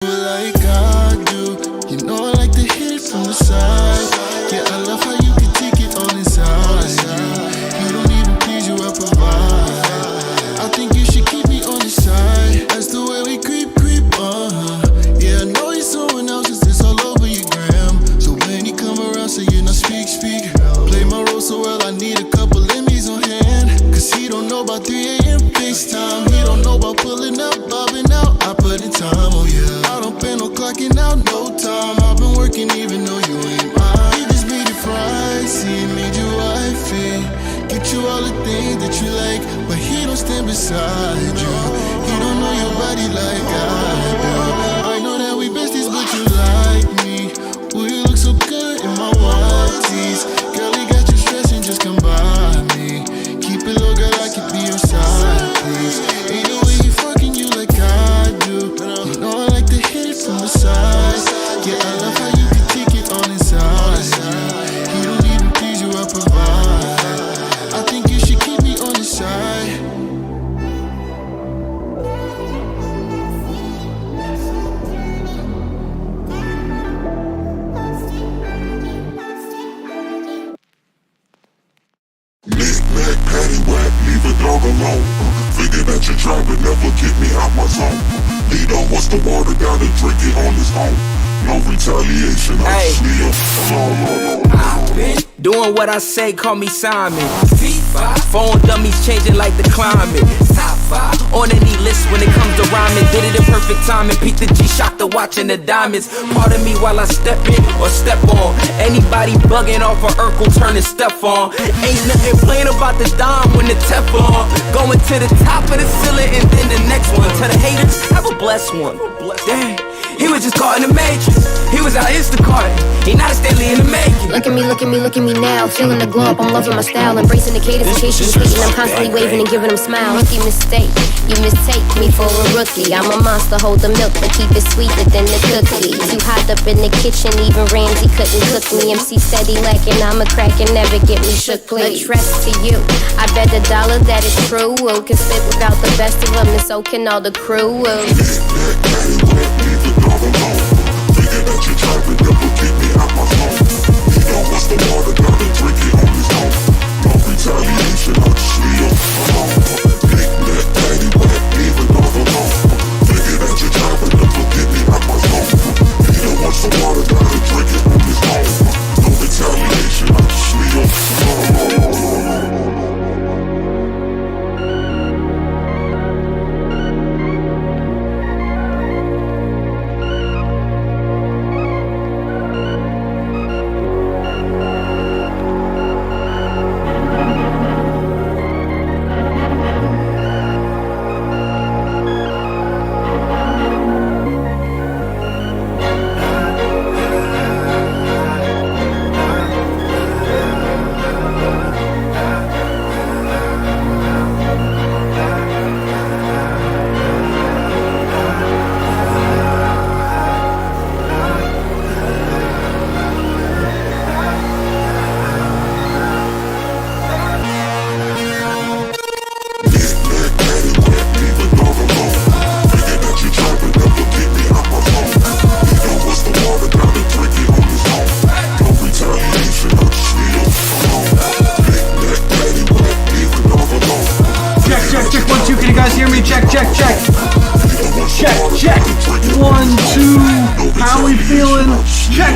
Like I do, you know I like to hit it from the side. Yeah, I love how you can take it all inside. You don't even please, you I provide. I think you should keep me on the side. That's the way we creep, yeah, I know he's someone else, cause it's all over your gram. So when he come around, say you not speak. Play my role so well, I need a couple Emmys on hand. Cause he don't know about 3 a.m. FaceTime. He don't know about pulling up, bobbing out. I put in time, oh yeah. I don't pay no clocking out, no time. I've been working even though you ain't mine. He just made it pricey, made you wifey. Get you all the things that you like, but he don't stand beside you. He don't know your body like I do. I know that we besties, but you like me. Ooh, you look so good in my white tees. Girl, he got you stressing, just come by me. Keep it low, girl, I can be your side, please. Ain't no way he fucking you like I do. You know I like to hit it from the side. Yeah, I love how you can take it on inside. He don't even please you, I provide. I think you should keep me on the side. Knick-knack, paddywhack, leave a dog alone. Figure that you're trying to never get me out my zone. Lito, what's the water? Gotta drink it on his own. No retaliation, I just leave alone. I've been doing what I say, call me Simon. Phone dummies changing like the climate. Top 5 on any list when it comes to rhyming. Did it in perfect timing, peek the G-Shock to watching the diamonds. Pardon me while I step in or step on. Anybody bugging off of Urkel turning stuff on. Ain't nothing plain about the dime when the Teflon. Going to the top of the ceiling and then the next one. To the haters, have a blessed one. Dang. He was just caught in the matrix. He was out Instacart. He not a Stanley in the making. Look at me now. Feeling the glow up, I'm loving my style. Embracing the cadence, in case you're speaking. I'm constantly waving and giving them smiles. Rookie mistake, you mistake me for a rookie. I'm a monster, hold the milk, but keep it sweeter than the cookie. Too hot up in the kitchen, even Ramsey couldn't cook me. MC steady lacking, I'm a crack and never get me shook, please. A trust to you, I bet the dollar that is true. Can spit without the best of them, and so can all the crew. Figure that you're trying to never get me out my zone. He know what's the water, gotta drink it on his own. No retaliation, I just leave alone. Knick-knack, paddywhack, leave a dog alone. Figure that you're trying to never get me out my zone. He know what's the water, gotta drink it on his own. No retaliation, I just leave alone. Check. 1, 2. How we feeling? Check.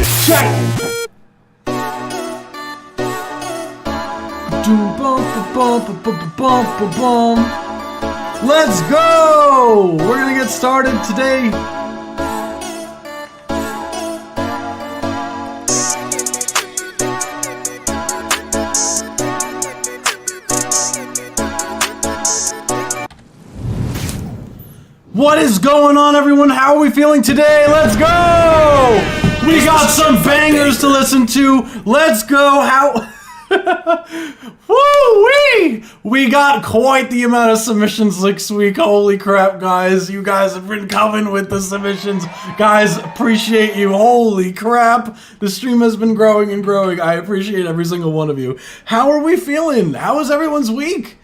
Let's go! We're gonna get started today. What is going on, everyone? How are we feeling today? Let's go! We got some bangers to listen to. Let's go. How... Woo-wee! We got quite the amount of submissions this week. Holy crap, guys. You guys have been coming with the submissions. Guys, appreciate you. Holy crap. The stream has been growing and growing. I appreciate every single one of you. How are we feeling? How was everyone's week?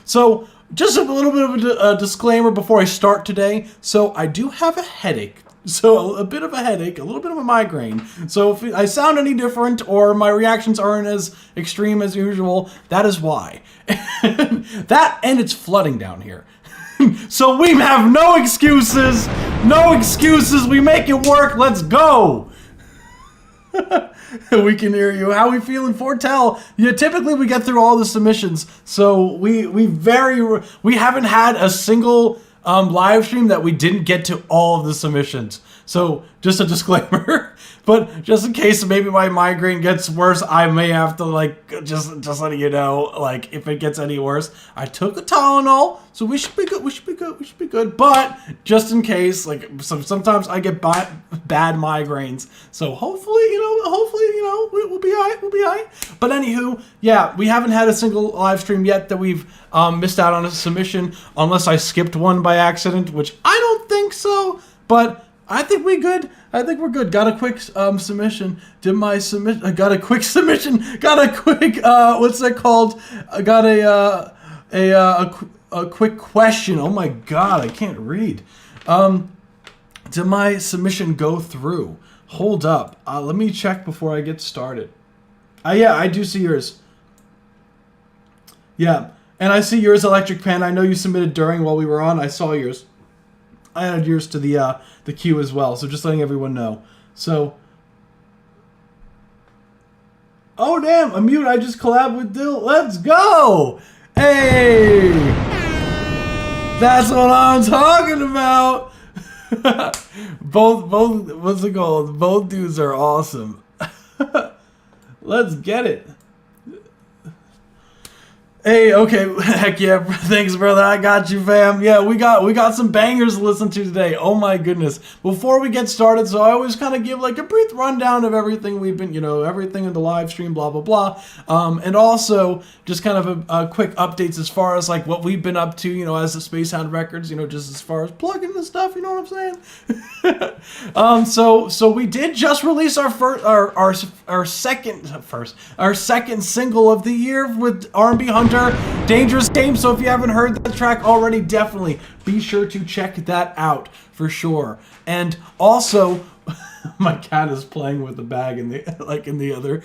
So... just a little bit of a disclaimer before I start today. So I do have a headache. So a bit of a headache, a little bit of a migraine. So if I sound any different or my reactions aren't as extreme as usual, that is why. That and it's flooding down here. So we have no excuses. No excuses. We make it work. Let's go. We can hear you. How we feeling, Fortell? Yeah, typically we get through all the submissions. So we haven't had a single live stream that we didn't get to all of the submissions. So just a disclaimer, but just in case maybe my migraine gets worse, I may have to like just letting you know, like if it gets any worse, I took a Tylenol, so we should be good. We should be good. But just in case, like sometimes I get bad migraines, so hopefully we'll be alright. We'll be alright. But anywho, yeah, we haven't had a single live stream yet that we've missed out on a submission, unless I skipped one by accident, which I don't think so. But I think we good. I think we're good. Got a quick submission. Did my submission? Got a quick submission. Got a quick what's that called? I got a quick question. Oh my god, I can't read. Did my submission go through? Hold up. Let me check before I get started. Yeah, I do see yours. Yeah, and I see yours, Electric Pen. I know you submitted during while we were on. I saw yours. I added yours to the queue as well, so just letting everyone know. So, oh damn, a mute! I just collabed with Dill. Let's go! Hey, that's what I'm talking about. both, what's it called? Both dudes are awesome. Let's get it. Hey, okay, heck yeah, thanks brother, I got you fam. Yeah, we got some bangers to listen to today, oh my goodness. Before we get started, so I always kind of give like a brief rundown of everything we've been, everything in the live stream, blah, blah, blah. And also just kind of a quick updates as far as like what we've been up to, as the Space Hound Records, just as far as plugging the stuff, you know what I'm saying? So we did just release our second single of the year with R&B Hunter, Dangerous Game. So if you haven't heard that track already, definitely be sure to check that out for sure. And also, my cat is playing with the bag in the other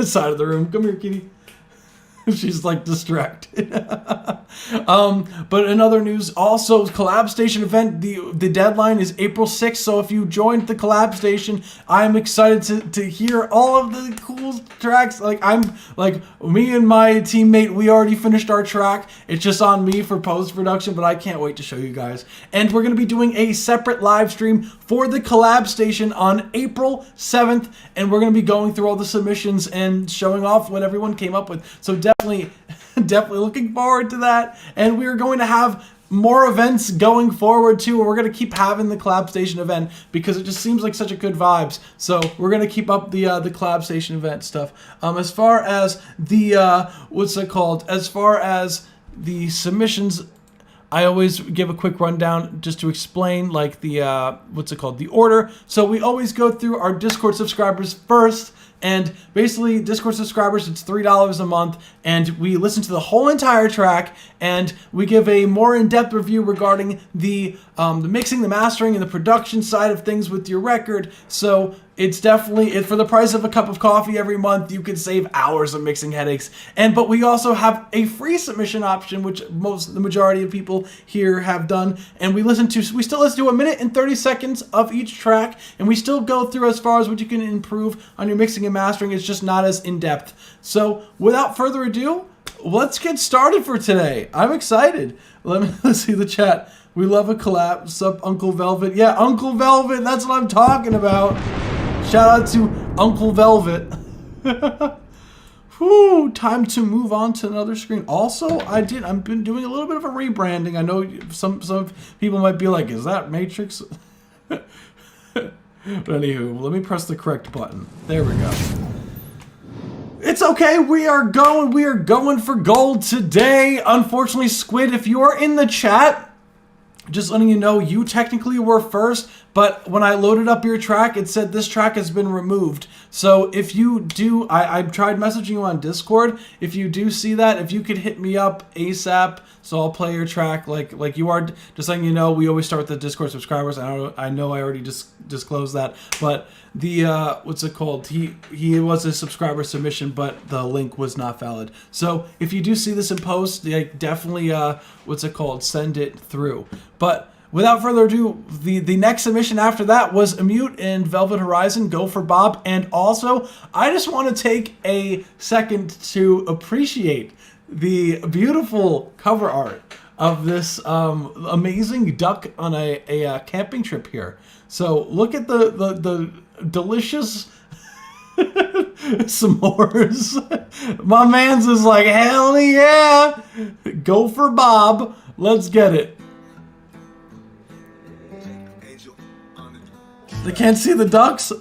side of the room. Come here, kitty. She's like distracted. But in other news, also Collab Station event, the deadline is April 6th. So if you joined the Collab Station, I'm excited to hear all of the cool tracks. Like me and my teammate, we already finished our track. It's just on me for post-production, but I can't wait to show you guys. And we're going to be doing a separate live stream for the Collab Station on April 7th. And we're going to be going through all the submissions and showing off what everyone came up with. So definitely looking forward to that. And we're going to have more events going forward too, and we're going to keep having the Collab Station event because it just seems like such a good vibes. So we're going to keep up the Collab Station event stuff. As far as the what's it called? As far as the submissions, I always give a quick rundown just to explain like the what's it called? The order. So we always go through our Discord subscribers first. And basically, Discord subscribers, it's $3 a month, and we listen to the whole entire track, and we give a more in-depth review regarding the mixing, the mastering, and the production side of things with your record. So it's definitely, for the price of a cup of coffee every month, you can save hours of mixing headaches. But we also have a free submission option, which the majority of people here have done. And we still listen to 1 minute and 30 seconds of each track, and we still go through as far as what you can improve on your mixing and mastering. It's just not as in-depth. So without further ado, let's get started for today. I'm excited. Let's see the chat. We love a collab. Sup, Uncle Velvet? Yeah, Uncle Velvet. That's what I'm talking about. Shout out to Uncle Velvet. Whew, time to move on to another screen. Also, I've been doing a little bit of a rebranding. I know some people might be like, is that Matrix? But anywho, let me press the correct button. There we go. It's okay, we are going for gold today. Unfortunately, Squid, if you are in the chat, just letting you know, you technically were first, but when I loaded up your track, it said this track has been removed. So if you do, I tried messaging you on Discord. If you do see that, if you could hit me up ASAP, so I'll play your track like you are. Just letting you know, we always start with the Discord subscribers. I know I already disclosed that, but the what's it called? He was a subscriber submission, but the link was not valid. So if you do see this in post, definitely what's it called? Send it through. But without further ado, the next submission after that was Amute and Velvet Horizon, Go for Bob. And also, I just want to take a second to appreciate the beautiful cover art of this amazing duck on a camping trip here. So look at the delicious s'mores. My man's is like, hell yeah! Go for Bob. Let's get it. They can't see the ducks?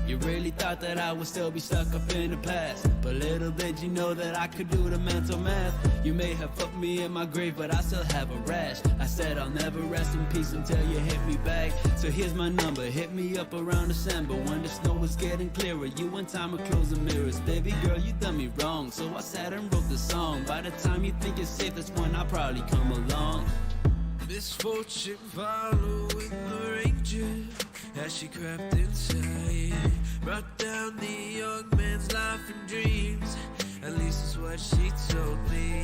You really thought that I would still be stuck up in the past, but little did you know that I could do the mental math. You may have put me in my grave, but I still have a rash. I said I'll never rest in peace until you hit me back. So here's my number, hit me up around December when the snow was getting clearer. You and time would close the mirrors. Baby girl, you done me wrong, so I sat and wrote the song. By the time you think it's safe, that's when I'll probably come along. Misfortune following the ranger as she crept inside, brought down the young man's life and dreams. At least is what she told me.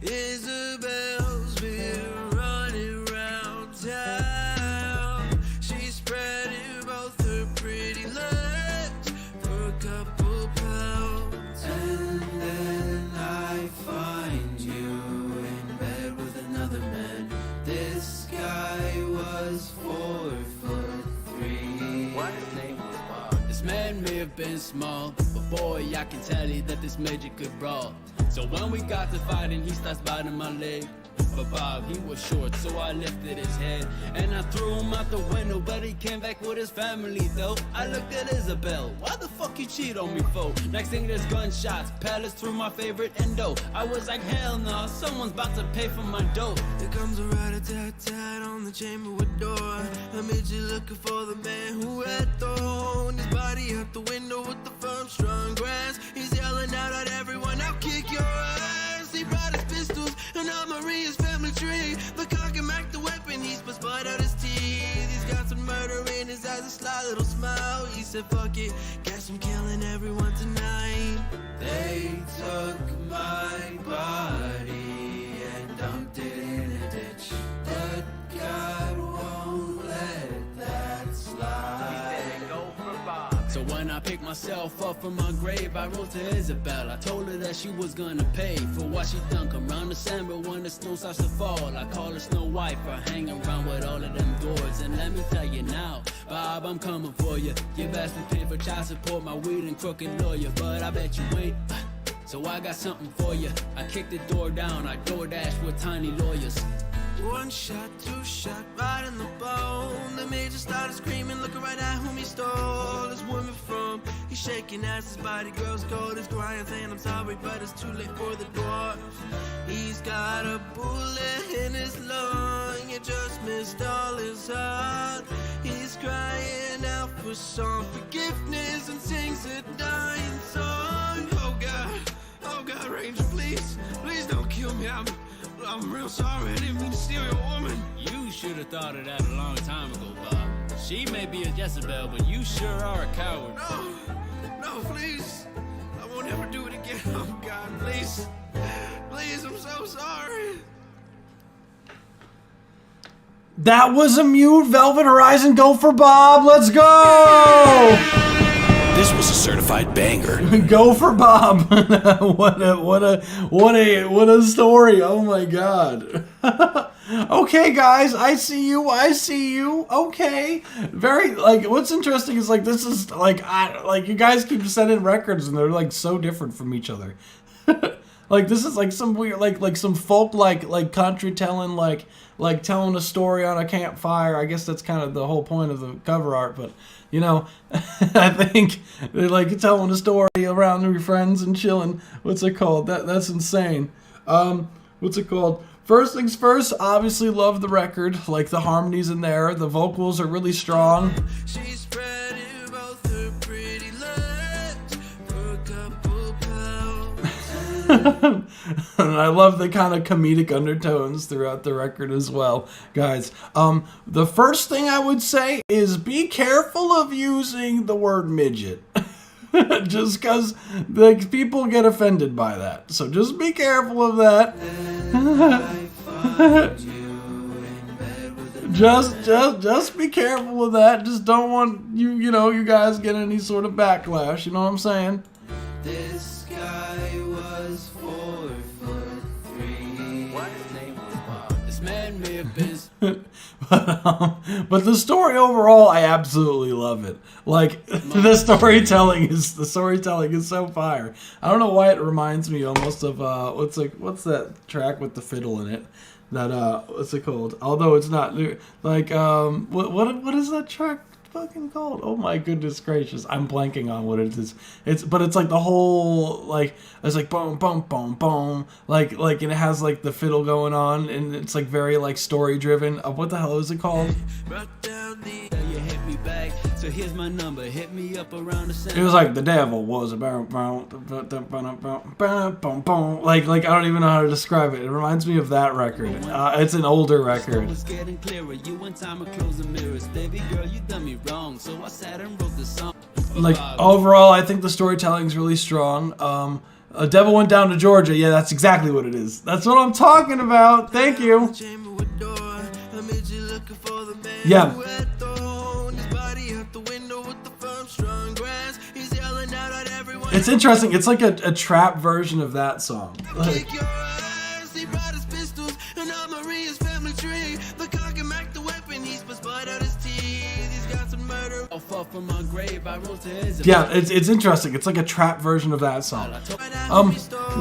Isabel's been running around town. She's spreading both her pretty legs for a couple pounds. And then I find you in bed with another man. This guy was 4'3". What? His name was Bob. This man may have been small, but boy, I can tell you that this midget could brawl. So when we got to fighting, he starts biting my leg. But Bob, he was short, so I lifted his head and I threw him out the window, but he came back with his family though. I looked at Isabel, why the fuck you cheat on me for? Next thing there's gunshots, pellets through my favorite endo. I was like, hell no, someone's about to pay for my dope. Here comes a rat-a-tat-tat on the chamberwood door. I made you looking for the man who had thrown his body out the window with the firm strong grass. He's yelling out at everyone, I'll kick your ass. He brought his pistols and I'm Maria's family tree. The cock and Mac the weapon, he's but spite out his teeth. He's got some murder in his eyes, a sly little smile. He said, fuck it, guess I'm killing everyone tonight. They took my body and dumped it in a ditch, but God won't let that slide. So when I picked myself up from my grave, I wrote to Isabel. I told her that she was gonna pay for what she done. Come round December when the snow starts to fall, I call her Snow White for hanging around with all of them doors. And let me tell you now, Bob, I'm coming for you. You best be paid for child support, my weed and crooked lawyer, but I bet you ain't. So I got something for you. I kicked the door down, I DoorDash with tiny lawyers. One shot, two shot, right in the bone. The major started screaming, looking right at whom he stole his woman from. He's shaking as his body grows cold. He's crying, saying I'm sorry, but it's too late for the dwarf. He's got a bullet in his lung, it just missed all his heart. He's crying out for some forgiveness and sings a dying song. Oh God, Ranger, please don't kill me. I'm real sorry, I didn't mean to steal your woman. You should have thought of that a long time ago, Bob. She may be a Jezebel, but you sure are a coward. No, please. I won't ever do it again. Oh, God, please. Please, I'm so sorry. That was Amute, Velvet Horizon, Go for Bob. Let's go! This was a certified banger. Go for Bob. What a story. Oh my god. Okay, guys, I see you. Okay. Very, like, what's interesting is, like, this is, like, you guys keep sending records and they're, like, so different from each other. Like, this is, like, some weird, like some folk, like country telling, like telling a story on a campfire. I guess that's kind of the whole point of the cover art, but, you know, I think they like telling a story around your friends and chilling. What's it called? That's insane. What's it called? First things first, obviously love the record. Like the harmonies in there, the vocals are really strong. She's spreading both her pretty legs for a couple pounds. And I love the kind of comedic undertones throughout the record as well, guys. The first thing I would say is be careful of using the word midget. Just because like, people get offended by that. So just be careful of that. Just be careful of that. Just don't want you guys get any sort of backlash. You know what I'm saying? This guy was 4'3". His name was Bob. This man may have been. But the story overall, I absolutely love it. Like the storytelling is so fire. I don't know why it reminds me almost of what's that track with the fiddle in it? That what's it called? Although it's not like what is that track fucking called? Oh my goodness gracious, I'm blanking on what it is. It's like the whole like it's like boom boom boom boom like and it has like the fiddle going on and it's like very like story driven. What the hell is it called? You hit me back, so here's my number. Hit me up around the center. It was like the devil was about like I don't even know how to describe it. It reminds me of that record. It's an older record. It's getting clearer. You one time I close the mirrors, baby girl. You done me wrong, so I sat and wrote the song. Like overall, I think the storytelling's really strong. A Devil Went Down to Georgia. Yeah, that's exactly what it is. That's what I'm talking about. Thank you. Yeah. It's interesting. It's like a trap version of that song. Like, yeah, it's interesting. It's like a trap version of that song.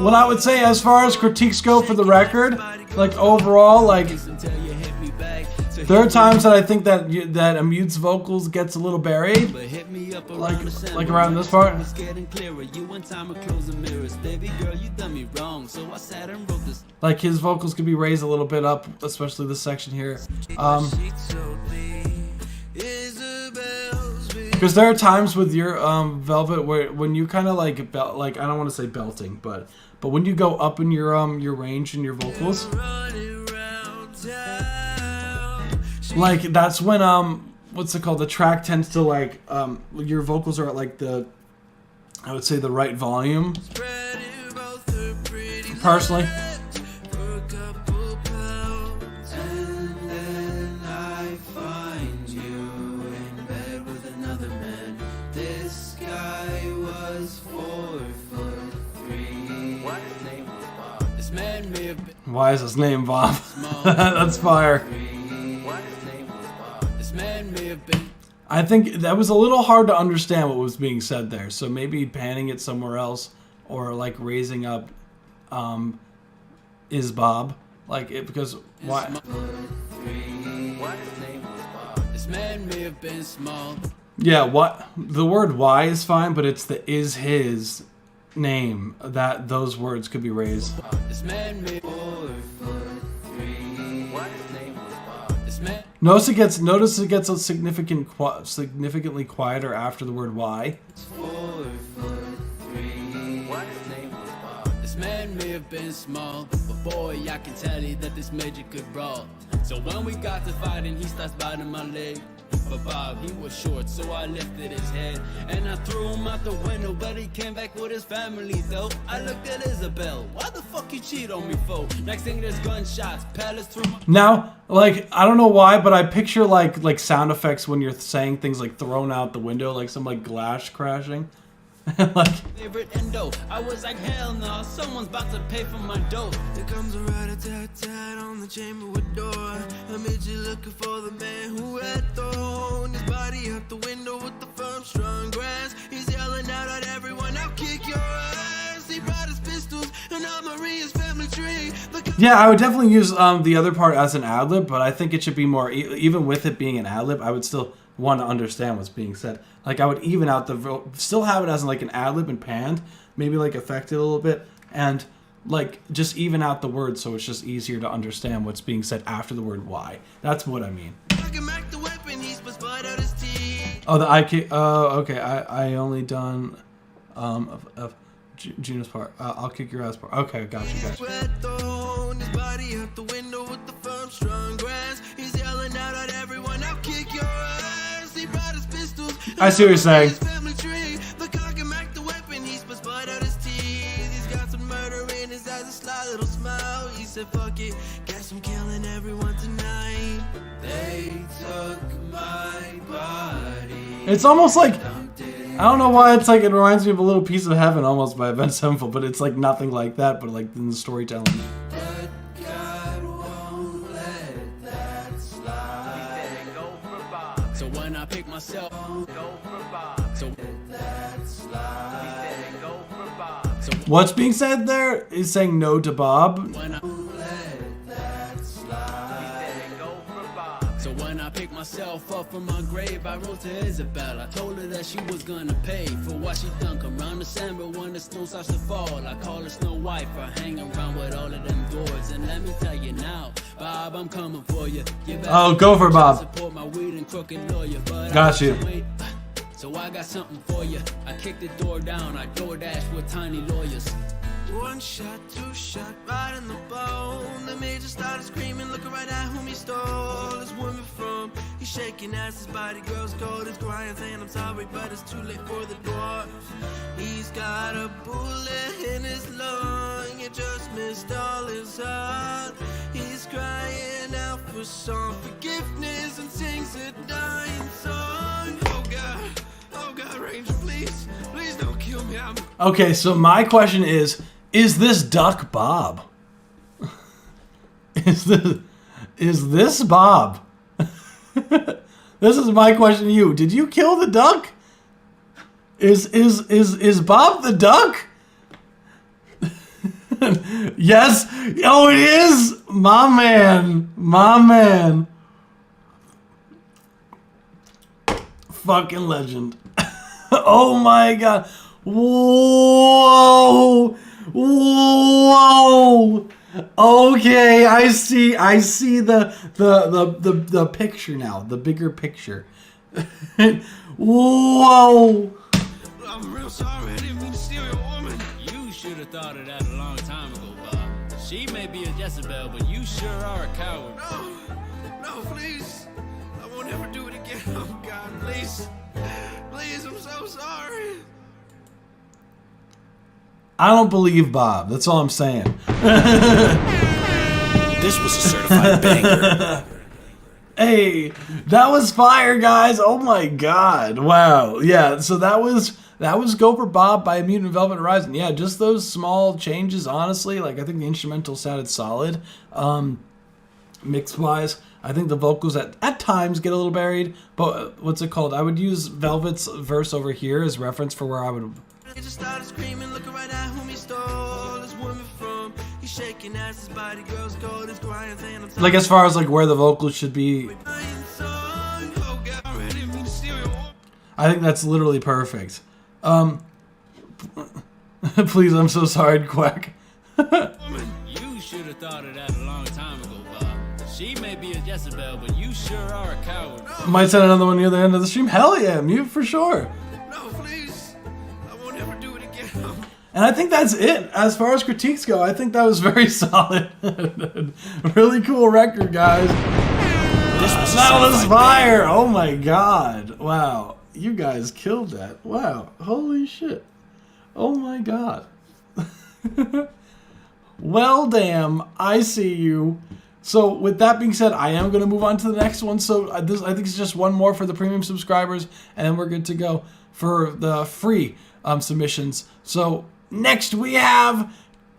What I would say as far as critiques go for the record, like overall, like there are times that I think that Amute's vocals gets a little buried, like around this part. Like his vocals could be raised a little bit up, especially this section here. Because there are times with your Velvet where when you kind of like I don't want to say belting, but when you go up in your range in your vocals, like that's when what's it called? The track tends to like your vocals are at like I would say the right volume. Personally. Why is his name Bob? That's fire. I think that was a little hard to understand what was being said there, so maybe panning it somewhere else or like raising up is Bob, like it, because why? This man may have been small. Yeah, what the word why is fine, but it's the is his name that those words could be raised. This man may Notice it gets a significantly quieter after the word why. This man may have been small, but boy, I can tell you that this major could brawl. So when we got to fighting, he starts biting my leg. But Bob, he was short, so I lifted his head and I threw him out the window, but he came back with his family though. I looked at Isabel, why the fuck you cheat on me for? Next thing there's gunshots, pellets through my... Now, like, I don't know why, but I picture like sound effects when you're saying things like thrown out the window, like some like glass crashing. Like favorite endo. I was like, hell no, someone's about to pay for my dough. There comes a rat-a-tat-tat on the chamberwood door. A midget looking for the man who had thrown his body out the window with the firm, strong grass. He's yelling out at everyone, I'll kick your ass. He brought his pistols and Aunt Maria's family tree. yeah, I would definitely use the other part as an ad-lib, but I think it should be more, even with it being an ad-lib, I would still want to understand what's being said. Like I would even out still have it as like an ad-lib and panned, maybe like affect it a little bit, and like just even out the words so it's just easier to understand what's being said after the word why. That's what I mean. Oh, the IK. Okay. I only done of Gina's part. I'll kick your ass part. Okay, gotcha. I see what you're saying. Fuck it, guess I'm killing everyone tonight. They took my body. It's almost like, I don't know why it's like, it reminds me of A Little Piece of Heaven almost by Avenged Sevenfold, but it's like nothing like that, but like in the storytelling. But God won't let that slide. So when I pick myself, go for Bob. So That slide. go for Bob. What's being said there is saying no to Bob. When I Let that slide. go for Bob. So when I picked myself up from my grave, I wrote to Isabel. I told her that she was gonna pay for what she done. Come round December when the snow starts to fall. I call her Snow White for hanging around with all of them doors. And let me tell you now, Bob, I'm coming for you. Oh, go for Bob. Support my weed and crooked lawyer, but Got you. So I got something for you. I kicked the door down. I DoorDash with tiny lawyers. One shot, two shot, right in the bone. The major started screaming, looking right at whom he stole his woman from. He's shaking as his body grows cold. He's crying, saying, I'm sorry, but it's too late for the dwarf. He's got a bullet in his lung. It just missed all his heart. He's crying out for some forgiveness and sings a dying song. Oh God, Ranger, please don't kill me. Okay, so my question is this Duck Bob? Is this Bob? This is my question to you. Did you kill the duck? Is Bob the duck? Yes. Oh, it is. My man. Fucking legend. Oh my God. Whoa. Okay, I see the picture now, the bigger picture. Whoa. I'm real sorry, I didn't mean to steal your woman. You should have thought of that a long time ago, Bob. She may be a Jezebel, but you sure are a coward. No, please. I won't ever do it again. Oh God, please. Please, I'm so sorry. I don't believe Bob. That's all I'm saying. This was a certified banger. Hey, that was fire, guys. Oh my God. Wow. Yeah, so that was Go for Bob by Mutant Velvet Horizon. Yeah, just those small changes, honestly. Like, I think the instrumental sounded solid. Mix-wise, I think the vocals at times get a little buried, but what's it called? I would use Velvet's verse over here as reference for where I would... He just started screaming, looking right at whom he stole his woman from. He's shaking as his body grows cold. He's crying, saying, I'm sorry. Like, as far as, like, where the vocals should be... Oh God, I didn't mean to steal your woman. I think that's literally perfect. Please, I'm so sorry, Quack. You should have thought of that a long time ago, Bob. She may be a Jezebel, but you sure are a coward. Might send another one near the end of the stream. Hell yeah, mute for sure. No, please. I won't ever do it again. And I think that's it. As far as critiques go, I think that was very solid. Really cool record, guys. That was fire. Oh my God. Wow. You guys killed that. Wow. Holy shit. Oh my God. Well, damn. I see you. So with that being said, I am going to move on to the next one. So I think it's just one more for the premium subscribers, and then we're good to go for the free submissions. So next we have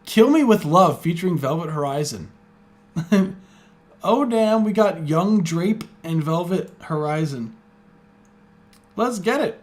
Kill Me With Love featuring Velvet Horizon. Oh damn, we got Young Drape and Velvet Horizon. Let's get it.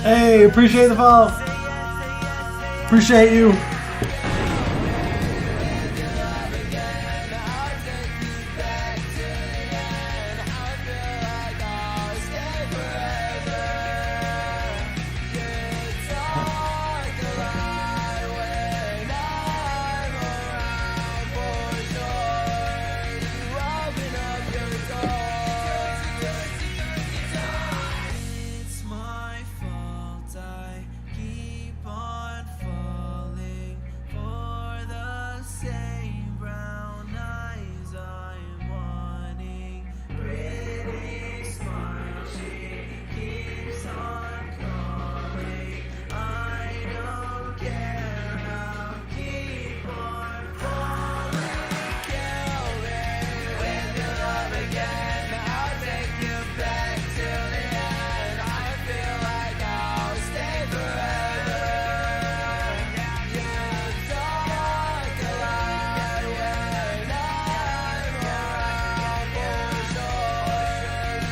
Hey, appreciate the follow. Appreciate you. It's my fault, I keep on falling for the same brown eyes I'm wanting. Pretty smile, she keeps on calling. I don't care, I'll keep on falling. Kill me with your love again. I'll take you back to the end. I feel like I'll stay forever. You talk a lot when I'm around for sure.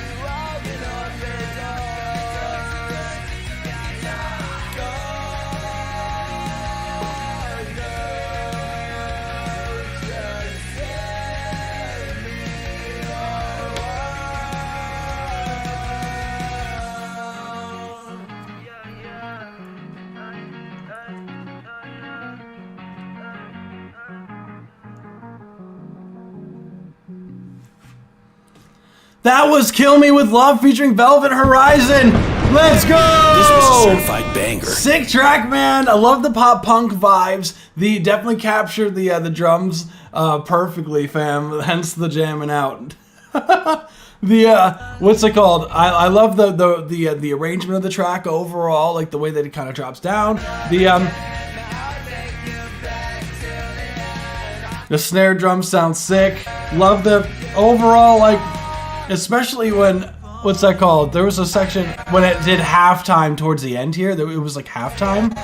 You open up your doors. That was Kill Me With Love featuring Velvet Horizon. Let's go! This was a certified banger. Sick track, man. I love the pop punk vibes. The definitely captured the drums perfectly, fam. Hence the jamming out. What's it called? I love the arrangement of the track overall, like the way that it kind of drops down. The snare drum sounds sick. Love the overall, like, especially when, what's that called? There was a section when it did halftime towards the end here. It was like halftime.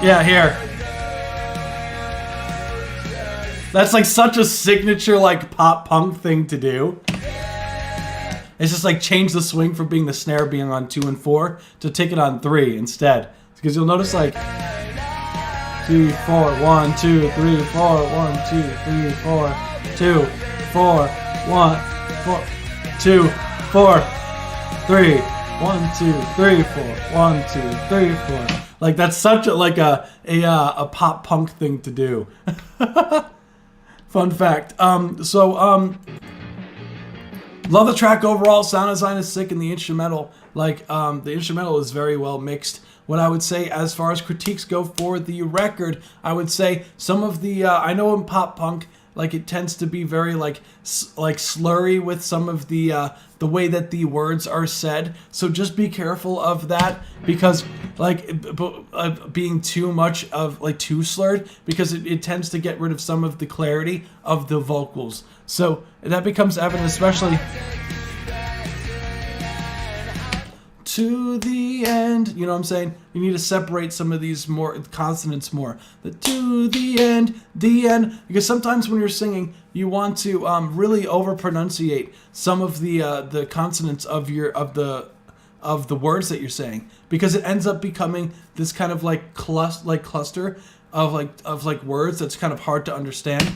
Yeah, here. That's like such a signature like pop punk thing to do. It's just like change the swing from being the snare being on 2 and 4 to take it on 3 instead. Because you'll notice like 2, 4, 1, 2, 3, 4, 1, 2, 3, 4, 2, 4, 1, 4, 2, 4, 3, 1, 2, 3, 4, 1, 2, 3, 4. Like that's such a like a pop punk thing to do. Fun fact. Love the track overall. Sound design is sick, and the instrumental, like the instrumental is very well mixed. What I would say as far as critiques go for the record, I would say some of the I know in pop punk, like it tends to be very like slurry with some of the way that the words are said. So just be careful of that, because like being too much of like too slurred, because it tends to get rid of some of the clarity of the vocals. So that becomes evident, especially to the end. You know what I'm saying? You need to separate some of these more consonants more. The to the end, because sometimes when you're singing, you want to really over pronunciate some of the consonants of the words that you're saying, because it ends up becoming this kind of like cluster of words that's kind of hard to understand.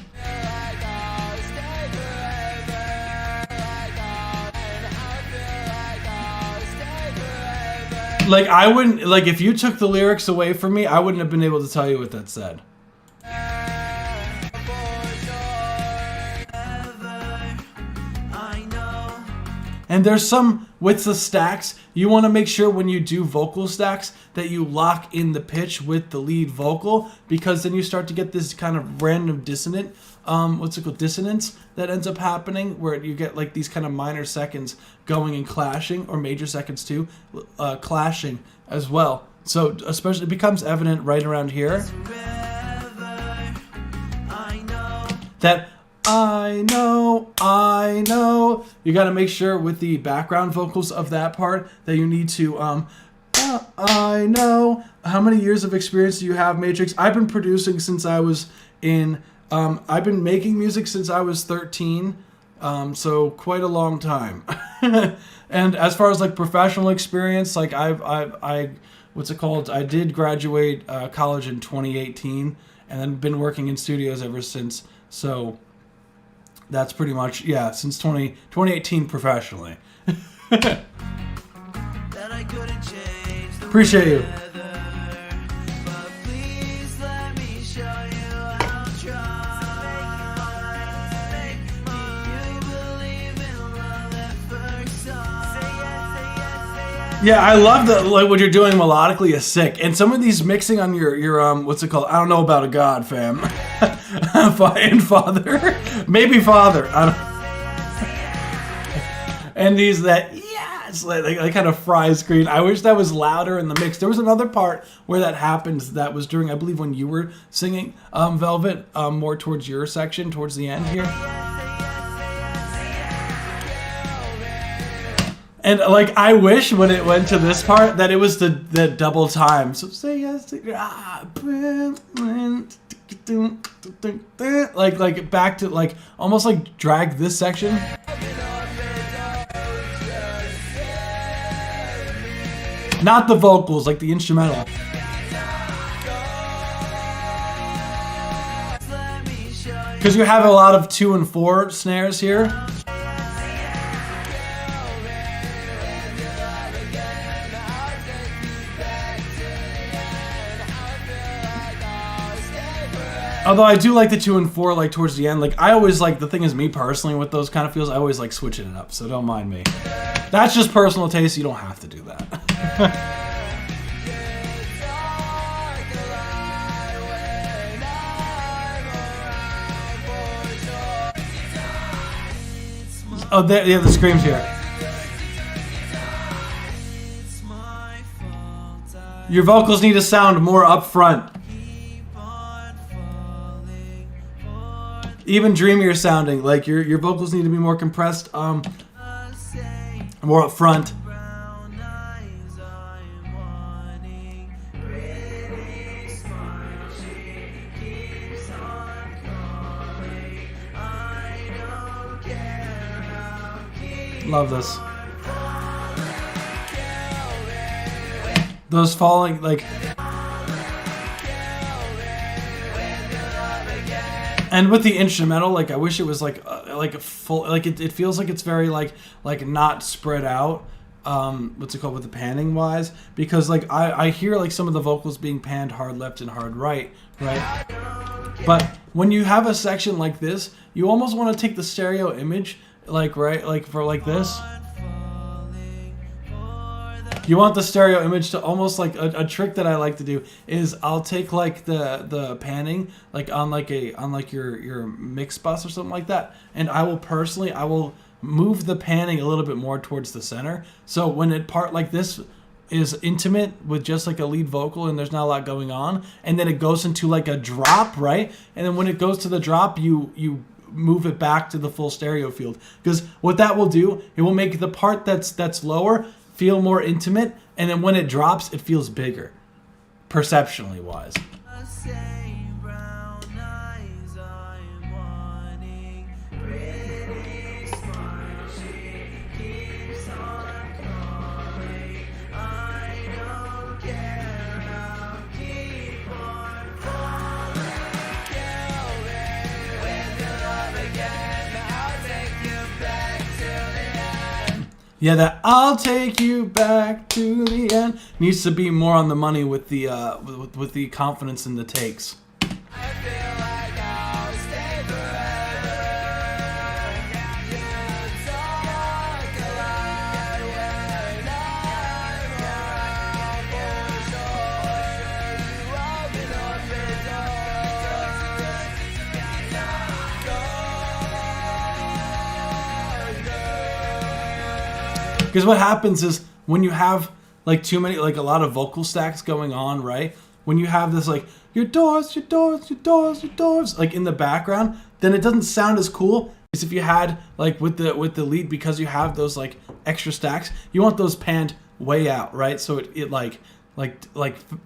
Like I wouldn't, like if you took the lyrics away from me, I wouldn't have been able to tell you what that said. And there's some with the stacks, you want to make sure when you do vocal stacks that you lock in the pitch with the lead vocal, because then you start to get this kind of random dissonant, dissonance that ends up happening, where you get like these kind of minor seconds going and clashing, or major seconds too, clashing as well. So especially it becomes evident right around here that I know. You got to make sure with the background vocals of that part that you need to, I know. How many years of experience do you have, Matrix? I've been producing since I was in, I've been making music since I was 13. So quite a long time. And as far as like professional experience, like I what's it called? I did graduate college in 2018, and then been working in studios ever since. So that's pretty much, yeah, since 2018 professionally. that I couldn't change the Appreciate you. weather. But please let me show you I'll try. Do you believe in love at first sight? Say yes, say yes, say yes. Yeah, I love that. Like what you're doing melodically is sick, and some of these mixing on your what's it called? I don't know about a god, fam. And father, maybe father. I don't. And these that yes, like kind of fry screen. I wish that was louder in the mix. There was another part where that happens. That was during, I believe, when you were singing Velvet, more towards your section, towards the end here. And like I wish when it went to this part that it was the double time. So say yes to like back to like almost like drag this section. Not the vocals, like the instrumental. Because you have a lot of 2 and 4 snares here. Although I do like the 2 and 4, like towards the end. Like I always like, the thing is, me personally with those kind of feels, I always like switching it up. So don't mind me. That's just personal taste. You don't have to do that. Oh, there, yeah, the screams here. Your vocals need to sound more up front. Even dreamier sounding, like your vocals need to be more compressed, more up front. Love this. Those falling, like. And with the instrumental, like I wish it was like a full, like it feels like it's very like not spread out. What's it called with the panning wise? Because like I hear like some of the vocals being panned hard left and hard right? But when you have a section like this, you almost want to take the stereo image, like for like this. You want the stereo image to almost like a trick that I like to do is I'll take like the panning like on your mix bus or something like that, and I will move the panning a little bit more towards the center. So when it part like this is intimate with just like a lead vocal and there's not a lot going on, and then it goes into like a drop, right? And then when it goes to the drop, you move it back to the full stereo field, because what that will do, it will make the part that's lower feel more intimate, and then when it drops, it feels bigger, perceptually wise. Yeah, that I'll take you back to the end needs to be more on the money with the with the confidence in the takes. Because what happens is when you have like too many, like a lot of vocal stacks going on, right? When you have this like your doors, your doors, your doors, your doors, like in the background, then it doesn't sound as cool as if you had like with the lead, because you have those like extra stacks. You want those panned way out, right? So it like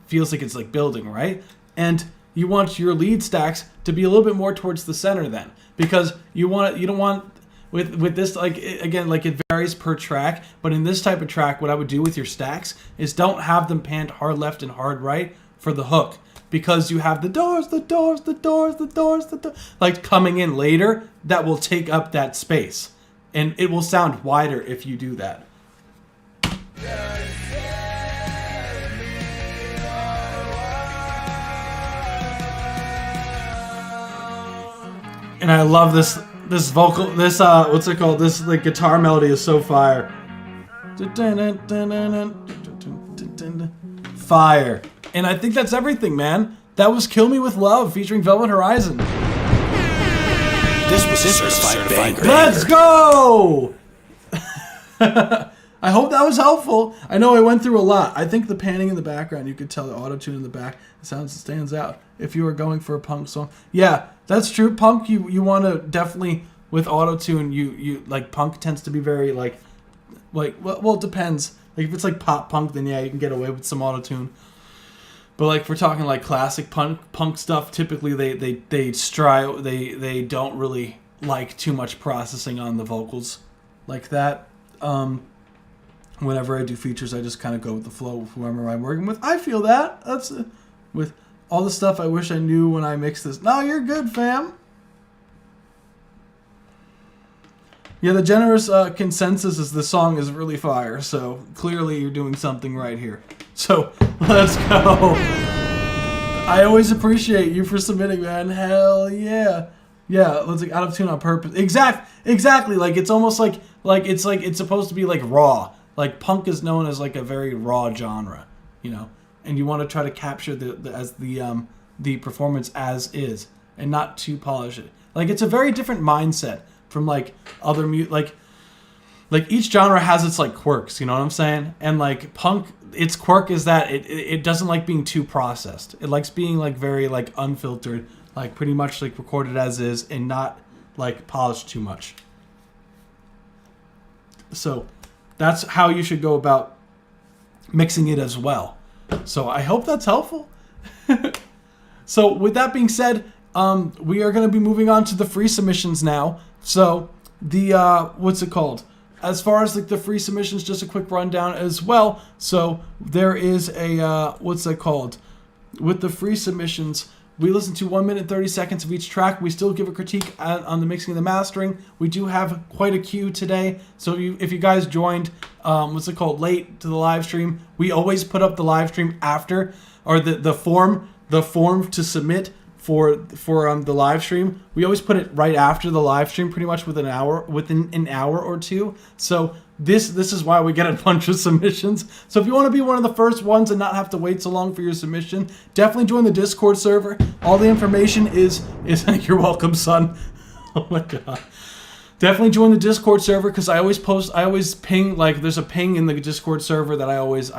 feels like it's like building, right? And you want your lead stacks to be a little bit more towards the center then, because you don't want with this, like, again, like, it varies per track, but in this type of track, what I would do with your stacks is don't have them panned hard left and hard right for the hook, because you have the doors, like, coming in later, that will take up that space, and it will sound wider if you do that. And I love this vocal, this what's it called? This, like, guitar melody is so fire. Fire. And I think that's everything, man. That was Kill Me With Love featuring Velvet Horizon. This was a certified banger. Let's go! I hope that was helpful. I know I went through a lot. I think the panning in the background, you could tell the auto-tune in the back, the sound stands out. If you were going for a punk song. Yeah, that's true. Punk, you want to definitely, with auto-tune, you like, punk tends to be very, well, it depends. Like, if it's like pop punk, then yeah, you can get away with some auto-tune. But, like, if we're talking like classic punk stuff, typically they don't really like too much processing on the vocals like that. Whenever I do features, I just kind of go with the flow with whoever I'm working with. I feel that. That's with all the stuff I wish I knew when I mix this. No, you're good, fam. Yeah, the generous consensus is the song is really fire, so clearly you're doing something right here. So, let's go. I always appreciate you for submitting, man. Hell yeah. Yeah, let's, like, out of tune on purpose. Exactly. Like, it's almost like it's supposed to be, like, raw. Like, punk is known as, like, a very raw genre, you know? And you want to try to capture the performance as is and not too polish it. Like, it's a very different mindset from, like, other like each genre has its, like, quirks, you know what I'm saying? And, like, punk, its quirk is that it doesn't like being too processed. It likes being, like, very, like, unfiltered, like, pretty much, like, recorded as is and not, like, polished too much. So that's how you should go about mixing it as well. So I hope that's helpful. So with that being said, we are going to be moving on to the free submissions now. So the what's it called? As far as, like, the free submissions, just a quick rundown as well. So there is a what's that called? With the free submissions, we listen to 1 minute 30 seconds of each track. We still give a critique on the mixing and the mastering. We do have quite a queue today. So if you guys joined, late to the live stream, we always put up the live stream after, or the form to submit for the live stream. We always put it right after the live stream, pretty much within an hour or two. So this is why we get a bunch of submissions. So if you want to be one of the first ones and not have to wait so long for your submission, definitely join the Discord server. All the information is you're welcome, son. Oh my god. Definitely join the Discord server, because I always ping, like, there's a ping in the Discord server that I always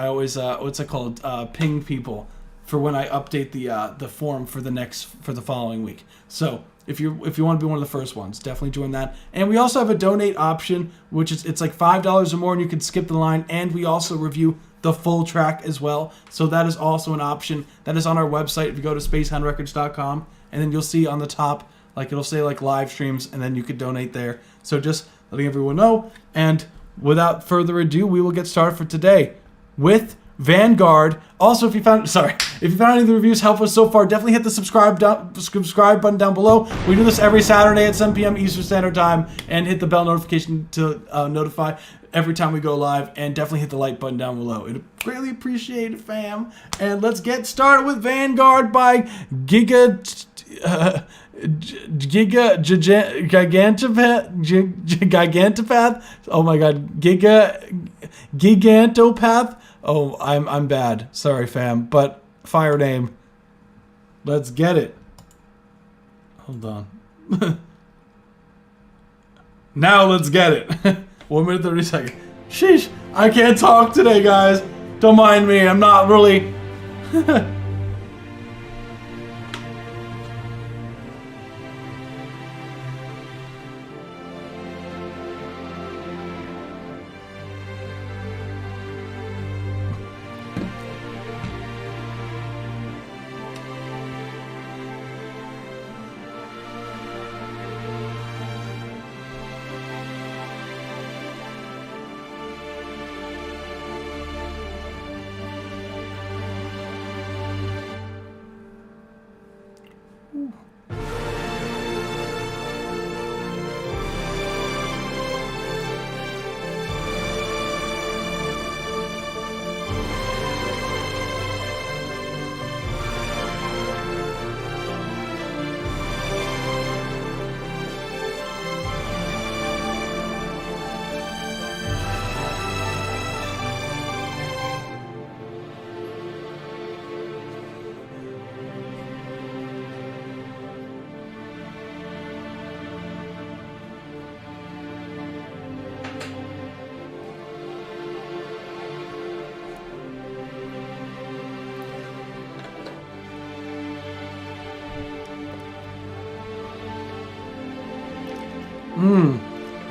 ping people for when I update the form for the following week. So if you want to be one of the first ones, definitely join that. And we also have a donate option, which is, it's like $5 or more, and you can skip the line. And we also review the full track as well. So that is also an option that is on our website. If you go to spacehoundrecords.com, and then you'll see on the top, like, it'll say, like, live streams, and then you could donate there. So just letting everyone know. And without further ado, we will get started for today with Vanguard. Also, if you found any of the reviews helpful so far, definitely hit the subscribe button down below. We do this every Saturday at 7 p.m. Eastern Standard Time, and hit the bell notification to notify every time we go live, and definitely hit the like button down below. It'd greatly appreciate it, fam. And let's get started with Vanguard by Gigantopath. Oh my god, Gigantopath. Oh, I'm bad. Sorry, fam. But fire name. Let's get it. Hold on. Now let's get it. 1 minute 30 seconds. Sheesh. I can't talk today, guys. Don't mind me. I'm not really.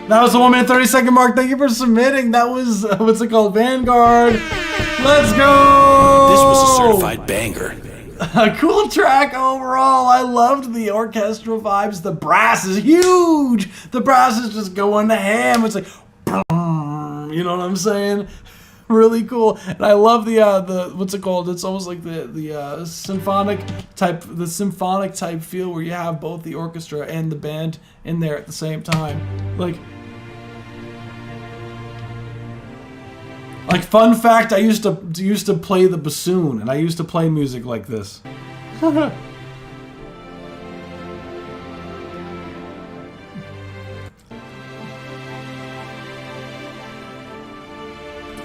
That was the 1 minute 30-second mark. Thank you for submitting. That was, what's it called? Vanguard. Let's go! This was a certified banger. A cool track overall. I loved the orchestral vibes. The brass is huge. The brass is just going to ham. It's like, you know what I'm saying? Really cool. And I love the what's it called? It's almost like the symphonic type feel where you have both the orchestra and the band in there at the same time. Like fun fact, I used to play the bassoon, and I used to play music like this.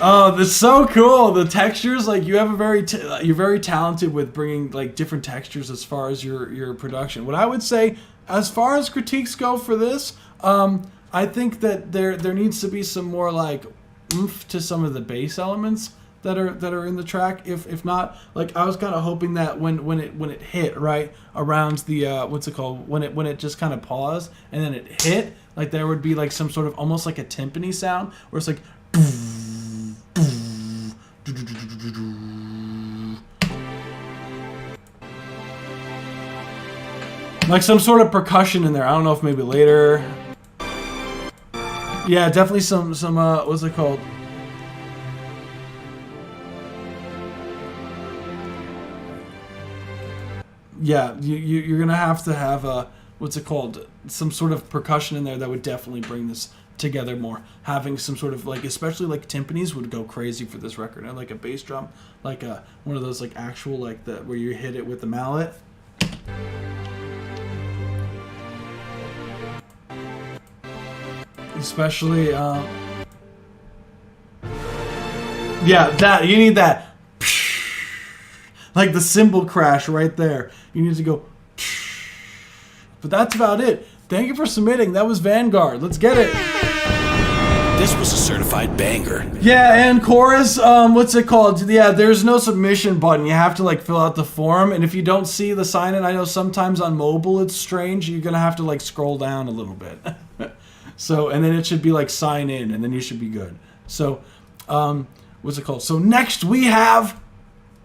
Oh, that's so cool. The textures, like you have you're very talented with bringing like different textures as far as your production. What I would say, as far as critiques go for this, I think that there needs to be some more like oomph to some of the bass elements that are in the track. If not, like I was kind of hoping that when it hit right around the what's it called, when it just kind of paused and then it hit, like there would be like some sort of almost like a timpani sound where it's like some sort of percussion in there. I don't know if maybe later. Yeah, definitely some what's it called? Yeah, you're gonna have to have a what's it called? Some sort of percussion in there that would definitely bring this together more. Having some sort of like, especially like timpanis would go crazy for this record, and like a bass drum, like one of those like actual like the where you hit it with the mallet. Especially, yeah, that you need that, like the cymbal crash right there. You need to go, but that's about it. Thank you for submitting. That was Vanguard. Let's get it. This was a certified banger. Yeah, and chorus, what's it called? Yeah, there's no submission button. You have to like fill out the form, and if you don't see the sign in, I know sometimes on mobile it's strange. You're gonna have to like scroll down a little bit. So, and then it should be like sign in, and then you should be good. So, what's it called? So next we have,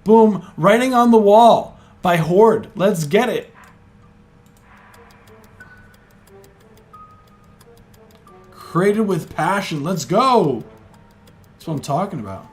boom, Writing on the Wall by Horde. Let's get it. Created with passion. Let's go. That's what I'm talking about.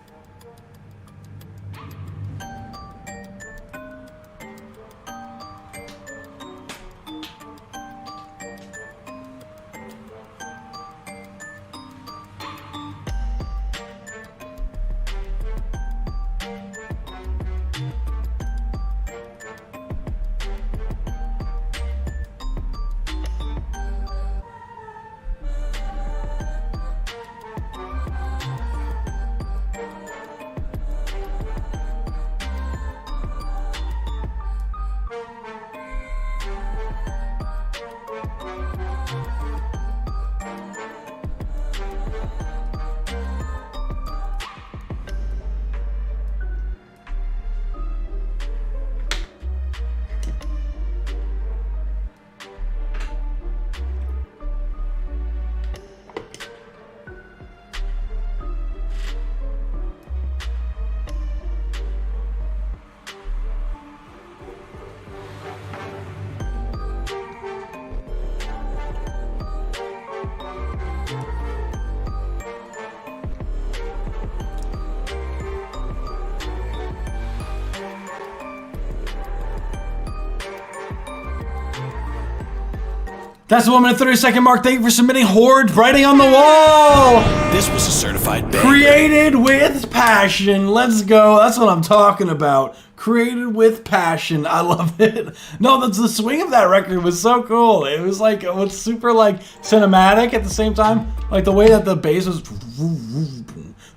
That's the 1 minute 30-second mark. Thank you for submitting Horde, Writing on the Wall. This was a certified banger. Created with passion. Let's go. That's what I'm talking about. Created with passion. I love it. No, that's the swing of that record was so cool. It was like, it was super like cinematic at the same time. Like the way that the bass was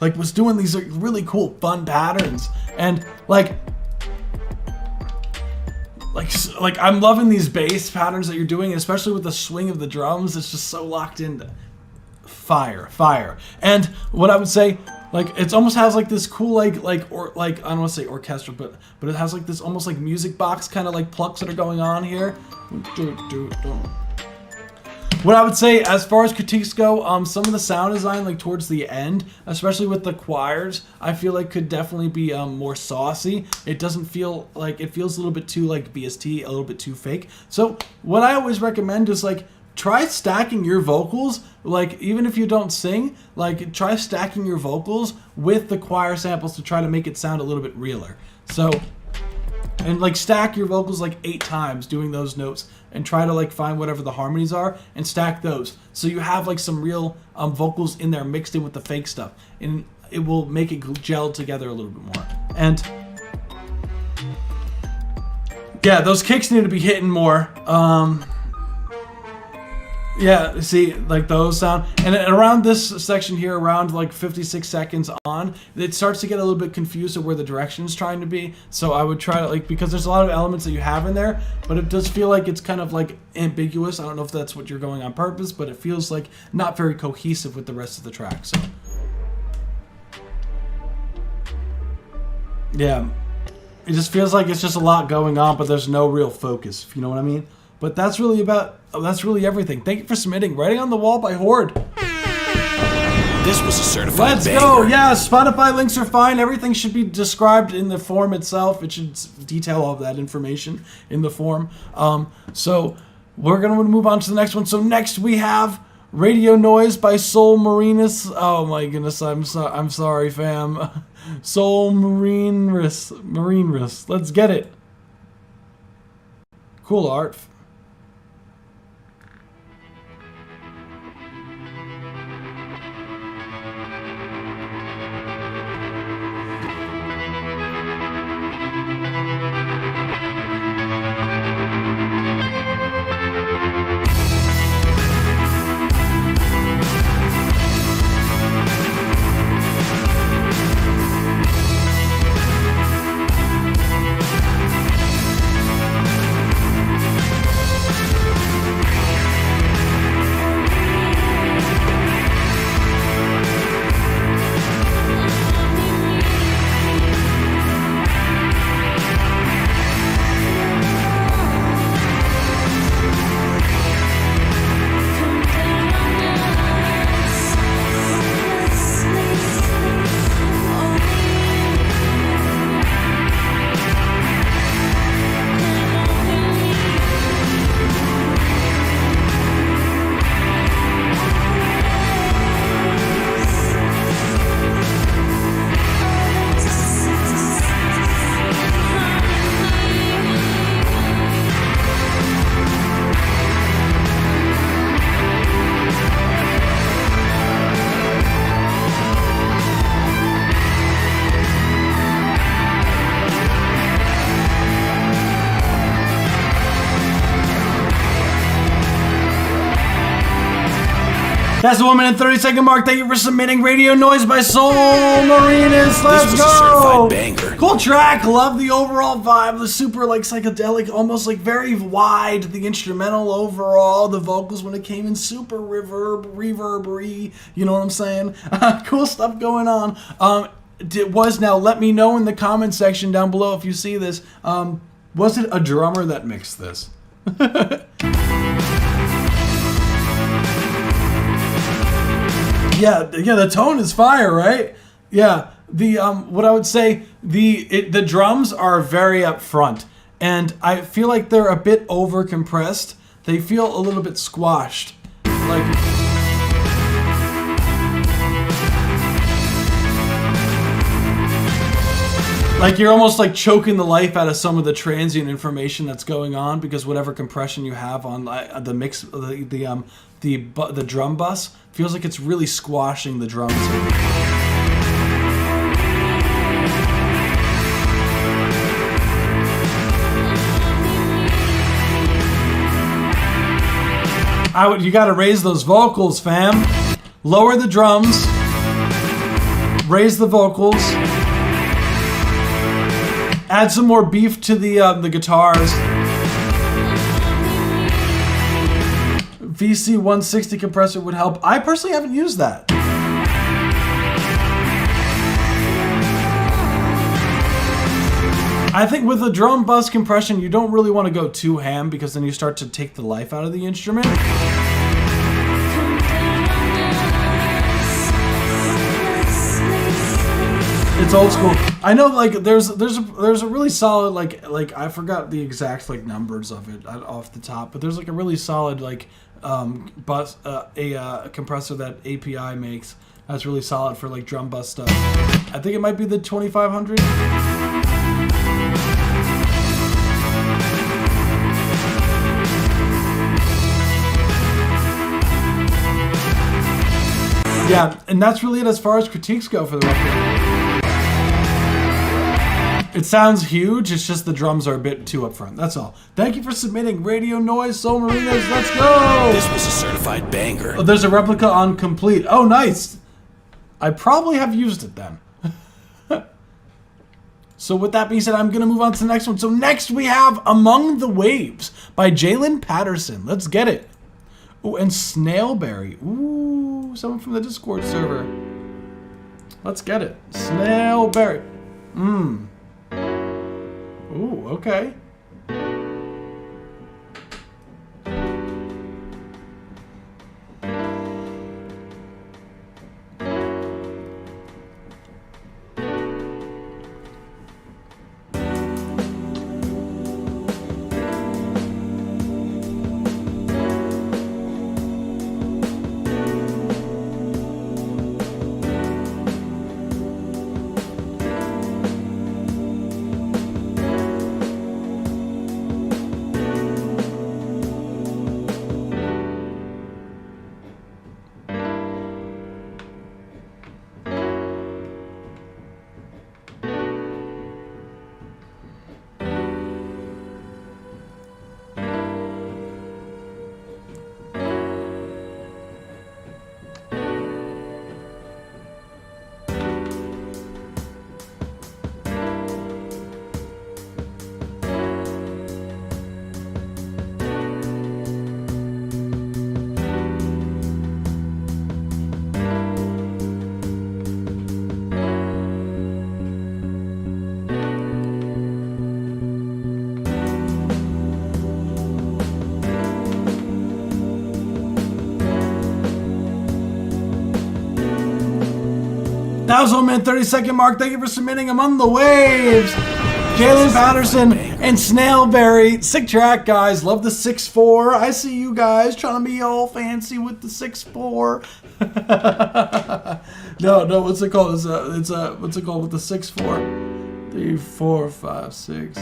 like was doing these like, really cool, fun patterns. And like I'm loving these bass patterns that you're doing, especially with the swing of the drums. It's just so locked into fire. And what I would say, like it almost has like this cool I don't want to say orchestral, but it has like this almost like music box kind of like plucks that are going on here. what I would say as far as critiques go, some of the sound design, like towards the end, especially with the choirs, I feel like could definitely be more saucy. It doesn't feel like, it feels a little bit too like BST, a little bit too fake. So what I always recommend is like, try stacking your vocals, like even if you don't sing, like try stacking your vocals with the choir samples to try to make it sound a little bit realer. So, and like stack your vocals like 8 times doing those notes and try to like find whatever the harmonies are and stack those. So you have like some real vocals in there mixed in with the fake stuff, and it will make it gel together a little bit more. And yeah, those kicks need to be hitting more. Yeah, see, like those sound, and around this section here, around like 56 seconds on, it starts to get a little bit confused of where the direction is trying to be. So I would try to like, because there's a lot of elements that you have in there, but it does feel like it's kind of like ambiguous. I don't know if that's what you're going on purpose, but it feels like not very cohesive with the rest of the track. So yeah, it just feels like it's just a lot going on, but there's no real focus, if you know what I mean. But that's really everything. Thank you for submitting. Writing on the Wall by Horde. This was a certified Let's banger. go. Yeah, Spotify links are fine. Everything should be described in the form itself. It should detail all of that information in the form. So we're going to move on to the next one. So next we have Radio Noise by Soul Marinus. Oh my goodness, I'm sorry, fam. Soul Marinus. Let's get it. Cool art. That's the 1 minute 30-second mark. Thank you for submitting. Radio Noise by Soul Marinus. Let's This was go. a certified banger. Cool track. Love the overall vibe. The super like psychedelic, almost like very wide. The instrumental overall. The vocals when it came in super reverbery. You know what I'm saying? Cool stuff going on. Now let me know in the comment section down below if you see this. Was it a drummer that mixed this? Yeah, the tone is fire, right? Yeah, the what I would say, the drums are very up front, and I feel like they're a bit over compressed. They feel a little bit squashed, like you're almost like choking the life out of some of the transient information that's going on, because whatever compression you have on the mix, the drum bus feels like it's really squashing the drums. You gotta raise those vocals, fam. Lower the drums, raise the vocals, add some more beef to the guitars. VC 160 compressor would help. I personally haven't used that. I think with the drum bus compression, you don't really want to go too ham, because then you start to take the life out of the instrument. It's old school. I know, like there's a really solid like I forgot the exact like numbers of it off the top, but there's like a really solid like bus a compressor that API makes that's really solid for like drum bus stuff. I think it might be the 2500. Yeah, and that's really it as far as critiques go for the record. It sounds huge, it's just the drums are a bit too upfront. That's all. Thank you for submitting Radio Noise, Soul Marinas. Let's go! This was a certified banger. Oh, there's a replica on Complete. Oh, nice. I probably have used it then. So with that being said, I'm going to move on to the next one. So next we have Among the Waves by Jalen Patterson. Let's get it. Oh, and Snailberry. Ooh, someone from the Discord server. Let's get it. Snailberry. Ooh, okay. That was 1 minute 30-second mark. Thank you for submitting Among the Waves. Jalen Patterson and Snailberry. Sick track, guys. Love the 6.4. I see you guys trying to be all fancy with the 6.4. no, what's it called? It's what's it called with the 6.4? 3, 4, 5, 6.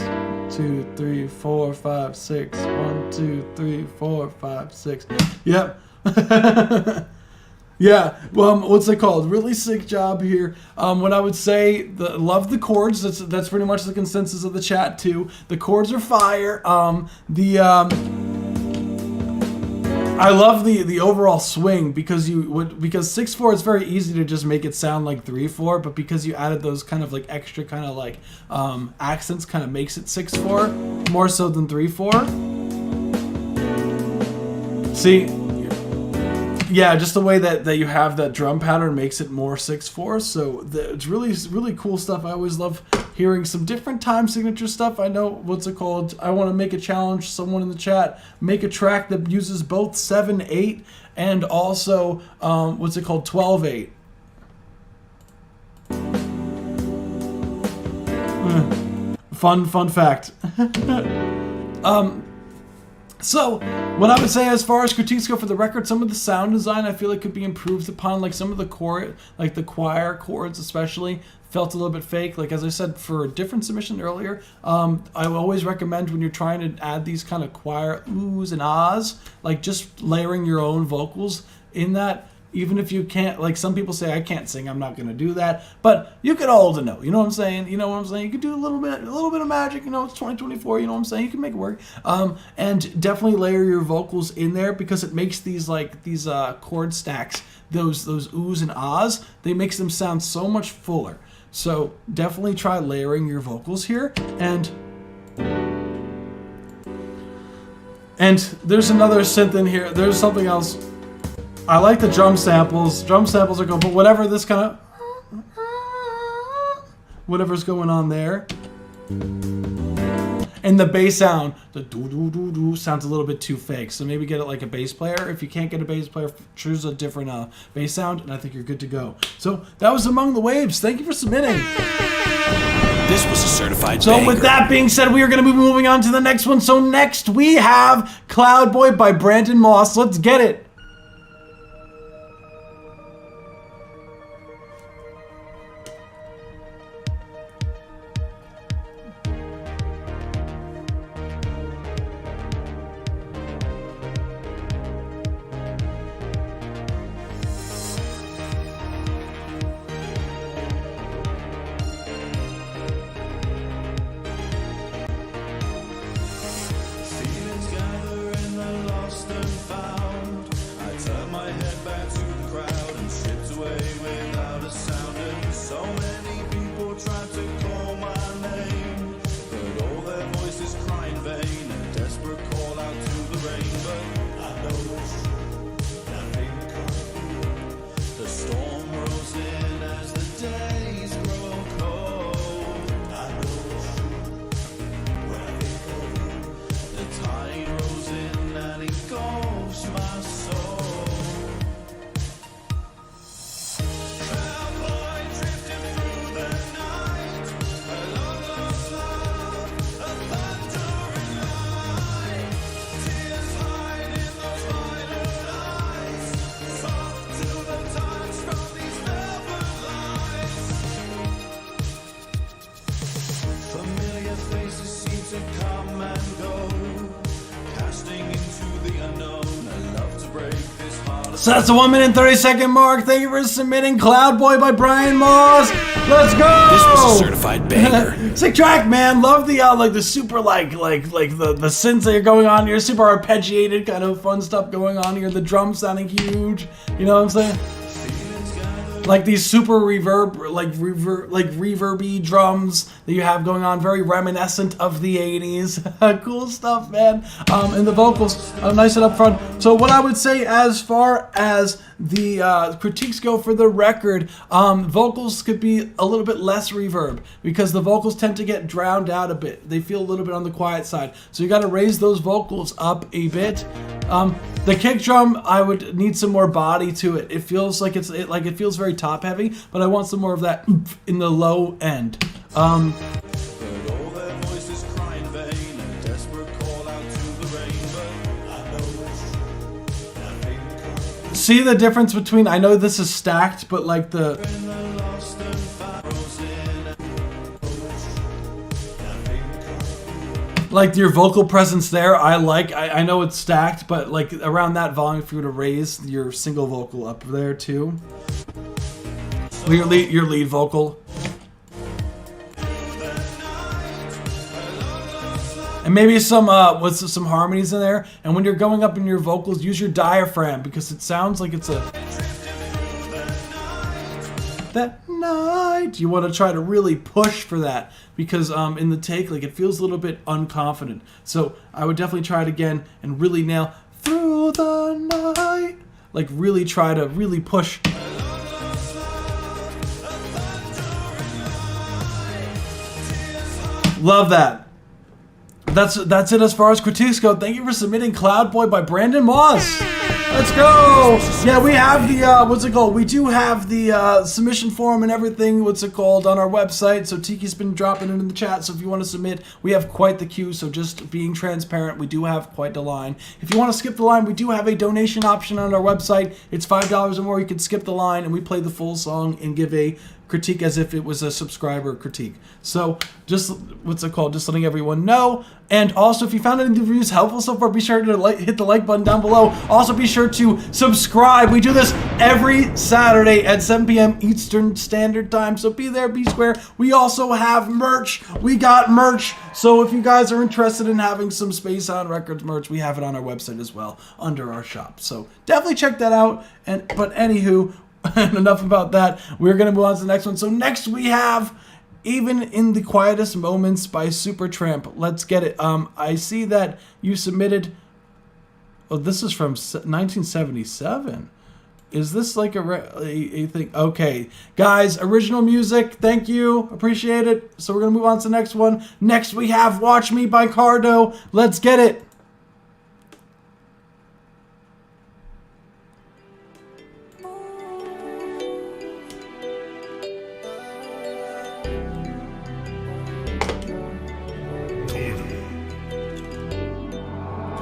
2, 3, 4, 5, 6. 1, 2, 3, 4, 5, 6. Yep. Yeah, what's it called? Really sick job here. What I would say, love the chords. That's pretty much the consensus of the chat too. The chords are fire. I love the overall swing because 6/4 it's very easy to just make it sound like 3/4, but because you added those kind of like extra kind of like accents, kind of makes it 6/4 more so than 3/4. See. Yeah, just the way that you have that drum pattern makes it more 6/4. So it's really cool stuff. I always love hearing some different time signature stuff. I know what's it called. I want to make a challenge. Someone in the chat make a track that uses both 7/8 and also what's it called 12/8. Fun fact. So, what I would say as far as critiques go for the record, some of the sound design I feel like could be improved upon. Like some of the the choir chords especially, felt a little bit fake. Like as I said for a different submission earlier, I always recommend when you're trying to add these kind of choir oohs and ahs, like just layering your own vocals in that. Even if you can't, like some people say, I can't sing, I'm not going to do that. But you could hold a note, you know what I'm saying? You know what I'm saying? You could do a little bit of magic, you know, it's 2024, you know what I'm saying? You can make it work. And definitely layer your vocals in there because it makes these chord stacks, those oohs and ahs, they makes them sound so much fuller. So definitely try layering your vocals here. And there's another synth in here. There's something else. I like the drum samples. Drum samples are good, but whatever this kind of... whatever's going on there. and the bass sound, the do sounds a little bit too fake. So maybe get it like a bass player. If you can't get a bass player, choose a different bass sound, and I think you're good to go. So that was Among the Waves. Thank you for submitting. This was a certified So banger. with that being said, we are going to be moving on to the next one. So next we have Cloud Boy by Brandon Moss. Let's get it. Feelings gather in the lost and found. I turn my head back to the crowd and slipped away without a sound. And so many people tried to call my name, but all their voices cry in vain. A desperate call out to the rain, but I know it's true. Nothing comes through. The storm rolls in as the days grow cold. I know it's true. When I think of you, the tide rolls in and engulfs my soul. Cowboy drifting through the night, a long lost love, a thundering light. Tears hide in those violet eyes, soft to the touch from these velvet lights. Familiar faces seem to come and go, casting into the unknown. I love to break this heart. So that's the 1 minute and 30-second mark. Thank you for submitting Cloud Boy by Brian Moss. Let's go. This was a certified banger. Sick track, man. Love the like the super like the synths that are going on here. Super arpeggiated kind of fun stuff going on here. The drums sounding huge. You know what I'm saying? Like these super reverby drums that you have going on, very reminiscent of the 80s. Cool stuff, man. And the vocals, nice and up front. So what I would say as far as the critiques go for the record, vocals could be a little bit less reverb because the vocals tend to get drowned out a bit. They feel a little bit on the quiet side. So you got to raise those vocals up a bit. The kick drum, I would need some more body to it. It feels like it feels very top heavy, but I want some more of that in the low end. But all their voices cry in vain, a desperate call out to the rain. But I know it's true. Nothing comes See the difference between, I know this is stacked, but like the in the lost and found. Rolls in and nothing comes. like your vocal presence there, I know it's stacked, but like around that volume, if you were to raise your single vocal up there too, your lead vocal, and maybe some some harmonies in there. And when you're going up in your vocals, use your diaphragm because it sounds like it's a that night. You want to try to really push for that because in the take, like it feels a little bit unconfident. So I would definitely try it again and really nail through the night. Like really try to really push. Love that. That's it as far as critiques go. Thank you for submitting Cloud Boy by Brandon Moss. Let's go. Yeah, we have the, what's it called? We do have the submission form and everything, what's it called, on our website. So Tiki's been dropping it in the chat. So if you want to submit, we have quite the queue. So just being transparent, we do have quite the line. If you want to skip the line, we do have a donation option on our website. It's $5 or more. You can skip the line and we play the full song and give a critique as if it was a subscriber critique. So just, what's it called, just letting everyone know. And also, if you found any of the reviews helpful so far, be sure to hit the like button down below. Also, be sure to subscribe. We do this every Saturday at 7 p.m. Eastern Standard Time. So be there, be square. We also have merch. We got merch. So if you guys are interested in having some Space Sound Records merch, we have it on our website as well under our shop. So definitely check that out. But anywho, enough about that. We're going to move on to the next one. So next we have Even in the Quietest Moments by Supertramp. Let's get it. I see that you submitted... Oh, this is from 1977. Is this like a thing? Okay, guys, original music. Thank you, appreciate it. So we're gonna move on to the next one. Next we have "Watch Me" by Cardo. Let's get it.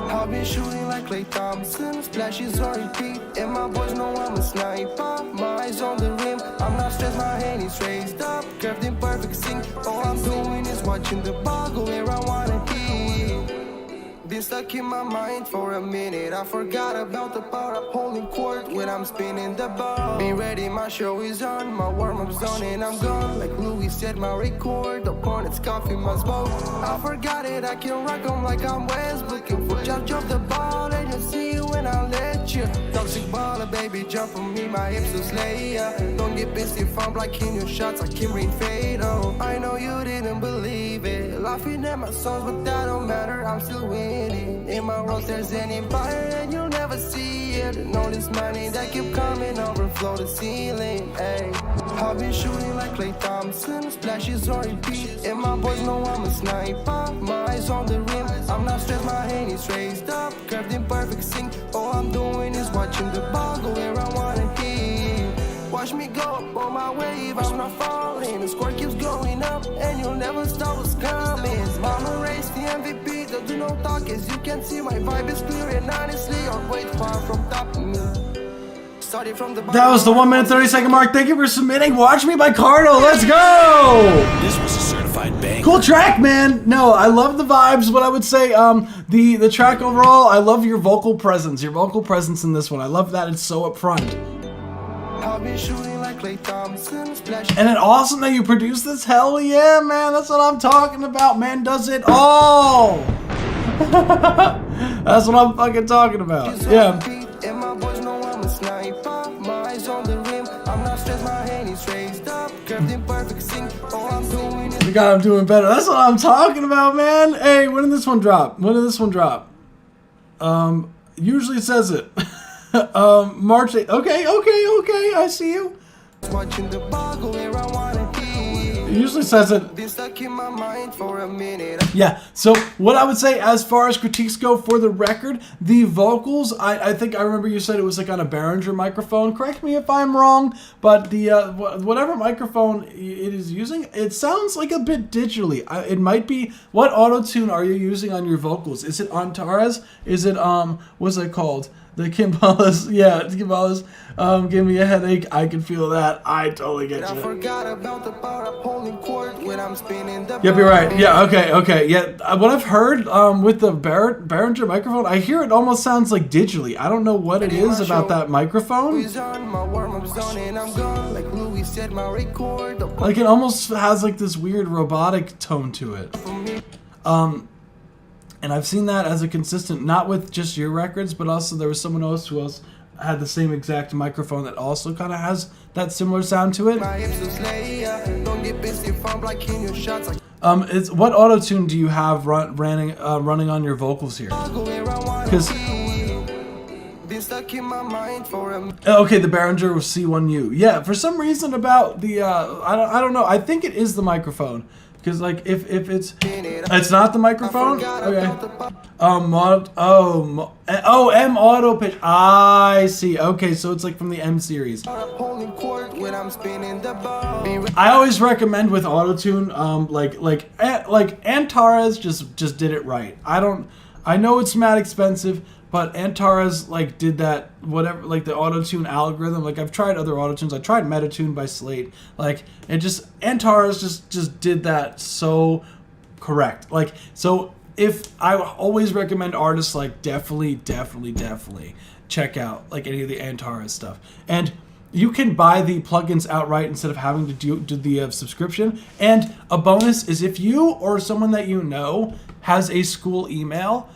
I've been shooting like Klay Thompson, splashes on repeat, and my boys know I'm a sniper. My eyes on the rim, I'm not stressed, my hand is raised up, curved in perfect sync. All I'm doing is watching the ball go where I wanna be. Been stuck in my mind for a minute, I forgot about the power of holding court when I'm spinning the ball. Be ready, my show is on, my warm-up's on, and I'm gone. Like Louis said, my record, the opponent's coughing my smoke. I forgot it, I can rock 'em like I'm West, looking for jump the ball, and you'll see you when I let you. Toxic baller, baby, jump on me, my hips will slay ya. Don't get pissed if I'm blocking your shots, I can bring fade on. I know you didn't believe it, laughing at my songs, but that don't matter, I'm still winning. In my world there's an empire, and you'll never see it. And all this money that keep coming, overflow the ceiling, ayy. I've been shooting like Klay Thompson, splashes on repeat, and my boys know I'm a sniper. My eyes on the rim, I'm not stressed, my hand is raised up, curved in perfect sync. All I'm doing is watching the ball go where I wanna be. Watch me go up on my wave, I'm not falling. The score keeps going up, and you'll never stop what's coming. Mama raised the MVP, don't do no talk, as you can see my vibe is clear, and honestly, I'm way far from top of me. Started from the bottom. That was the 1 minute 30-second mark. Thank you for submitting "Watch Me" by Cardo. Let's go! This was a certified banger. Cool track, man. No, I love the vibes. What I would say, the track overall, I love your vocal presence. Your vocal presence in this one. I love that it's so upfront. I've been shooting like Klay Thompson, splash. And then awesome that you produce this. Hell yeah, man. That's what I'm talking about. Man does it all. That's what I'm fucking talking about. Yeah. And my boys know I'm a sniper. My eyes on the rim, I'm not stressed, my hand is raised up, curved in perfect sync. All I'm doing is. The guy I'm doing better. That's what I'm talking about, man. Hey, when did this one drop? When did this one drop? Usually it says it. March 8th. Okay, I see you. Watching the ball go where I wanna be. It usually says it. Been stuck in my mind for a minute. Yeah, so what I would say as far as critiques go for the record, the vocals, I think I remember you said it was like on a Behringer microphone. Correct me if I'm wrong, but the whatever microphone it is using, it sounds like a bit digitally. It might be, what auto-tune are you using on your vocals? Is it Antares? Is it, what's it called? The Kimbalas, yeah, Kimbalas, give me a headache. I can feel that. I totally get you. I forgot about the power of holding court when I'm spinning the. Yep, you're right. Yeah, okay. Yeah, what I've heard with the Behringer microphone, I hear it almost sounds like digitally. I don't know what it is about that microphone. Like it almost has like this weird robotic tone to it. And I've seen that as a consistent, not with just your records, but also there was someone else who else had the same exact microphone that also kind of has that similar sound to it. It's what auto-tune do you have running on your vocals here? Because okay, the Behringer was C1U. Yeah, for some reason about the I don't know. I think it is the microphone. Because like if it's not the microphone, okay. M auto pitch. I see. Okay, so it's like from the M series. I always recommend with autotune, like Antares just did it right. I know it's mad expensive, but Antares like did that whatever, like the auto-tune algorithm. Like I've tried other auto-tunes. I tried Metatune by Slate. Like it just, Antares just did that so correct. Like, so if I always recommend artists, like definitely check out like any of the Antares stuff. And you can buy the plugins outright instead of having to do the subscription. And a bonus is if you or someone that you know has a school email,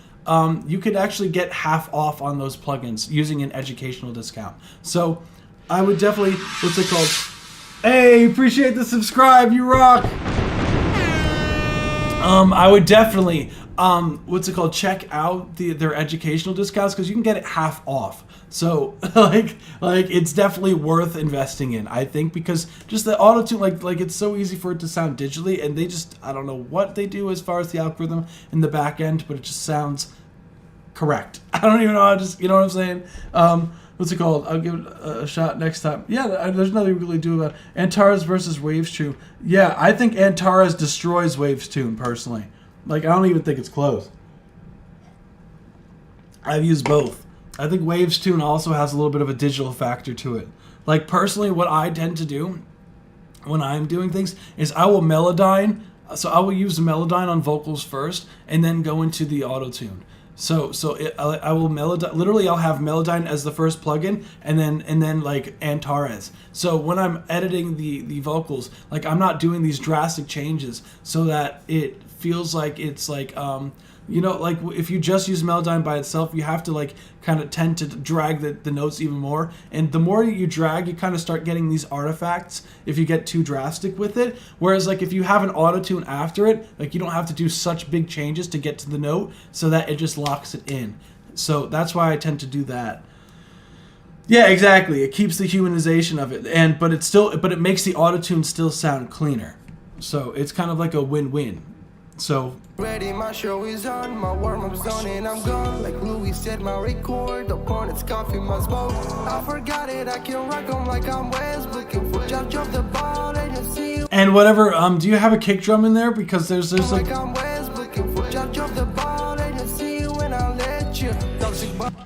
you could actually get half off on those plugins using an educational discount. So I would definitely, what's it called? Hey, appreciate the subscribe, you rock. I would definitely, check out their educational discounts, because you can get it half off. So like it's definitely worth investing in, I think, because just the auto-tune, like it's so easy for it to sound digitally, and they just, I don't know what they do as far as the algorithm in the back end, but it just sounds correct. I don't even know how to just, you know what I'm saying? I'll give it a shot next time. Yeah, there's nothing we really do about it. Antares versus Waves Tune. Yeah, I think Antares destroys Waves Tune, personally. Like, I don't even think it's close. I've used both. I think Waves Tune also has a little bit of a digital factor to it. Like, personally, what I tend to do when I'm doing things is I will Melodyne. So I will use the Melodyne on vocals first, and then go into the auto-tune. I will Melodyne. Literally, I'll have Melodyne as the first plugin, and then like Antares. So when I'm editing the vocals, like, I'm not doing these drastic changes, so that it feels like it's like like if you just use Melodyne by itself, you have to like kind of tend to drag the notes even more, and the more you drag, you kind of start getting these artifacts if you get too drastic with it. Whereas like if you have an auto-tune after it, like you don't have to do such big changes to get to the note, so that it just locks it in. So that's why I tend to do that. Yeah, exactly. It keeps the humanization of it, but it makes the auto-tune still sound cleaner. So it's kind of like a win-win. So Ready, my show is on, my warm-up's done and I'm gone. Like Louis said, my record, upon its coffee, my smoke. I forgot it, I can rock 'em like I'm West. Looking for judge of the ball and you see. And whatever, do you have a kick drum in there? Because there's like I'm West, looking for judge of the ball and you see when I let you.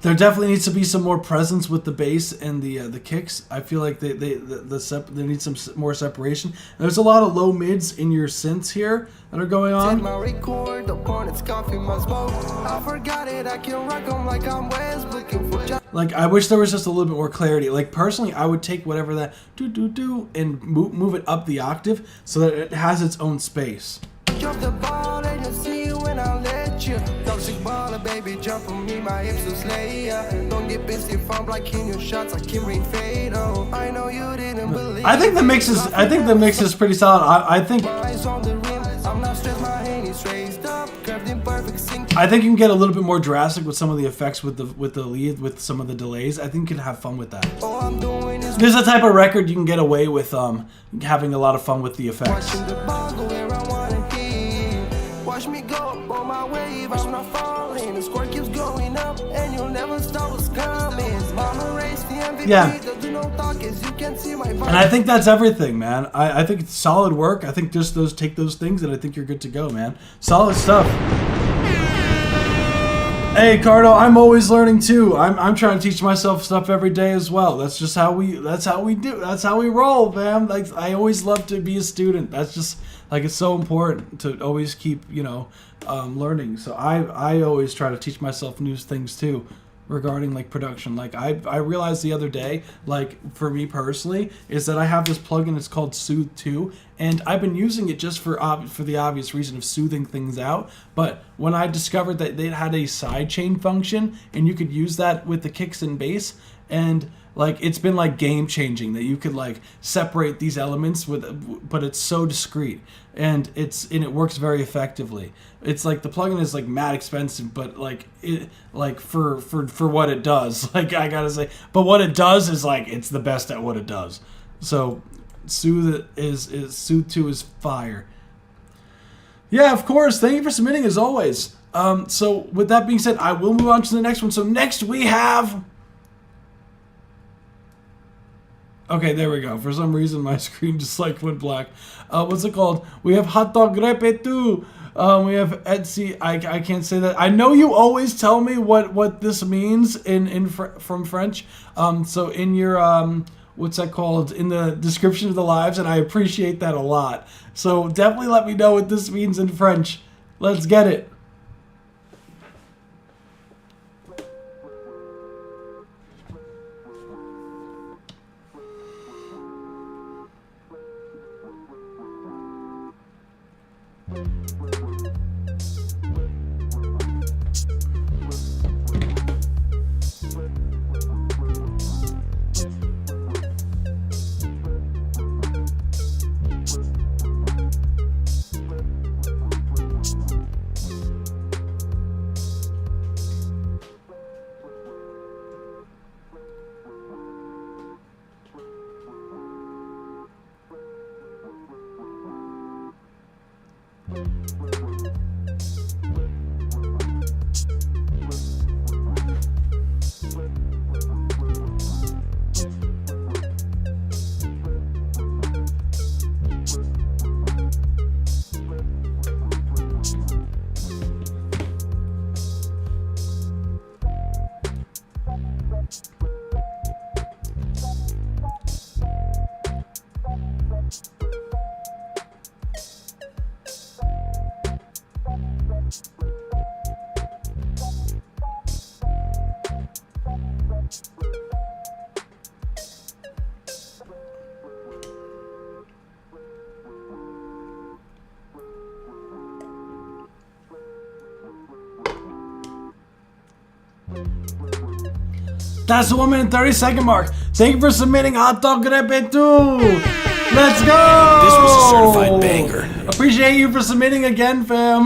there definitely needs to be some more presence with the bass and the kicks. I feel like they need some more separation. There's a lot of low mids in your synths here that are going on. My record, upon its coffee, my smoke. I forgot it, I can rock 'em like I'm West. Looking for like, I wish there was just a little bit more clarity. Like, personally, I would take whatever that do and move it up the octave so that it has its own space. Drop the ball and you see when I let you. Toxic baller, baby, jump on me, my hips will slay ya. Don't get pissed if I'm blocking your shots, I can bring fade. Oh, I know you didn't believe. I think the mix is pretty solid. I think Eyes on the rim, I'm not stressed, my hand is raised up, curved in perfect sync. I think you can get a little bit more drastic with some of the effects with the lead, with some of the delays. I think you can have fun with that. All I'm doing is There's a type of record you can get away with having a lot of fun with the effects. watching the ball go where I wanna be. Watch me go up on my wave, I'm not falling. The score keeps going up, and you'll never stop what's coming. Mama raised the MVP, Yeah. do no talk as you can see my And I think that's everything, man. I think it's solid work. I think just take those things, and I think you're good to go, man. Solid stuff. Hey, Cardo, I'm always learning too. I'm trying to teach myself stuff every day as well. That's just how we do. That's how we roll, man. Like, I always love to be a student. That's just like, it's so important to always keep, learning. So I always try to teach myself new things too, regarding like production. Like, I realized the other day, like, for me personally, is that I have this plugin. It's called Soothe 2, and I've been using it just for the obvious reason of soothing things out. But when I discovered that they had a sidechain function, and you could use that with the kicks and bass, and like, it's been like game changing that you could like separate these elements but it's so discreet, and it works very effectively. It's like the plugin is like mad expensive, but like it, like for what it does, like, I gotta say, but what it does is like, it's the best at what it does. So Soothe 2 is fire. Yeah, of course. Thank you for submitting as always. So with that being said, I will move on to the next one. So next we have. Okay, there we go. For some reason, my screen just like went black. What's it called? We have Hot Dog Repe 2. We have Etsy. I can't say that. I know you always tell me what this means from French. So in your what's that called? In the description of the lives, and I appreciate that a lot. So definitely let me know what this means in French. Let's get it. That's the 1 minute 30-second mark. Thank you for submitting Hot Dog Repe 2. Let's go. This was a certified banger. Appreciate you for submitting again, fam.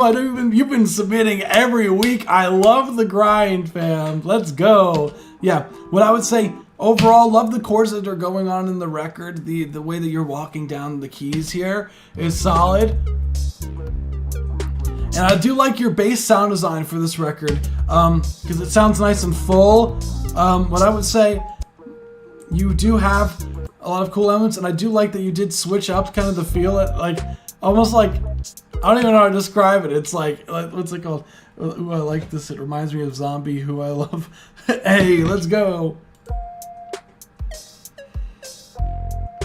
You've been submitting every week. I love the grind, fam. Let's go. Yeah, what I would say, overall, love the chords that are going on in the record. The way that you're walking down the keys here is solid. And I do like your bass sound design for this record, because it sounds nice and full. What I would say, you do have a lot of cool elements, and I do like that you did switch up kind of the feel, like almost like, I don't even know how to describe it. It's like what's it called? Ooh, I like this. It reminds me of Zombie, who I love. Hey, let's go.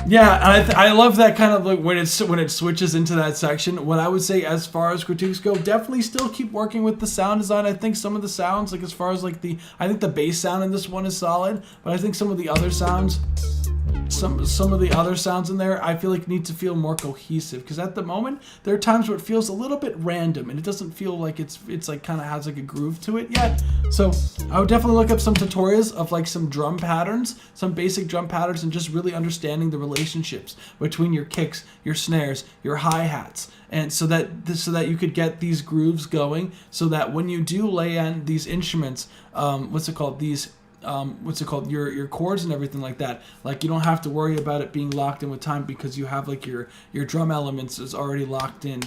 Yeah, and I love that kind of like when it switches into that section. What I would say as far as critiques go, definitely still keep working with the sound design. I think some of the sounds, like as far as like I think the bass sound in this one is solid, but I think some of the other sounds, some of the other sounds in there, I feel like need to feel more cohesive, because at the moment there are times where it feels a little bit random and it doesn't feel like it's like kind of has like a groove to it yet. So I would definitely look up some tutorials of like some drum patterns, some basic drum patterns, and just really understanding the relationships between your kicks, your snares, your hi-hats, and so that you could get these grooves going, so that when you do lay in these instruments, your chords and everything like that, like you don't have to worry about it being locked in with time, because you have like your drum elements is already locked in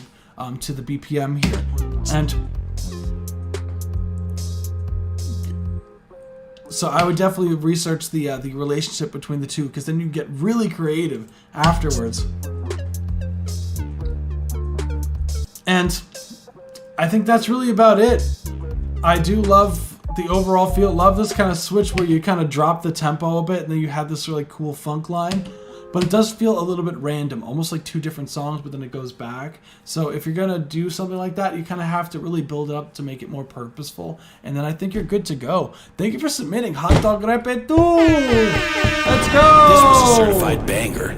to the BPM here. And so I would definitely research the relationship between the two, because then you get really creative afterwards. And I think that's really about it. I do love the overall feel. Love this kind of switch where you kind of drop the tempo a bit and then you have this really cool funk line. But it does feel a little bit random, almost like two different songs, but then it goes back. So if you're gonna do something like that, you kind of have to really build it up to make it more purposeful. And then I think you're good to go. Thank you for submitting Hot Dog Repe 2. Let's go. This was a certified banger.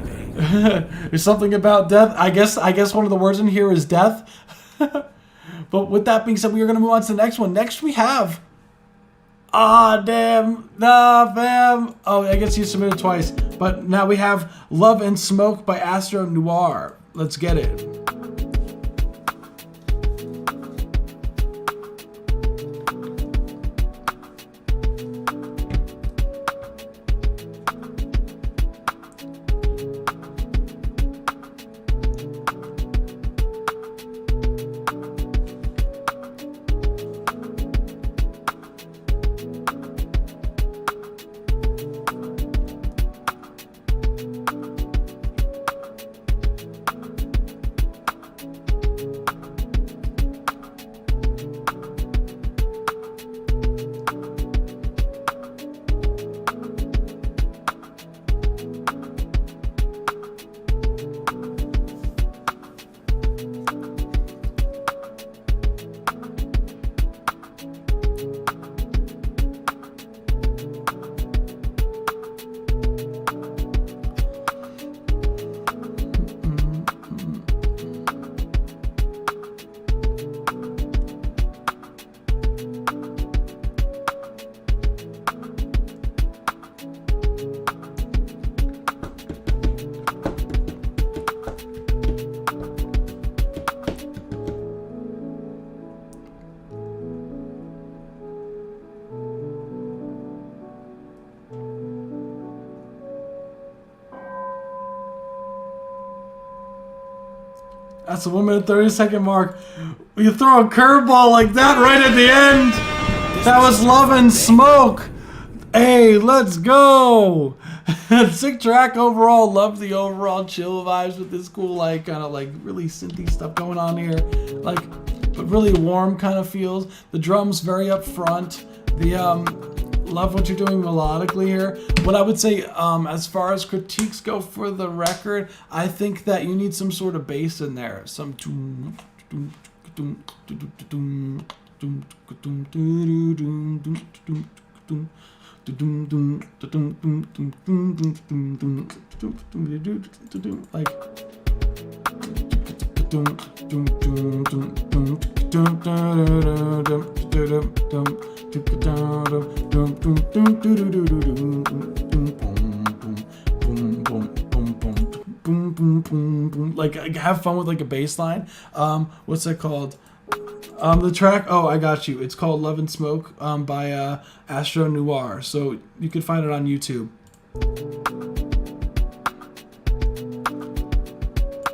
There's something about death. I guess one of the words in here is death. But with that being said, we are gonna move on to the next one. Next we have. Ah, damn. Nah, fam. Oh, I guess you submitted twice. But now we have Love and Smoke by Astro Noir. Let's get it. That's a 1 minute 30-second mark. You throw a curveball like that right at the end. That was Love and Smoke. Hey, let's go. Sick track overall. Love the overall chill vibes with this cool, like, kind of like really synthy stuff going on here. Like, but really warm kind of feels. The drums very up front. The, love what you're doing melodically here. What I would say, as far as critiques go for the record, I think that you need some sort of bass in there. Some like like have fun with like a bass line. What's that called? The track, oh, I got you. It's called Love and Smoke by Astro Noir. So you can find it on YouTube.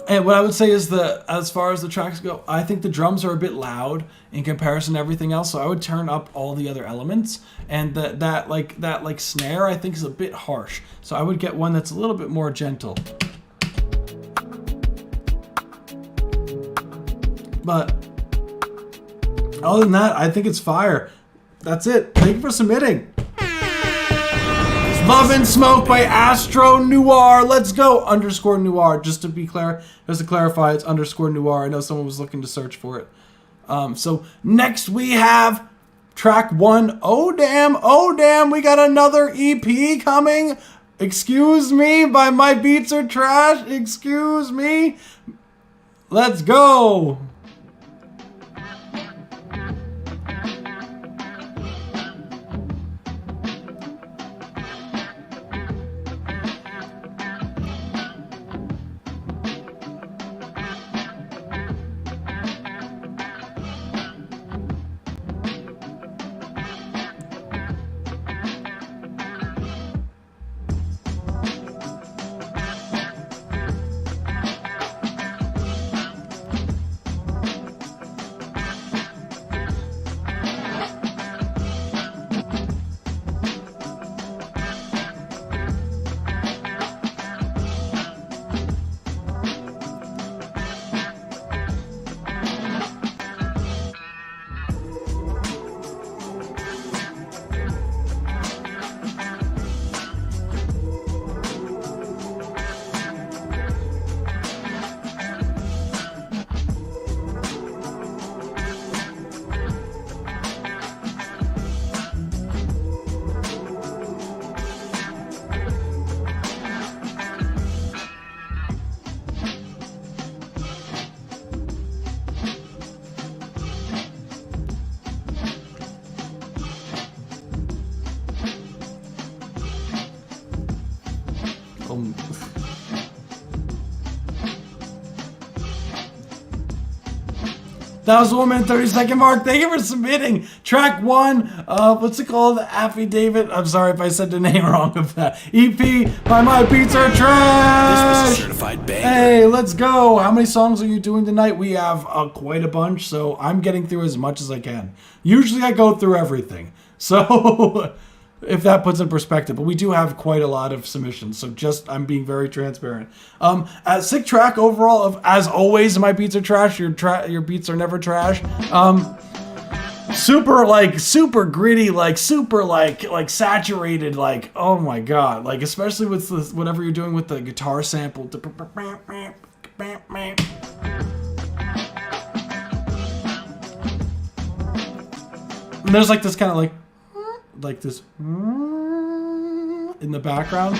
And what I would say is as far as the tracks go, I think the drums are a bit loud in comparison to everything else. So I would turn up all the other elements, and that snare I think is a bit harsh. So I would get one that's a little bit more gentle. But other than that, I think it's fire. That's it. Thank you for submitting. Love and Smoke by Astro Noir. Let's go. _Noir. Just to be clear, just to clarify, it's _Noir. I know someone was looking to search for it. So next we have track 1. Oh damn, we got another EP coming. Excuse me, by My Beats Are Trash. Excuse me. Let's go. That was the 1 minute 30-second mark. Thank you for submitting track 1. What's it called? Affidavit. I'm sorry if I said the name wrong of that. EP by My Beats Are Trash. This was a certified banger. Hey, let's go. How many songs are you doing tonight? We have quite a bunch, so I'm getting through as much as I can. Usually I go through everything. So if that puts in perspective, but we do have quite a lot of submissions, so just I'm being very transparent. Sick track overall of, as always, My Beats Are Trash. Your beats are never trash. Super gritty, super saturated, oh my god, especially with whatever you're doing with the guitar sample. And there's this kind of like this in the background.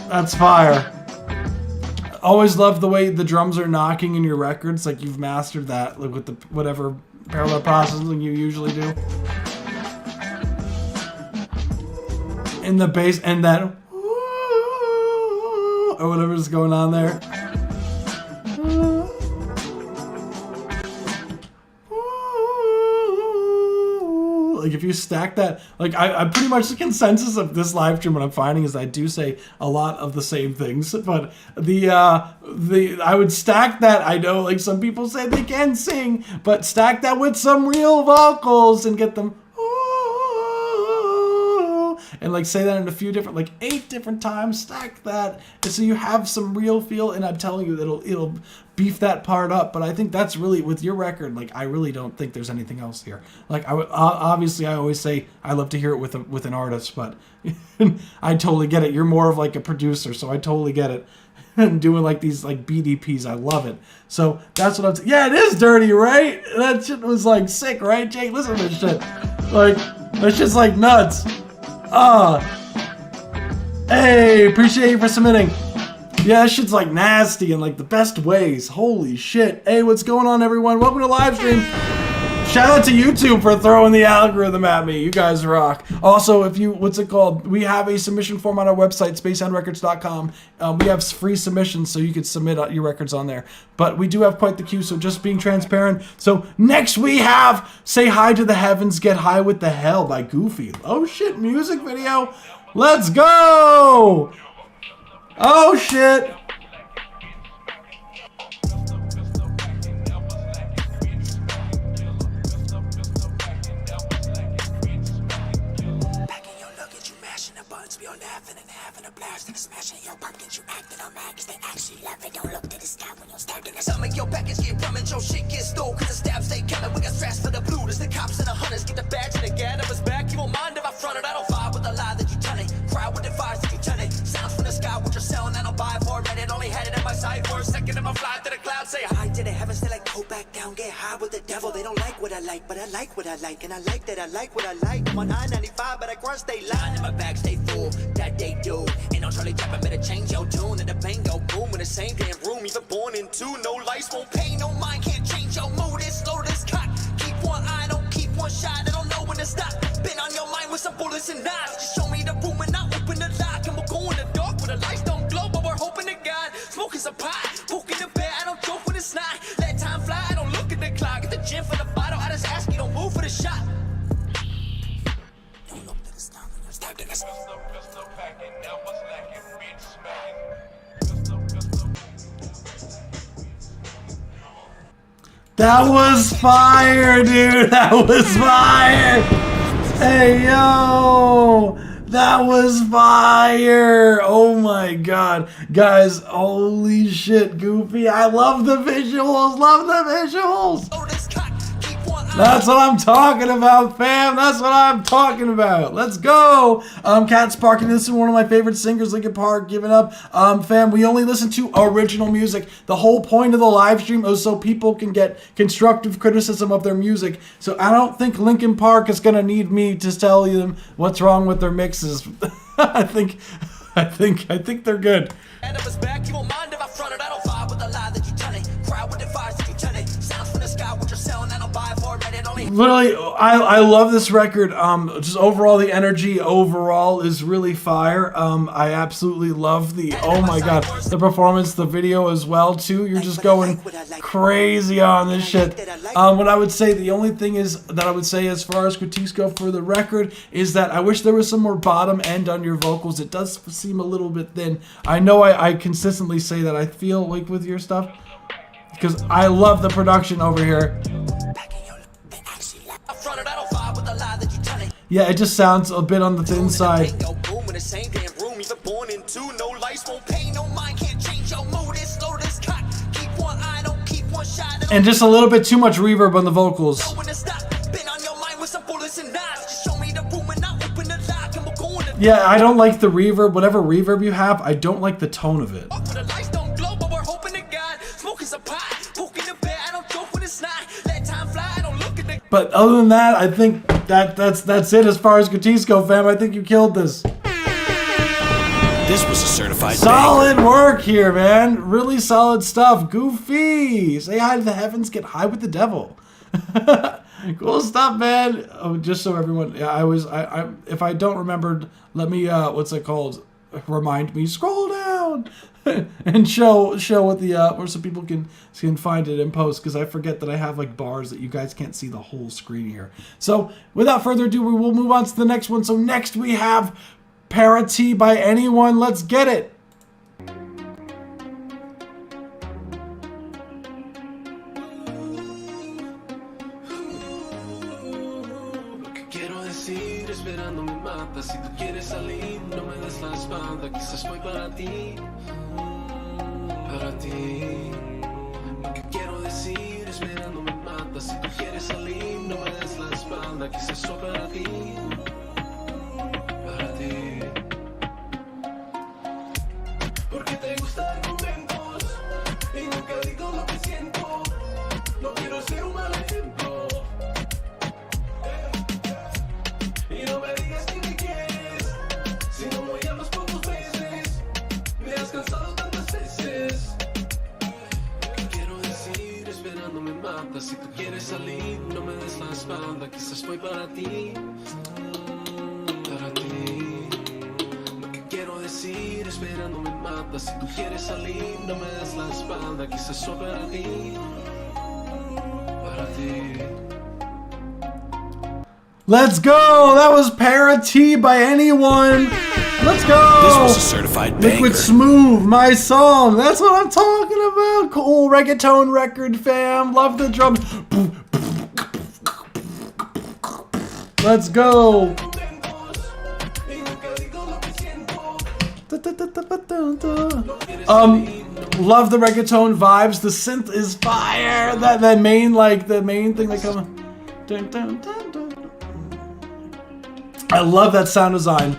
That's fire. Always love the way the drums are knocking in your records. Like you've mastered that, with the whatever parallel processing you usually do. In the bass and that or whatever's going on there. like if you stack that, like I pretty much the consensus of this live stream, what I'm finding is I do say a lot of the same things, but I would stack that. I know like some people say they can sing, but stack that with some real vocals and get them and like say that in a few different, like 8 different times, stack that, and so you have some real feel, and I'm telling you it'll beef that part up. But I think that's really, with your record, like I really don't think there's anything else here. Like I would obviously, I always say I love to hear it with an artist, but I totally get it. You're more of like a producer, so I totally get it. And doing like these like BDPs, I love it. So that's what I'm yeah, it is dirty, right? That shit was like sick, right, Jake? Listen to this shit. Like that's just like nuts. Hey, appreciate you for submitting. Yeah, that shit's like nasty in like the best ways. Holy shit. Hey, what's going on, everyone? Welcome to live stream. Shout out to YouTube for throwing the algorithm at me. You guys rock. Also, if you, what's it called? We have a submission form on our website, spacehoundrecords.com. We have free submissions, so you can submit your records on there. But we do have quite the queue, so just being transparent. So next we have Say Hi to the Heavens, Get High with the Hell by Goofy. Oh shit, music video. Let's go. Oh shit. Smashing your pumpkins, you acting on mags. They actually love it. Don't look to the sky when you're stacking it. Some of your package get rummaged, your shit get stole. Cause the stabs they coming. We got stress for the blue. There's the cops and the hunters. Get the badge and the gat of us back. You won't mind if I front it. I don't vibe with the lie that you tell it. Cry with the fires that you tell it. Sounds from the sky, what you're selling. I don't buy for a minute. Only had it in my sight for a second. And I fly to the clouds. Say hi to the heavens. They like go back down, get high with the devil. They don't like what I like, but I like what I like. And I like that I like what I like. I'm on 995, but I crunch they line. And my bag stay full. That they do. Ain't no Charlie Chaplin, better change your tune. And the bang go boom in the same damn room. Even born in two. No lights won't pay, no mind can't change your mood. It's slow, this cock. Keep one eye, don't keep one shot. I don't know when to stop. Been on your mind with some bullets and knives. Just show me the room and I'll open the lock. And we'll go in the dark where the lights don't glow. But we're hoping to God. Smoking some pot, poking the bear. I don't joke when it's not. Let time fly, I don't look at the clock. Get the gym for the bottle. I just ask you, don't move for the shot. Don't look to the sky when you're stacking us. That was fire, dude. That was fire. Hey, yo. That was fire. Oh my god. Guys, holy shit, Goofy. I love the visuals. Love the visuals. That's what I'm talking about, fam. That's what I'm talking about. Let's go. Cat Sparking, this is one of my favorite singers, Linkin Park, Giving Up. Fam, we only listen to original music. The whole point of the live stream is so people can get constructive criticism of their music. So I don't think Linkin Park is gonna need me to tell them what's wrong with their mixes. I think they're good. Literally, I love this record. Just overall, the energy overall is really fire. I absolutely love the, oh my god, the performance, the video as well too. You're just going crazy on this shit. What I would say, the only thing is that I would say as far as critiques go for the record is that I wish there was some more bottom end on your vocals. It does seem a little bit thin. I know I consistently say that I feel like with your stuff because I love the production over here. Yeah, it just sounds a bit on the thin side. And just a little bit too much reverb on the vocals. Yeah, I don't like the reverb. Whatever reverb you have, I don't like the tone of it. But other than that, I think that's it as far as critiques go, fam. I think you killed this. This was a certified solid banger. Work here, man. Really solid stuff. Goofy. Say hi to the heavens, get high with the devil. Cool stuff, man. Oh, just so everyone, yeah, I if I don't remember, let me what's it called? Remind me. Scroll down. down and show what the or so people can find it in post, because I forget that I have like bars that you guys can't see the whole screen here. So without further ado, we will move on to the next one. So next we have Parity by Anyone. Let's get it. Quiero decir, esperando me mata. Si tú quieres salir, no me des la espalda. Quizás fue para ti, para ti. Lo que quiero decir, esperando me mata. Si tú quieres salir, no me des la espalda. Quizás fue para ti, para ti. Porque te gusta argumentos y nunca digo lo que siento. No quiero ser un mal ejemplo. Y no me digas que me quieres, si no me llamas pocas veces, me has cansado tantas veces. Lo que quiero decir, esperando me mata. Si tú quieres salir, no me des la espalda. Quizás fue para ti, para ti. Lo que quiero decir, esperando me mata. Si tú quieres salir, no me des la espalda. Quizás fue para ti, para ti. Let's go! That was Parity by Anyone. Let's go! This was a certified banger. Liquid Smooth, my song. That's what I'm talking about. Cool reggaeton record, fam. Love the drums. Let's go. Love the reggaeton vibes. The synth is fire. That main thing that comes. Dun, dun, dun, dun. I love that sound design.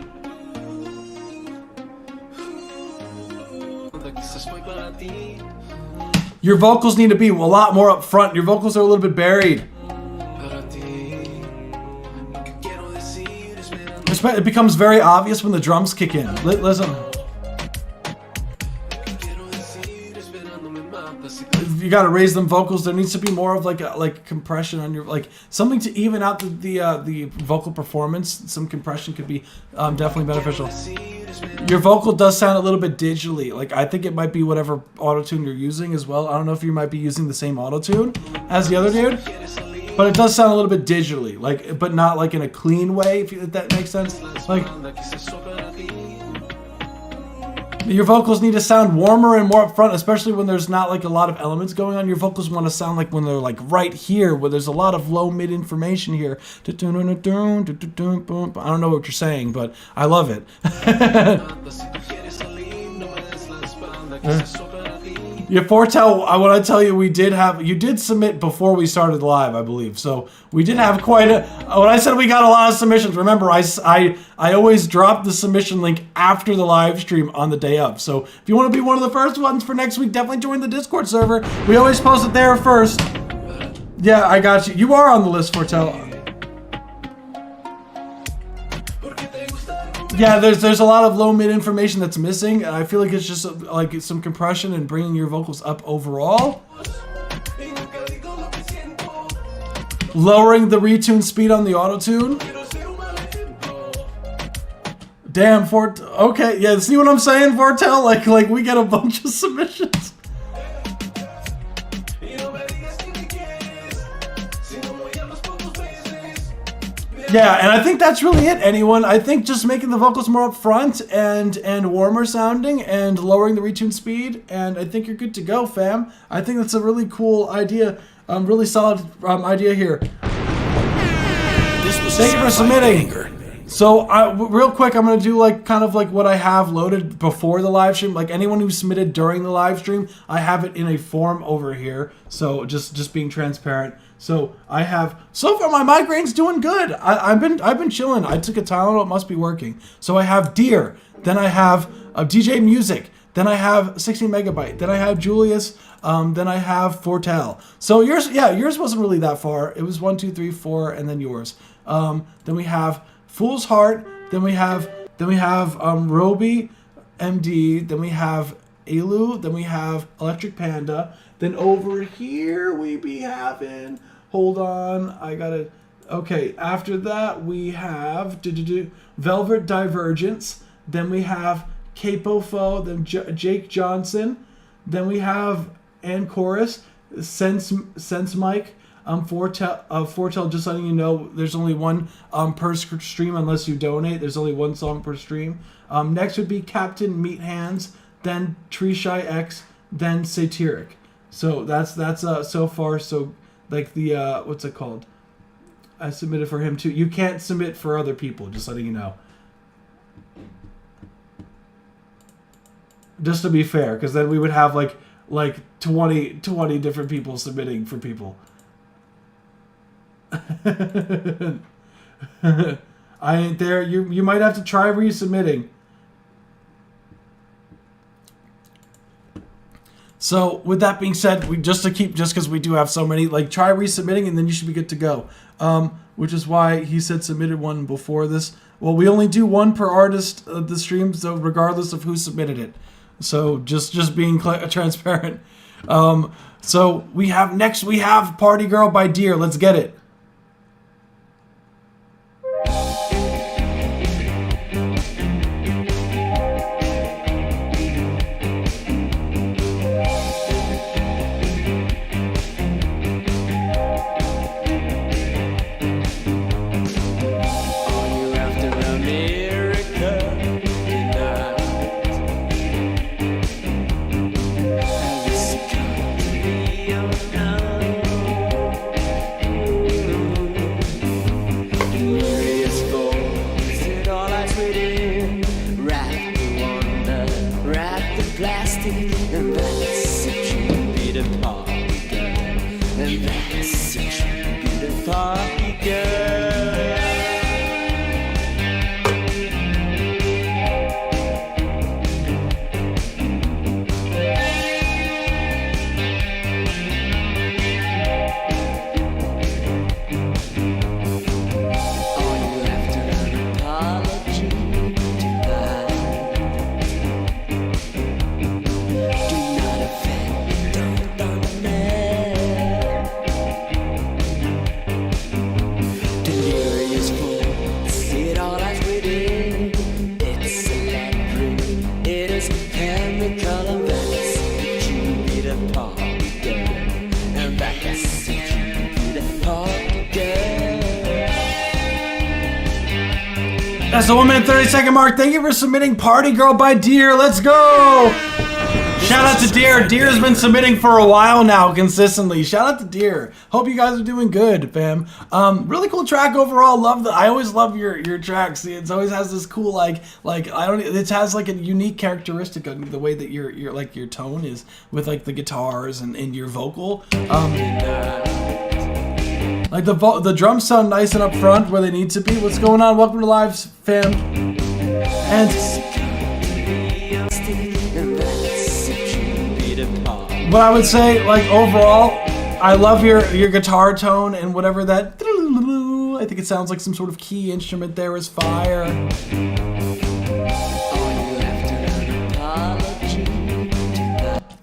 Your vocals need to be a lot more up front. Your vocals are a little bit buried. It becomes very obvious when the drums kick in. Listen. You gotta raise them vocals. There needs to be more of like compression on your, like something to even out the vocal performance. Some compression could be definitely beneficial. Your vocal does sound a little bit digitally. Like I think it might be whatever autotune you're using as well. I don't know if you might be using the same autotune as the other dude, but it does sound a little bit digitally, like, but not like in a clean way. If that makes sense. Like. Your vocals need to sound warmer and more up front, especially when there's not like a lot of elements going on. Your vocals want to sound like when they're like right here, where there's a lot of low mid information here. I don't know what you're saying, but I love it. Yeah, Foretell, I want to tell you, you did submit before we started live, I believe. So we did have quite a, when I said we got a lot of submissions, remember I always drop the submission link after the live stream on the day of. So if you want to be one of the first ones for next week, definitely join the Discord server. We always post it there first. Yeah, I got you. You are on the list, Foretell. Yeah, there's a lot of low mid information that's missing, and I feel like it's just like some compression and bringing your vocals up overall. Lowering the retune speed on the autotune. Damn, okay, yeah, see what I'm saying, Foretell? Like we get a bunch of submissions. Yeah, and I think that's really it, Anyone. I think just making the vocals more up front and warmer sounding and lowering the retune speed, and I think you're good to go, fam. I think that's a really cool idea, really solid idea here. Thank you for submitting. So, real quick, I'm going to do like kind of like what I have loaded before the live stream. Like anyone who submitted during the live stream, I have it in a form over here. So just being transparent. So I have, so far my migraine's doing good. I've been chilling. I took a Tylenol, it must be working. So I have Deer, then I have DJ Music, then I have 16 Megabyte, then I have Julius, then I have Foretell. So yours wasn't really that far. It was 1, 2, 3, 4, and then yours. Then we have Fool's Heart, then we have Roby MD, then we have Elu, then we have Electric Panda, then over here we be having, hold on, I gotta, okay, after that we have Velvet Divergence, then we have Capofo, then Jake Johnson. Then we have and chorus Sense Mike. Fortel, just letting you know, there's only one per stream unless you donate. There's only one song per stream. Next would be Captain Meat Hands, then Tree Shy X, then Satiric. So that's so far. So like the what's it called? I submitted for him too. You can't submit for other people. Just letting you know. Just to be fair, because then we would have like 20 different people submitting for people. I ain't there. You might have to try resubmitting. So with that being said, just because we do have so many, like, try resubmitting and then you should be good to go. Which is why he said submitted one before this. Well, we only do one per artist of the stream, so regardless of who submitted it. So just being transparent. So we have Party Girl by Deer. Let's get it. That's the 1 minute 30-second mark. Thank you for submitting Party Girl by Deer. Let's go. Shout out to Deer. Deer's been submitting for a while now consistently. Shout out to Deer. Hope you guys are doing good, fam. Really cool track overall. I always love your tracks. See, it always has this cool it has like a unique characteristic of the way that your tone is with like the guitars and your vocal. Like the drums sound nice and up front where they need to be. What's going on? Welcome to Live, fam. And what I would say, like, overall, I love your guitar tone and whatever that. I think it sounds like some sort of key instrument there is fire.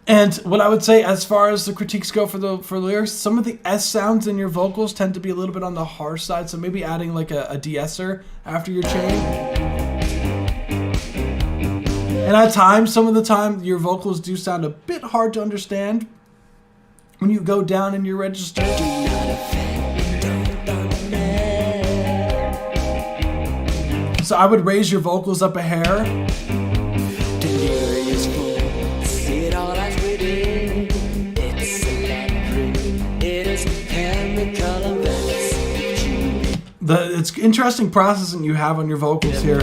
And what I would say, as far as the critiques go for lyrics, some of the S sounds in your vocals tend to be a little bit on the harsh side, so maybe adding like a de-esser after your chain. And at times, some of the time, your vocals do sound a bit hard to understand when you go down in your register. So I would raise your vocals up a hair. It's interesting processing you have on your vocals here.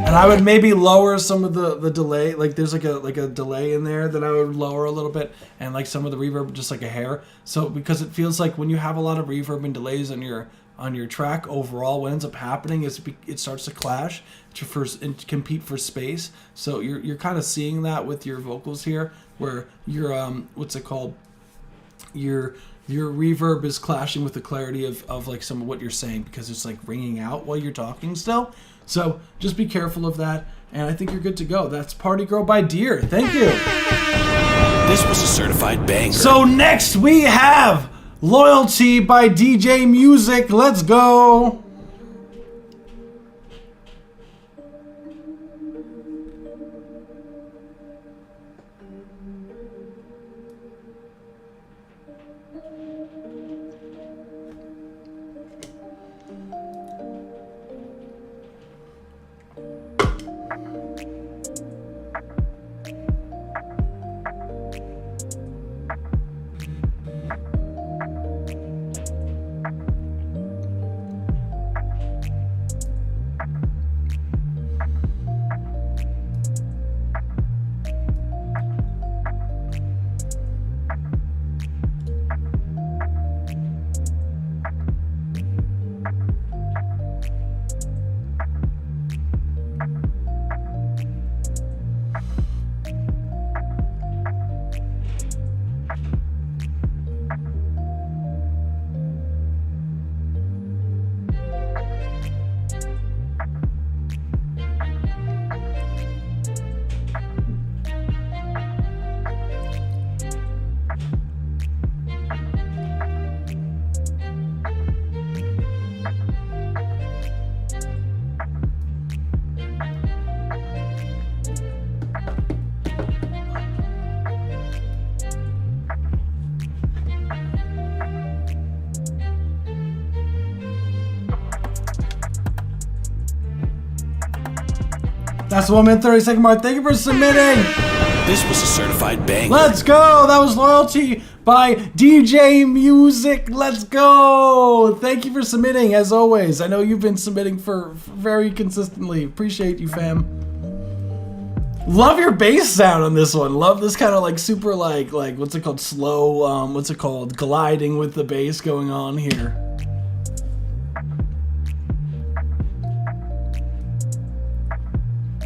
And I would maybe lower some of the delay. Like there's like a delay in there that I would lower a little bit, and like some of the reverb just like a hair. So because it feels like when you have a lot of reverb and delays on your track overall, what ends up happening is it starts to clash and compete for space. So you're kind of seeing that with your vocals here, where your what's it called? Your reverb is clashing with the clarity of like some of what you're saying, because it's like ringing out while you're talking still. So just be careful of that, and I think you're good to go. That's Party Girl by Deer. Thank you. This was a certified banger. So next we have Loyalty by DJ Music. Let's go. That's 1 minute 30-second mark. Thank you for submitting. This was a certified banger. Let's go. That was Loyalty by DJ Music. Let's go. Thank you for submitting, as always. I know you've been submitting for very consistently. Appreciate you, fam. Love your bass sound on this one. Love this kind of like super like what's it called? Slow, what's it called? Gliding with the bass going on here.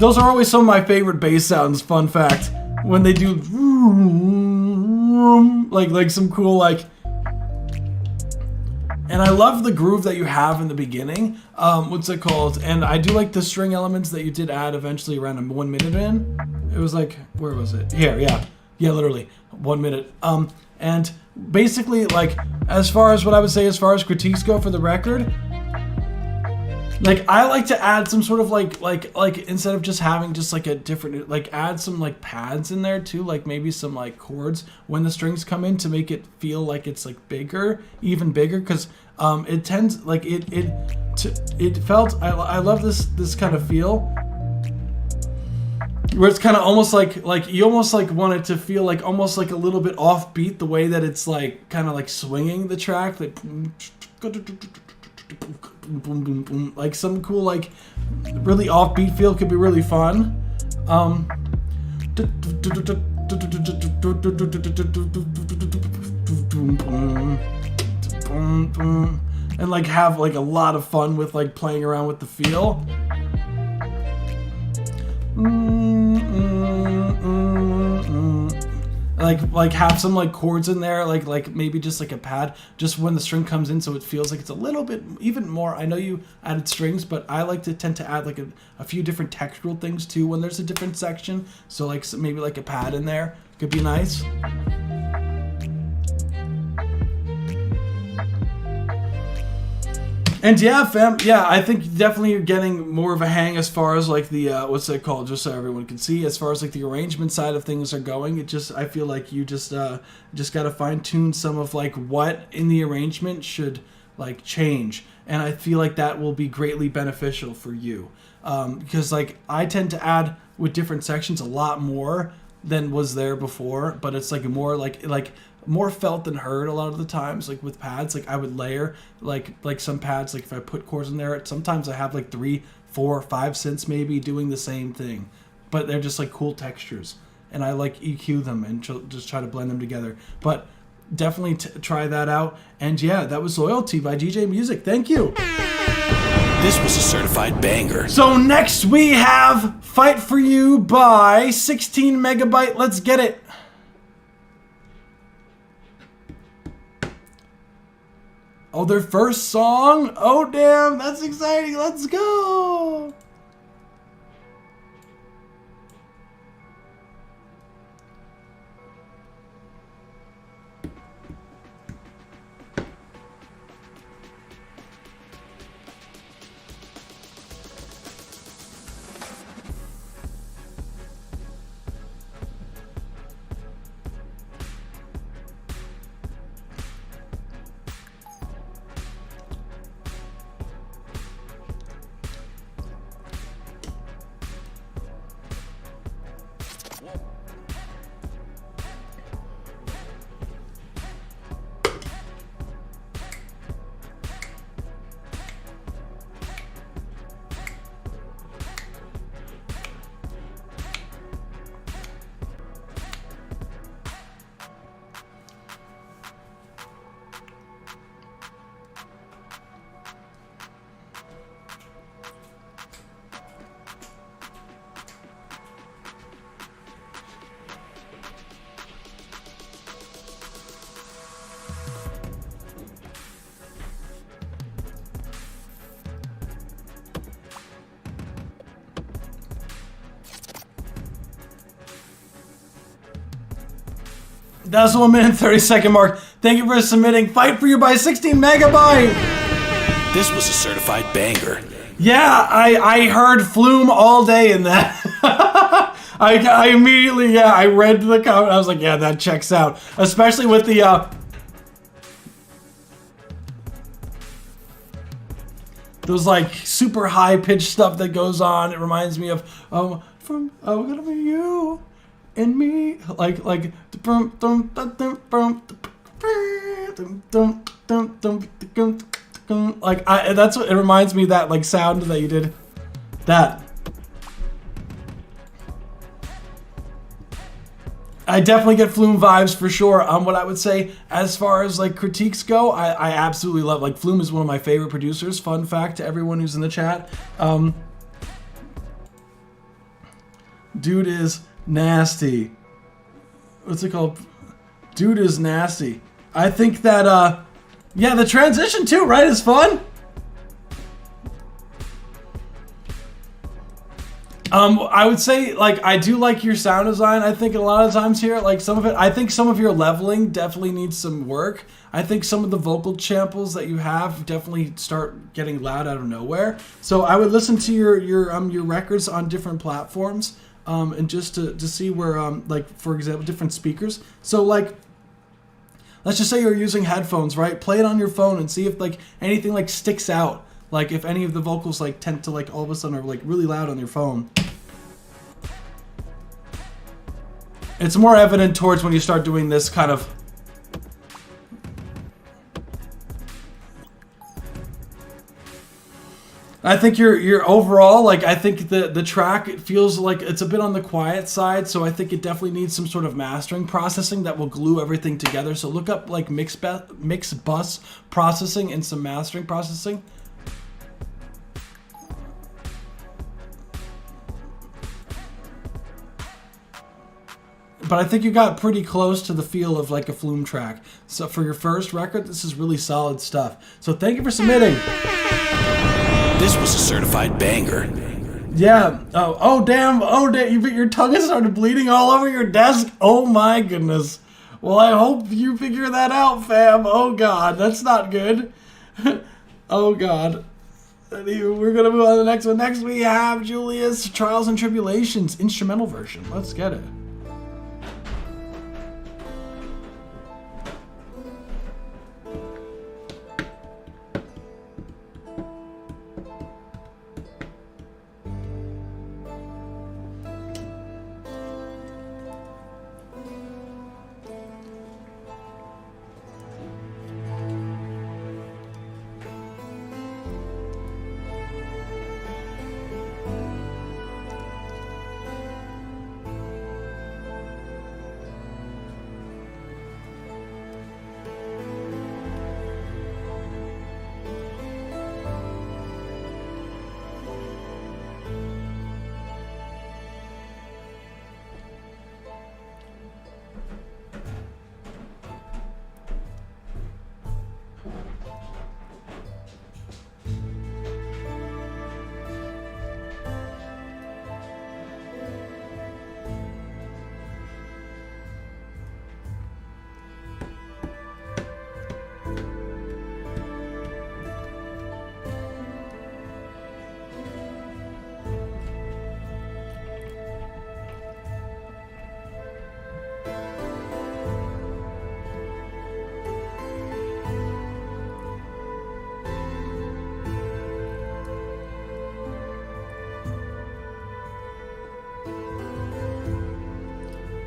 Those are always some of my favorite bass sounds, fun fact. When they do like some cool like, and I love the groove that you have in the beginning. What's it called? And I do like the string elements that you did add eventually around 1 minute in. It was like, where was it? Here, yeah, literally 1 minute. And basically like, as far as what I would say, as far as critiques go for the record, like I like to add some sort of like instead of just having just like a different, like add some like pads in there too, like maybe some like chords when the strings come in to make it feel like it's like bigger, even bigger, because it tends like it felt, I love this kind of feel where it's kind of almost like you almost like want it to feel like almost like a little bit offbeat, the way that it's like kind of like swinging the track, like boom, boom, boom, boom. Like some cool, like really offbeat feel could be really fun. And like have like a lot of fun with like playing around with the feel. Like have some like chords in there, like maybe just like a pad, just when the string comes in, so it feels like it's a little bit even more. I know you added strings, but I like to tend to add like a few different textural things too when there's a different section. So like maybe like a pad in there could be nice. And yeah, fam, yeah, I think definitely you're getting more of a hang as far as like the, what's it called, just so everyone can see, as far as like the arrangement side of things are going. It just, I feel like you just got to fine tune some of like what in the arrangement should like change. And I feel like that will be greatly beneficial for you. Because like I tend to add with different sections a lot more than was there before, but it's like more like more felt than heard a lot of the times. Like with pads, like I would layer like some pads, like if I put chords in there, sometimes I have like 3, 4, 5 synths maybe doing the same thing, but they're just like cool textures, and I like EQ them and just try to blend them together. But definitely try that out. And yeah, that was Loyalty by DJ Music. Thank you. This was a certified banger. So next we have Fight For You by 16 Megabyte. Let's get it. Oh, their first song? Oh, damn, that's exciting. Let's go. That's the 1 minute 30-second mark. Thank you for submitting Fight For You by 16 Megabyte. This was a certified banger. Yeah, I heard Flume all day in that. I immediately, yeah, I read the comment. I was like, yeah, that checks out. Especially with the, those like super high pitched stuff that goes on. It reminds me of from gonna be you and me, like it reminds me of that like sound that you did. That I definitely get Flume vibes for sure. What I would say as far as like critiques go, I absolutely love, like, Flume is one of my favorite producers. Fun fact to everyone who's in the chat. Dude is nasty. What's it called? Dude is nasty. I think that yeah, the transition too, right, is fun. I would say, like, I do like your sound design. I think a lot of times here, like, some of it, I think some of your leveling definitely needs some work. I think some of the vocal samples that you have definitely start getting loud out of nowhere. So I would listen to your records on different platforms, and just to see where, like, for example, different speakers. So, like, let's just say you're using headphones, right? Play it on your phone and see if, like, anything, like, sticks out. Like, if any of the vocals, like, tend to, like, all of a sudden are, like, really loud on your phone. It's more evident towards when you start doing this kind of... I think you're overall, like, I think the track, it feels like it's a bit on the quiet side, so I think it definitely needs some sort of mastering processing that will glue everything together. So look up, like, mix bus processing and some mastering processing. But I think you got pretty close to the feel of, like, a Flume track. So for your first record, this is really solid stuff. So thank you for submitting. This was a certified banger. Yeah. Oh damn. Your tongue has started bleeding all over your desk. Oh my goodness. Well, I hope you figure that out, fam. Oh god, that's not good. Oh god. We're gonna move on to the next one. Next we have Julius, Trials and Tribulations, instrumental version. Let's get it.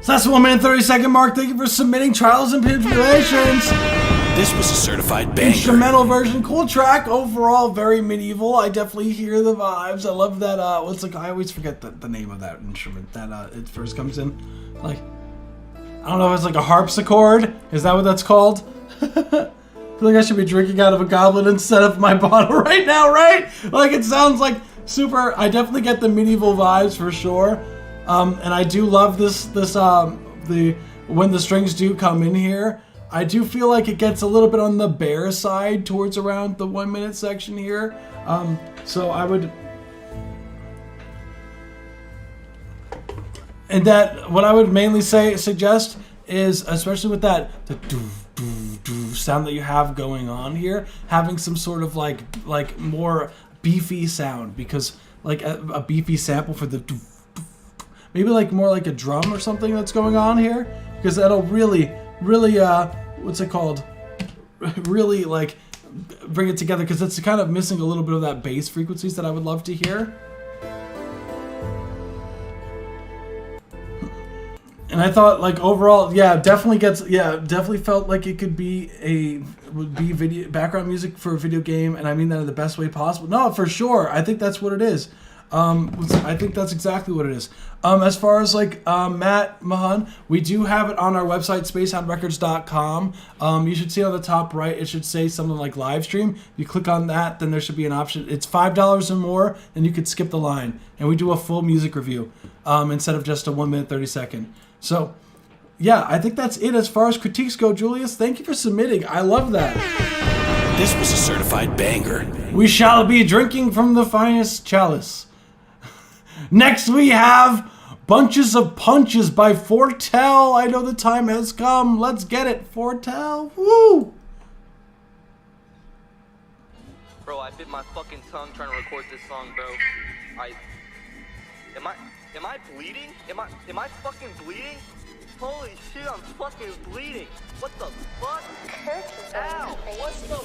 So that's the 1 minute 30-second mark. Thank you for submitting Trials and Tribulations. This was a certified banger. Instrumental version, cool track. Overall, very medieval. I definitely hear the vibes. I love that. What's like? I always forget the name of that instrument that it first comes in. Like, I don't know if it's like a harpsichord. Is that what that's called? I feel like I should be drinking out of a goblet instead of my bottle right now, right? Like, it sounds like super. I definitely get the medieval vibes for sure. And I do love this when the strings do come in here. I do feel like it gets a little bit on the bare side towards around the 1 minute section here. So I would, and that what I would mainly suggest is, especially with that the doo sound that you have going on here, having some sort of like more beefy sound, because like a beefy sample for the doo. Maybe like more like a drum or something that's going on here, because that'll really, what's it called? Really like bring it together because it's kind of missing a little bit of that bass frequencies that I would love to hear. And I thought, like, overall, definitely felt like it could be video background music for a video game, and I mean that in the best way possible. No, for sure, I think that's what it is. I think that's exactly what it is. As far as like Matt Mahan, we do have it on our website, spacehoundrecords.com. You should see on the top right, it should say something like live stream. You click on that, then there should be an option. It's $5 or more, and you could skip the line. And we do a full music review instead of just a 1 minute 30 second. So, yeah, I think that's it as far as critiques go, Julius. Thank you for submitting. I love that. This was a certified banger. We shall be drinking from the finest chalice. Next we have Bunches of Punches by Fortel. I know the time has come. Let's get it, Fortel. Woo! Bro, I bit my fucking tongue trying to record this song, bro. Am I bleeding? Am I fucking bleeding? Holy shit, I'm fucking bleeding. What the fuck? Ow! What the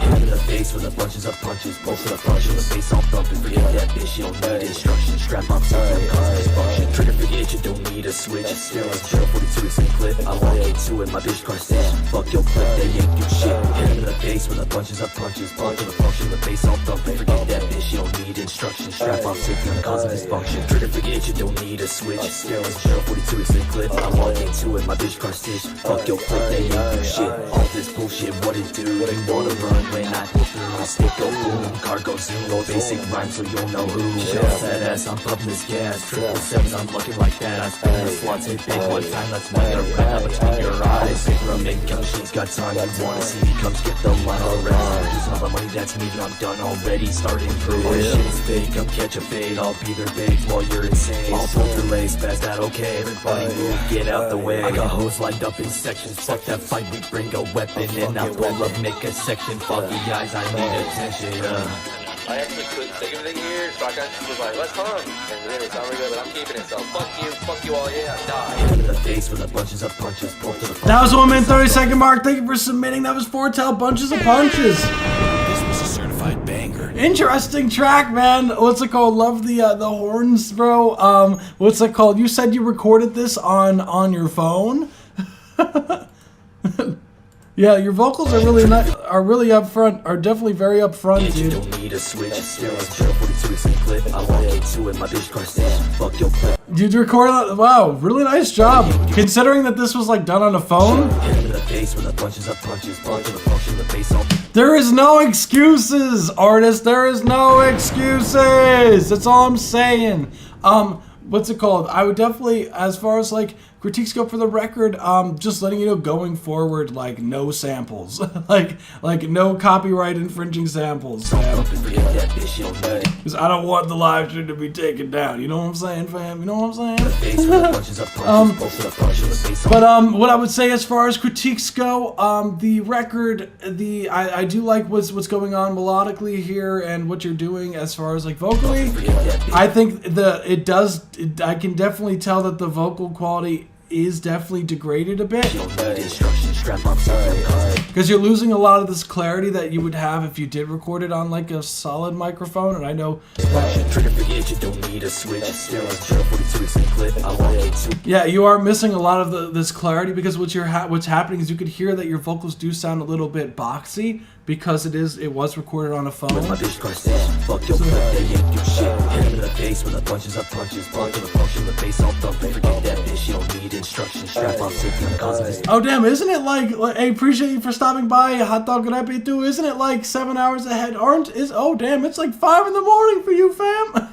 Into the face with a bunches of punches, both of the punch in the face all thumping. Forget that bitch, you don't need instruction. Strap on to them, cause dysfunction. Trigger forget you don't need a switch. Still as drill 42 is in clip. I walk into it, my bitch car station. Fuck your clip, they ain't do shit. Into the face with a bunches of punches, both of the function, the face all thumping. Forget that bitch, you don't need instruction. Strap on to them, cause dysfunction. Trigger forget you don't need a switch. Still as drill 42 is in clip. I walk into it, my bitch car station. Fuck your clip, they ain't do shit. All this bullshit, what it do? You wanna run when I pull through. My stick go boom, car go zoom. Low basic rhyme so you'll know who. Shells that ass, I'm pumping this gas. 777s, I'm looking like that. I spin the slots, hit big one time. That's why I got a between your eyes. Big rum, make machines got time. You wanna see me, come get the line already. Using all my money, that's me, I'm done already. Starting through it. Shit is fake, come catch a fade. I'll be their bait while you're insane. I'll pull through lace, pass that okay. Everybody move, get out the way. I got hoes lined up in sections. Fuck that fight, we bring a weapon in. I pull up, make a section. Foggy eyes, I need attention. I actually couldn't think of anything here, so I was like, let's hum. And then it's not really good, but I'm keeping it, so fuck you all, yeah, die. Into the face with a bunches of punches. Both of the That was 1 minute 30 second mark. Thank you for submitting. That was Fortel, Bunches of Punches. This was a certified banger. Interesting track, man. What's it called? Love the horns, bro. What's it called? You said you recorded this on your phone. Yeah, your vocals are really upfront. Are definitely very upfront, dude. Don't need a switch. Still as drill 42 is in clip. I walk into it, my bitch car station. Fuck your clip. Did you record that? Wow, really nice job. Considering that this was like done on a phone. Into the face with a bunches of punches. Bunch of the function, the face on. There is no excuses, artist. There is no excuses. That's all I'm saying. What's it called? I would definitely, as far as like critiques go for the record, just letting you know going forward, like no samples, like no copyright infringing samples, because I don't want the live stream to be taken down. You know what I'm saying, fam? You know what I'm saying? But what I would say as far as critiques go, the record, I do like what's going on melodically here and what you're doing as far as like vocally. I think I can definitely tell that the vocal quality is definitely degraded a bit, because you're losing a lot of this clarity that you would have if you did record it on like a solid microphone. And I know yeah, you are missing a lot of this clarity, because what's happening is you could hear that your vocals do sound a little bit boxy because it was recorded on a phone. Oh damn, isn't it like, hey, appreciate you for stopping by, Hot Dog Repi too. Isn't it like 7 hours ahead? Oh damn, it's like 5 in the morning for you, fam.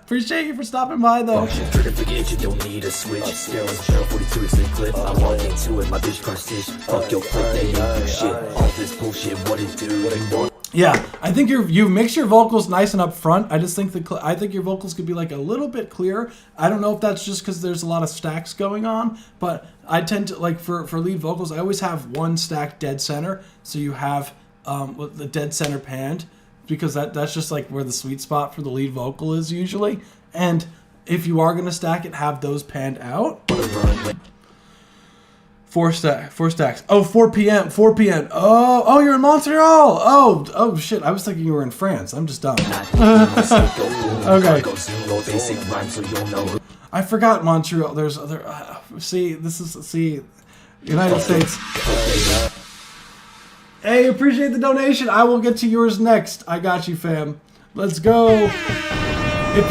Appreciate you for stopping by though. Trigger forget you don't need a switch. Still as drill 42 is in clip. I walk into it, my bitch car stitch. Fuck your clip, they ain't do shit. All this bullshit, what it do? Yeah, I think you mix your vocals nice and up front. I just think I think your vocals could be like a little bit clearer. I don't know if that's just because there's a lot of stacks going on, but I tend to like for lead vocals, I always have one stack dead center, so you have the dead center panned, because that's just like where the sweet spot for the lead vocal is usually. And if you are gonna stack it, have those panned out. 4 stacks. Oh, 4 p.m. 4 p.m. Oh, you're in Montreal. Oh, shit. I was thinking you were in France. I'm just dumb. Okay. I forgot Montreal. There's other. United States. Hey, appreciate the donation. I will get to yours next. I got you, fam. Let's go. If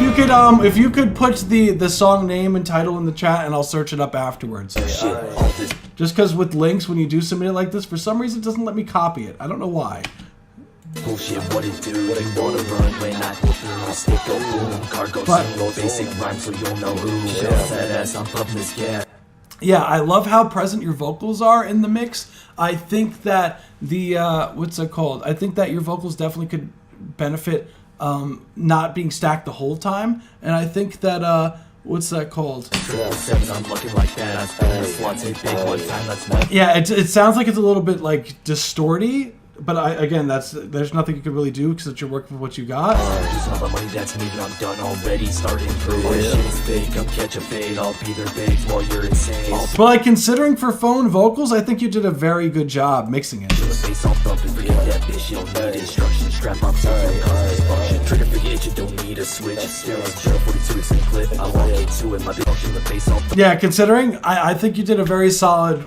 you could put the song name and title in the chat, and I'll search it up afterwards. Just because with links, when you do submit it like this, for some reason it doesn't let me copy it. I don't know why. Bullshit, what it do? What you wanna run when I go through? Stick go boom, cargo single, basic rhyme so you'll know who. That ass, I'm pumping this gas. Yeah, I love how present your vocals are in the mix. I think that the what's it called? I think that your vocals definitely could benefit not being stacked the whole time, and I think that what's that called? Yeah, it sounds like it's a little bit like distorty, but there's nothing you can really do because you're working with what you got. All the money that's needed, I'm done already. Starting through shit is fake. I'm catch a fade. I'll be their bait while you're insane. But like considering for phone vocals, I think you did a very good job mixing it. Strap on time, trigger forget you don't need a switch. Still, 42 clip. I won't get to it. My function the face on. Yeah, considering I think you did a very solid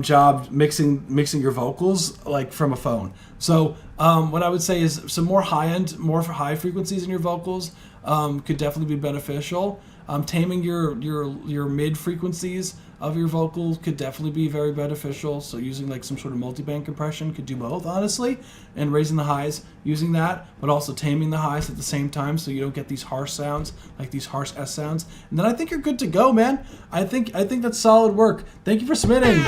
job mixing your vocals like from a phone. So what I would say is some more high frequencies in your vocals could definitely be beneficial. Taming your mid frequencies of your vocals could definitely be very beneficial. So using like some sort of multi-band compression could do both, honestly, and raising the highs using that, but also taming the highs at the same time so you don't get these harsh sounds, like these harsh S sounds. And then I think you're good to go, man. I think that's solid work. Thank you for submitting.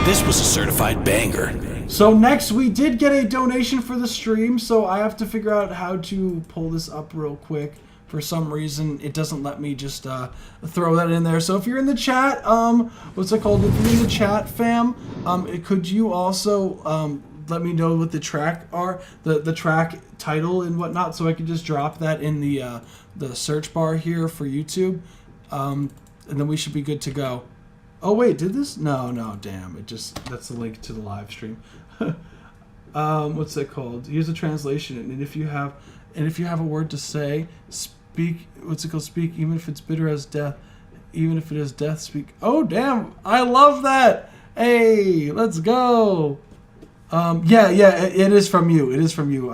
This was a certified banger. So next, we did get a donation for the stream, so I have to figure out how to pull this up real quick. For some reason, it doesn't let me just throw that in there. So if you're in the chat, what's it called? If you're in the chat, fam, could you also let me know what the track are, the track title and whatnot, so I can just drop that in the search bar here for YouTube, and then we should be good to go. Oh wait, did this? No, damn! That's the link to the live stream. What's it called? Use a translation, and if you have a word to say, speak. What's it called? Speak, even if it's bitter as death. Even if it is death, speak. Oh damn! I love that. Hey, let's go. Yeah, it is from you. It is from you,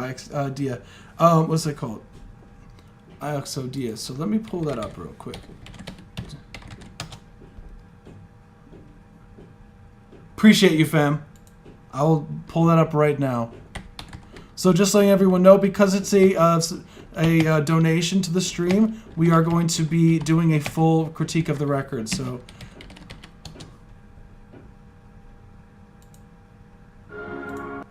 Dia. What's it called? Ioxo Dia. So let me pull that up real quick. Appreciate you, fam. I will pull that up right now. So just letting everyone know, because it's a donation to the stream, we are going to be doing a full critique of the record. So,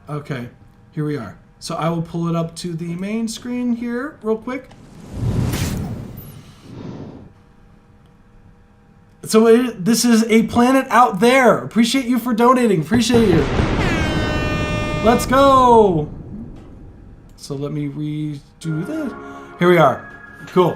okay, here we are. So I will pull it up to the main screen here real quick. So this is A Planet Out There. Appreciate you for donating. Appreciate you. Let's go. So let me redo this. Here we are. Cool.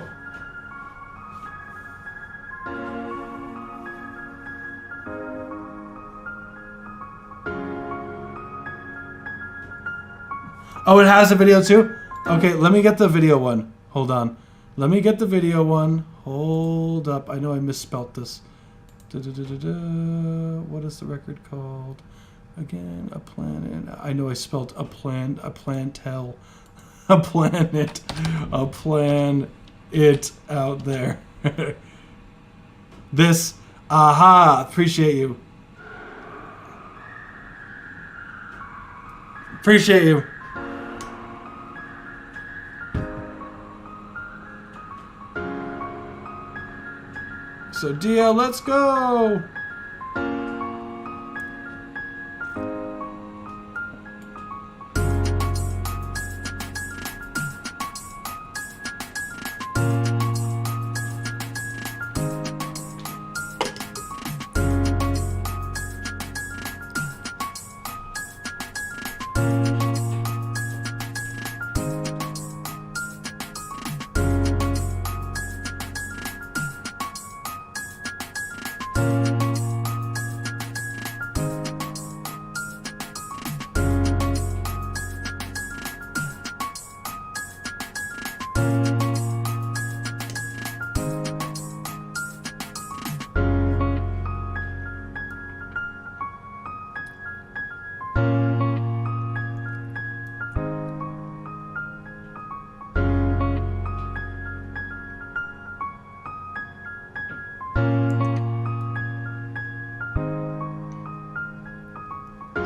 Oh, it has a video too? Okay, let me get the video one. Hold on. Let me get the video one. Hold up. I know I misspelt this. What is the record called? Again, A Planet. I know I spelled a plan it out there. This, aha, appreciate you. Appreciate you. So Dia, let's go.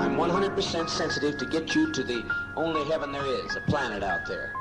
I'm 100% sensitive to get you to the only heaven there is, a planet out there.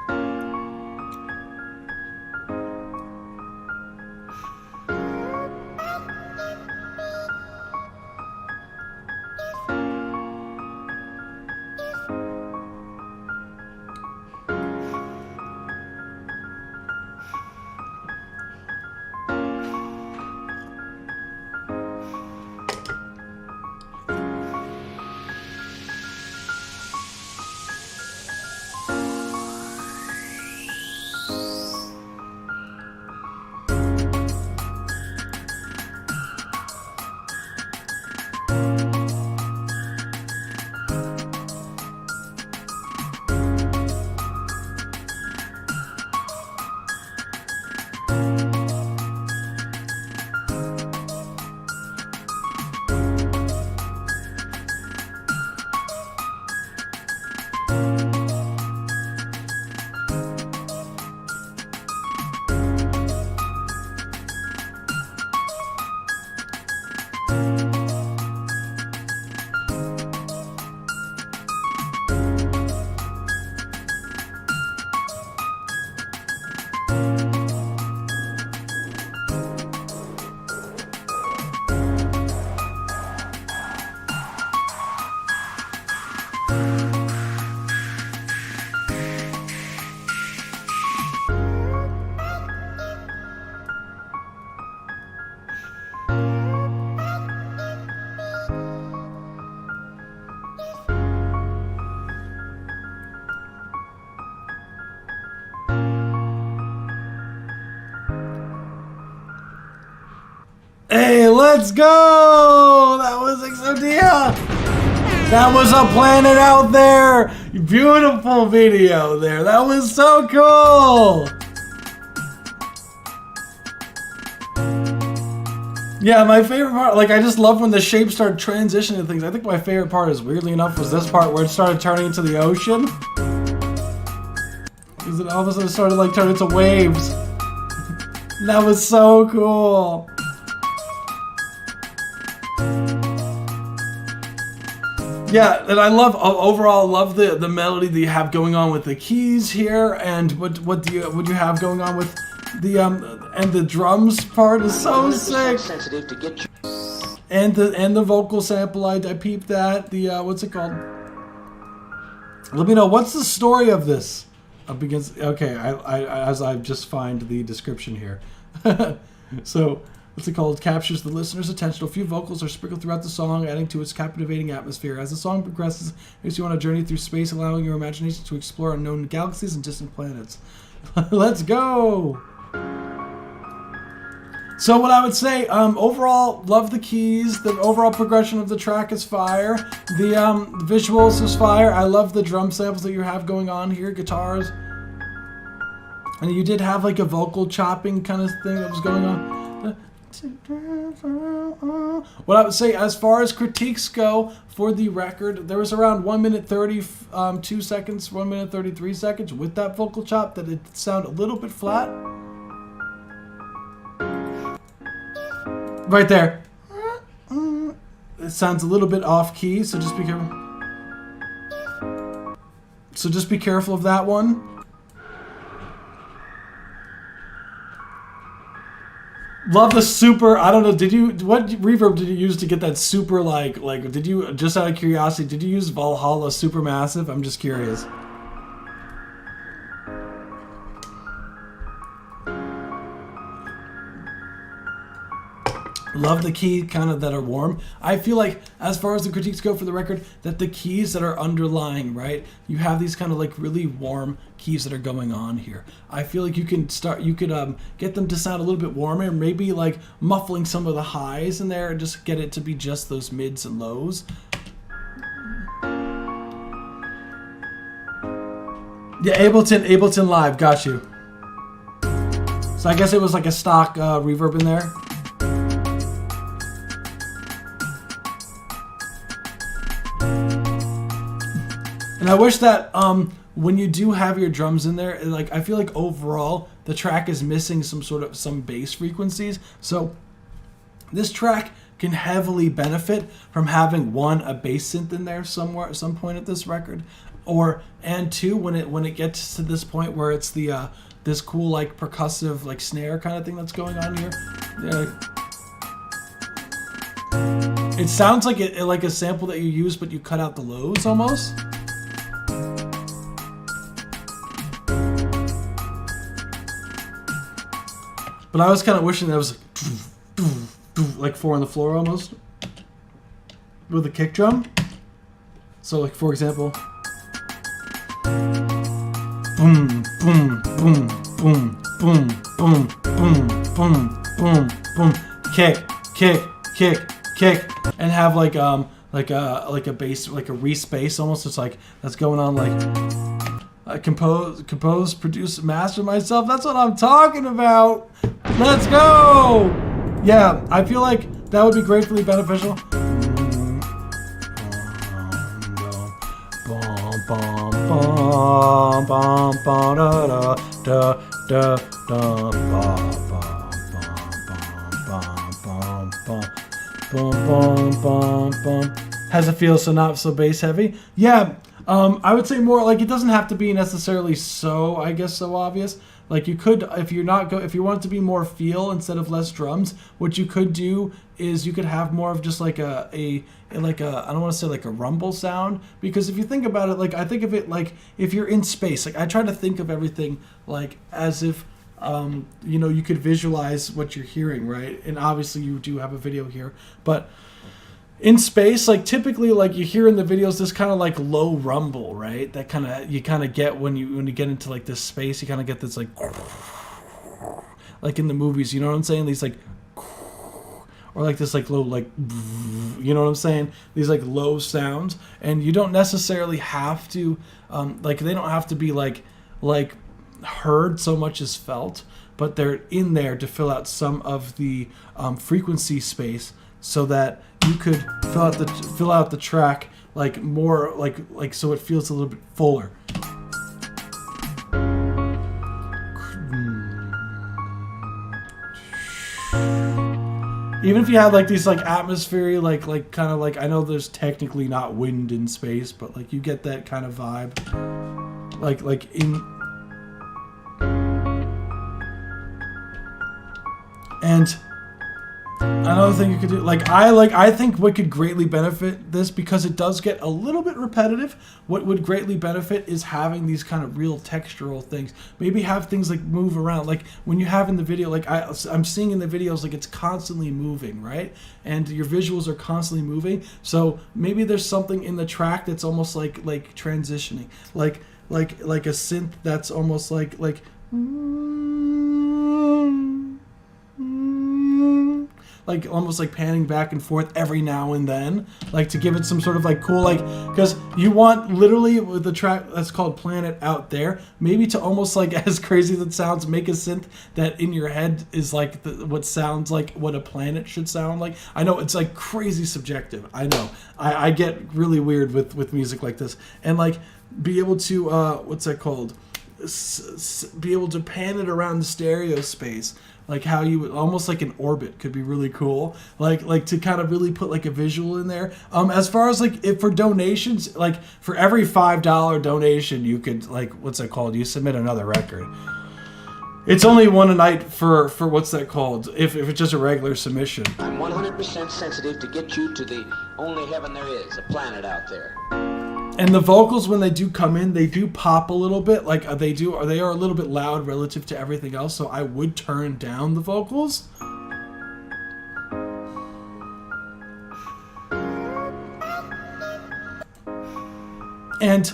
Hey, let's go! That was Exodia! That was a planet out there! Beautiful video there. That was so cool! Yeah, my favorite part, like, I just love when the shapes start transitioning to things. I think my favorite part is, weirdly enough, was this part where it started turning into the ocean. Because it all of a sudden started, like, turning into waves. That was so cool. Yeah, and I love overall love the melody that you have going on with the keys here, and what do you have going on with the and the drums part is so sick. Sensitive to get you. And the vocal sample, I peeped that. The what's it called? Let me know, what's the story of this? Okay, I as I just find the description here. So. What's it called? Captures the listener's attention. A few vocals are sprinkled throughout the song, adding to its captivating atmosphere. As the song progresses, it takes you on a journey through space, allowing your imagination to explore unknown galaxies and distant planets. Let's go! So what I would say, overall, love the keys. The overall progression of the track is fire. The visuals is fire. I love the drum samples that you have going on here, guitars. And you did have like a vocal chopping kind of thing that was going on. What I would say, as far as critiques go for the record, there was around 1 minute 32 seconds, 1 minute 33 seconds with that vocal chop that it sounded a little bit flat. Right there. It sounds a little bit off key, so just be careful. So just be careful of that one. Love the super, I don't know, what reverb did you use to get that super, like, did you, just out of curiosity, did you use Valhalla Supermassive? I'm just curious. Love the key kind of that are warm. I feel like, as far as the critiques go for the record, that the keys that are underlying, right? You have these kind of like really warm keys that are going on here. I feel like you could get them to sound a little bit warmer, maybe like muffling some of the highs in there and just get it to be just those mids and lows. Yeah, Ableton Live, got you. So I guess it was like a stock reverb in there. And I wish that when you do have your drums in there, like, I feel like overall the track is missing some bass frequencies. So this track can heavily benefit from having one, a bass synth in there somewhere at some point at this record, and two, when it gets to this point where it's the this cool like percussive like snare kind of thing that's going on here. Yeah. It sounds like like a sample that you use, but you cut out the lows almost. But I was kind of wishing that was like 4 on the floor almost with a kick drum. So like for example, boom, boom, boom, boom, boom, boom, boom, boom, boom, boom, kick, kick, kick, kick, and have like a bass, like a Reese bass almost. It's like that's going on like I compose, produce, master myself. That's what I'm talking about. Let's go. Yeah, I feel like that would be gratefully beneficial. How's it feel? So not so bass heavy? Yeah, I would say more like it doesn't have to be necessarily so, I guess, so obvious. Like you could, if you want it to be more feel instead of less drums, what you could do is you could have more of just like a I don't want to say like a rumble sound, because if you think about it, like I think of it like if you're in space, like I try to think of everything like as if you could visualize what you're hearing, right? And obviously you do have a video here, but in space, like typically, like you hear in the videos, this kind of like low rumble, right? That you kind of get when you get into like this space, you kind of get this like in the movies, you know what I'm saying? These like, or like this like low like, you know what I'm saying? These like low sounds, and you don't necessarily have to like they don't have to be like heard so much as felt, but they're in there to fill out some of the frequency space, so that you could fill out the track like more like so it feels a little bit fuller. Even if you had like these like atmosphere like kind of like, I know there's technically not wind in space, but like you get that kind of vibe. Like in and another thing you could do, I think what could greatly benefit this, because it does get a little bit repetitive, what would greatly benefit is having these kind of real textural things. Maybe have things like move around, like when you have in the video, like I'm seeing in the videos, like it's constantly moving, right? And your visuals are constantly moving. So maybe there's something in the track that's almost like transitioning, like a synth that's almost like almost like panning back and forth every now and then, like to give it some sort of like cool, like, because you want literally with the track that's called Planet Out There, maybe to almost like, as crazy as it sounds, make a synth that in your head is like what sounds like what a planet should sound like. I know it's like crazy subjective. I know I get really weird with music like this, and like be able to what's that called? Be able to pan it around the stereo space. Like how you would almost like an orbit could be really cool. Like to kind of really put like a visual in there. As far as like if for donations, like for every $5 donation, you could like, what's that called? You submit another record. It's only one a night for what's that called? If it's just a regular submission. I'm 100% sensitive to get you to the only heaven there is, a planet out there. And the vocals, when they do come in, they do pop a little bit. Like they are a little bit loud relative to everything else. So I would turn down the vocals. And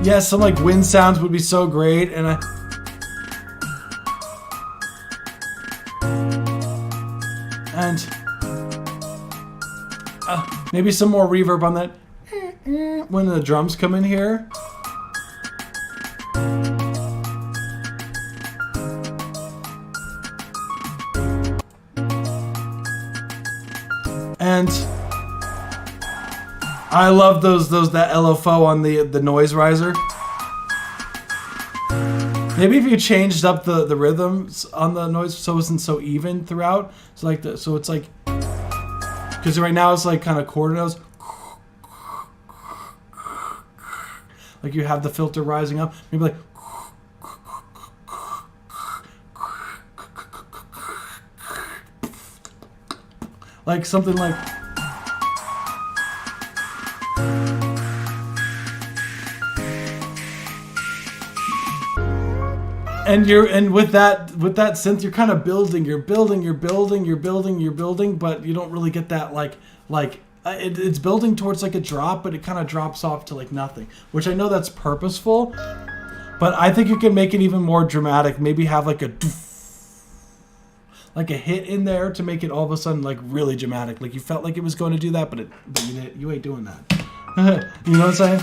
yeah, some like wind sounds would be so great. And maybe some more reverb on that. When the drums come in here. And I love that LFO on the noise riser. Maybe if you changed up the rhythms on the noise so it wasn't so even throughout. So like so it's like because right now it's like kind of quarter notes. Like you have the filter rising up. Maybe like. Like something like. And with that synth, you're kind of building, you're building, but you don't really get that it's building towards like a drop, but it kind of drops off to like nothing, which I know that's purposeful, but I think you can make it even more dramatic. Maybe have like a hit in there to make it all of a sudden like really dramatic. Like you felt like it was going to do that, but you ain't doing that. You know what I'm saying?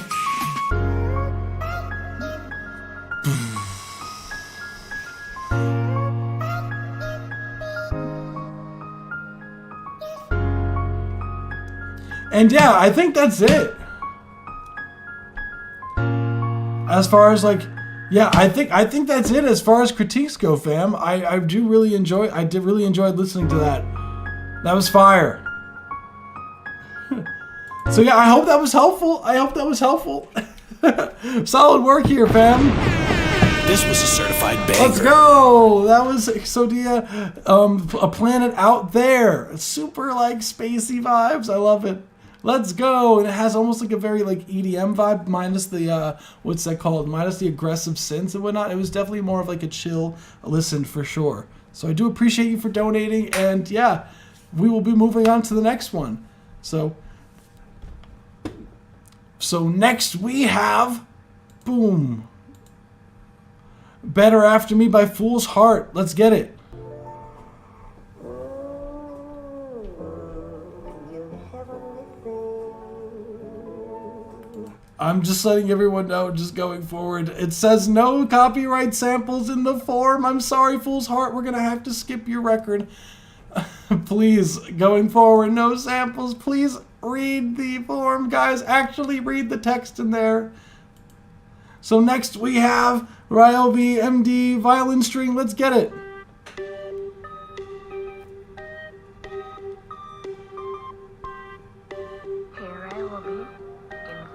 And yeah, I think that's it. As far as like, yeah, I think that's it as far as critiques go, fam. I did really enjoy listening to that. That was fire. So yeah, I hope that was helpful. Solid work here, fam. This was a certified banger. Let's go! That was Exodia, A Planet Out There. Super like spacey vibes. I love it. Let's go! And it has almost like a very like EDM vibe, minus the what's that called? Minus the aggressive synths and whatnot. It was definitely more of like a chill listen for sure. So I do appreciate you for donating, and yeah, we will be moving on to the next one. So next we have, boom, Better After Me by Fool's Heart. Let's get it. I'm just letting everyone know, just going forward. It says no copyright samples in the form. I'm sorry, Fool's Heart. We're going to have to skip your record. Please, going forward, no samples. Please read the form, guys. Actually read the text in there. So next we have Ryobi MD Violin String. Let's get it. Here I will be,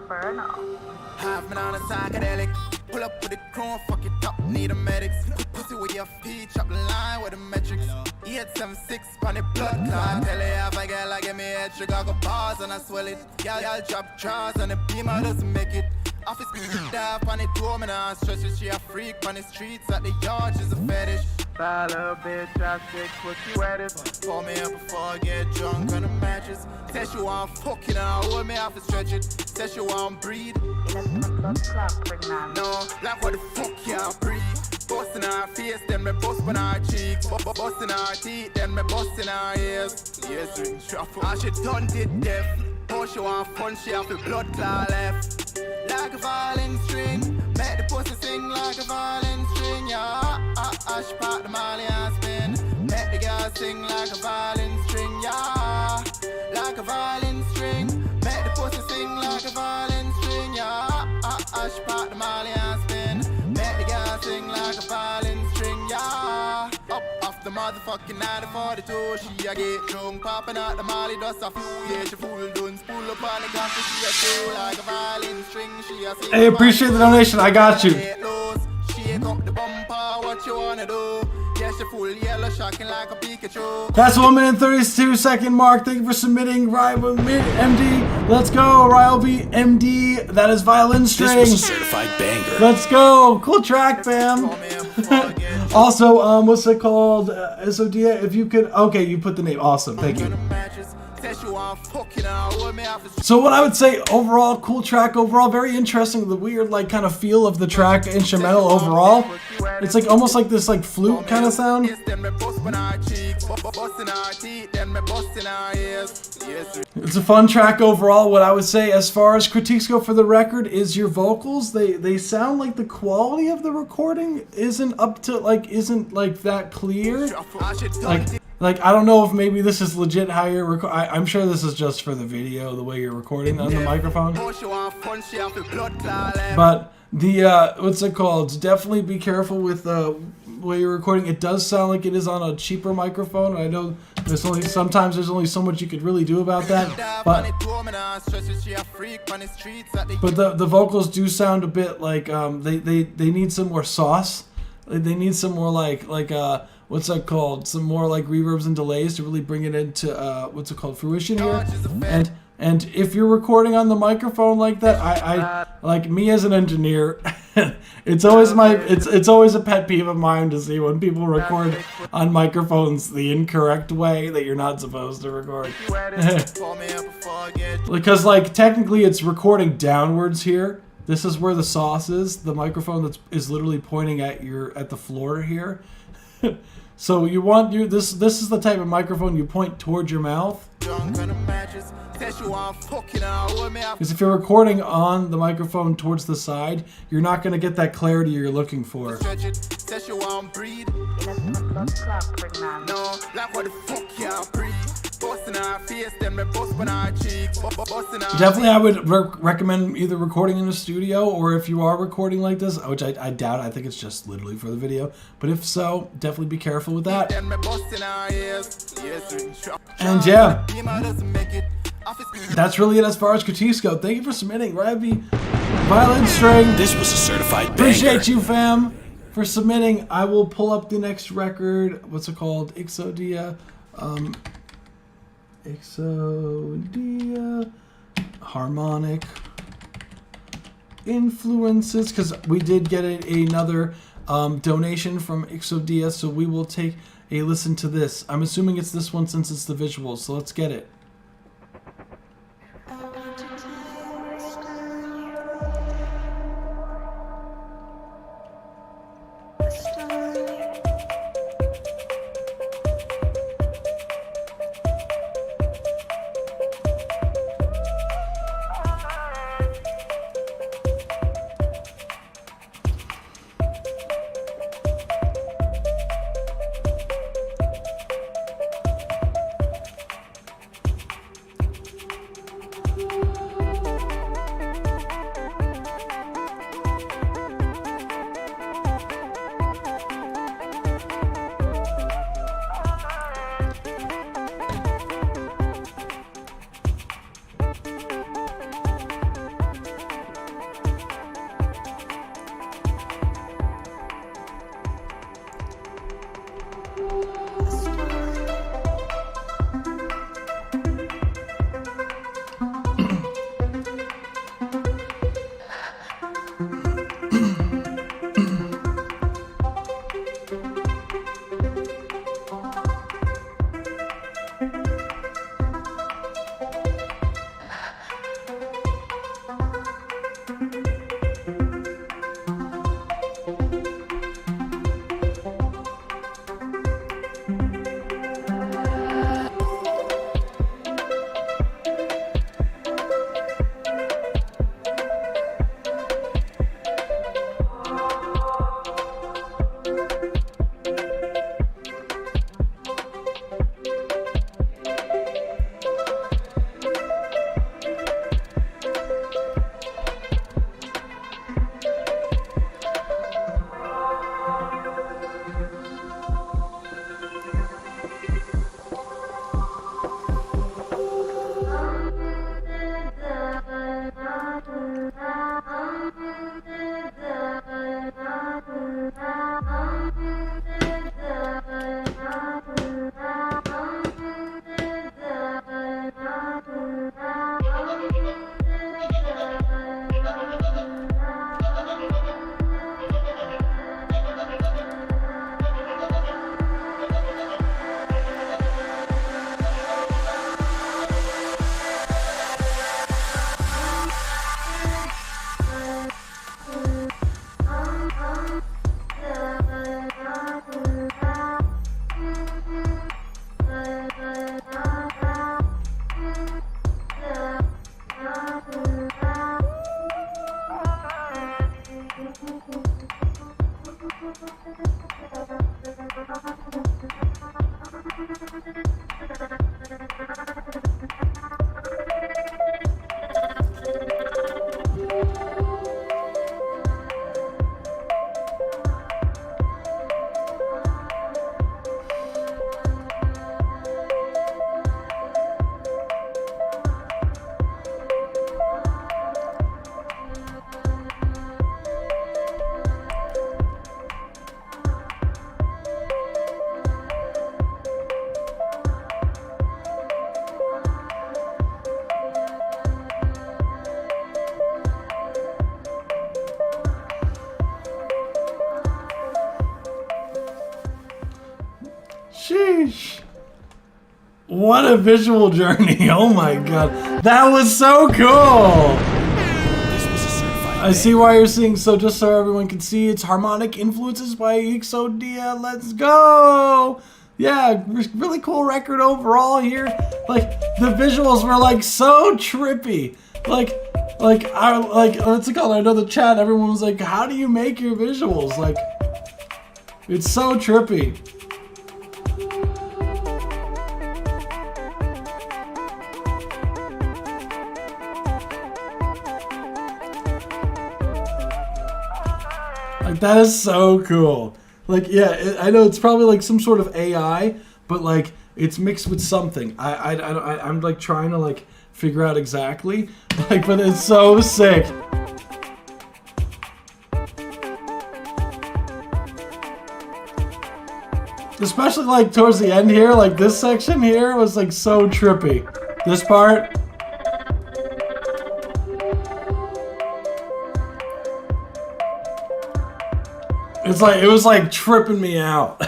Inferno. Half man on a psychedelic. Pull up with the chrome, fuck it up, need a medics. Pussy with your feet, chop the line with the metrics. 876 on the blood clot. Tell you if I get like me extra, got go bars and I swell it. Y'all drop drawers and the beamer doesn't make it. Office staff on the door, man, I stress it. She a freak on the streets, at the yard, she's a fetish. Bad little bitch, I stick what you at it. Pour me up before I get drunk on the mattress. Says she want fucking, I hold me off and stretch it. Says she want breathe. No, like what the fuck y'all breathe. Bustin' her face, then me bust on her cheeks. Bustin' her teeth, then me bust in her ears. Yes, ring shuffle. And she done did deaf. Oh, she want fun, she have the blood clot left. Like a violin string, make the pussy sing like a violin string, yeah. She pop the molly and spin. Make the girl sing like a violin string, yeah. Like a violin string, make the pussy sing like a violin string, yeah. She pop the molly and spin. Make the girl sing like a violin string, yeah. Up off the motherfucking 942, she a get drunk, popping out the molly dust a few, yeah. She full done, spool up on the gun, she a feel like a violin string, she a sing. Hey, appreciate the donation. I got you. Shake up the bumper, what you wanna do? Yes, you're full yellow, shocking like a Pikachu. That's 1 minute 32 second mark. Thank you for submitting, Ryobi MD. Let's go, Ryobi MD. That is Violin String. This was a certified banger. Let's go. Cool track, fam. Also, what's it called? Exodia, if you could. Okay, you put the name. Awesome. Thank you. So what I would say overall, cool track overall, very interesting, the weird like kind of feel of the track, instrumental overall. It's like almost like this like flute kind of sound. It's a fun track overall. What I would say as far as critiques go for the record is your vocals, they sound like the quality of the recording isn't up to like that clear. Like I don't know if maybe this is legit how you're recording. I'm sure this is just for the video, the way you're recording on the microphone. But the what's it called? Definitely be careful with the way you're recording. It does sound like it is on a cheaper microphone. I know Sometimes there's only so much you could really do about that. But the vocals do sound a bit like they need some more sauce. They need some more like what's that called? Some more like reverbs and delays to really bring it into what's it called, fruition here. And if you're recording on the microphone like that, I like me as an engineer, it's always it's always a pet peeve of mine to see when people record on microphones the incorrect way that you're not supposed to record. Because like technically it's recording downwards here. This is where the sauce is. The microphone is literally pointing at the floor here. So you want this is the type of microphone you point towards your mouth. Because if you're recording on the microphone towards the side, you're not going to get that clarity you're looking for. Definitely, I would recommend either recording in a studio, or if you are recording like this, which I doubt, I think it's just literally for the video. But if so, definitely be careful with that. And yeah, that's really it as far as critiques go. Thank you for submitting, Rabbi Violin String. This was a certified banger. Appreciate you, fam, for submitting. I will pull up the next record. What's it called? Exodia. Exodia harmonic influences, because we did get another donation from Exodia, so we will take a listen to this. I'm assuming it's this one since it's the visuals, so let's get it. What a visual journey. Oh my god. That was so cool. I see why you're seeing, so just so everyone can see, it's Harmonic Influences by Exodia. Let's go. Yeah, really cool record overall here. Like, the visuals were like so trippy. Like what's it called? I know the chat, everyone was like, how do you make your visuals? Like, it's so trippy. Like, that is so cool. Like, yeah, I know it's probably like some sort of AI, but like it's mixed with something. I'm like trying to like figure out exactly. Like, but it's so sick. Especially like towards the end here, like this section here was like so trippy. This part. It's like, it was like tripping me out.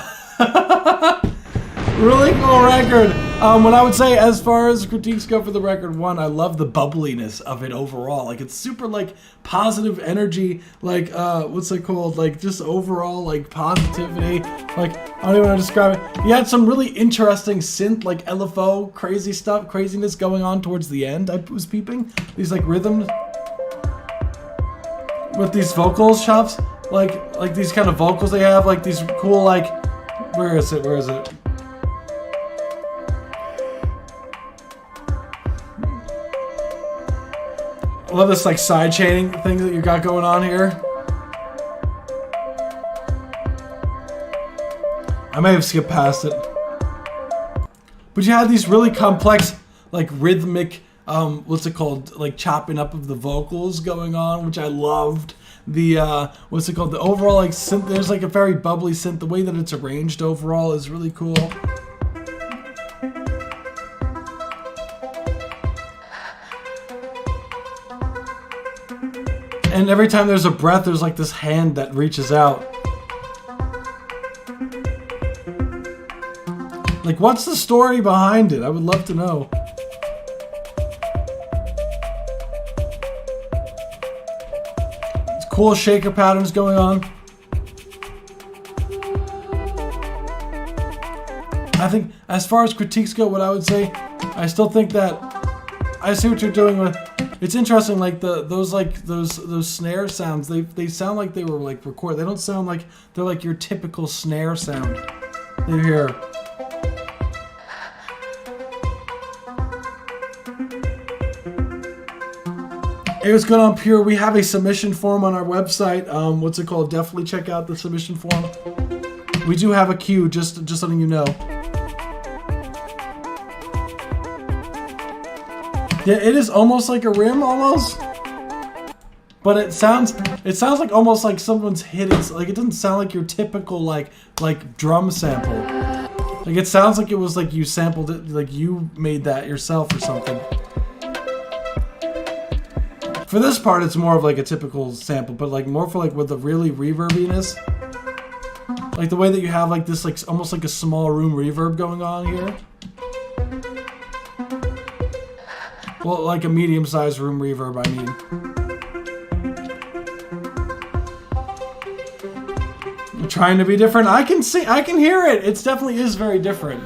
Really cool record. What I would say as far as critiques go for the record, one, I love the bubbliness of it overall. Like, it's super like positive energy, like what's it called? Like, just overall like positivity. Like, I don't even know how to describe it. You had some really interesting synth, like LFO crazy stuff, craziness going on towards the end. I was peeping these like rhythms with these vocals chops. Like these kind of vocals they have, like these cool, like, where is it? I love this like side chaining thing that you got going on here. I may have skipped past it. But you had these really complex, like rhythmic, what's it called? Like chopping up of the vocals going on, which I loved. The what's it called? The overall like synth. There's like a very bubbly synth. The way that it's arranged overall is really cool. And every time there's a breath, there's like this hand that reaches out. Like, what's the story behind it? I would love to know. Cool shaker patterns going on. I think as far as critiques go, what I would say, I still think that I see what you're doing with. It's interesting, like those snare sounds. They sound like they were like recorded. They don't sound like they're like your typical snare sound. You hear. Hey, what's going on, Pure? We have a submission form on our website. What's it called? Definitely check out the submission form. We do have a queue, just letting you know. Yeah, it is almost like a rim, almost. But it sounds like almost like someone's hit it. Like, it doesn't sound like your typical like drum sample. Like, it sounds like it was like you sampled it, like you made that yourself or something. For this part, it's more of like a typical sample, but like more for like with the really reverbiness. Like the way that you have like this, like almost like a small room reverb going on here. Well, like a medium-sized room reverb, I mean. I'm trying to be different. I can hear it. It definitely is very different.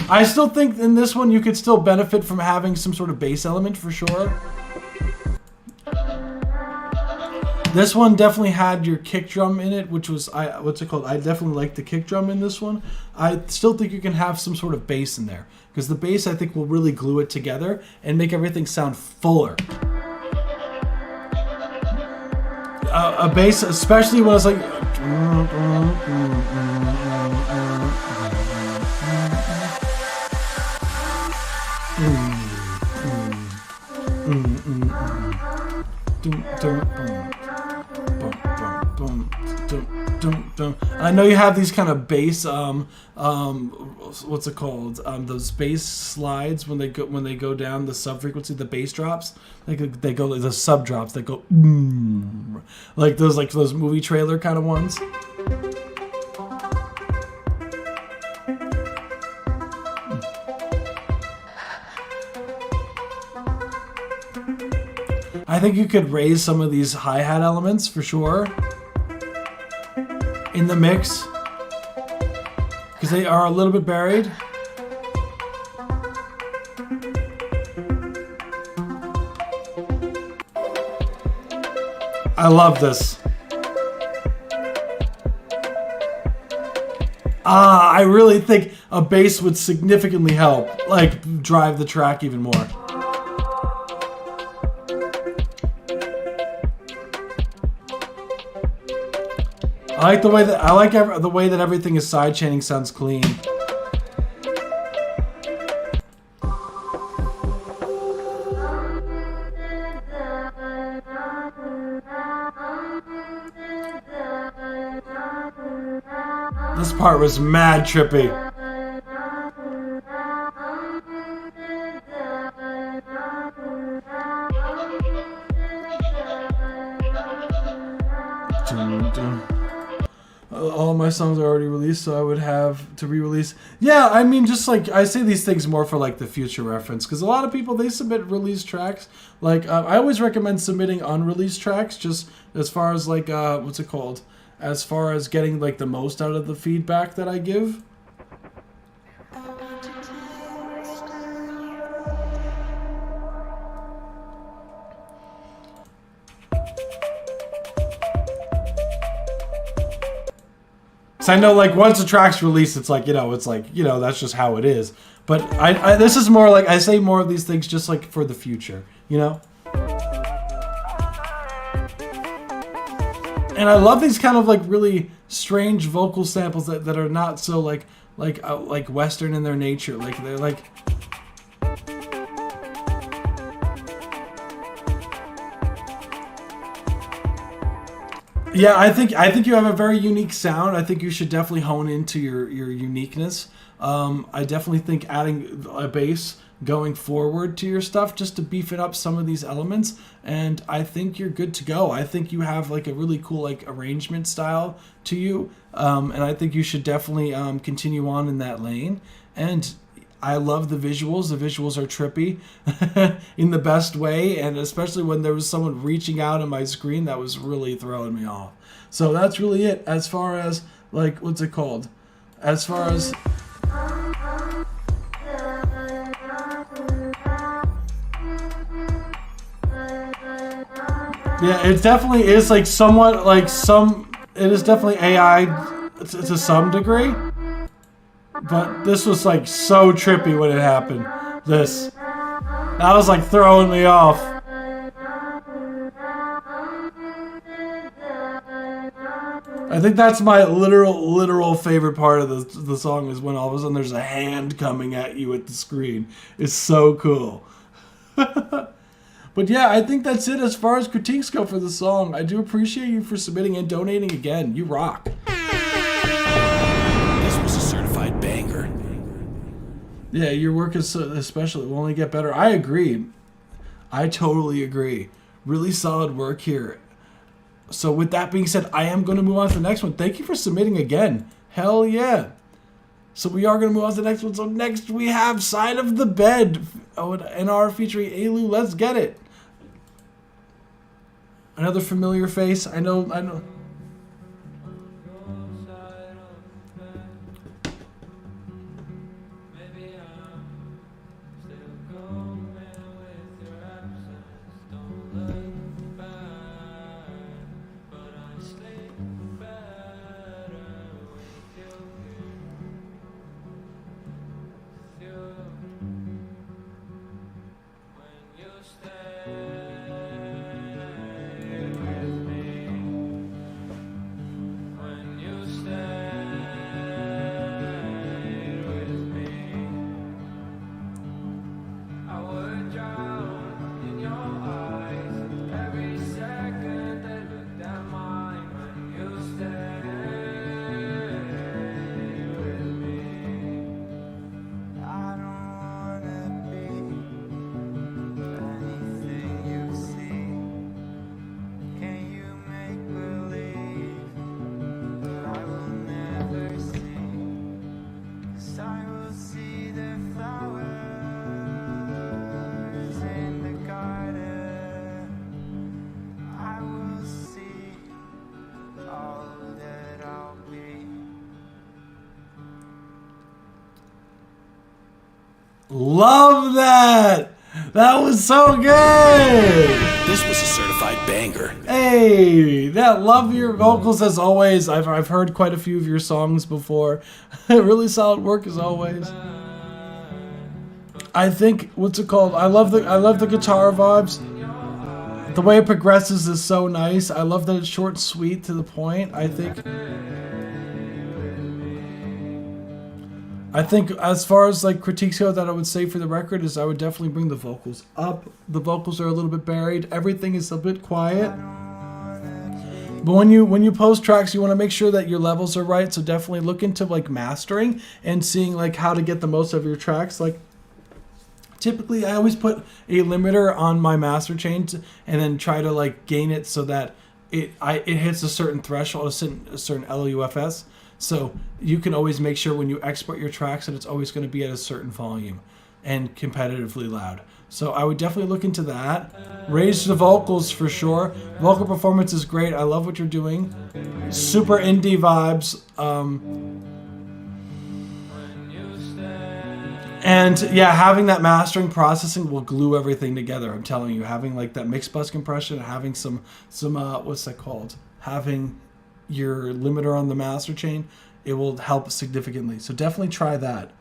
I still think in this one you could still benefit from having some sort of bass element for sure. This one definitely had your kick drum in it, which was, what's it called? I definitely like the kick drum in this one. I still think you can have some sort of bass in there, because the bass, I think, will really glue it together and make everything sound fuller. A bass, especially when it's like... I know you have these kind of bass, what's it called? Those bass slides when they go down the sub frequency, the bass drops. They go the sub drops that go like those movie trailer kind of ones. I think you could raise some of these hi-hat elements for sure in the mix because they are a little bit buried. I love this. I really think a bass would significantly help, like, drive the track even more. I like the way that the way that everything is sidechaining sounds clean. This part was mad trippy. All my songs are already released, so I would have to re-release. Yeah, I mean, just like I say these things more for like the future reference, because a lot of people, they submit released tracks. Like I always recommend submitting unreleased tracks, just as far as like what's it called? As far as getting like the most out of the feedback that I give. So I know, like, once a track's released, it's like, that's just how it is. But this is more like, I say more of these things just like for the future, you know? And I love these kind of like really strange vocal samples that are not so like Western in their nature. Like they're like. Yeah, I think you have a very unique sound. I think you should definitely hone into your uniqueness. I definitely think adding a bass going forward to your stuff just to beef it up some of these elements, and I think you're good to go. I think you have like a really cool like arrangement style to you, and I think you should definitely continue on in that lane. And I love the visuals. The visuals are trippy in the best way, and especially when there was someone reaching out on my screen, that was really throwing me off. So that's really it as far as like, what's it called? As far as yeah, it definitely is like somewhat like it is definitely AI to some degree. But this was like so trippy when it happened. That was like throwing me off. I think that's my literal favorite part of the song is when all of a sudden there's a hand coming at you at the screen. It's so cool. But yeah, I think that's it as far as critiques go for the song. I do appreciate you for submitting and donating again. You rock. Banger. Yeah, your work is especially will only get better. I agree. I totally agree. Really solid work here. So with that being said, I am going to move on to the next one. Thank you for submitting again. Hell yeah. So we are going to move on to the next one. So next we have Side of the Bed. NR featuring Ailu. Let's get it. Another familiar face. I know. Love that. That was so good. This was a certified banger. Hey, that love your vocals as always. I've heard quite a few of your songs before. Really solid work as always. I think what's it called? I love the guitar vibes. The way it progresses is so nice. I love that it's short and sweet to the point. I think as far as like critiques go that I would say for the record is I would definitely bring the vocals up. The vocals are a little bit buried. Everything is a bit quiet. But when you post tracks, you want to make sure that your levels are right. So definitely look into like mastering and seeing like how to get the most of your tracks. Like typically I always put a limiter on my master chain and then try to like gain it so that it hits a certain threshold, a certain LUFS. So you can always make sure when you export your tracks that it's always going to be at a certain volume and competitively loud. So I would definitely look into that. Raise the vocals for sure. Vocal performance is great. I love what you're doing. Super indie vibes. And yeah, having that mastering processing will glue everything together. I'm telling you, having like that mix bus compression, having some what's that called? Having your limiter on the master chain, it will help significantly. So definitely try that.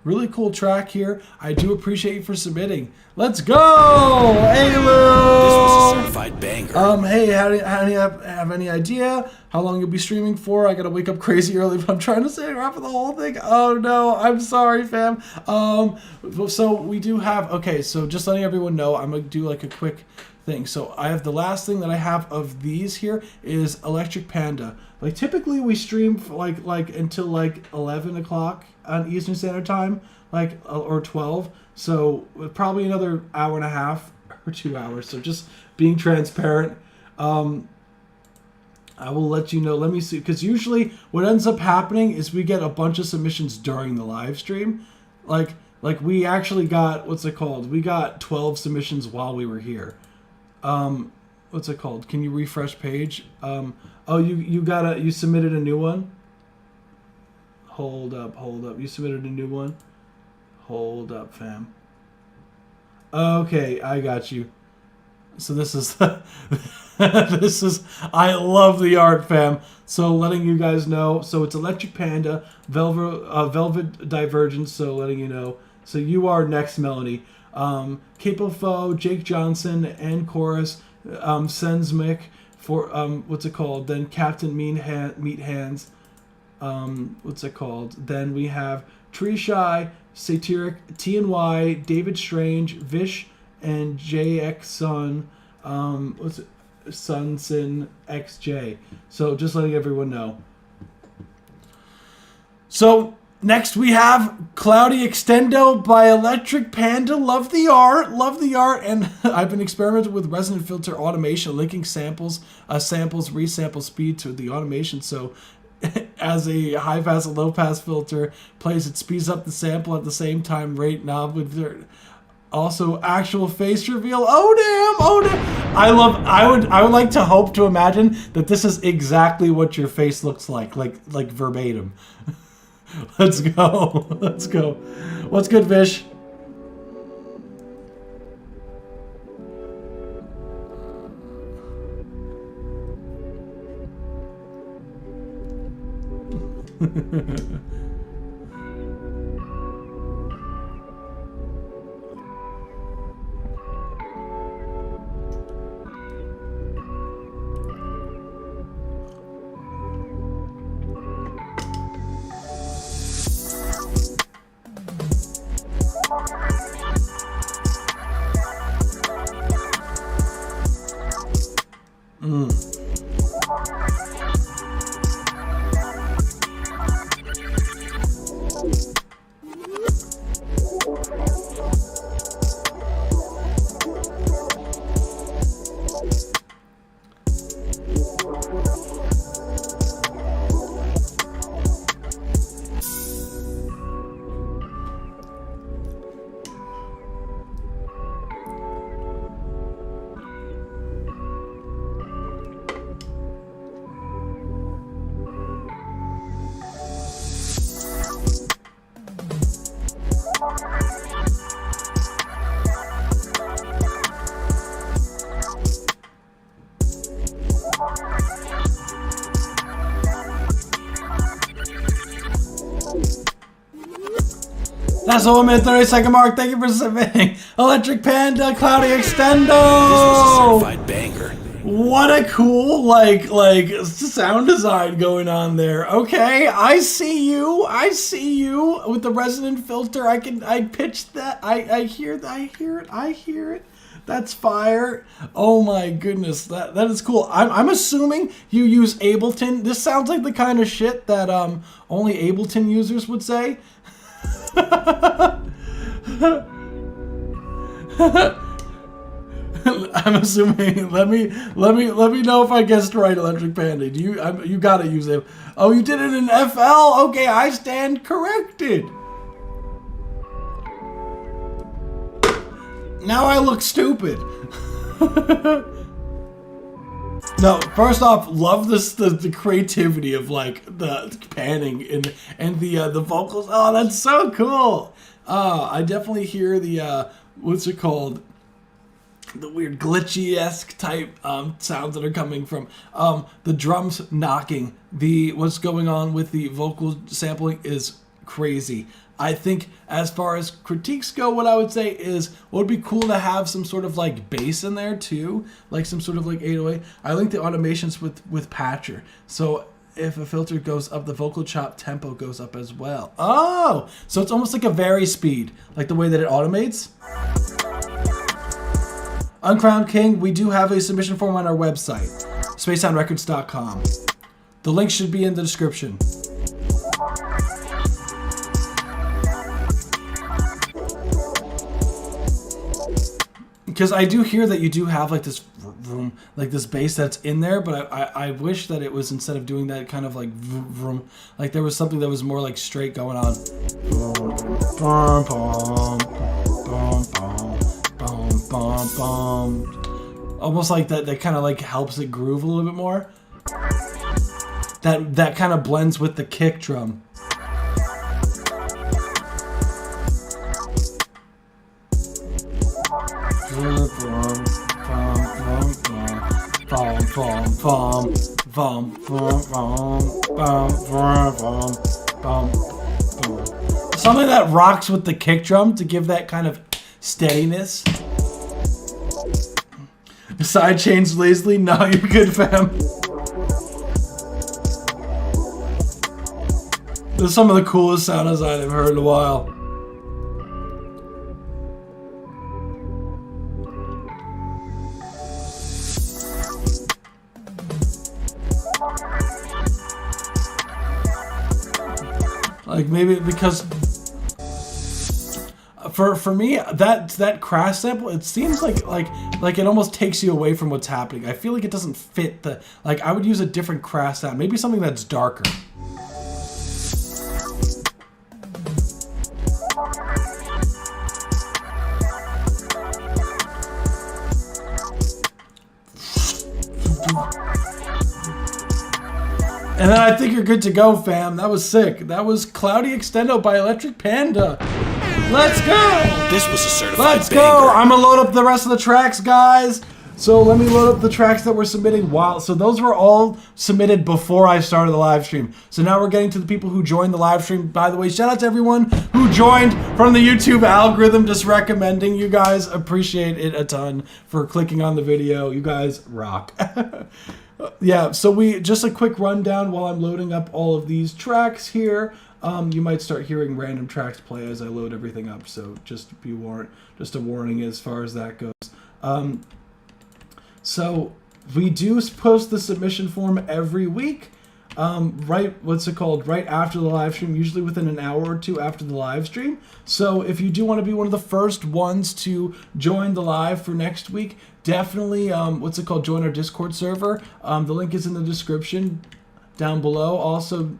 Really cool track here. I do appreciate you for submitting. Let's go! Hey, Lou! This was a certified banger. Hey, how do you have any idea how long you'll be streaming for? I gotta wake up crazy early, but I'm trying to stay around for the whole thing. Oh no, I'm sorry, fam. So we do have, okay, so just letting everyone know, I'm gonna do like a quick thing. So I have the last thing that I have of these here is Electric Panda. Like typically we stream for like until like 11 o'clock on Eastern Standard Time, like or 12. So probably another hour and a half or 2 hours. So just being transparent. I will let you know. Let me see, because usually what ends up happening is we get a bunch of submissions during the live stream. Like we actually got, what's it called? We got 12 submissions while we were here. What's it called? Can you refresh page? Oh, you submitted a new one? Hold up. You submitted a new one? Hold up, fam. Okay, I got you. So this is I love the art, fam. So letting you guys know. So it's Electric Panda, Velvet Divergence, so letting you know. So you are next, Melanie. Capo Foe, Jake Johnson, and Chorus, Sensmic, for what's it called? Then Captain Meat Hands, what's it called? Then we have Tree Shy, Satiric, TNY, David Strange, Vish, and JX Sun, what's it? Sunsin XJ. So just letting everyone know. So next we have Cloudy Extendo by Electric Panda. Love the art, and I've been experimenting with resonant filter automation, linking samples, resample speed to the automation. So as a high pass and low pass filter plays, it speeds up the sample at the same time. Rate knob with their also actual face reveal. Oh damn! I would like to hope to imagine that this is exactly what your face looks like verbatim. Let's go. What's good, Vish? That's a 1 minute 30-second mark. Thank you for submitting. Electric Panda, Cloudy Extendo. This was a certified banger. What a cool like sound design going on there. Okay, I see you with the resonant filter. I pitched that. I hear it. That's fire. Oh my goodness, that is cool. I'm assuming you use Ableton. This sounds like the kind of shit that only Ableton users would say. I'm assuming. Let me know if I guessed right, Electric Panda. You gotta use it. Oh, you did it in FL. Okay, I stand corrected. Now I look stupid. No, first off, love the creativity of like the panning and the vocals. Oh, that's so cool. I definitely hear the what's it called? The weird glitchy-esque type sounds that are coming from the drums knocking. What's going on with the vocal sampling is crazy. I think as far as critiques go, what I would say is what would be cool to have some sort of like bass in there too, like some sort of like 808. I like the automations with Patcher. So if a filter goes up, the vocal chop tempo goes up as well. Oh, so it's almost like a vary speed, like the way that it automates. Uncrowned King, we do have a submission form on our website, spacesoundrecords.com. The link should be in the description. Because I do hear that you do have like this room, like this bass that's in there, but I wish that it was, instead of doing that kind of like vroom, like there was something that was more like straight going on. Almost like that kind of like helps it groove a little bit more. That kind of blends with the kick drum. Something that rocks with the kick drum to give that kind of steadiness. Side chains lazily? No, you're good, fam. This is some of the coolest sound design I've heard in a while. Like maybe because for me that crash sample, it seems like it almost takes you away from what's happening. I feel like it doesn't fit the, like I would use a different crash sound, maybe something that's darker. And then I think you're good to go, fam. That was sick. That was Cloudy Extendo by Electric Panda. Let's go! This was a certified Let's banger. go! I'm gonna load up the rest of the tracks, guys. So let me load up the tracks that we're submitting so those were all submitted before I started the live stream. So now we're getting to the people who joined the live stream. By the way, shout out to everyone who joined from the YouTube algorithm, just recommending you guys. Appreciate it a ton for clicking on the video. You guys rock. Yeah, so just a quick rundown while I'm loading up all of these tracks here. You might start hearing random tracks play as I load everything up, so just be warned, just a warning as far as that goes. So we do post the submission form every week, right after the live stream, usually within an hour or two after the live stream. So if you do want to be one of the first ones to join the live for next week, definitely join our Discord server. The link is in the description down below. Also,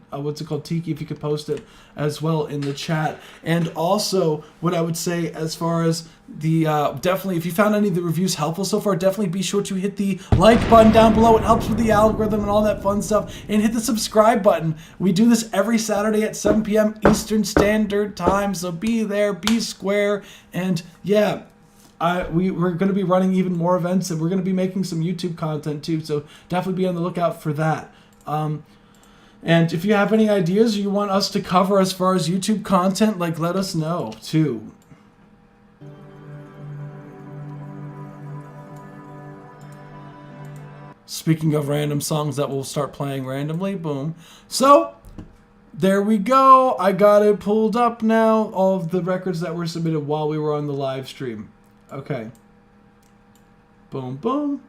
Tiki, if you could post it as well in the chat. And also, what I would say as far as the, definitely, if you found any of the reviews helpful so far, definitely be sure to hit the like button down below. It helps with the algorithm and all that fun stuff. And hit the subscribe button. We do this every Saturday at 7 p.m. Eastern Standard Time, so be there, be square, and yeah, we're going to be running even more events, and we're going to be making some YouTube content too, so definitely be on the lookout for that. And if you have any ideas you want us to cover as far as YouTube content, like, let us know too. Speaking of random songs that will start playing randomly, boom. So, there we go. I got it pulled up now. All of the records that were submitted while we were on the live stream. Okay. Boom, boom.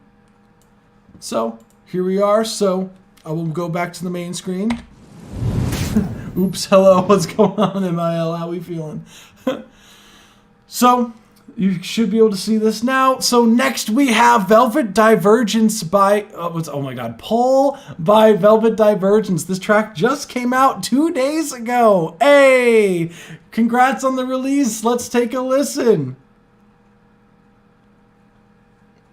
So, here we are. So, I will go back to the main screen. Oops, hello. What's going on, MIL? How we feeling? So, you should be able to see this now. So next we have Velvet Divergence by, oh my god, Pull by Velvet Divergence. This track just came out 2 days ago. Hey, congrats on the release. Let's take a listen.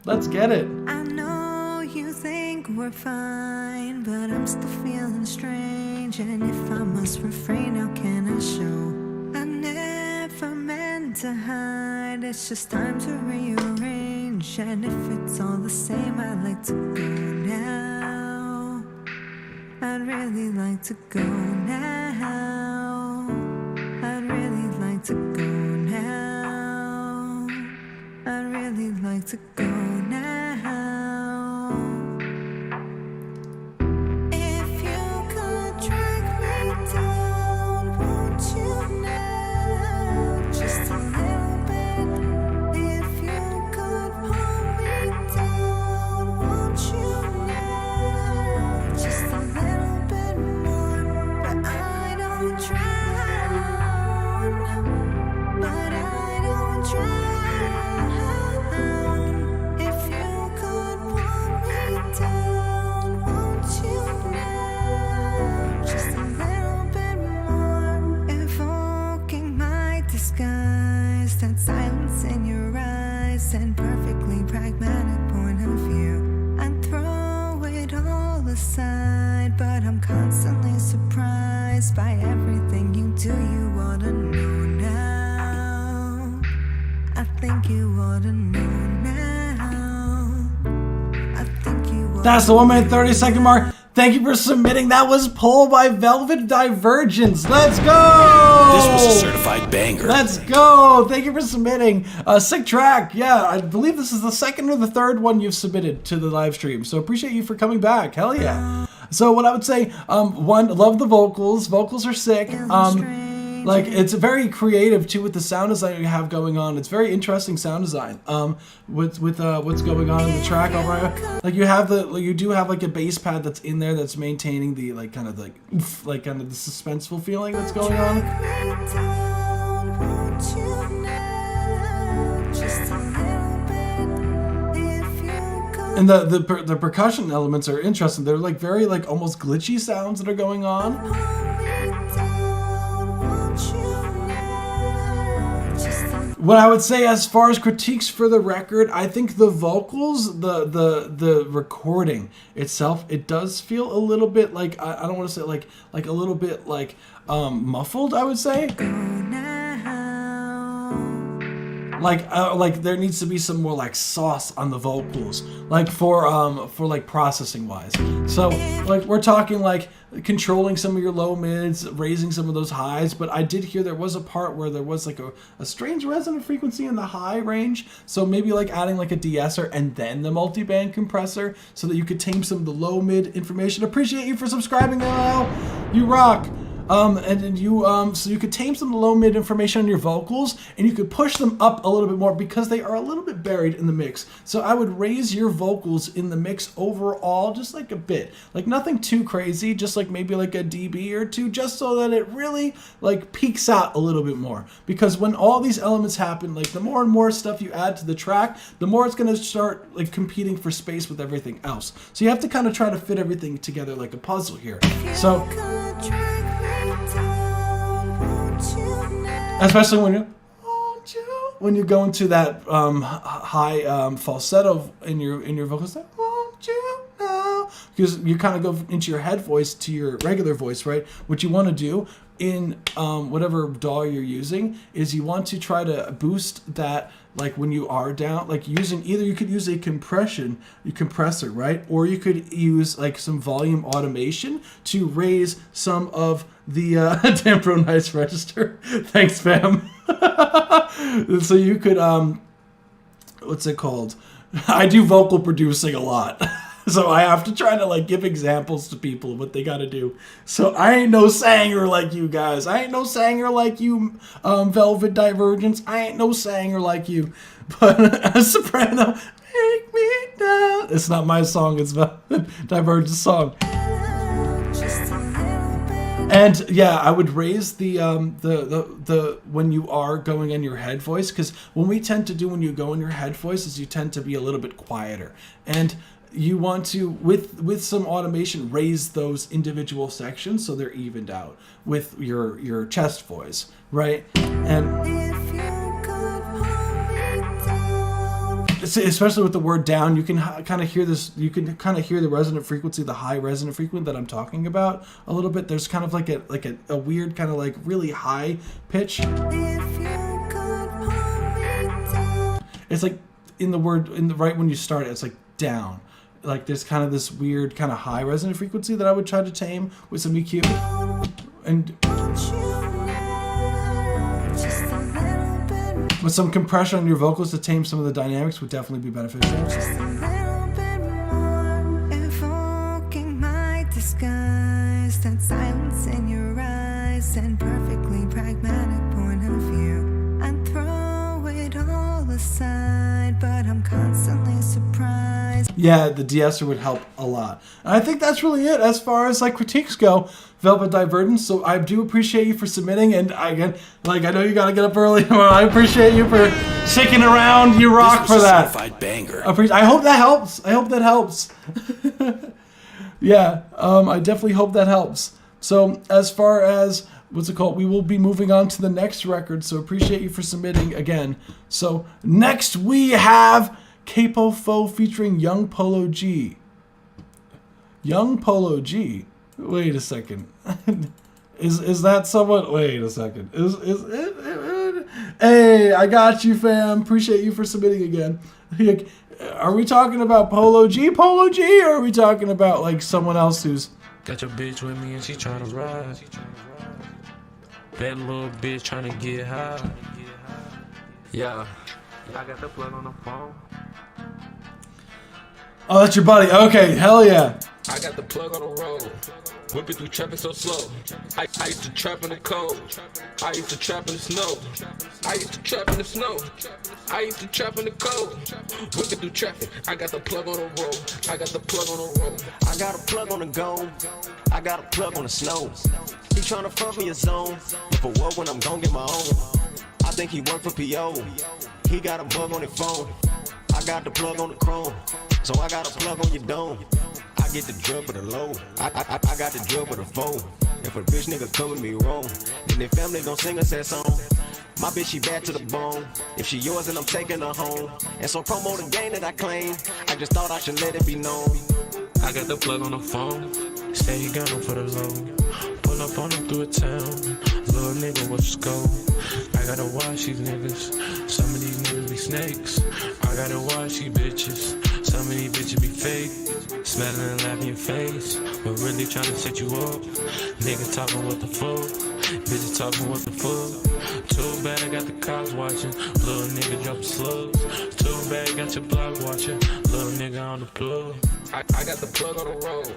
Let's get it. I know you think we're fine, but I'm still feeling strange. And if I must refrain, how can I show? I never meant to hide, it's just time to rearrange. And if it's all the same, I'd like to go now. I'd really like to go now. I'd really like to go now. I'd really like to go now. If you could track me down, won't you now? Just a little bit. If you could pull me down, won't you now? Just a little bit more. But I don't drown. But I don't drown. If you could pull me down, won't you now? Just a little bit more. Evoking my disguise, that silence in your eyes, and perfectly pragmatic point of view. I'd throw it all aside, but I'm constantly surprised by everything you do. You ought to know now. I think you ought to know now. I think you ought. That's the 1 minute 30-second mark. Thank you for submitting. That was Pull by Velvet Divergence. Let's go! This was a certified banger. Let's go! Thank you for submitting. Sick track. Yeah, I believe this is the second or the third one you've submitted to the live stream. So appreciate you for coming back. Hell yeah. So what I would say, one, love the vocals. Vocals are sick. Like, it's very creative too with the sound design you have going on. It's very interesting sound design. With what's going on in the track over, like you do have like a bass pad that's in there that's maintaining the like kind of like oof, like kind of the suspenseful feeling that's going on. And the percussion elements are interesting. They're like very like almost glitchy sounds that are going on. What I would say as far as critiques for the record, I think the vocals, the recording itself, it does feel a little bit like, I don't want to say like a little bit like muffled, I would say. Like there needs to be some more like sauce on the vocals, like for like processing wise. So like we're talking like controlling some of your low mids, raising some of those highs. But I did hear there was a part where there was like a strange resonant frequency in the high range. So maybe like adding like a de-esser and then the multi-band compressor so that you could tame some of the low mid information. Appreciate you for subscribing, LL. You rock. And you so you could tame some low mid information on your vocals, and you could push them up a little bit more because they are a little bit buried in the mix. So I would raise your vocals in the mix overall just like a bit, like nothing too crazy, just like maybe like a dB or two, just so that it really like peaks out a little bit more. Because when all these elements happen, like the more and more stuff you add to the track, the more it's gonna start like competing for space with everything else. So you have to kind of try to fit everything together like a puzzle here. So especially when you go into that high falsetto in your vocals, like, won't you know? Because you kind of go into your head voice to your regular voice, right? What you want to do in whatever DAW you're using is you want to try to boost that like when you are down, like using either you could use a compressor, right? Or you could use like some volume automation to raise some of the damn bro, nice register. Thanks, fam. So you could what's it called? I do vocal producing a lot. So I have to try to like give examples to people of what they gotta do. So I ain't no sanger like you guys. I ain't no sanger like you, Velvet Divergence. I ain't no sanger like you. But a soprano, take me down. It's not my song, it's Velvet Divergence's song. And yeah, I would raise the when you are going in your head voice, because when we tend to do when you go in your head voice is you tend to be a little bit quieter. And you want to, with some automation, raise those individual sections so they're evened out with your chest voice, right? And especially with the word down, you can kind of hear this. You can kind of hear the resonant frequency, the high resonant frequency that I'm talking about a little bit. There's kind of like a weird kind of like really high pitch. It's like right when you start it, it's like down. Like there's kind of this weird kind of high resonant frequency that I would try to tame with some EQ. And with some compression on your vocals to tame some of the dynamics would definitely be beneficial. Evoking my disguise, that silence in your eyes, and perfectly pragmatic point of view. I throw it all aside, but I'm constantly surprised. Yeah, the de-esser would help a lot. And I think that's really it as far as like critiques go, Velvet Divergence. So I do appreciate you for submitting, and I know you gotta get up early. I appreciate you for sticking around. You rock for that. Certified banger. I hope that helps. I hope that helps. Yeah, I definitely hope that helps. So as far as what's it called, we will be moving on to the next record. So appreciate you for submitting again. So next we have Capo Foe featuring Young Polo G. Young Polo G. Wait a second. Is that someone? Wait a second. Is it? Hey, I got you, fam. Appreciate you for submitting again. Are we talking about Polo G, or are we talking about like someone else who's? Got your bitch with me and she tryna ride. That little bitch tryna get high. Yeah, I got the plug on the phone. Oh, that's your buddy. Okay, hell yeah. I got the plug on the road. Whipping through trapping so slow. I used to trap in the cold. I used to trap in the snow. I used to trap in the snow. I used to trap in the cold. Whipping through traffic. I got the plug on the road. I got the plug on the road. I got a plug on the go. I got a plug on the snow. He tryna front me a zone. For what when I'm gon' get my own? I think he work for PO. He got a bug on his phone. I got the plug on the chrome. So I got a plug on your dome. I get the drug for the low. I got the drug for the foe. If a bitch nigga come with me wrong, then their family gon' sing a sad song. My bitch, she bad to the bone. If she yours, then I'm taking her home. And so promote the game that I claim. I just thought I should let it be known. I got the plug on the phone. Say he got him for the low. Pull up on him through a town. Little nigga, what's the scope? I gotta watch these niggas. Some of these niggas be snakes. I gotta watch these bitches. Some of these bitches be fake. Smelling and laughing in your face. But really trying to set you up. Nigga talking what the fuck. Bitches talking what the fuck. Too bad I got the cops watching. Little nigga dropping slugs. Too bad I got your block watching. Little nigga on the plug. I got the plug on the road.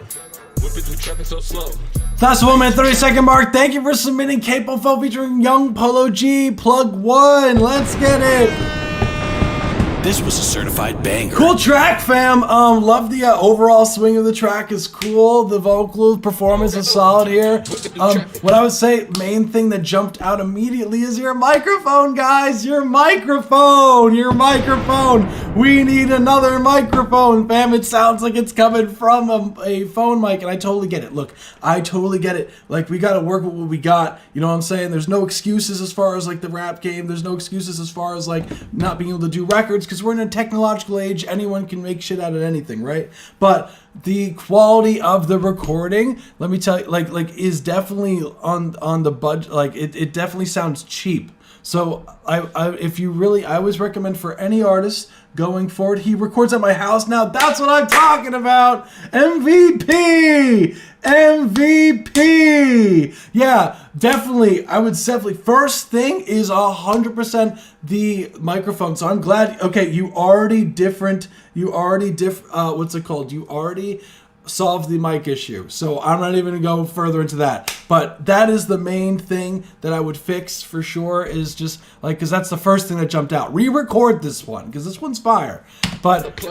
Whipping through traffic so slow. That's the 1 minute 30-second mark. Thank you for submitting Capo Foe featuring Young Polo G. Plug 1. Let's get it. This was a certified banger. Cool track, fam. Love the overall swing of the track is cool. The vocal performance is solid here. What I would say, main thing that jumped out immediately is your microphone, guys. Your microphone. We need another microphone, fam. It sounds like it's coming from a phone mic, and I totally get it. Look, I totally get it. Like, we got to work with what we got. You know what I'm saying? There's no excuses as far as like the rap game. There's no excuses as far as like not being able to do records, because we're in a technological age. Anyone can make shit out of anything, right? But the quality of the recording, let me tell you, like is definitely on the budget. Like it definitely sounds cheap. So if you really, I always recommend for any artist going forward, he records at my house now. That's what I'm talking about. MVP. Yeah, definitely. I would definitely. First thing is 100% the microphone. So I'm glad. Okay, you already what's it called? You already solve the mic issue. So I'm not even gonna go further into that. But that is the main thing that I would fix for sure, is just like, because that's the first thing that jumped out. Re-record this one, because this one's fire. But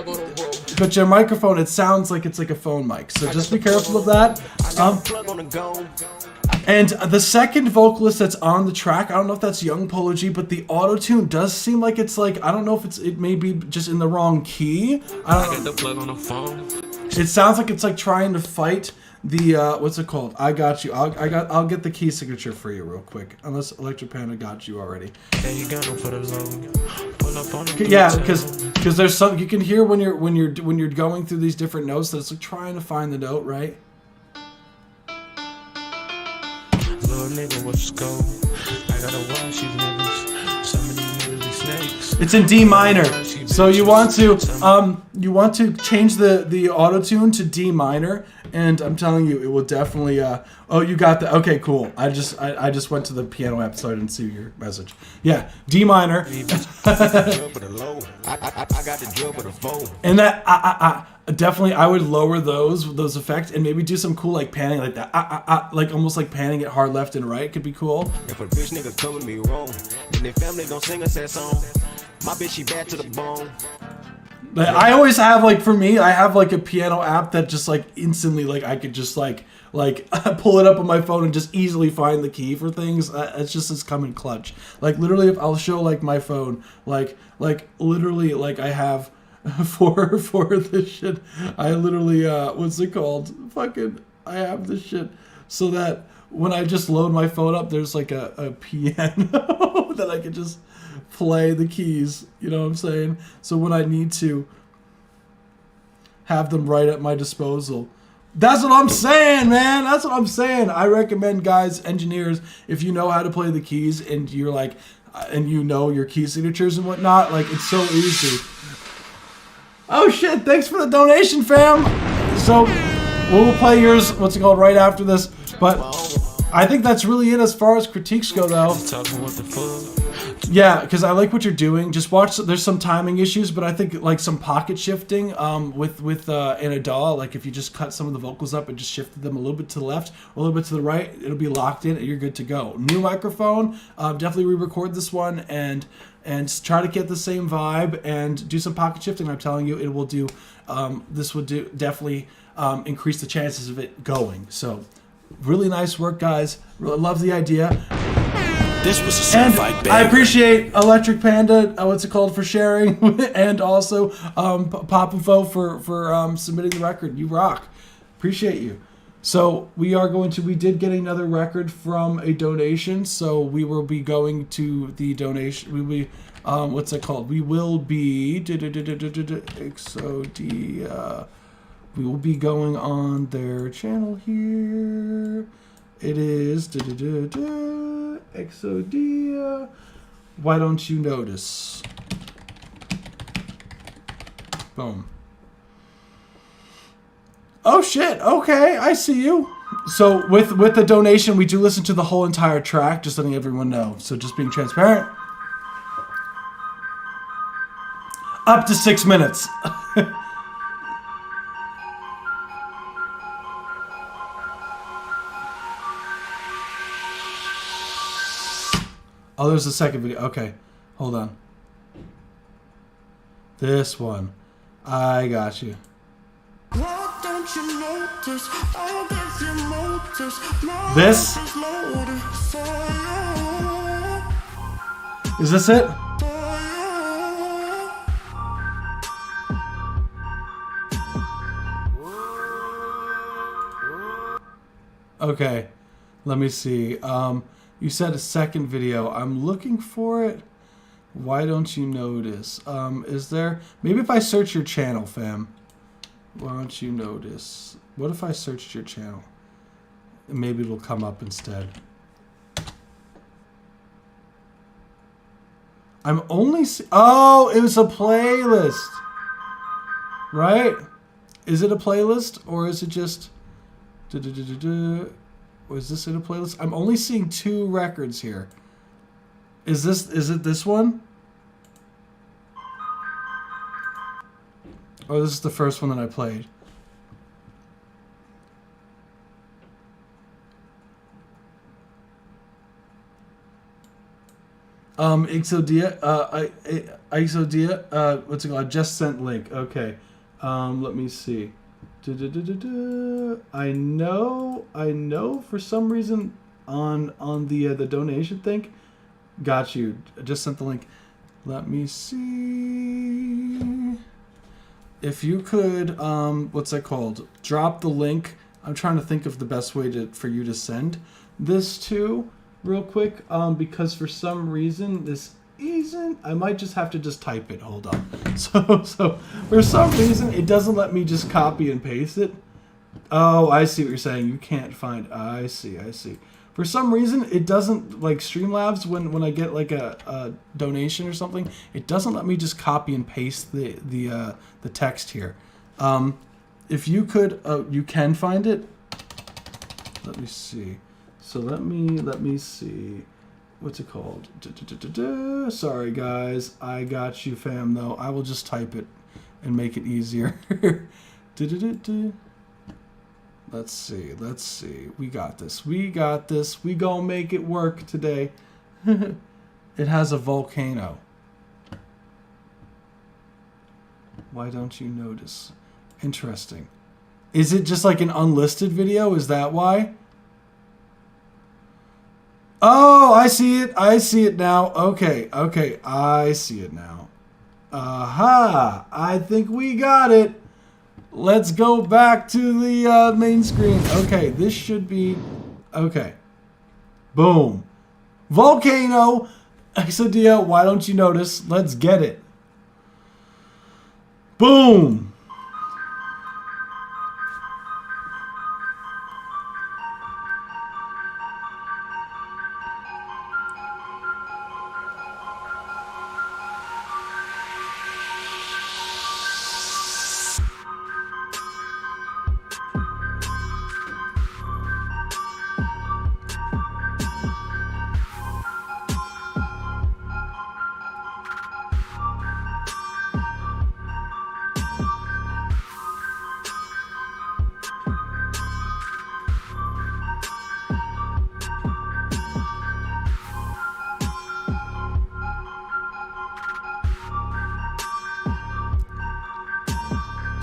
your microphone, it sounds like it's like a phone mic. So just be careful of that. And the second vocalist that's on the track, I don't know if that's Young Polo G, but the auto-tune does seem like it's like, I don't know if it may be just in the wrong key. I don't know. the plug on the phone. It sounds like it's like trying to fight the what's it called? I got you. I'll get the key signature for you real quick. Unless Electric Panda got you already. Yeah, because there's some you can hear when you're going through these different notes that it's like trying to find the note, right? Little nigga, what's go? I gotta watch these niggas. Some of these niggas be snakes. It's in D minor. So you want to change the auto tune to D minor, and I'm telling you, it will definitely. Oh, you got that? Okay, cool. I just went to the piano app, so I didn't see your message. Yeah, D minor. And that definitely, I would lower those effects and maybe do some cool like panning like that. Like almost like panning it hard left and right could be cool. If a bitch nigga come with me wrong, then their family gon' sing a sad song. My bitch, she bad to the bone. But I always have, like, for me, I have like a piano app that just like instantly, like I could just like pull it up on my phone and just easily find the key for things. It's just this coming clutch. Like literally, if I'll show like my phone, like literally, like I have for this shit. I literally what's it called? I have this shit so that when I just load my phone up, there's like a piano that I can just play the keys, you know what I'm saying? So when I need to have them right at my disposal. That's what I'm saying, man. That's what I'm saying. I recommend, guys, engineers, if you know how to play the keys and you're like, and you know your key signatures and whatnot, like it's so easy. Oh shit, thanks for the donation, fam. So we'll play yours, what's it called, right after this. But I think that's really it as far as critiques go, though. Yeah, because I like what you're doing. Just watch. There's some timing issues, but I think like some pocket shifting with in a DAW. Like if you just cut some of the vocals up and just shifted them a little bit to the left or a little bit to the right, it'll be locked in and you're good to go. New microphone. Definitely re-record this one and try to get the same vibe and do some pocket shifting. I'm telling you, it will do. This would do definitely increase the chances of it going. So. Really nice work, guys. Really love the idea. This was a certified banger. I appreciate Electric Panda, what's it called, for sharing, and also Pop Info for submitting the record. You rock. Appreciate you. So we did get another record from a donation, so we will be going to the donation. We will be, what's it called? We will be, XOD, we will be going on their channel here. It is Exodia. Why don't you notice? Boom. Oh shit. Okay, I see you. So with the donation, we do listen to the whole entire track, just letting everyone know. So just being transparent. Up to 6 minutes. Oh, there's a second video. Okay, hold on. This one. I got you. This? Is this it? Okay, let me see. You said a second video. I'm looking for it. Why don't you notice? Is there... Maybe if I search your channel, fam. Why don't you notice? What if I searched your channel? Maybe it'll come up instead. I'm only oh, it was a playlist. Right? Is it a playlist or is it just was this in a playlist? I'm only seeing 2 records here. Is it this one? Or this is the first one that I played? Exodia, Exodia, what's it called? I just sent link. Okay. Let me see. I know for some reason on the donation thing. Got you. I just sent the link. Let me see. If you could, what's that called? Drop the link. I'm trying to think of the best way for you to send this to real quick. Because for some reason this isn't. I might just have to just type it. Hold on. So for some reason it doesn't let me just copy and paste it. Oh, I see what you're saying. You can't find. I see. For some reason it doesn't, like Streamlabs, when I get like a donation or something, it doesn't let me just copy and paste the text here. If you could, you can find it. Let me see. So let me see. What's it called? Sorry guys, I got you fam though. I will just type it and make it easier. Let's see. We got this. We gonna make it work today. It has a volcano. Why don't you notice? Interesting. Is it just like an unlisted video? Is that why? Oh, I see it now. Okay, I see it now. Aha, I think we got it. Let's go back to the main screen. Okay, this should be, okay. Boom. Volcano, Exodia, why don't you notice? Let's get it. Boom.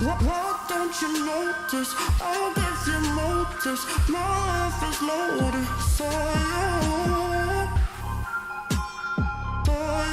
What don't you notice? I'll give you notice. My life is loaded for you. For you.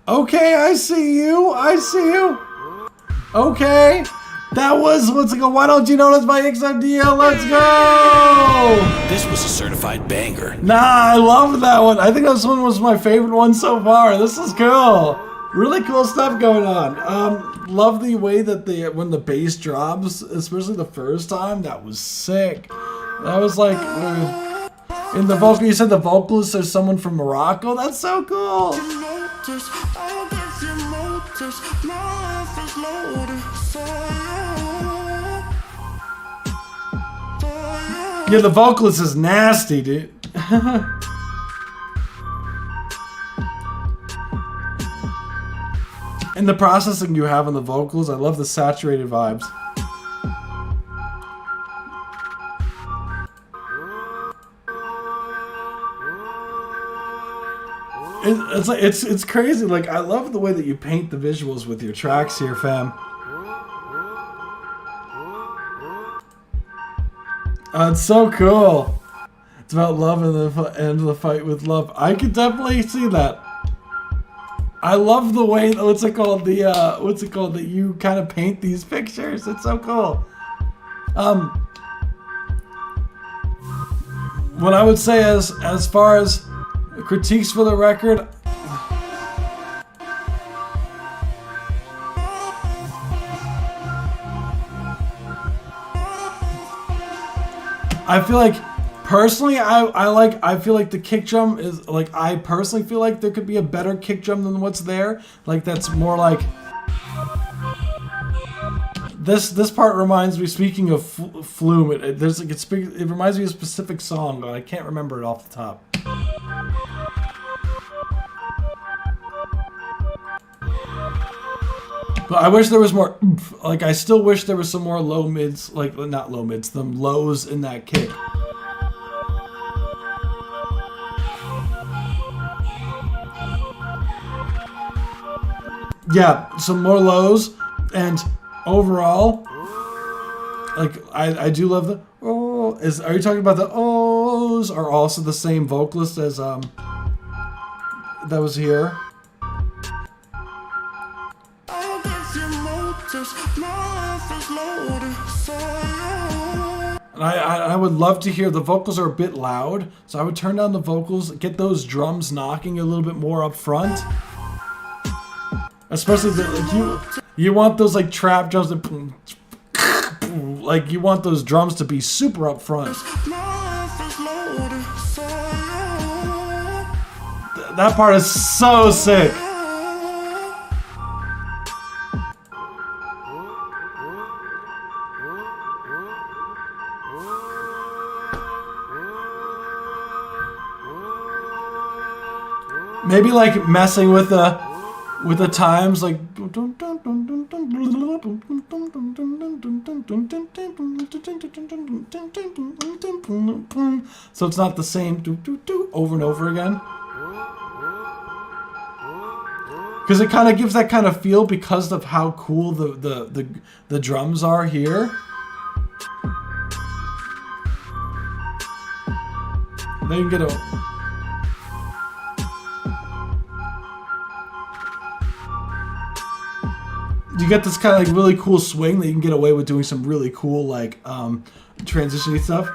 Okay, I see you. I see you. Okay. That was, what's it called? Why Don't You Notice by XODL? Let's go! This was a certified banger. Nah, I love that one. I think this one was my favorite one so far. This is cool. Really cool stuff going on. Love the way that when the bass drops, especially the first time, that was sick. That was like, in the vocal, you said the vocalist is someone from Morocco? That's so cool. Yeah, the vocalist is nasty, dude. And the processing you have on the vocals, I love the saturated vibes. It's crazy. Like, I love the way that you paint the visuals with your tracks here, fam. It's so cool. It's about love and the end of the fight with love. I could definitely see that. I love the way, what's it called, that you kind of paint these pictures. It's so cool. What I would say as far as critiques for the record, I feel like personally, I feel like the kick drum is like, I personally feel like there could be a better kick drum than what's there. Like, that's more like this part reminds me. Speaking of Flume, it reminds me of a specific song, but I can't remember it off the top. But I wish there was more. Like, I still wish there was some more low mids, like not low mids, them lows in that kick. Yeah, some more lows, and overall, like I do love the oh. Are you talking about the ohs are also the same vocalist as that was here? And I would love to hear, the vocals are a bit loud, so I would turn down the vocals, get those drums knocking a little bit more up front. Especially like you want those like trap drums that like you want those drums to be super up front. That part is so sick. Maybe like messing with the times, like so it's not the same over and over again, because it kind of gives that kind of feel because of how cool the drums are here. Then you get a you get this kind of like really cool swing that you can get away with doing some really cool like transition-y stuff.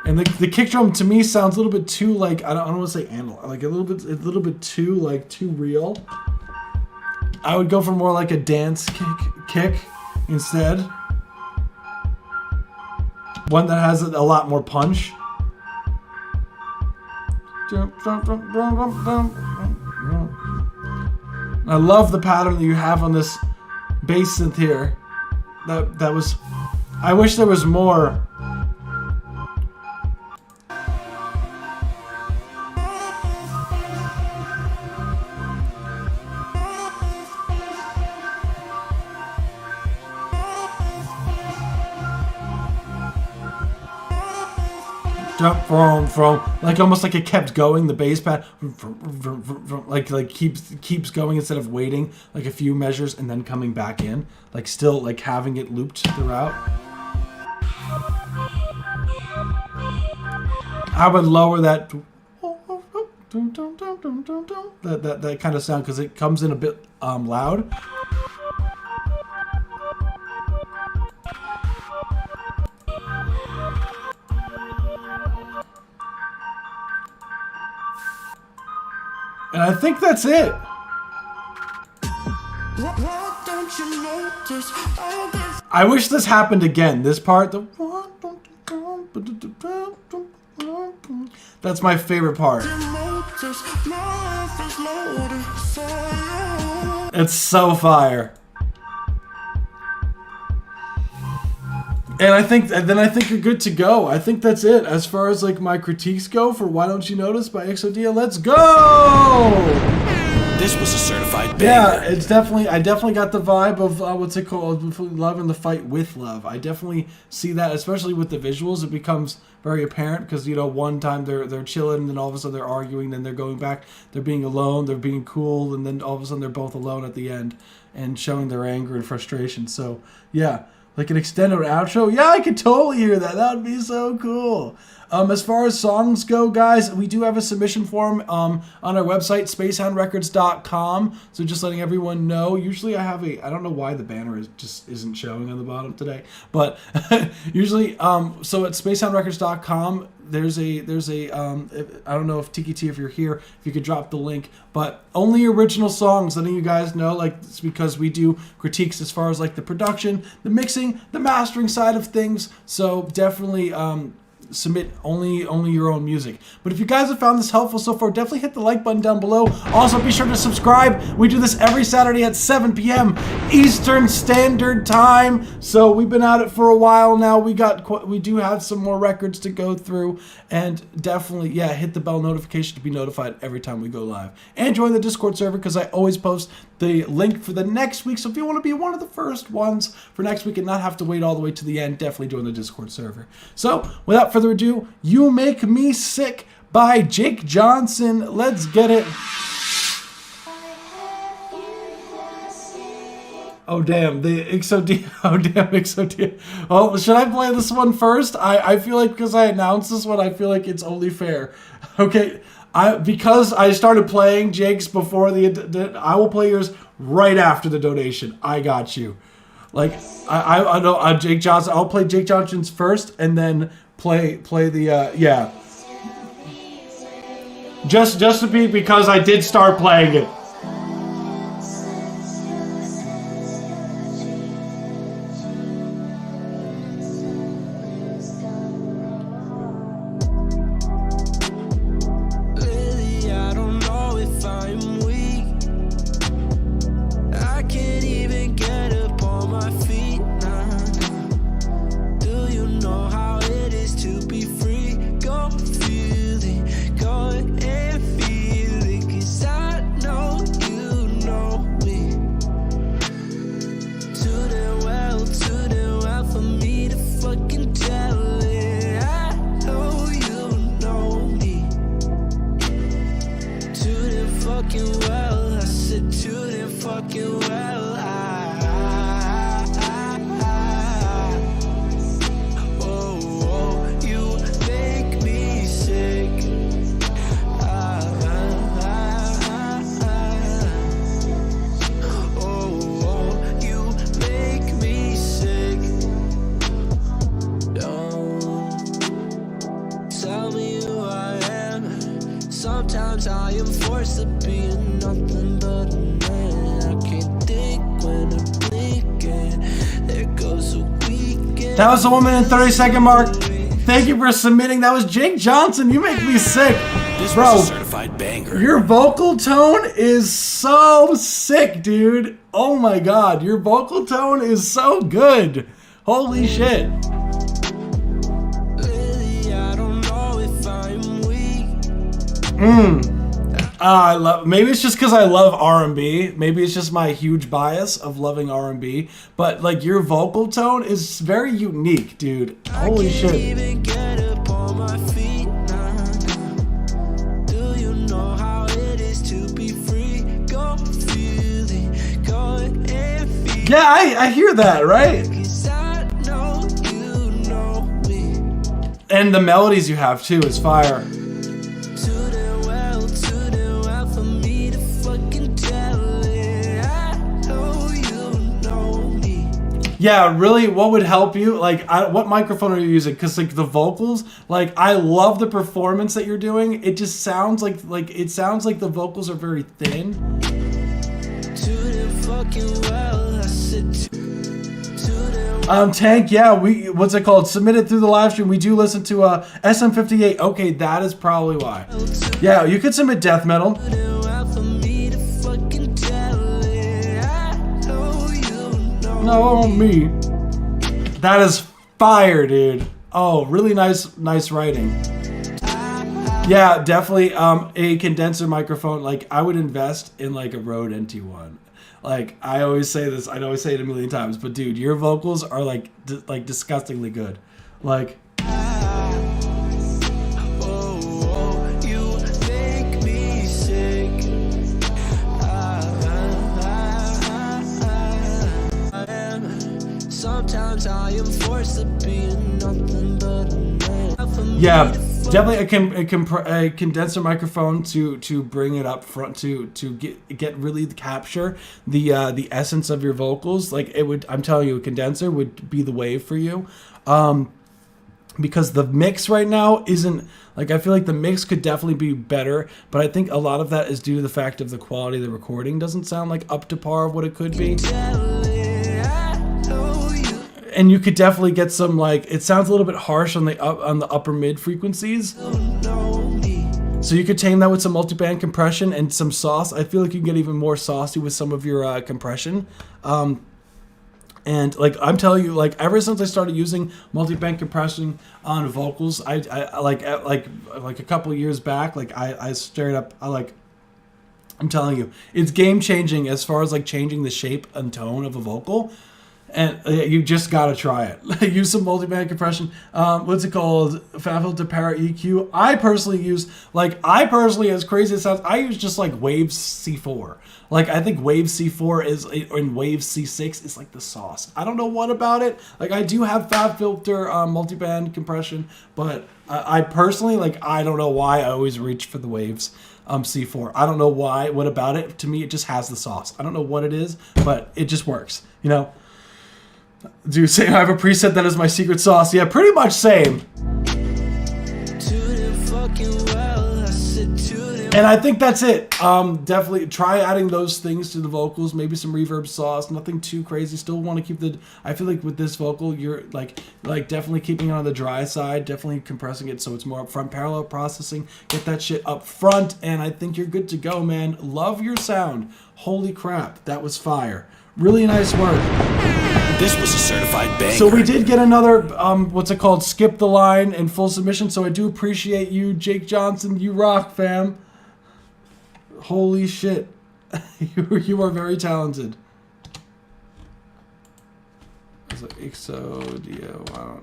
And the kick drum to me sounds a little bit too like I don't want to say analog, like a little bit too like too real. I would go for more like a dance kick instead. One that has a lot more punch. I love the pattern that you have on this bass synth here. That was. I wish there was more. From like almost like it kept going, the bass pad like keeps going instead of waiting like a few measures and then coming back in, like still like having it looped throughout. I would lower that That kind of sound, because it comes in a bit loud. And I think that's it. I wish this happened again. This part, that's my favorite part. It's so fire. And I think you're good to go. I think that's it as far as like my critiques go for Why Don't You Notice by Exodia. Let's go! This was a certified banger. Yeah, it's definitely. I definitely got the vibe of what's it called, Love and the Fight with Love. I definitely see that, especially with the visuals. It becomes very apparent because one time they're chilling, and then all of a sudden they're arguing, then they're going back, they're being alone, they're being cool, and then all of a sudden they're both alone at the end and showing their anger and frustration. So yeah, like an extended outro. Yeah, I could totally hear that. That would be so cool. As far as songs go, guys, we do have a submission form on our website, spacehoundrecords.com. So just letting everyone know. Usually I have I don't know why the banner isn't showing on the bottom today, but usually, so at spacehoundrecords.com, there's a I don't know if Tiki T, if you're here, if you could drop the link, but only original songs, letting you guys know, like, it's because we do critiques as far as like the production, the mixing, the mastering side of things. So definitely, submit only your own music. But if you guys have found this helpful so far, definitely hit the like button down below. Also, be sure to subscribe. We do this every Saturday at 7 p.m. Eastern Standard Time. So we've been at it for a while now. We do have some more records to go through, and definitely, yeah, hit the bell notification to be notified every time we go live. And join the Discord server, because I always post the link for the next week. So if you want to be one of the first ones for next week and not have to wait all the way to the end, definitely join the Discord server. So without further ado, You Make Me Sick by Jake Johnson. Let's get it. Oh damn, the Exodia. Oh damn, Exodia. Oh, should I play this one first? I feel like because I announced this one, I feel like it's only fair. Okay, because I started playing Jake's before I will play yours right after the donation. I got you. Like I know Jake Johnson. I'll play Jake Johnson's first, and then play the yeah. Just to be, because I did start playing it. Sometimes I am forced to be nothing but a man. I can't think when I'm blinking. There goes a weekend. That was the 1 minute 30-second mark. Thank you for submitting. That was Jake Johnson. You make me sick. This Bro, was a certified banger. Your vocal tone is so sick, dude. Oh my god, your vocal tone is so good. Holy shit. I love. Maybe it's just because I love R&B. Maybe it's just my huge bias of loving R&B. But like, your vocal tone is very unique, dude. Holy shit. Yeah, I hear that, right? And the melodies you have too is fire. Yeah, really, what would help you? Like, what microphone are you using? Because, like, the vocals, like, I love the performance that you're doing. It just sounds like it sounds like the vocals are very thin. Tank, yeah, what's it called? Submit it through the live stream. We do listen to SM58. Okay, that is probably why. Yeah, you could submit death metal. No, me. That is fire, dude. Oh, really nice writing. Yeah, definitely a condenser microphone. Like, I would invest in like a Rode NT1. Like, I always say this, I know I say it a million times, but dude, your vocals are like disgustingly good. Like, Sometimes I am forced to be nothing but a man. yeah, definitely a condenser microphone to bring it up front to get really capture the essence of your vocals. Like, it would, I'm telling you, a condenser would be the wave for you. Because the mix right now isn't, like, I feel like the mix could definitely be better, but I think a lot of that is due to the fact of the quality of the recording doesn't sound like up to par of what it could be. And you could definitely get some, like, it sounds a little bit harsh on the upper mid frequencies. So you could tame that with some multiband compression and some sauce. I feel like you can get even more saucy with some of your compression. And like, I'm telling you, like, ever since I started using multiband compression on vocals, I like a couple of years back, like I straight up, I'm telling you, it's game changing as far as like changing the shape and tone of a vocal. And you just gotta try it. Use some multiband compression. What's it called? FabFilter Para EQ. I personally, as crazy as it sounds, I use just like Waves C4. Like, I think Waves C4 is, and Waves C6 is like the sauce. I don't know what about it. Like, I do have FabFilter multiband compression, but I personally, like, I don't know why I always reach for the Waves C4. I don't know why. What about it? To me, it just has the sauce. I don't know what it is, but it just works. You know. Do you say I have a preset that is my secret sauce? Yeah, pretty much same. And I think that's it. Definitely try adding those things to the vocals. Maybe some reverb sauce. Nothing too crazy. Still want to keep the. I feel like with this vocal, you're like definitely keeping it on the dry side. Definitely compressing it so it's more upfront. Parallel processing. Get that shit up front, and I think you're good to go, man. Love your sound. Holy crap, that was fire. Really nice work. This was a certified banger. So we did get another, what's it called, skip the line in full submission. So I do appreciate you, Jake Johnson. You rock, fam. Holy shit. You are very talented. It's like Exodio. Wow.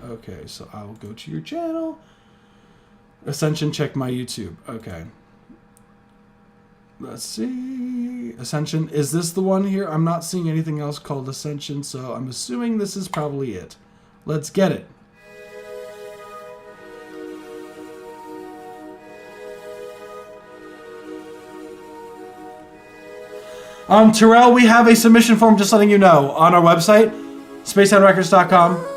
Okay, so I'll go to your channel. Ascension, check my YouTube. Okay. Let's see. Ascension. Is this the one here? I'm not seeing anything else called Ascension, so I'm assuming this is probably it. Let's get it. Terrell, we have a submission form, just letting you know, on our website, spaceheadrecords.com.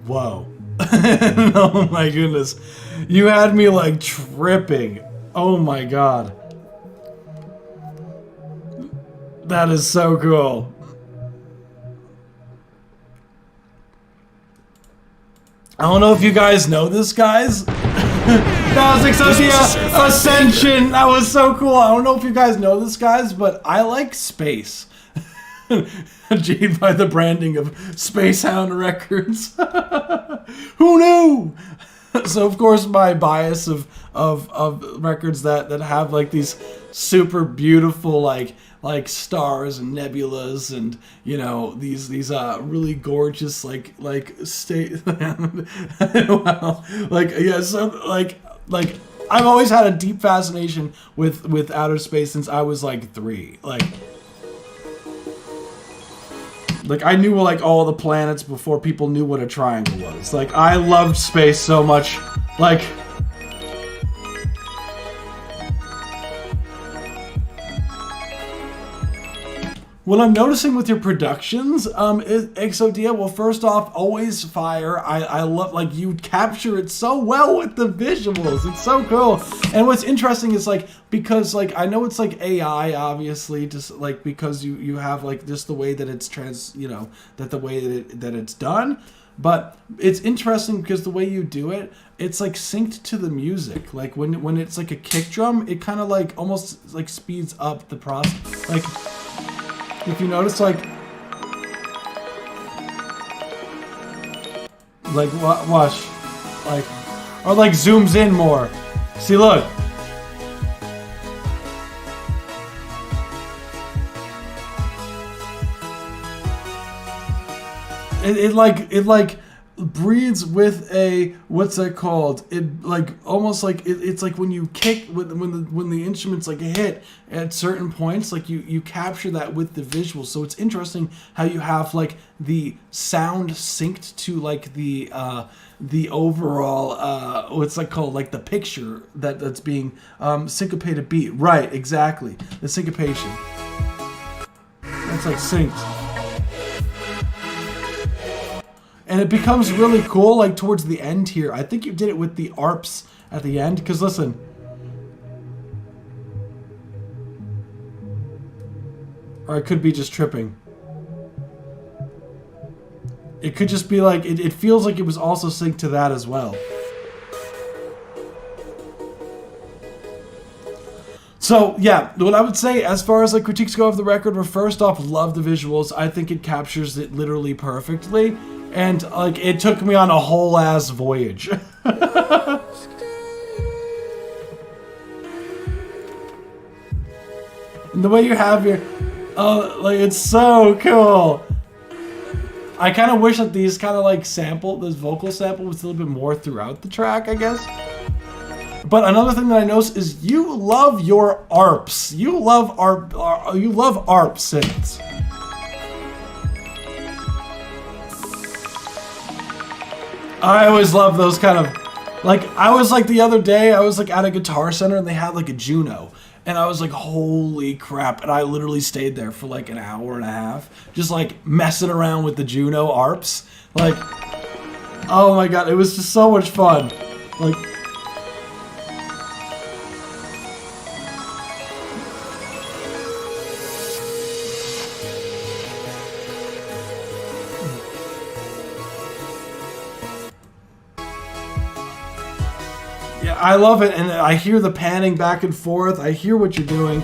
Whoa. Oh my goodness. You had me like tripping. Oh my god. That is so cool. I don't know if you guys know this, guys. That was Exodia Ascension. That was so cool. I don't know if you guys know this, guys, but I like space. Jade by the branding of Space Hound Records. Who knew? So of course my bias of records that have like these super beautiful like stars and nebulas and you know these really gorgeous like state wow. Like yeah, so like I've always had a deep fascination with outer space since I was like 3. Like I knew like all the planets before people knew what a triangle was. Like I loved space so much. Like what I'm noticing with your productions, Exodia, well, first off, always fire. I love, like, you capture it so well with the visuals. It's so cool. And what's interesting is, like, because, like, I know it's, like, AI, obviously, just, like, because you have, like, just the way that it's that the way that it's done. But it's interesting because the way you do it, it's, like, synced to the music. Like, when it's, like, a kick drum, it kind of, like, almost, like, speeds up the process. Like, if you notice, like watch, like, or like zooms in more. See, look. It like breeds with a, what's that called? It like almost like it's like when you kick when the instruments like hit at certain points, like you capture that with the visuals. So it's interesting how you have like the sound synced to like the overall what's that called, like the picture that's being syncopated beat. Right, exactly. The syncopation. That's like synced. And it becomes really cool, like, towards the end here. I think you did it with the ARPs at the end, because, listen. Or it could be just tripping. It could just be like, it feels like it was also synced to that as well. So, yeah, what I would say as far as, like, critiques go of the record were, first off, love the visuals. I think it captures it literally perfectly. And, like, it took me on a whole-ass voyage. And the way you have your... like, it's so cool. I kind of wish that these kind of, like, this vocal sample was a little bit more throughout the track, I guess. But another thing that I noticed is you love your ARPs. You love ARP synths. I always love those kind of, like, I was like the other day, I was like at a Guitar Center and they had like a Juno. And I was like, holy crap. And I literally stayed there for like an hour and a half. Just like messing around with the Juno ARPs. Like, oh my god, it was just so much fun. Like, I love it, and I hear the panning back and forth. I hear what you're doing.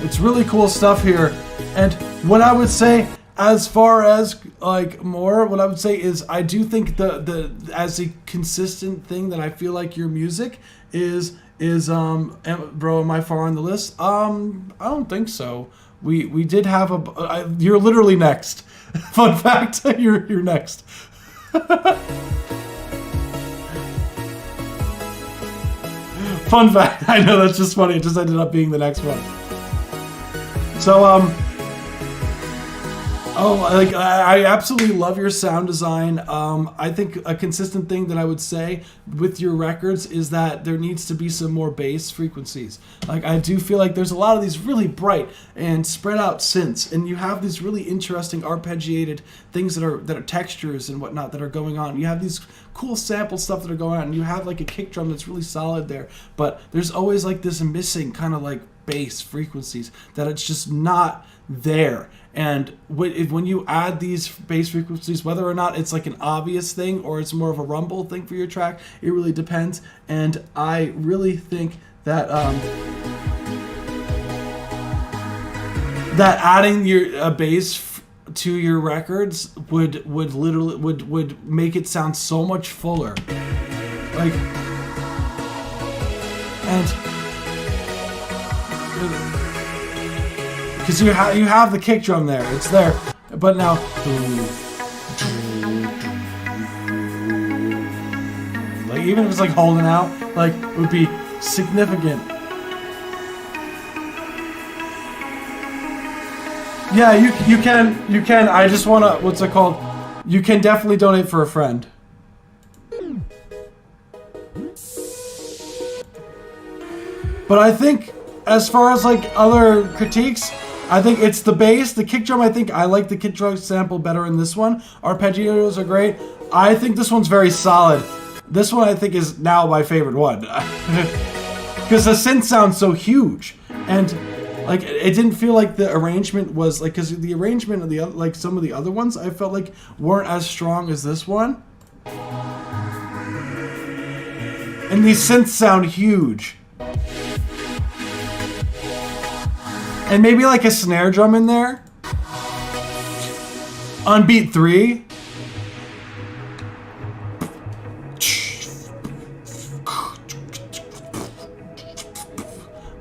It's really cool stuff here. And what I would say, as far as like more, what I would say is I do think the as a consistent thing that I feel like your music is bro, am I far on the list? I don't think so. We did have you're literally next. Fun fact, you're next. Fun fact, I know that's just funny, it just ended up being the next one. So, Oh, like I absolutely love your sound design. I think a consistent thing that I would say with your records is that there needs to be some more bass frequencies. Like I do feel like there's a lot of these really bright and spread out synths, and you have these really interesting arpeggiated things that are textures and whatnot that are going on. You have these cool sample stuff that are going on, and you have like a kick drum that's really solid there. But there's always like this missing kind of like bass frequencies that it's just not there. And when you add these bass frequencies, whether or not it's like an obvious thing or it's more of a rumble thing for your track, it really depends. And I really think that that adding a bass to your records would make it sound so much fuller. Like, and because you have the kick drum there, it's there, but now like even if it's like holding out, like it would be significant. Yeah, you can. I just wanna, what's it called? You can definitely donate for a friend. But I think as far as like other critiques, I think it's the bass, the kick drum. I think I like the kick drum sample better in this one. Arpeggios are great. I think this one's very solid. This one I think is now my favorite one. Because the synth sounds so huge. And like it didn't feel like the arrangement was like, because the arrangement of the other, like some of the other ones I felt like weren't as strong as this one. And these synths sound huge. And maybe like a snare drum in there. On beat 3.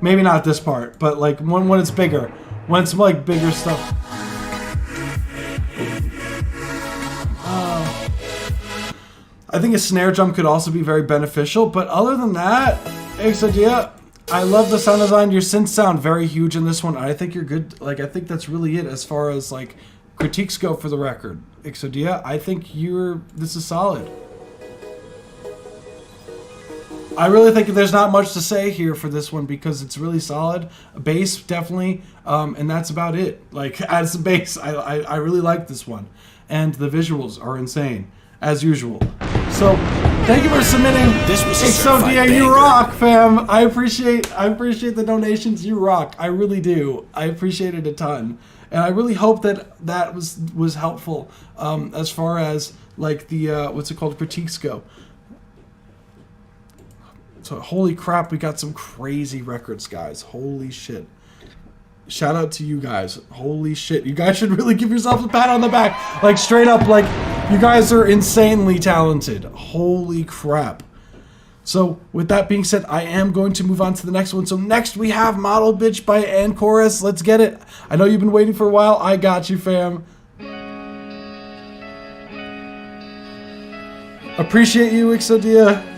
Maybe not this part, but like when it's bigger. When it's like bigger stuff. I think a snare drum could also be very beneficial, but other than that, Exodia, I love the sound design. Your synths sound very huge in this one. I think you're good. Like, I think that's really it as far as like critiques go for the record. Exodia, I think this is solid. I really think there's not much to say here for this one because it's really solid. Bass, definitely, and that's about it. Like, as a bass, I really like this one. And the visuals are insane, as usual. So, thank you for submitting. This was Exodia, you rock, fam. I appreciate the donations. You rock. I really do. I appreciate it a ton, and I really hope that was helpful as far as like the what's it called, critiques go. So holy crap, we got some crazy records, guys. Holy shit. Shout out to you guys. Holy shit. You guys should really give yourself a pat on the back. Like, straight up, like, you guys are insanely talented. Holy crap. So, with that being said, I am going to move on to the next one. So, next we have Model Bitch by Anchorus. Let's get it. I know you've been waiting for a while. I got you, fam. Appreciate you, Exodia.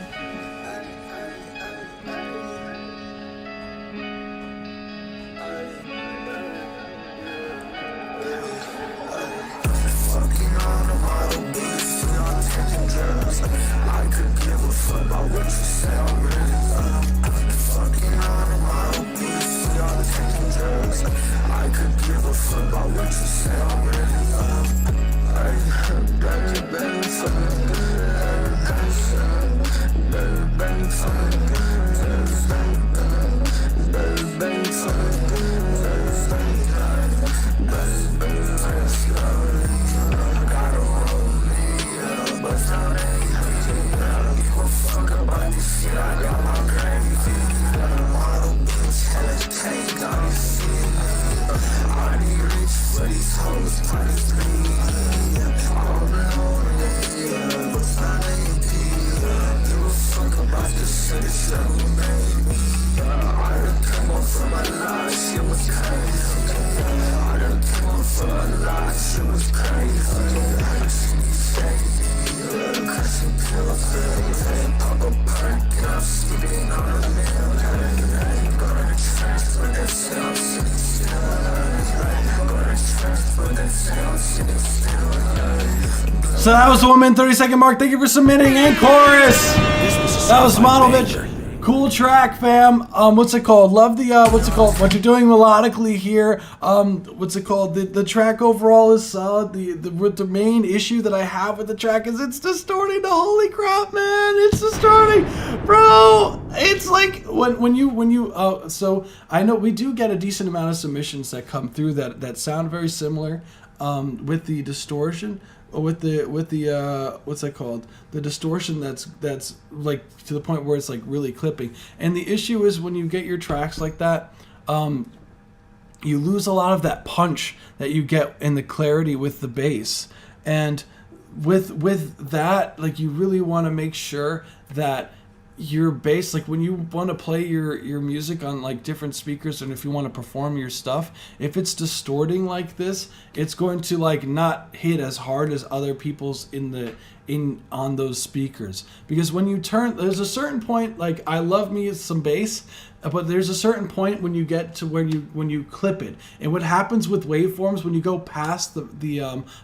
I need So that was the 1 minute 30-second mark. Thank you for submitting. And chorus. That was Model Bitch. Cool track, fam. What's it called? Love the what's it called? What you're doing melodically here. What's it called? The track overall is solid. The main issue that I have with the track is it's distorting. Holy crap, man! It's distorting, bro. It's like when you so I know we do get a decent amount of submissions that come through that sound very similar with the distortion. With the what's that called? The distortion that's like to the point where it's like really clipping. And the issue is when you get your tracks like that, you lose a lot of that punch that you get in the clarity with the bass. And with that, like you really want to make sure that your bass, like when you want to play your music on like different speakers, and if you want to perform your stuff, if it's distorting like this, it's going to like not hit as hard as other people's on those speakers. Because when you turn, there's a certain point, like I love me some bass, but there's a certain point when you get to where when you clip it, and what happens with waveforms when you go past the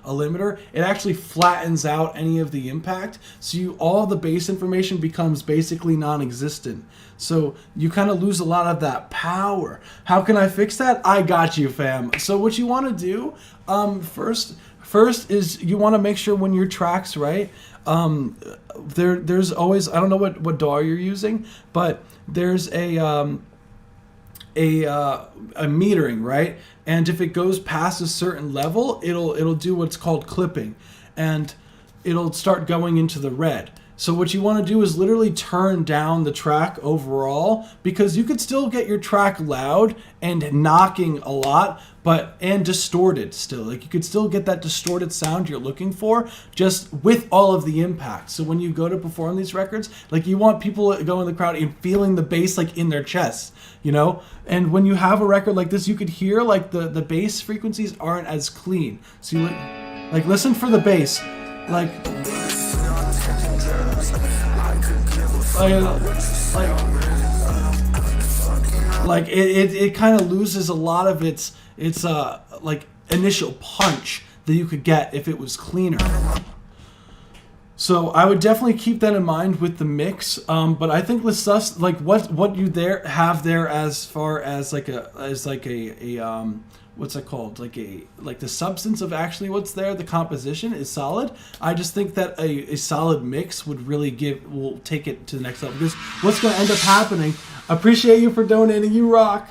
limiter, it actually flattens out any of the impact, so all the bass information becomes basically non-existent. So you kind of lose a lot of that power. How can I fix that? I got you, fam. So what you want to do first is you want to make sure when your tracks, right, there's always, I don't know what DAW you're using, but there's a metering, right? And if it goes past a certain level, it'll do what's called clipping, and it'll start going into the red. So what you want to do is literally turn down the track overall, because you could still get your track loud and knocking a lot, and distorted still. Like you could still get that distorted sound you're looking for, just with all of the impact. So when you go to perform these records, like you want people to go in the crowd and feeling the bass like in their chest, you know? And when you have a record like this, you could hear like the bass frequencies aren't as clean. So you like listen for the bass. Like it kind of loses a lot of its like initial punch that you could get if it was cleaner. So I would definitely keep that in mind with the mix. But I think let's just like what you have there as far as like a what's it called? Like the substance of actually what's there, the composition is solid. I just think that a solid mix would really will take it to the next level. Because what's going to end up happening? Appreciate you for donating. You rock.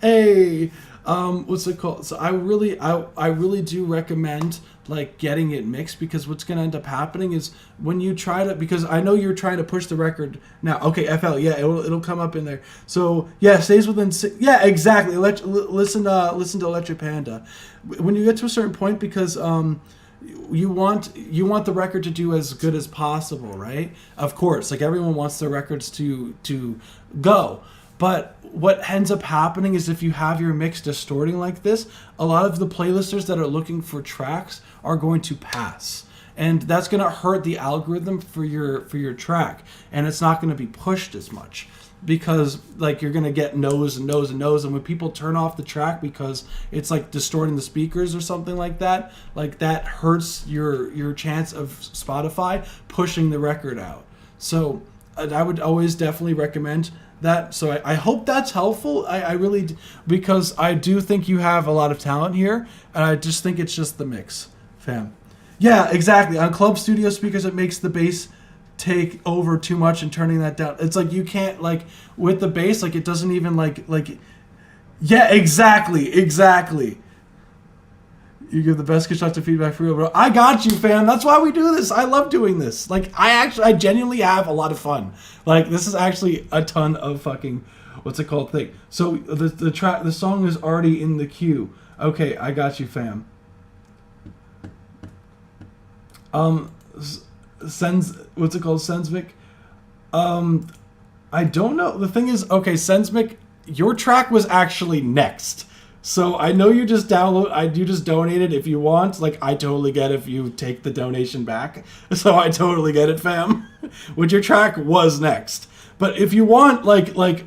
Hey, what's it called? So I really do recommend like getting it mixed, because what's going to end up happening is when you try to, because I know you're trying to push the record now. Okay, FL, yeah, it'll come up in there. So yeah, stays within. Yeah, exactly. Listen to Electric Panda. When you get to a certain point, because you want the record to do as good as possible, right? Of course, like everyone wants their records to go. But what ends up happening is if you have your mix distorting like this, a lot of the playlisters that are looking for tracks are going to pass. And that's going to hurt the algorithm for your track. And it's not going to be pushed as much, because like you're going to get no's and no's and no's. And when people turn off the track because it's like distorting the speakers or something like that hurts your chance of Spotify pushing the record out. So I would always definitely recommend that. So I hope that's helpful. I really, because I do think you have a lot of talent here, and I just think it's just the mix, fam. Yeah, exactly. On Club Studio speakers, it makes the bass take over too much, and turning that down, it's like you can't, like with the bass, like it doesn't even like yeah, exactly. You give the best constructive feedback for real, bro. I got you, fam. That's why we do this. I love doing this. Like, I genuinely have a lot of fun. Like, this is actually a ton of fucking, what's it called, thing. So the song is already in the queue. Okay, I got you, fam. What's it called, Sensmic? I don't know. The thing is, okay, Sensmic, your track was actually next. So I know you just you just donated. If you want, like, I totally get if you take the donation back. So I totally get it, fam. Which your track was next. But if you want, like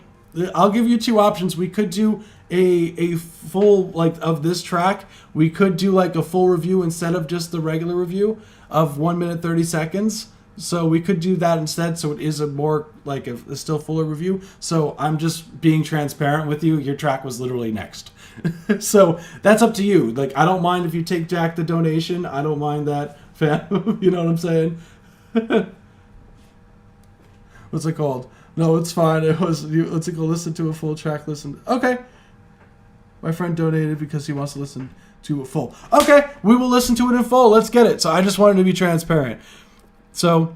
I'll give you two options. We could do a full, like, of this track, we could do like a full review instead of just the regular review of 1 minute 30 seconds. So we could do that instead, so it is a more like a still fuller review. So I'm just being transparent with you. Your track was literally next. So that's up to you. Like, I don't mind if you take Jack the donation. I don't mind that, fam. You know what I'm saying? What's it called? No, it's fine. It was, what's it called? Listen to a full track. Listen. Okay. My friend donated because he wants to listen to a full. Okay, we will listen to it in full. Let's get it. So I just wanted to be transparent. So,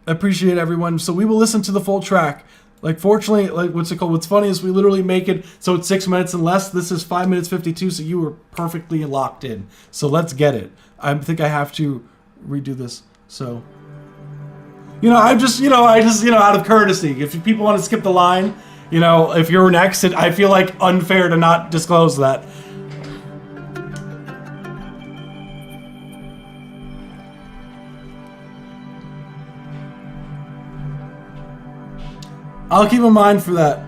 I appreciate everyone. So we will listen to the full track. Like, fortunately, like, what's it called? What's funny is we literally make it so it's 6 minutes and less. This is 5 minutes 52, so you were perfectly locked in. So let's get it. I think I have to redo this. So, I just out of courtesy, if people want to skip the line, if you're next, I feel like unfair to not disclose that. I'll keep in mind for that.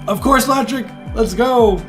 Of course, Logic. Let's go.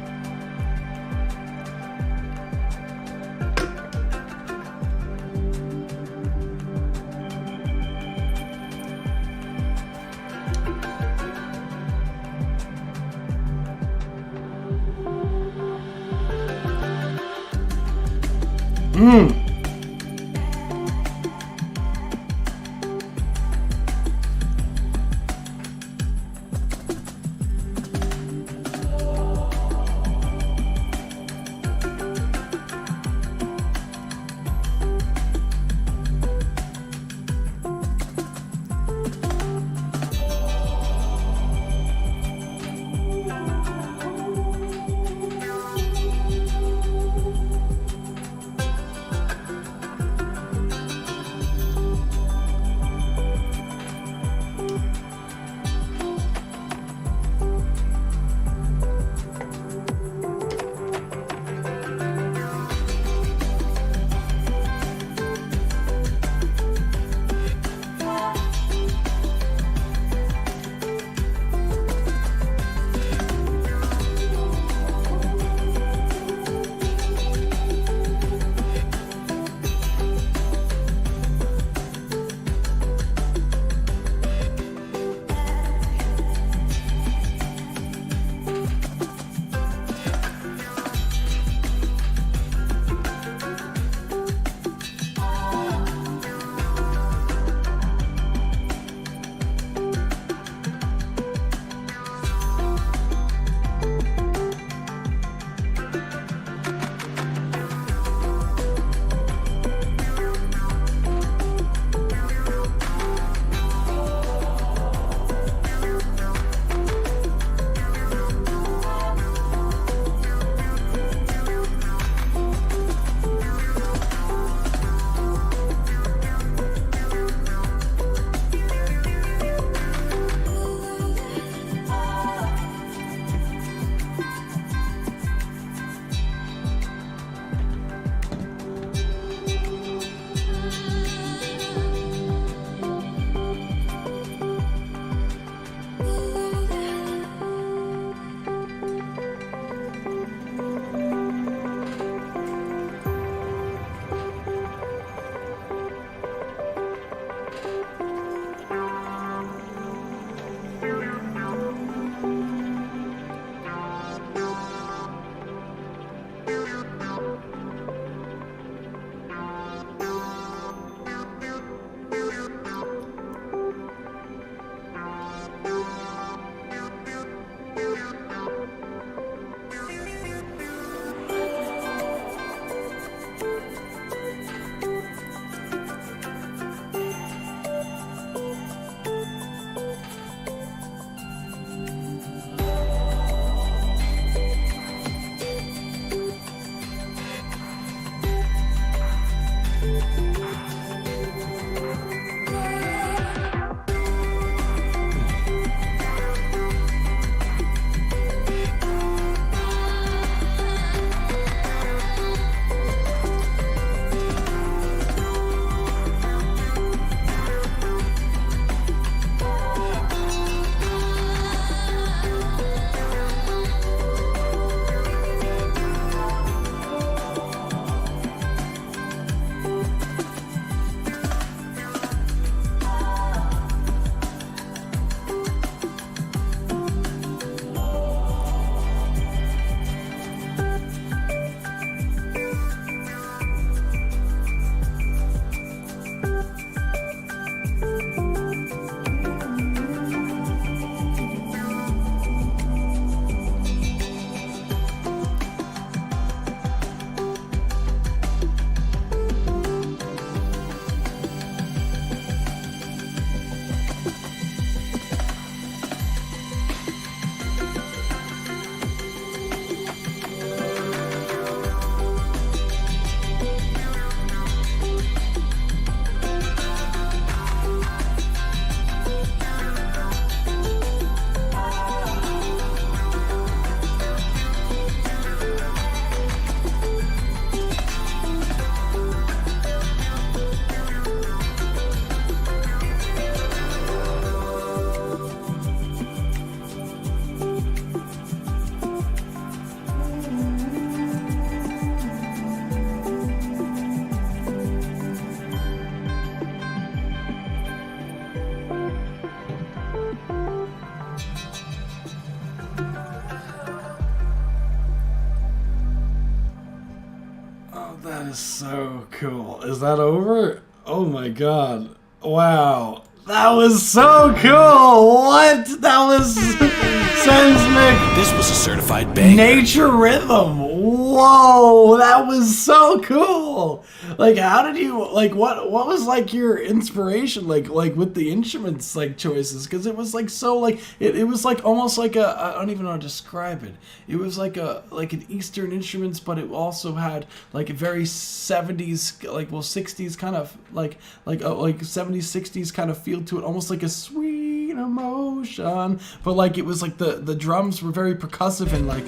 That is so cool. Is that over? Oh my god. Wow. That was so cool! What? That was Sensmic. This was a certified banger. Nature Rhythm. Whoa, that was so cool. Like, how did you like? What was like your inspiration? Like with the instruments like choices? Because it was like so like it was like almost like a I don't even know how to describe it. It was like an Eastern instruments, but it also had like a very 70s 60s kind of like 70s 60s kind of feel to it, almost like a sweet emotion. But like it was like the drums were very percussive and like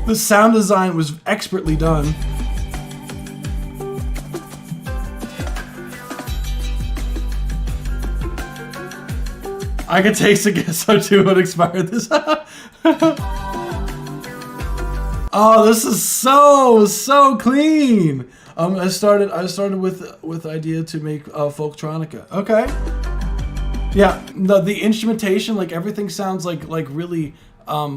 the sound design was expertly done. I could taste a guess or two what expired this. Oh, this is so clean. I started with idea to make folktronica. Okay. Yeah, the instrumentation, like everything sounds like really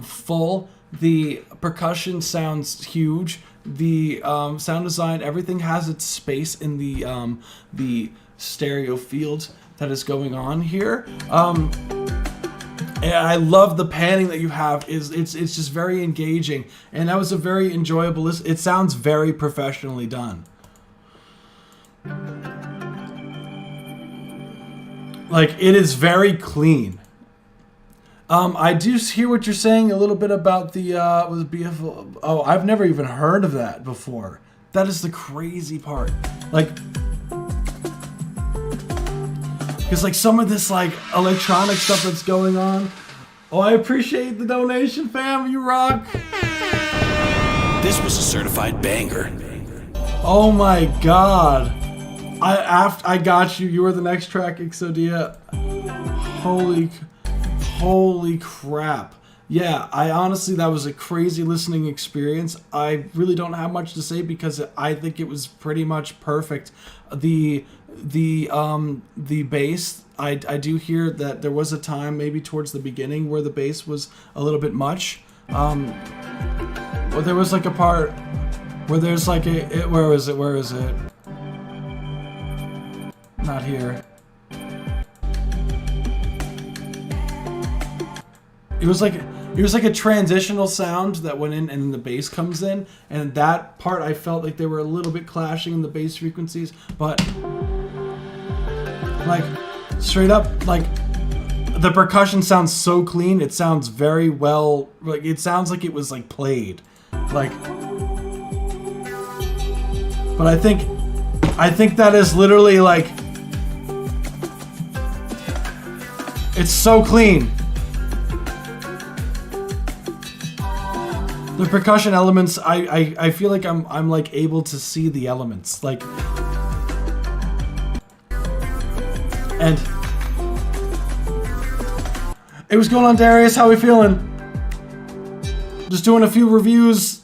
full. The percussion sounds huge. The sound design, everything has its space in the stereo field that is going on here. And I love the panning that you have. It's just very engaging, and that was a very enjoyable listen. It sounds very professionally done. Like, it is very clean. I do hear what you're saying a little bit about the was BF. Oh, I've never even heard of that before. That is the crazy part. Like, because like some of this like electronic stuff that's going on. Oh, I appreciate the donation, fam. You rock. This was a certified banger. Oh my god. I got you. You were the next track, Exodia. Holy crap. Yeah, I honestly, that was a crazy listening experience. I really don't have much to say because I think it was pretty much perfect. The bass, I do hear that there was a time maybe towards the beginning where the bass was a little bit much. Well, there was like a part where there's like where is it? Not here. It was like a transitional sound that went in and then the bass comes in, and that part I felt like they were a little bit clashing in the bass frequencies, but like straight up, like the percussion sounds so clean. It sounds very well, like it sounds like it was like played, like. But I think that is literally like, it's so clean. The percussion elements, I feel like I'm like able to see the elements, like, and hey, what's going on, Darius? How we feeling? Just doing a few reviews.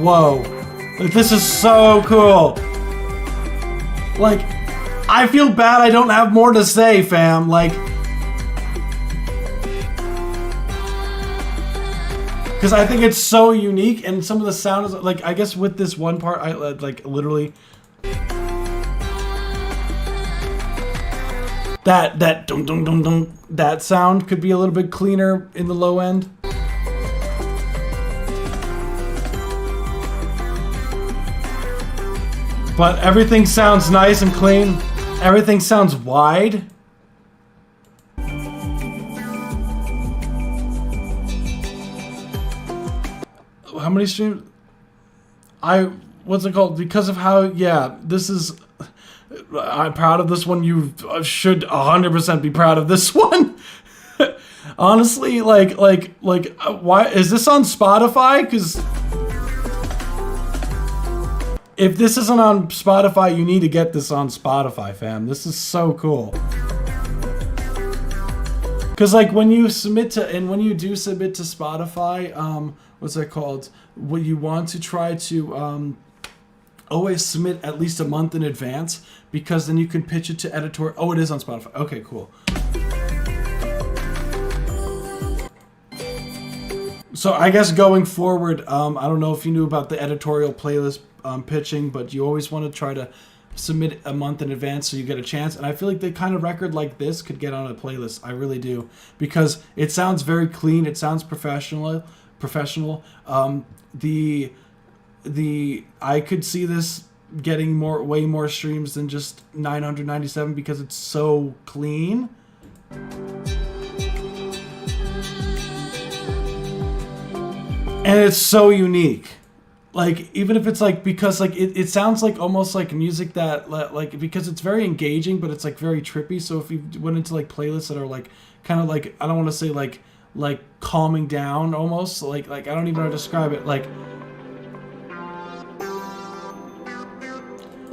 Whoa, like this is so cool. Like, I feel bad I don't have more to say, fam. Like, because I think it's so unique, and some of the sound is like, I guess with this one part, I like literally that dum dum dum dum, that sound could be a little bit cleaner in the low end. But everything sounds nice and clean. Everything sounds wide. How many streams? What's it called? Because of how, yeah, this is, I'm proud of this one. You should 100% be proud of this one. Honestly, like, why is this on Spotify? Because if this isn't on Spotify, you need to get this on Spotify, fam. This is so cool. Because like when you submit to, and when you do submit to Spotify, what's that called? What you want to try to always submit at least a month in advance, because then you can pitch it to editor. Oh, it is on Spotify. Okay, cool. So I guess going forward, I don't know if you knew about the editorial playlist pitching, but you always want to try to submit a month in advance so you get a chance. And I feel like the kind of record like this could get on a playlist. I really do, because it sounds very clean. It sounds professional. I could see this getting way more streams than just 997 because it's so clean. And it's so unique. Like, even if it's like, because like it sounds like almost like music that like, because it's very engaging, but it's like very trippy. So if you went into like playlists that are like kind of like, I don't want to say like calming down almost, like I don't even know how to describe it, like,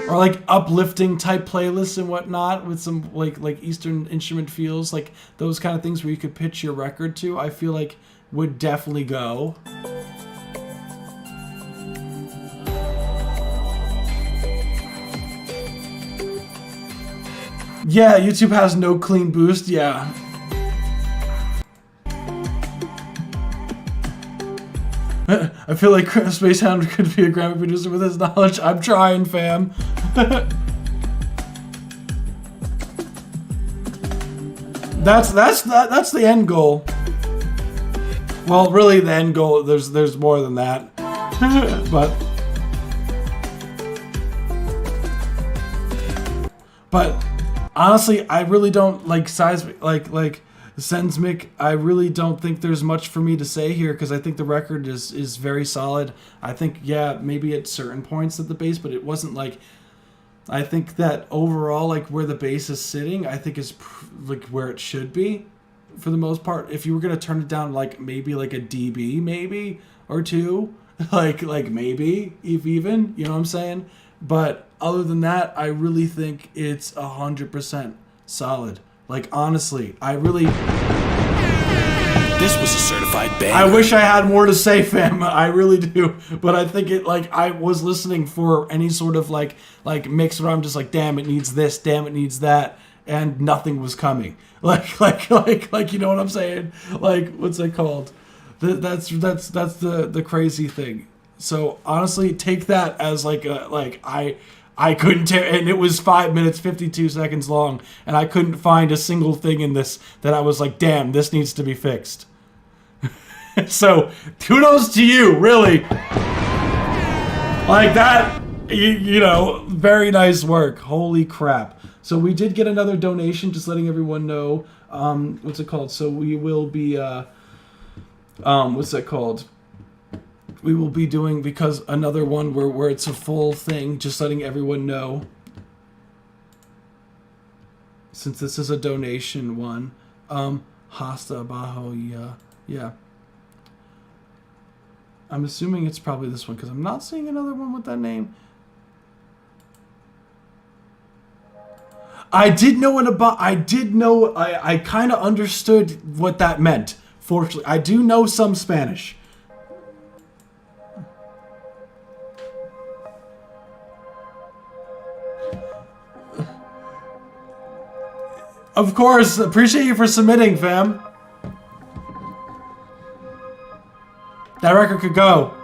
or like uplifting type playlists and whatnot with some like Eastern instrument feels, like those kind of things where you could pitch your record to, I feel like would definitely go. Yeah, YouTube has no clean boost, yeah. I feel like Spacehound could be a Grammy producer with his knowledge. I'm trying, fam. That's the end goal. Well, really, the end goal. There's more than that, but honestly, I really don't like Seismic, like Sensmic. I really don't think there's much for me to say here because I think the record is very solid. I think, yeah, maybe at certain points at the bass, but it wasn't like. I think that overall, like where the bass is sitting, I think is like where it should be, for the most part. If you were gonna turn it down, like maybe like a dB, maybe or two, like maybe if even, you know what I'm saying? But other than that, I really think it's 100% solid. Like, honestly, I really... This was a certified banger. I wish I had more to say, fam. I really do. But I think it, like, I was listening for any sort of, like mix where I'm just like, damn, it needs this, damn, it needs that, and nothing was coming. Like, you know what I'm saying? Like, what's it called? That's the crazy thing. So honestly, take that as like I couldn't tear, and it was 5 minutes 52 seconds long, and I couldn't find a single thing in this that I was like, damn, this needs to be fixed. So kudos to you, really. Like that, you know, very nice work. Holy crap. So we did get another donation, just letting everyone know. What's it called? So we will be what's that called? We will be doing, because another one where it's a full thing, just letting everyone know. Since this is a donation one. Hasta Abajo, yeah. I'm assuming it's probably this one, because I'm not seeing another one with that name. I kind of understood what that meant, fortunately. I do know some Spanish. Of course, appreciate you for submitting, fam. That record could go.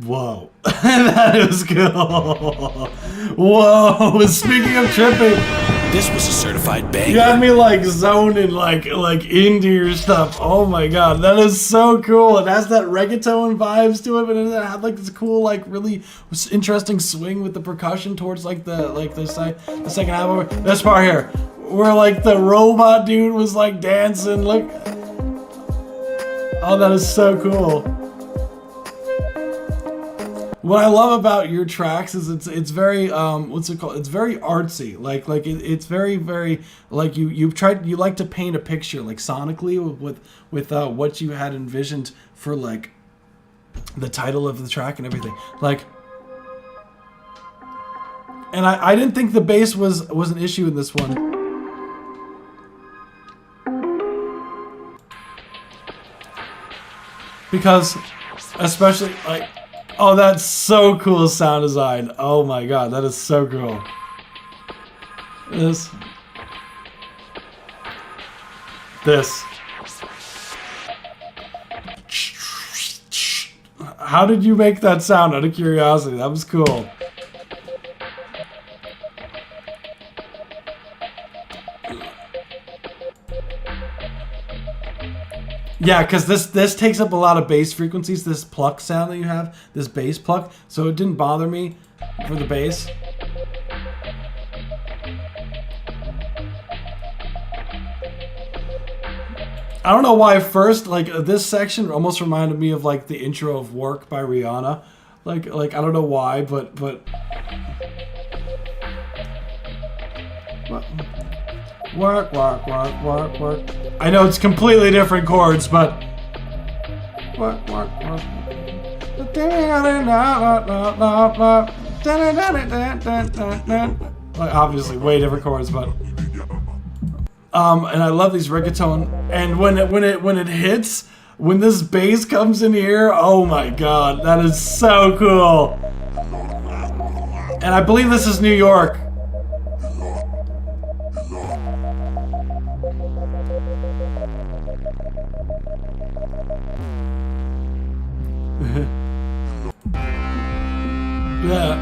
Whoa. That is cool. Whoa. Speaking of tripping, This was a certified banger. you had me like zoning like into your stuff. Oh my god, that is so cool. It has that reggaeton vibes to it, but it had like this cool, like really interesting swing with the percussion towards like the second half of it. This part here, where like the robot dude was like dancing. Look. Oh, that is so cool. What I love about your tracks is it's very what's it called? It's very artsy. Like it's very like you like to paint a picture like sonically with what you had envisioned for like the title of the track and everything. Like, and I didn't think the bass was an issue in this one. Because especially like, oh, that's so cool sound design. Oh my god, that is so cool. This. How did you make that sound, out of curiosity? That was cool. Yeah, because this takes up a lot of bass frequencies, this pluck sound that you have, this bass pluck, so it didn't bother me for the bass. I don't know why first, like, this section almost reminded me of, like, the intro of Work by Rihanna. Like I don't know why, but... Work, work, work, work, work. I know it's completely different chords, but... Work, work, work. Like, obviously, way different chords, but... and I love these reggaeton, and when it hits, when this bass comes in here, oh my god, that is so cool. And I believe this is New York. Yeah.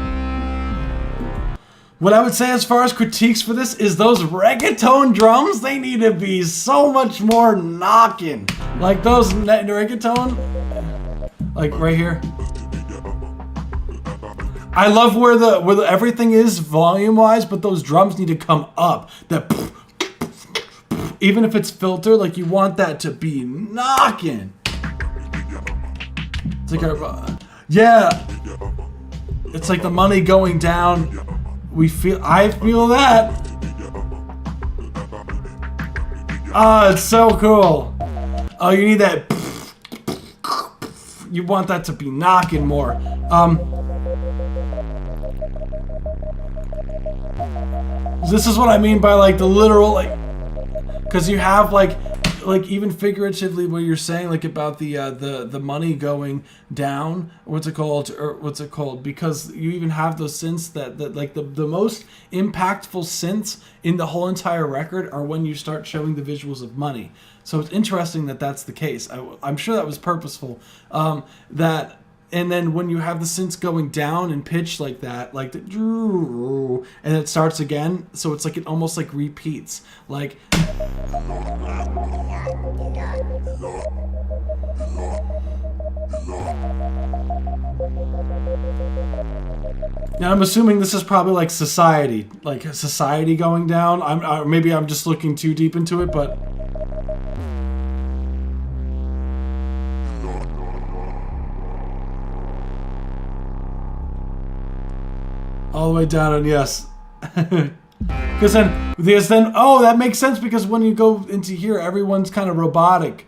What I would say as far as critiques for this is those reggaeton drums, they need to be so much more knocking. Like those reggaeton, like right here. I love where everything is volume-wise, but those drums need to come up. That even if it's filtered, like you want that to be knocking. It's like yeah. It's like the money going down. I feel that. Ah, it's so cool. Oh, you need that. You want that to be knocking more. This is what I mean by like the literal, like, because you have like like even figuratively what you're saying, like about the money going down, what's it called, because you even have those synths that like the most impactful synths in the whole entire record are when you start showing the visuals of money. So it's interesting that that's the case. I'm sure that was purposeful. And then when you have the synths going down in pitch like that, like and it starts again, so it's like it almost like repeats. Like now I'm assuming this is probably like society going down. Maybe I'm just looking too deep into it, but all the way down, and yes. Because then, oh, that makes sense, because when you go into here, everyone's kind of robotic.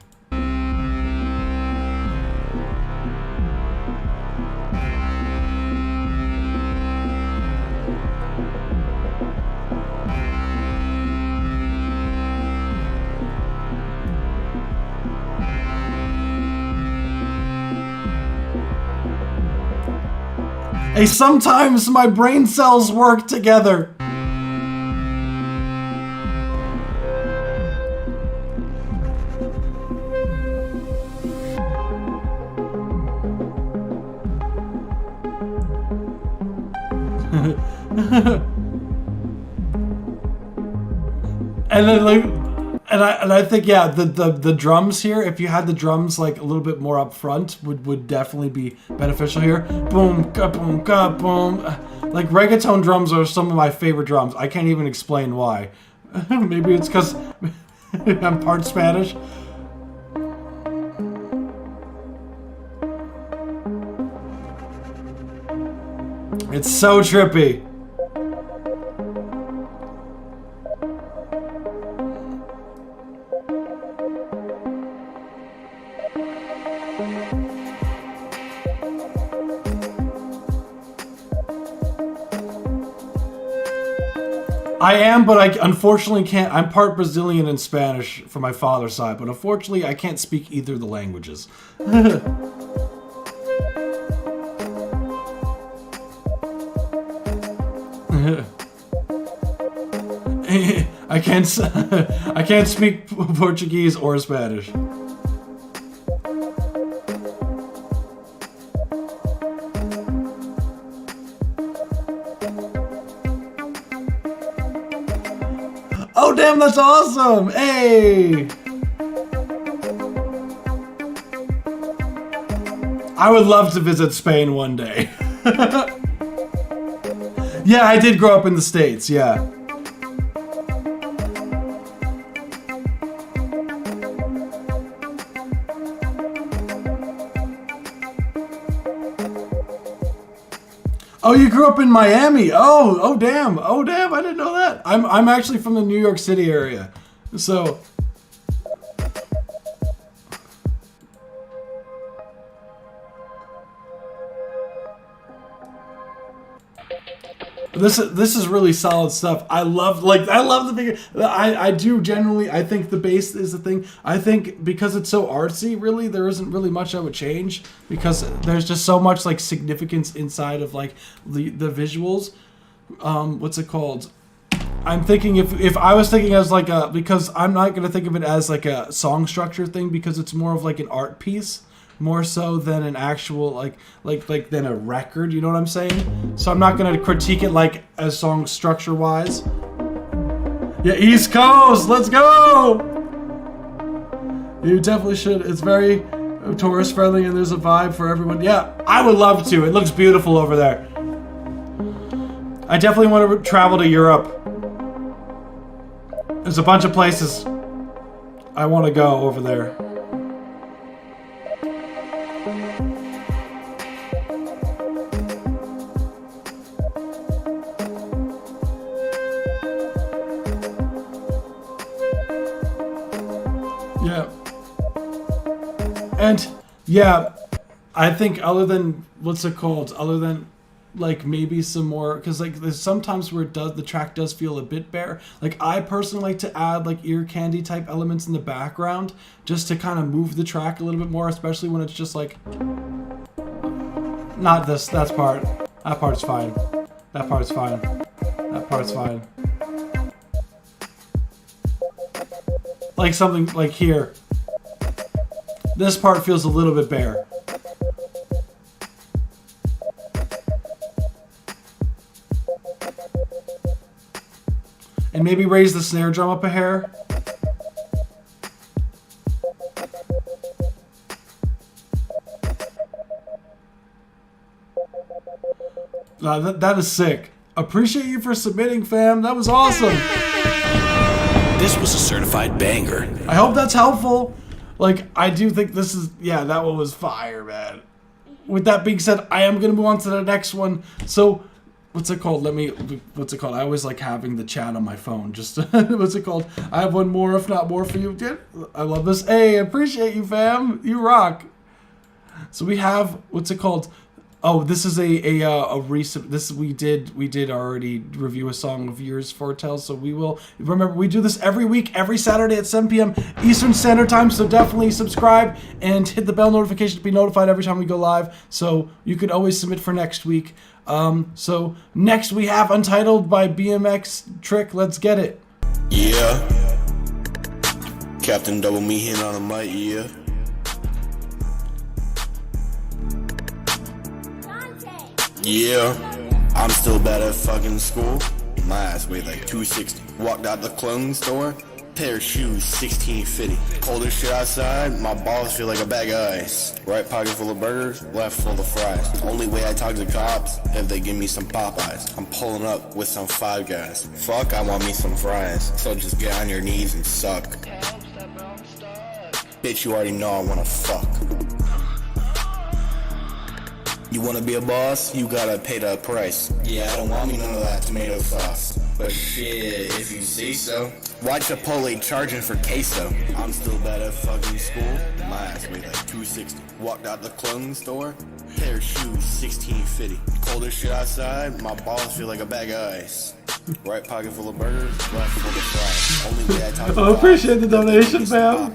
Hey, sometimes my brain cells work together. And then like, and I think, yeah, the drums here, if you had the drums like a little bit more up front, would definitely be beneficial here. Boom, ka boom, ka boom. Like reggaeton drums are some of my favorite drums. I can't even explain why. Maybe it's because I'm part Spanish. It's so trippy. I am, but I unfortunately can't. I'm part Brazilian and Spanish from my father's side, but unfortunately I can't speak either of the languages. I can't speak Portuguese or Spanish. Oh damn, that's awesome! Hey! I would love to visit Spain one day. Yeah, I did grow up in the States, yeah. Oh, you grew up in Miami. Oh damn. Oh damn, I didn't know that. I'm actually from the New York City area. So This is really solid stuff. I love the big. I do generally. I think the bass is the thing. I think because it's so artsy, really, there isn't really much I would change, because there's just so much like significance inside of like the visuals. What's it called? I'm thinking if I was thinking as like a, because I'm not gonna think of it as like a song structure thing, because it's more of like an art piece, more so than an actual like than a record, you know what I'm saying? So I'm not gonna critique it like as song structure wise. Yeah, East Coast, let's go! You definitely should. It's very tourist friendly and there's a vibe for everyone. Yeah, I would love to. It looks beautiful over there. I definitely want to travel to Europe. There's a bunch of places I want to go over there. Yeah. And yeah, I think other than what's it called? Other than like maybe some more, because like there's sometimes where the track does feel a bit bare. Like I personally like to add like ear candy type elements in the background just to kind of move the track a little bit more, especially when it's just like not this. That part's fine. That part's fine. That part's fine. Like something like here. This part feels a little bit bare. And maybe raise the snare drum up a hair. That is sick. Appreciate you for submitting, fam. That was awesome. This was a certified banger. I hope that's helpful. Like, I do think this is... Yeah, that one was fire, man. With that being said, I am going to move on to the next one. So... What's it called? What's it called? I always like having the chat on my phone. Just, what's it called? I have one more, if not more for you. I love this. Hey, appreciate you, fam. You rock. So we have, what's it called? Oh, this is a recent, we did already review a song of yours, Fortel. So we will, remember, we do this every week, every Saturday at 7 p.m. Eastern Standard Time. So definitely subscribe and hit the bell notification to be notified every time we go live. So you could always submit for next week. So next we have Untitled by BMX Trick. Let's get it. Yeah. Captain Double Me hitting on a mic, yeah. Yeah. I'm still bad at fucking school. My ass weighed like 260. Walked out the clothing store. Pair of shoes, 1650. Cold as shit outside, my balls feel like a bag of ice. Right pocket full of burgers, left full of fries. Only way I talk to cops, if they give me some Popeyes. I'm pulling up with some Five Guys. Fuck, I want me some fries. So just get on your knees and suck. Bitch, you already know I wanna fuck. You wanna be a boss? You gotta pay the price. Yeah, I don't want me none of that tomato sauce. But shit, if you say so. Why Chipotle charging for queso? I'm still bad at fucking school. My ass weighed like 260. Walked out the clothing store. Pair of shoes, 1650. Cold as shit outside, my balls feel like a bag of ice. Right pocket full of burgers, left full of fries. Only way I talk to I appreciate the donation, fam.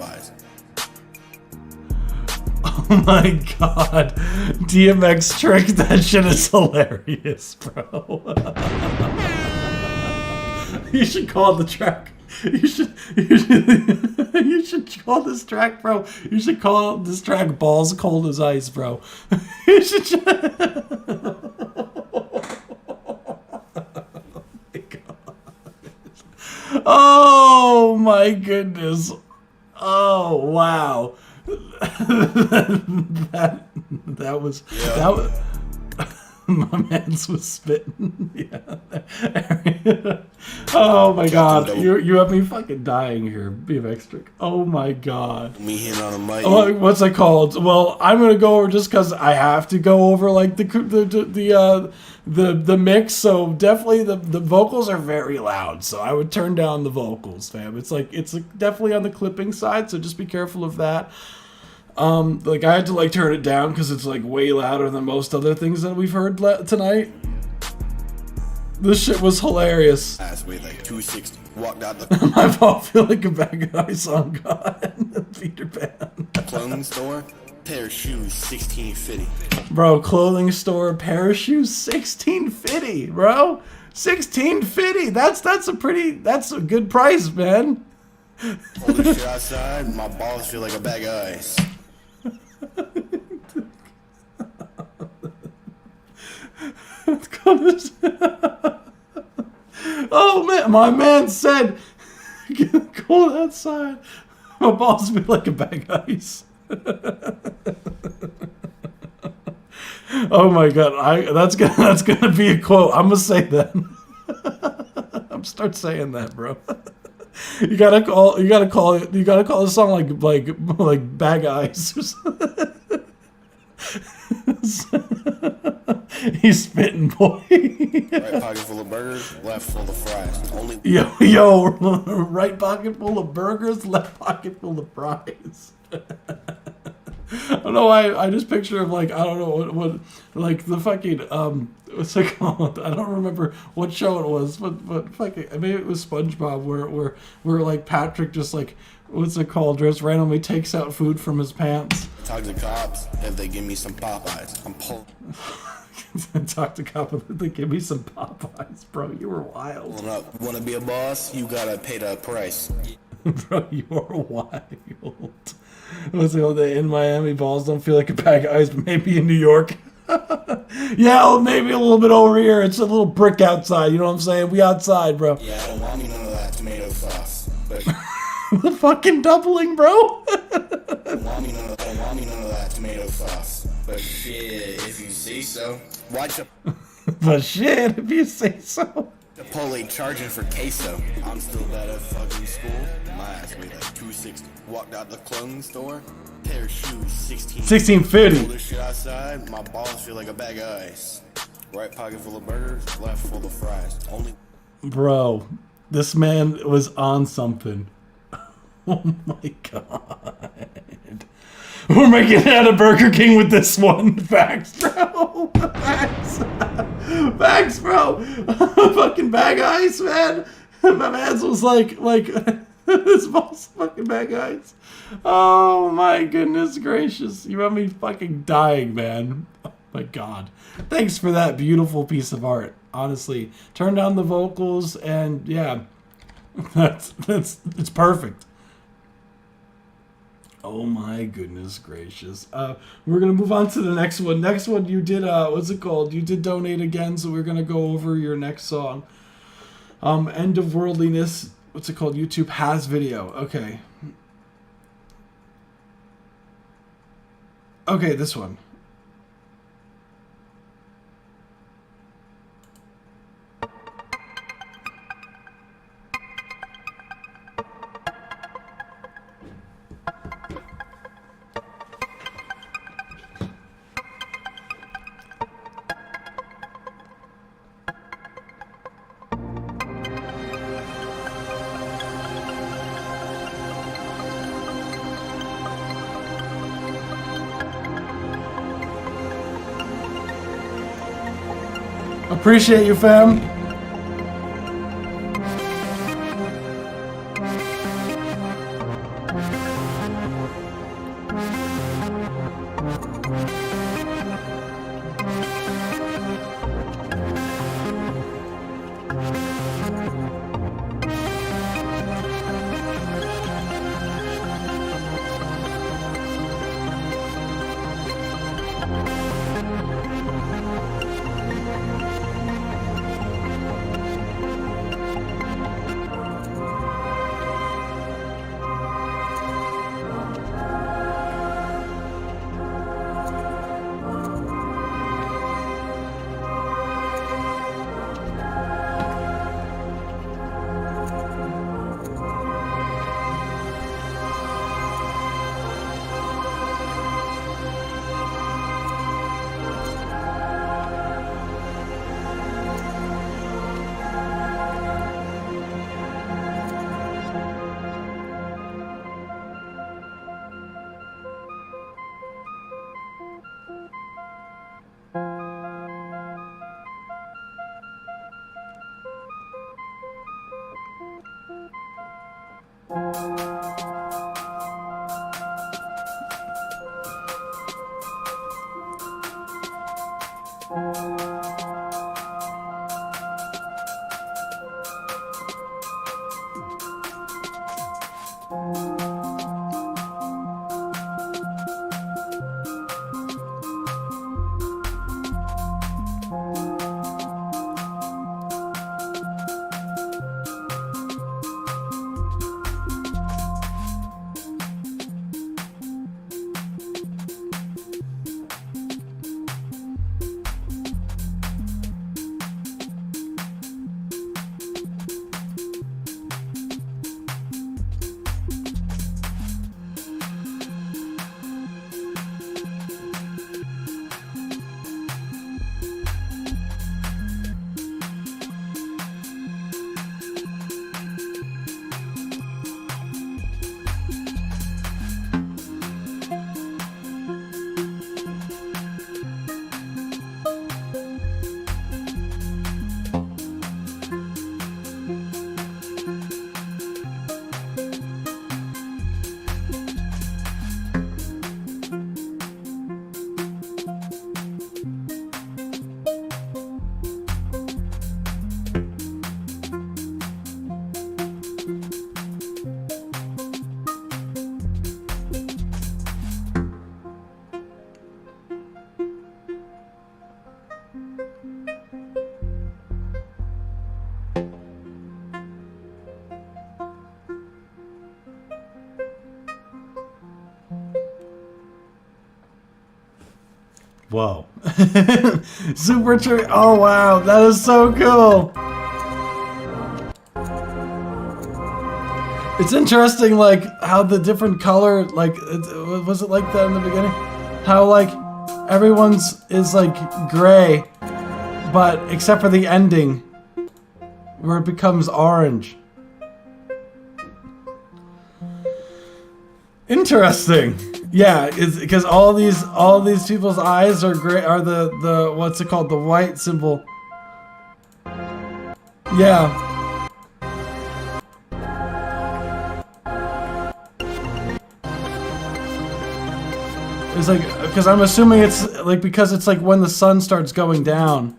Oh my god. DMX Trick, that shit is hilarious, bro. You should call the track. You should call this track, bro. You should call this track Balls Cold as Ice, bro. You should Oh my goodness. Oh wow. that was my man's was spitting. Yeah. Oh my god. You have me fucking dying here, BMX Trick. Oh my god. Me hitting on a mic. Oh, what's it called? Well, I'm gonna go over just because I have to go over like the mix. So definitely the vocals are very loud. So I would turn down the vocals, fam. It's definitely on the clipping side. So just be careful of that. Like I had to like turn it down because it's like way louder than most other things that we've heard tonight. This shit was hilarious. Ass weighed like 260. Walked out the my ball feel like a bag of ice on God. Peter Pan. Clothing store. Pair of shoes, 1650. Bro, clothing store, pair of shoes, 1650, bro. 1650. That's a good price, man. Holy shit outside, my balls feel like a bag of ice. Oh man, my man said, get cold outside. My balls feel like a bag of ice. Oh my god, that's gonna be a quote. I'm gonna say that. I'm start saying that, bro. You gotta call the song like bag of ice or something. He's spitting, boy. Right pocket full of burgers, left full of fries. Only Yo, right pocket full of burgers, left pocket full of fries. I don't know why. I just picture him like, I don't know what like the fucking what's it called? I don't remember what show it was, but fucking maybe it was SpongeBob where like Patrick just like what's it called? Just randomly takes out food from his pants. Talk to cops if they give me some Popeyes. I'm pulled. Talk to cops if they give me some Popeyes, bro. You were wild. Pulling up. Want to be a boss? You gotta pay the price. Bro, you are wild. What's it called? In Miami, balls don't feel like a bag of ice, but maybe in New York. Yeah, well, maybe a little bit over here. It's a little brick outside. You know what I'm saying? We outside, bro. Yeah, I don't want me none of that tomato sauce. But The fucking doubling, bro. I don't want me none of that tomato sauce. But shit, if you say so. Watch a But shit, if you say so. Chipotle charging for queso. I'm still bad at fucking school. My ass weighed like 260. Walked out the clothing store. Pair of shoes, 1650. Pull this shit outside. My balls feel like a bag of ice. Right pocket full of burgers, left full of fries. Only. Bro, this man was on something. Oh my god. We're making it out of Burger King with this one. Facts, bro. Facts. Facts, bro. Fucking bag of ice, man. My man's was like this boss fucking bag of ice. Oh my goodness gracious. You have me fucking dying, man. Oh my god. Thanks for that beautiful piece of art. Honestly, turn down the vocals and yeah, it's perfect. Oh my goodness gracious. We're gonna move on to the next one. Next one you did what's it called? You did donate again, so we're gonna go over your next song. End of Worldliness. What's it called? YouTube has video. Okay. Okay, this one. Appreciate you, fam. Whoa. Super tree. Oh wow, that is so cool. It's interesting, like how the different color, like, was it like that in the beginning? How like everyone's is like gray, but except for the ending, where it becomes orange. Interesting. Yeah, it's because all these people's eyes are gray, are the what's it called, the white symbol. Yeah. It's like, because I'm assuming it's like, because it's like when the sun starts going down.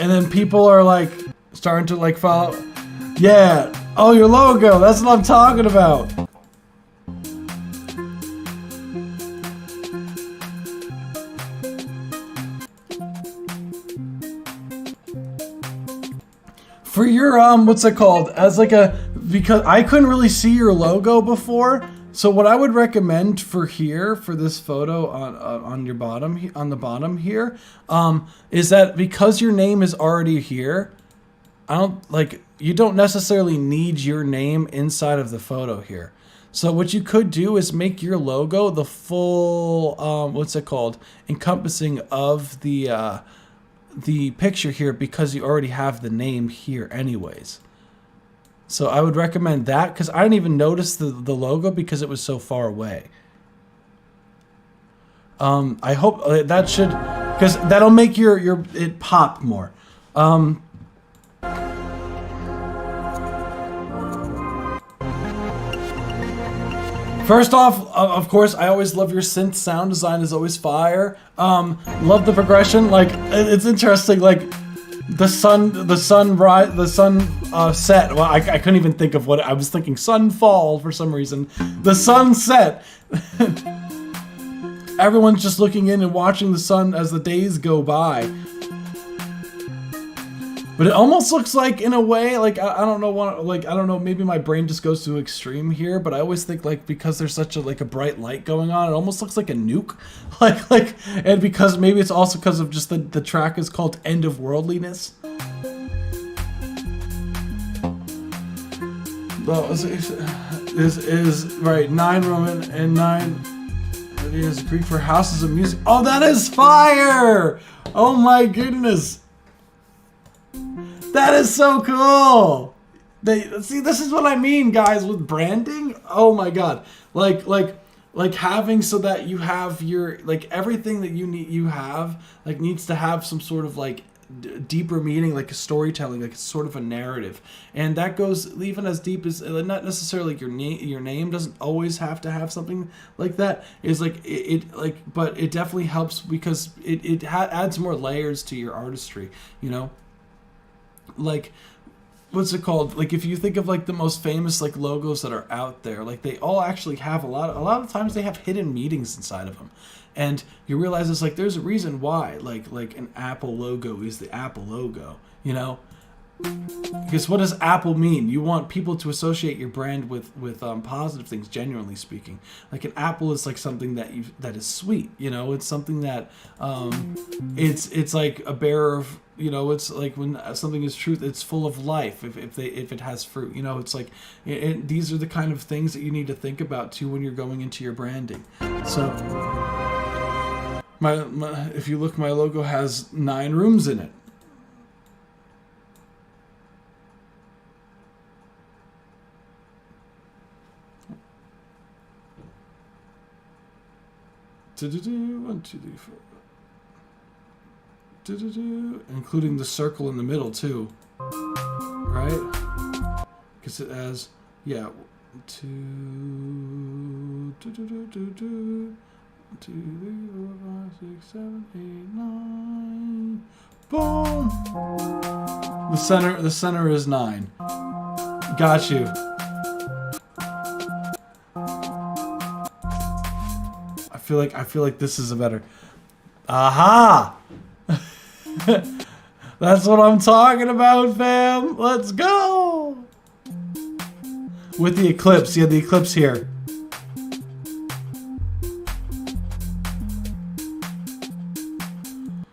And then people are like starting to like follow. Yeah. Oh, your logo. That's what I'm talking about. For your what's it called? As like a, because I couldn't really see your logo before. So what I would recommend for here, for this photo on your bottom, on the bottom here, is that because your name is already here, you don't necessarily need your name inside of the photo here. So what you could do is make your logo the full, what's it called, encompassing of the picture here, because you already have the name here anyways. So I would recommend that, because I didn't even notice the logo because it was so far away. I hope that should, because that'll make it pop more. First off, of course, I always love your synth sound design is always fire. Love the progression. Like, it's interesting. Like the sun set. Well, I couldn't even think of what I was thinking. Sunfall for some reason. The sunset. Everyone's just looking in and watching the sun as the days go by. But it almost looks like, in a way, like, I don't know, maybe my brain just goes to extreme here, but I always think, like, because there's such a bright light going on, it almost looks like a nuke. And because maybe it's also because of just the track is called End of Worldliness. This is right, 9 Roman and 9 is Greek for houses of music. Oh, that is fire! Oh my goodness. That is so cool. See, this is what I mean, guys, with branding. Oh my god, like having so that you have your, like, everything that you need, needs to have some sort of deeper meaning, like a storytelling, like it's sort of a narrative, and that goes even as deep as, not necessarily your name doesn't always have to have something like that. Is but it definitely helps because it adds more layers to your artistry, you know. Like, what's it called? Like, if you think of the most famous logos that are out there, they all actually have a lot of times they have hidden meanings inside of them, and you realize it's there's a reason why like an Apple logo is the Apple logo, you know. Because what does Apple mean? You want people to associate your brand with positive things, genuinely speaking. Like an apple is something that is sweet, you know. It's something that it's like a bearer of, you know. It's like when something is truth, it's full of life. If it has fruit, you know. It's like these are the kind of things that you need to think about too when you're going into your branding. So if you look, my logo has 9 rooms in it. One, two, three, four. Including the circle in the middle too, right? Because it has, yeah, 2, 2, 3, 4, 5, 6, 7, 8, 9. Boom. The center is 9. Got you. I feel like this is a better. Aha! That's what I'm talking about, fam. Let's go. With the eclipse, yeah, the eclipse here.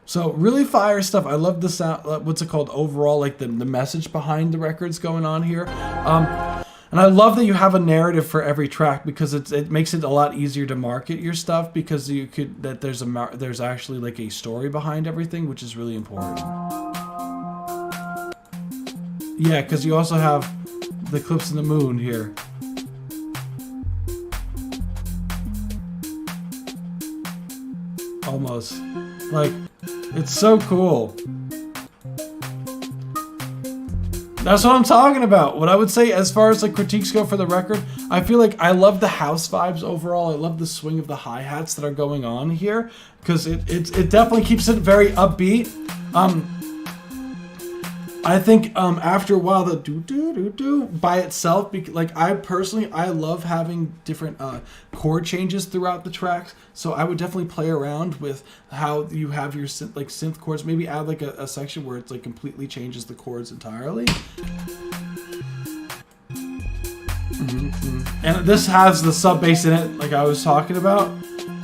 So really fire stuff. I love the sound. What's it called? Overall, like the message behind the record's going on here. And I love that you have a narrative for every track because it makes it a lot easier to market your stuff because there's actually like a story behind everything, which is really important. Yeah, because you also have the Eclipse and the Moon here. Almost. Like, it's so cool. That's what I'm talking about. What I would say as far as like critiques go for the record, I feel like I love the house vibes overall. I love the swing of the hi-hats that are going on here because it definitely keeps it very upbeat. I think after a while the do by itself, like I love having different chord changes throughout the tracks. So I would definitely play around with how you have your synth chords. Maybe add like a section where it's like completely changes the chords entirely. And this has the sub bass in it, like I was talking about.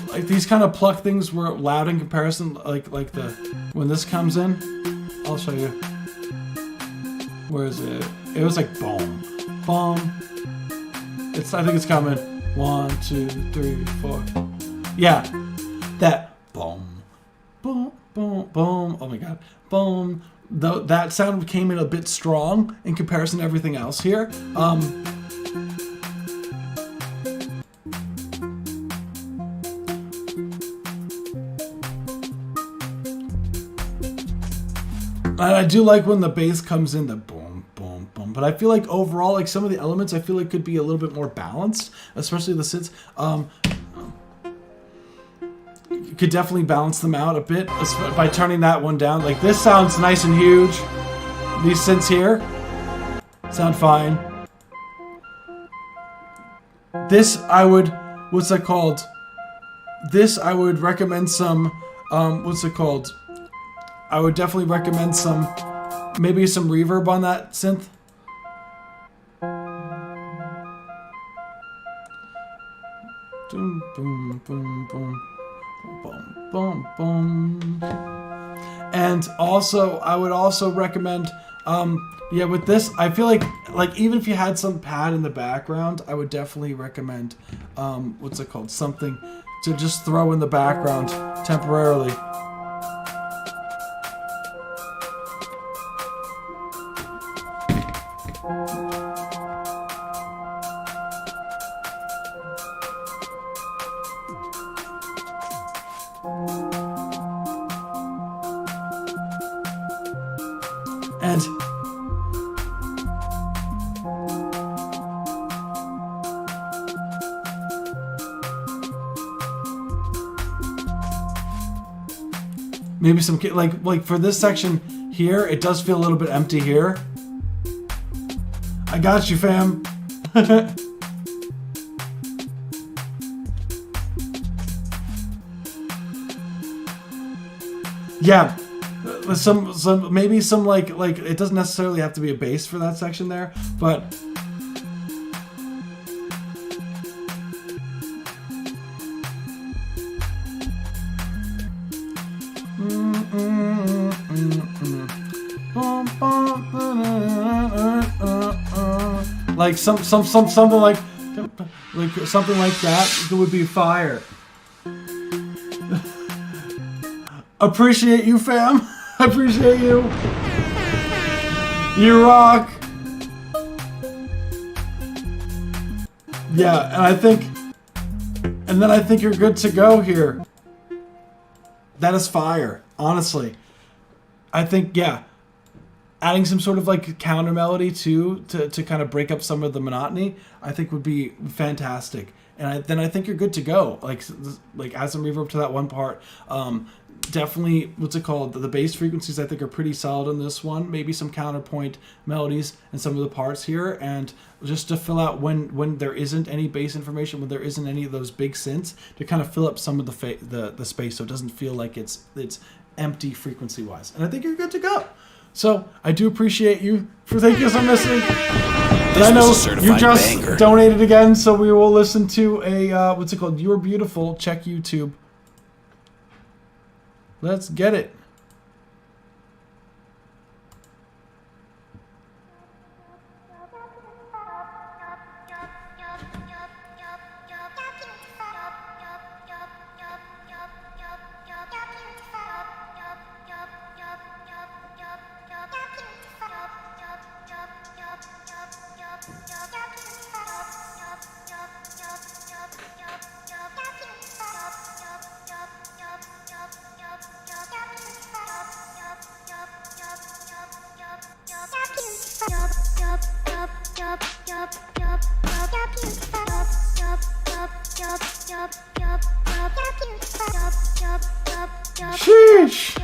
Like these kind of pluck things were loud in comparison. Like the when this comes in, I'll show you. Where is it? It was like boom, boom. I think it's coming. 1, 2, 3, 4. Yeah, that boom, boom, boom, boom. Oh my god, boom. That sound came in a bit strong in comparison to everything else here. And I do like when the bass comes in, the boom, boom, boom. But I feel like overall, like some of the elements, I feel like could be a little bit more balanced, especially the synths. You could definitely balance them out a bit by turning that one down. Like this sounds nice and huge. These synths here sound fine. This I would, what's that called? This I would recommend some, what's it called? I would definitely recommend maybe some reverb on that synth. Boom, boom, boom, boom, boom, boom, boom. And also, I would also recommend, yeah, with this, I feel like even if you had some pad in the background, I would definitely recommend, what's it called? Something to just throw in the background temporarily. And maybe some like for this section here, it does feel a little bit empty here. I got you, fam. Yeah. Maybe some like it doesn't necessarily have to be a bass for that section there, but like something like something like that would be fire. Appreciate you, fam. I appreciate you. You rock. Yeah, and then I think you're good to go here. That is fire, honestly. I think, yeah, adding some sort of like counter melody too to kind of break up some of the monotony, I think would be fantastic. And then I think you're good to go. Like add some reverb to that one part. Definitely, what's it called? The bass frequencies I think are pretty solid on this one. Maybe some counterpoint melodies in some of the parts here, and just to fill out when there isn't any bass information, when there isn't any of those big synths, to kind of fill up some of the space so it doesn't feel like it's empty frequency wise. And I think you're good to go. So I do appreciate you for thank you for listening. And I know you just donated again, so we will listen to a what's it called? You're Beautiful. Check YouTube. Let's get it. Sheesh.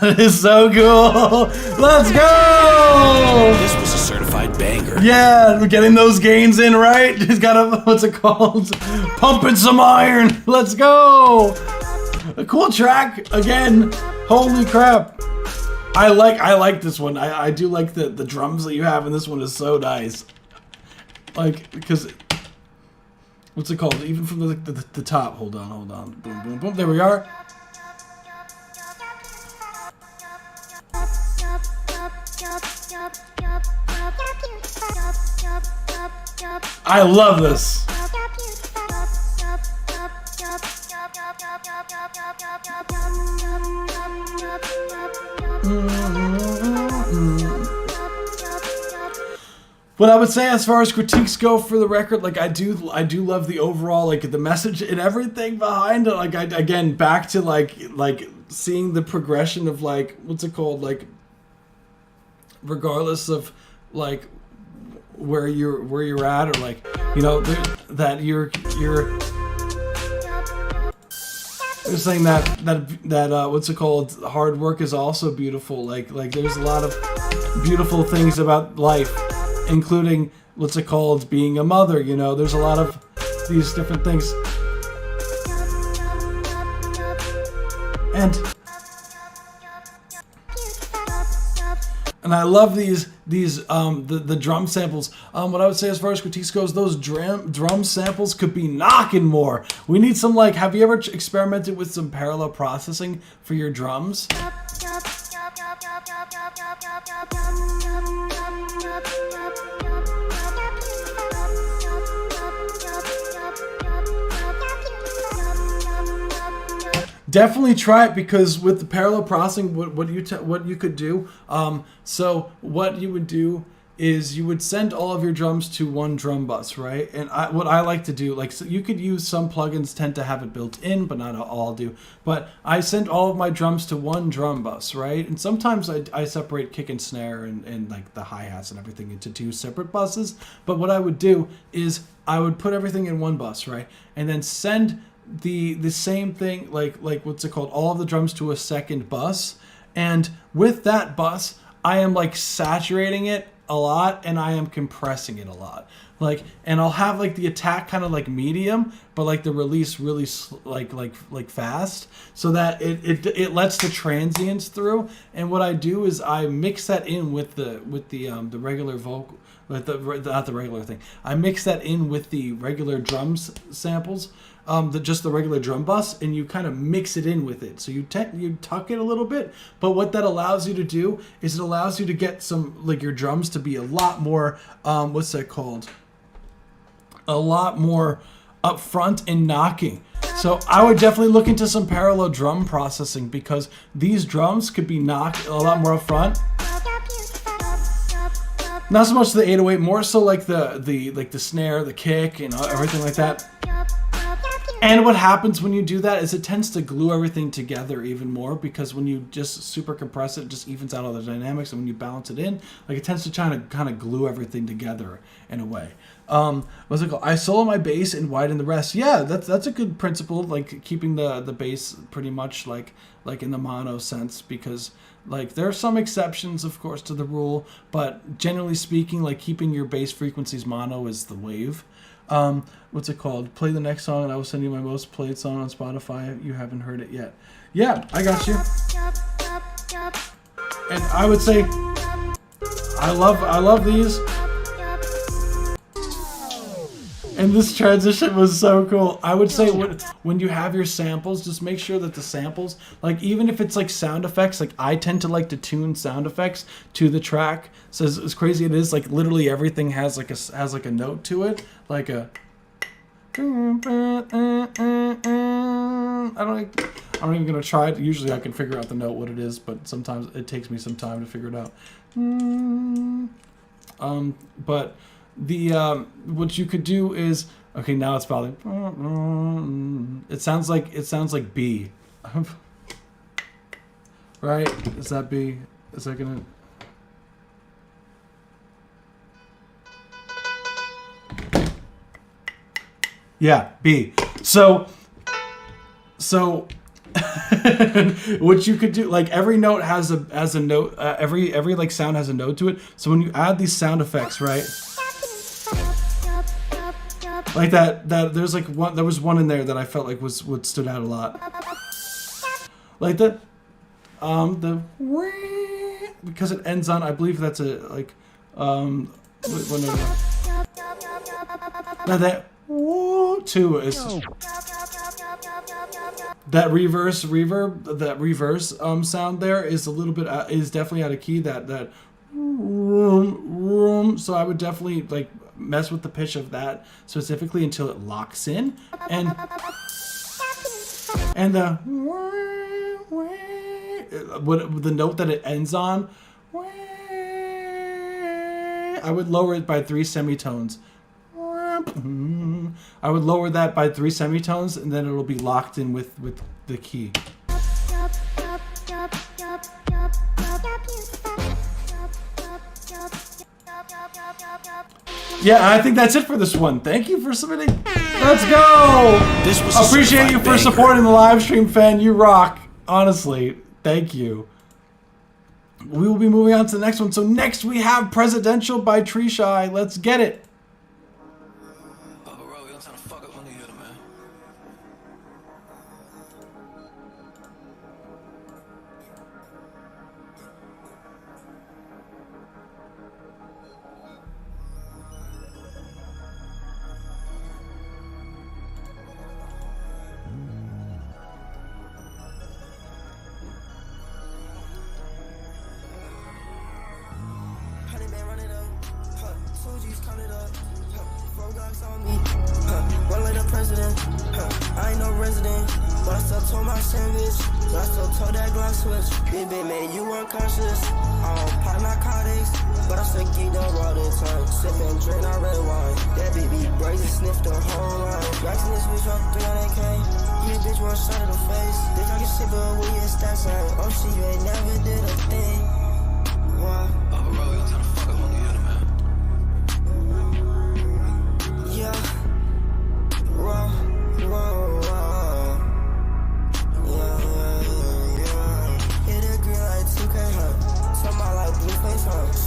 That is so cool. Let's go. This was a certified banger. Yeah, we're getting those gains in, right? He's got a, what's it called? Pumping some iron. Let's go. A cool track again. Holy crap. I like this one. I do like the drums that you have in this one is so nice. Like, because what's it called? Even from the top. Hold on. Boom, boom, boom. There we are. I love this. What I would say as far as critiques go for the record, like I do love the overall, like the message and everything behind it. Like again, back to like seeing the progression of like, what's it called? Like regardless of like where you're at, or like, you know, that you're saying that what's it called? Hard work is also beautiful. Like there's a lot of beautiful things about life, including what's it called, being a mother. You know, there's a lot of these different things, and I love these the drum samples. What I would say as far as critiques goes, those drum samples could be knocking more. We need some, like, have you ever experimented with some parallel processing for your drums? Definitely try it, because with the parallel processing, what you could do. So what you would do is you would send all of your drums to one drum bus, right? And what I like to do, like, so you could use some plugins tend to have it built in, but not all do. But I send all of my drums to one drum bus, right? And sometimes I separate kick and snare and like the hi-hats and everything into two separate buses. But what I would do is I would put everything in one bus, right? And then send the same thing, like what's it called, all of the drums to a second bus. And with that bus, I am like saturating it a lot and I am compressing it a lot. Like, and I'll have like the attack kind of like medium, but like the release really like fast, so that it lets the transients through. And what I do is I mix that in with the regular vocal, with not the regular thing. I mix that in with the regular drums samples, just the regular drum bus, and you kind of mix it in with it. So you tuck it a little bit, but what that allows you to do is it allows you to get some, like, your drums to be a lot more, what's that called? A lot more upfront and knocking. So I would definitely look into some parallel drum processing, because these drums could be knocked a lot more upfront. Not so much the 808, more so like the snare, the kick, and everything like that. And what happens when you do that is it tends to glue everything together even more, because when you just super compress it, it just evens out all the dynamics, and when you balance it in, like, it tends to try to kind of glue everything together in a way. What's it called? I solo my bass and widen the rest. Yeah, that's a good principle, like keeping the bass pretty much like in the mono sense, because like there are some exceptions, of course, to the rule, but generally speaking, like keeping your bass frequencies mono is the wave. What's it called? Play the next song and I will send you my most played song on Spotify if you haven't heard it yet. Yeah, I got you. And I would say I love these. And this transition was so cool. I would say when you have your samples, just make sure that the samples, like, even if it's like sound effects, like I tend to like to tune sound effects to the track. So as crazy it is, like literally everything has like a note to it, like a. I'm not even gonna try it. Usually I can figure out the note what it is, but sometimes it takes me some time to figure it out. But the what you could do is, okay, now it's probably, it sounds like B. Right? Is that B? Is that gonna? Yeah, B. So what you could do, like every note has a note, every like sound has a note to it. So when you add these sound effects, right? Like that there's like one, there was one in there that I felt like was what stood out a lot. Like the because it ends on, I believe that's a like now that two is that reverse sound there is a little bit is definitely out of key, that so I would definitely like mess with the pitch of that specifically until it locks in, and the note that it ends on, I would lower it by 3 semitones. I would lower that by 3 semitones, and then it'll be locked in with the key. Yeah, I think that's it for this one. Thank you for submitting. Let's go! This was appreciate you for supporting the live stream, fan. You rock. Honestly, thank you. We will be moving on to the next one. So next we have Presidential by Tree Shy. Let's get it.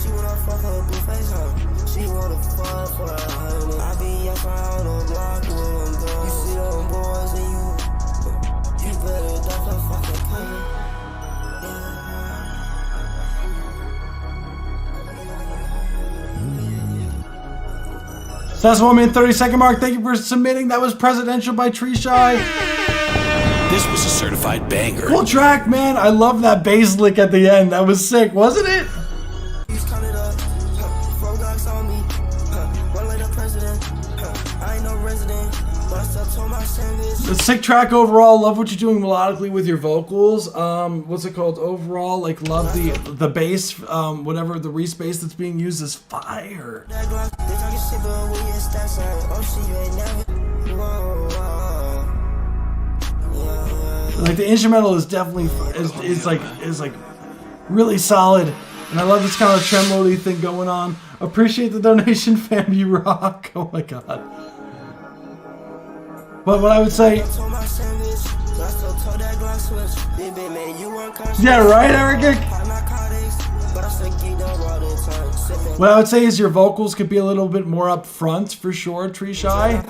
She wanna fuck her blue face. That's 1 minute 30-second mark. Thank you for submitting. That was Presidential by Tree Shy. This was a certified banger. Cool track, man. I love that bass lick at the end. That was sick, wasn't it? The sick track overall. Love what you're doing melodically with your vocals. What's it called overall? Like, love the bass. Whatever the Reese bass that's being used is fire. Like, the instrumental is definitely is like really solid, and I love this kind of tremolo-y thing going on. Appreciate the donation, fam. You rock. Oh my god. But what I would say, yeah, right, Eric. What I would say is your vocals could be a little bit more up front for sure, Tree Shy.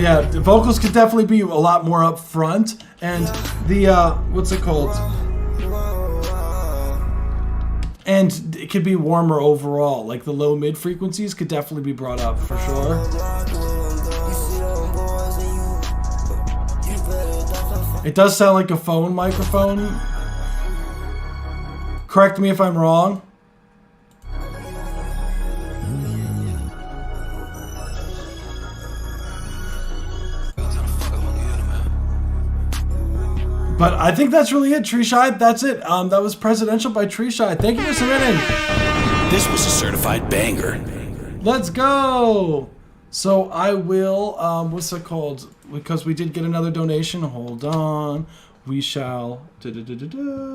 Yeah, the vocals could definitely be a lot more up front, and the what's it called? And it could be warmer overall. Like the low mid frequencies could definitely be brought up for sure. It does sound like a phone microphone. Correct me if I'm wrong. But I think that's really it, Tree Shy. That's it. That was Presidential by Tree Shy. Thank you for submitting. This was a certified banger. Let's go. So I will, what's it called? Because we did get another donation. Hold on. We shall, Exodia,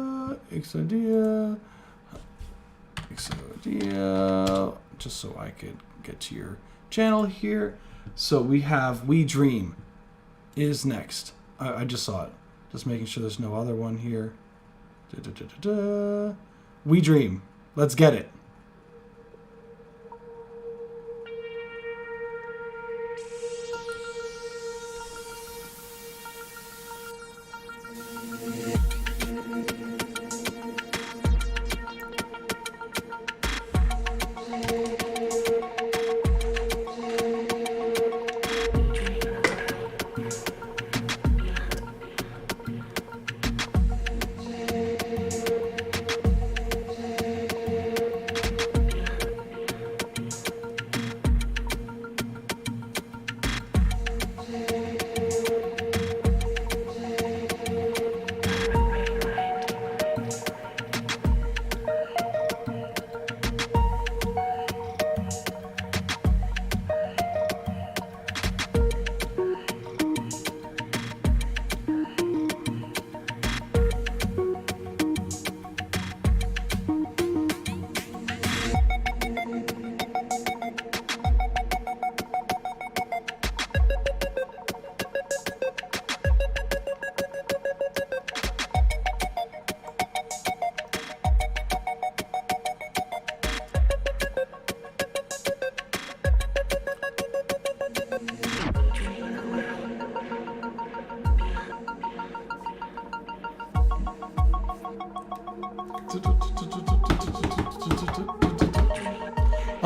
just so I could get to your channel here. So we have We Dream is next. I just saw it. Just making sure there's no other one here. We Dream. Let's get it.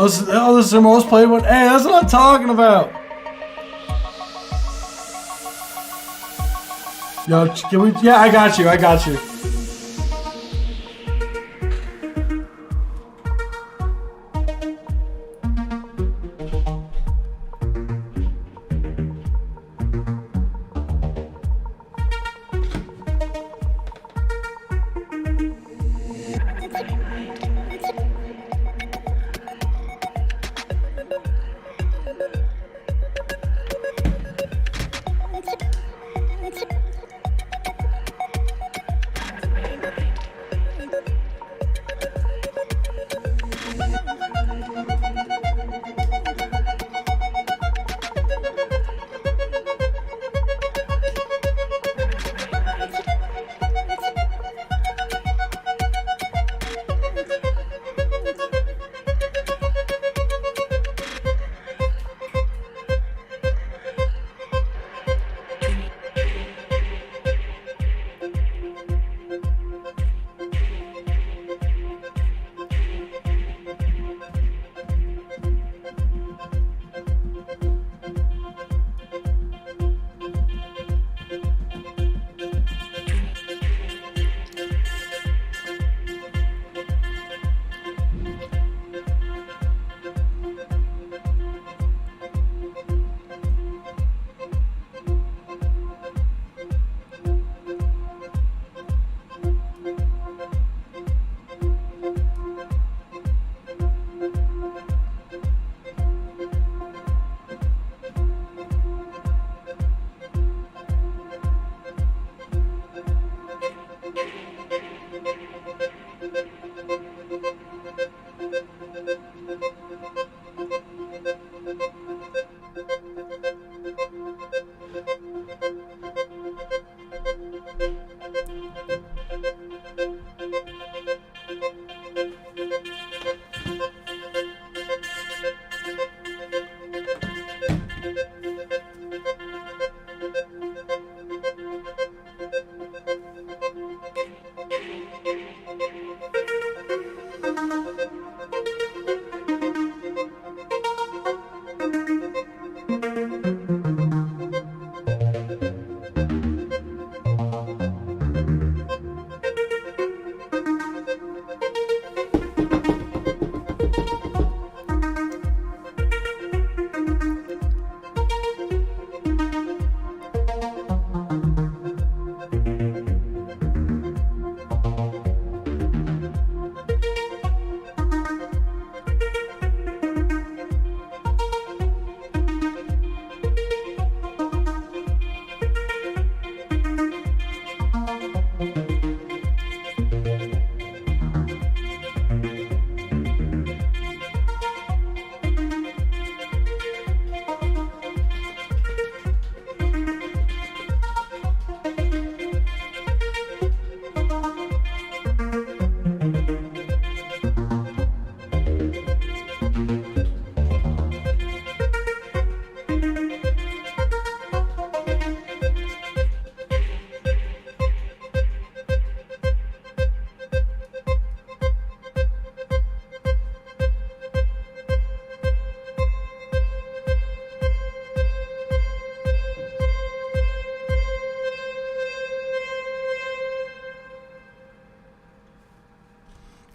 Oh, this is their most played one. Hey, that's what I'm talking about. Yo, can we? Yeah, I got you. I got you.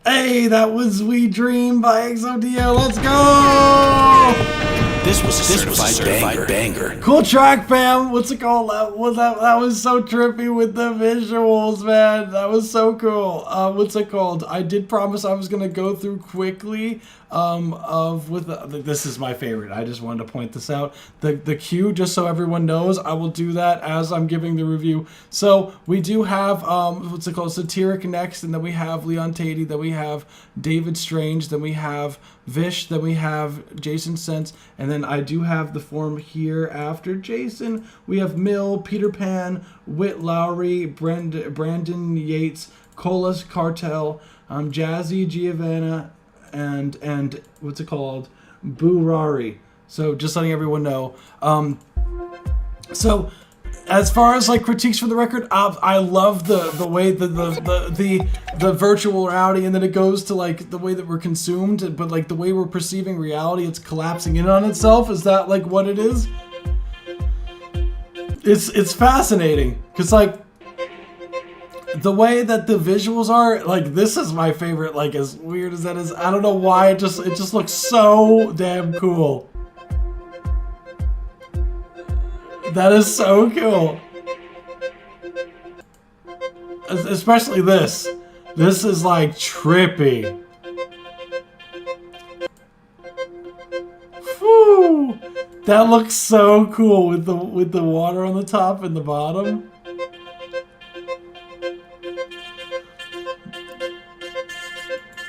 Hey, that was We Dream by XODO. Let's go! This was a certified banger. Cool track, fam. What's it called? That was so trippy with the visuals, man. That was so cool. What's it called? I did promise I was gonna go through quickly. This is my favorite. I just wanted to point this out. The cue, just so everyone knows, I will do that as I'm giving the review. So we do have what's it called? Satiric next, and then we have Leon Tatey, then we have David Strange, then we have Vish, then we have Jason Sense, and then I do have the form here after Jason. We have Mill, Peter Pan, Whit Lowry, Brandon Yates, Colas Cartel, Jazzy Giovanna, and what's it called? Boo Rari. So just letting everyone know. So as far as like critiques for the record, I love the way the virtual reality, and then it goes to like the way that we're consumed, but like the way we're perceiving reality, it's collapsing in on itself. Is that like what it is? It's fascinating because like the way that the visuals are, like this is my favorite. Like as weird as that is, I don't know why it just looks so damn cool. That is so cool. Especially this. This is like trippy. Whew. That looks so cool with the water on the top and the bottom.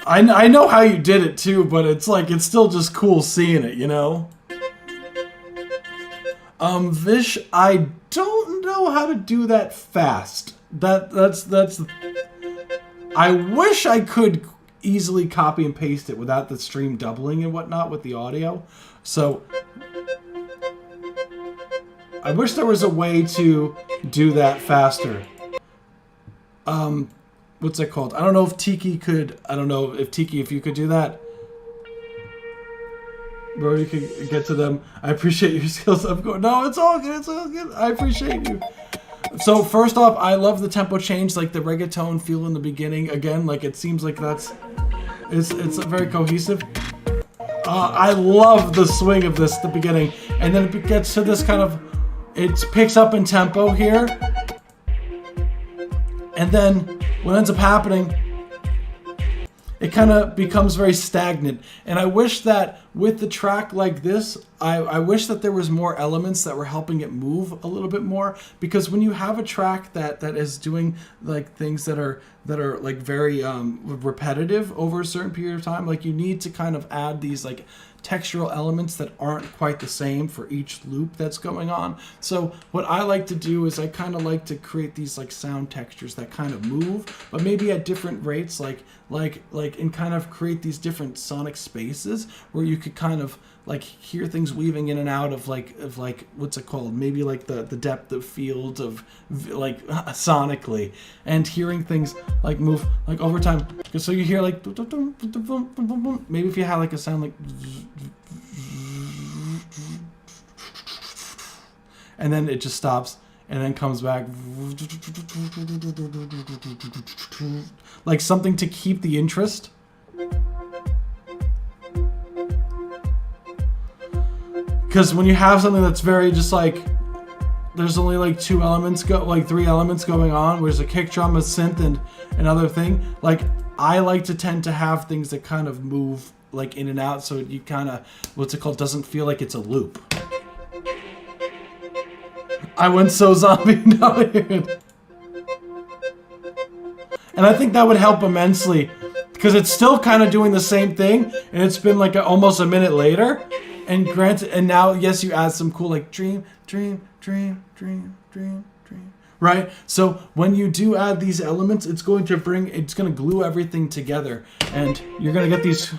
I know how you did it too, but it's like it's still just cool seeing it, you know? Vish, I don't know how to do that fast. That's I wish I could easily copy and paste it without the stream doubling and whatnot with the audio. So I wish there was a way to do that faster. What's it called? I don't know if Tiki could. I don't know if Tiki, if you could do that. Bro, you can get to them. I appreciate your skills. I'm going, no, it's all good. It's all good. I appreciate you. So first off, I love the tempo change, like the reggaeton feel in the beginning. Again, like it seems like it's very cohesive. I love the swing of this at the beginning, and then it gets to this kind of, it picks up in tempo here, and then what ends up happening, it kind of becomes very stagnant. And I wish that with the track like this, I wish that there was more elements that were helping it move a little bit more, because when you have a track that is doing like things that are like very repetitive over a certain period of time, like you need to kind of add these like textural elements that aren't quite the same for each loop that's going on. So what I like to do is I kind of like to create these like sound textures that kind of move, but maybe at different rates, like and kind of create these different sonic spaces where you could kind of like hear things weaving in and out of like what's it called, maybe like the depth of field of like sonically, and hearing things like move like over time. So you hear like maybe if you have like a sound like, and then it just stops and then comes back, like something to keep the interest. Because when you have something that's very just like, there's only like three elements going on, whereas a kick drum, a synth, and another thing, like I like to tend to have things that kind of move like in and out, so you kind of, what's it called, doesn't feel like it's a loop. I went so zombie, no, dude. And I think that would help immensely, because it's still kind of doing the same thing, and it's been like almost a minute later. And granted, and now, yes, you add some cool like dream, right? So when you do add these elements, it's going to glue everything together, and you're gonna get these.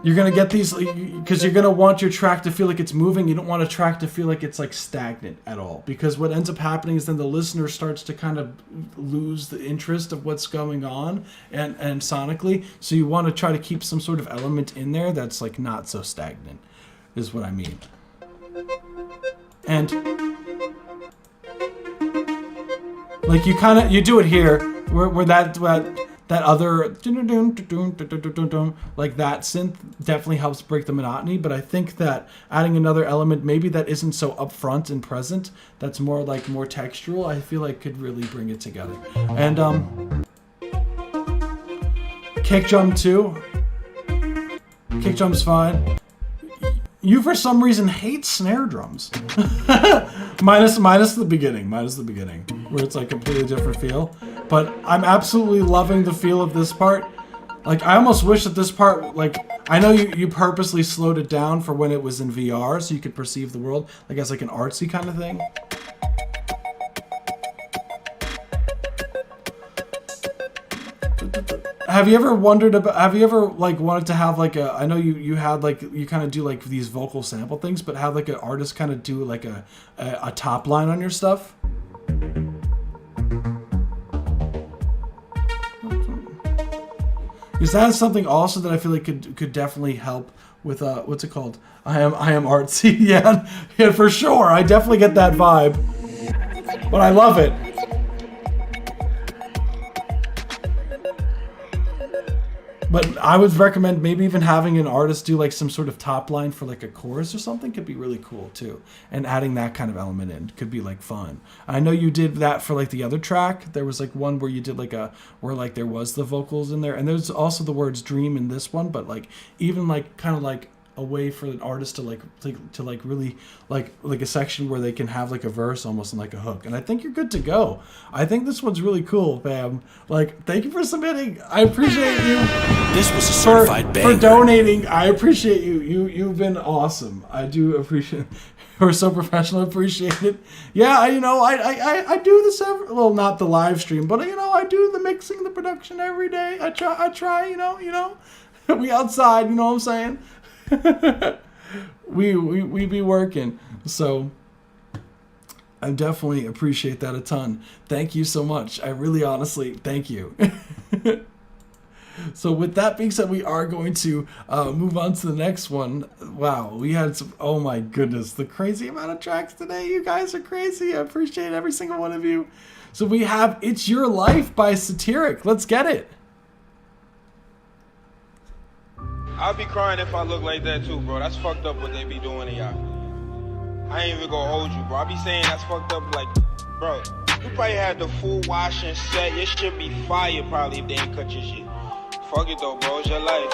You're gonna get these because you're gonna want your track to feel like it's moving. You don't want a track to feel like it's like stagnant at all, because what ends up happening is then the listener starts to kind of lose the interest of what's going on and sonically. So you want to try to keep some sort of element in there that's like not so stagnant, is what I mean. And like you do it here where that that other like that synth definitely helps break the monotony. But I think that adding another element, maybe that isn't so upfront and present, that's more like more textural, I feel like could really bring it together. And kick drum too. Kick drum's fine. You for some reason hate snare drums. minus the beginning, where it's like a completely different feel. But I'm absolutely loving the feel of this part. Like, I almost wish that this part, like, I know you purposely slowed it down for when it was in VR so you could perceive the world, like as like an artsy kind of thing. Have you ever wondered about, have you ever like wanted to have like a, I know you had like, you kind of do like these vocal sample things, but have like an artist kind of do like a top line on your stuff? Because that is something also that I feel like could definitely help with, what's it called? I am artsy. Yeah, for sure. I definitely get that vibe, but I love it. But I would recommend maybe even having an artist do like some sort of top line for like a chorus or something could be really cool too. And adding that kind of element in could be like fun. I know you did that for like the other track. There was like one where you did like where like there was the vocals in there. And there's also the words dream in this one, but like even like kind of like a way for an artist to like really like a section where they can have like a verse almost and like a hook. And I think you're good to go. I think this one's really cool, fam. Like, thank you for submitting. I appreciate you. This was a certified banger. For donating. I appreciate you. You've been awesome. I do appreciate. We're so professional. Appreciate it. Yeah, I do this every, well, not the live stream, but I do the mixing, the production every day. I try. We outside. You know what I'm saying? we be working, so I definitely appreciate that a ton. Thank you so much. I really honestly thank you. So with that being said, we are going to move on to the next one. Wow, we had some, oh my goodness, the crazy amount of tracks today. You guys are crazy. I appreciate every single one of you. So we have It's Your Life by Satiric. Let's get it. I'll be crying if I look like that too, bro. That's fucked up what they be doing to y'all. I ain't even gonna hold you, bro. I be saying that's fucked up, like, bro, you probably had the full washing set. Your shit be fire probably if they ain't cut your shit. Fuck it though, bro. It's your life.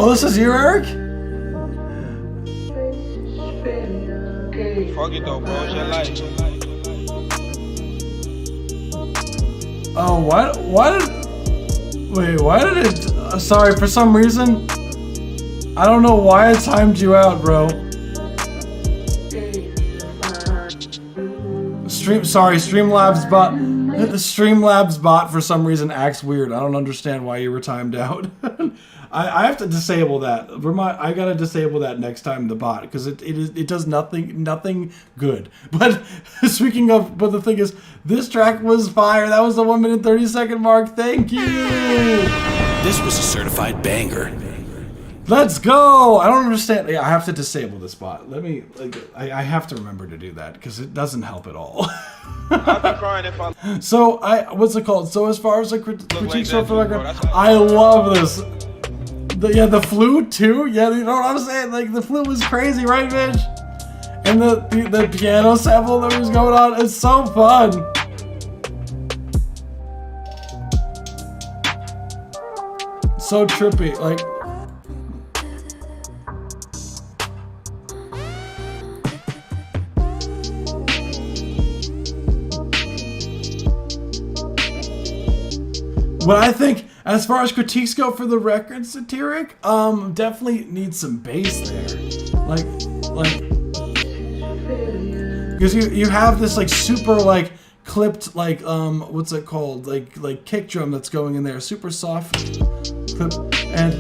Oh, this is you, Eric? Fuck it though, bro. It's your life. Oh, why did it, sorry, for some reason, I don't know why it timed you out, bro. Streamlabs bot, the Streamlabs bot for some reason acts weird. I don't understand why you were timed out. I have to disable that. I gotta disable that next time, the bot, because it does nothing good. But speaking of, but the thing is, this track was fire. That was the 1 minute 30 second mark. Thank you. This was a certified banger. Let's go. I don't understand. Yeah, I have to disable this bot. Let me. I have to remember to do that because it doesn't help at all. I'll be crying if I. So what's it called? So as far as like critiques for the record, I love this. The flute too. Yeah, you know what I'm saying? Like the flute was crazy, right, Mitch? And the piano sample that was going on, it's so fun. So trippy, like. What I think, as far as critiques go for the record, Satiric, definitely needs some bass there. Like, because you have this like super like clipped like what's it called, like kick drum that's going in there, super soft clip, and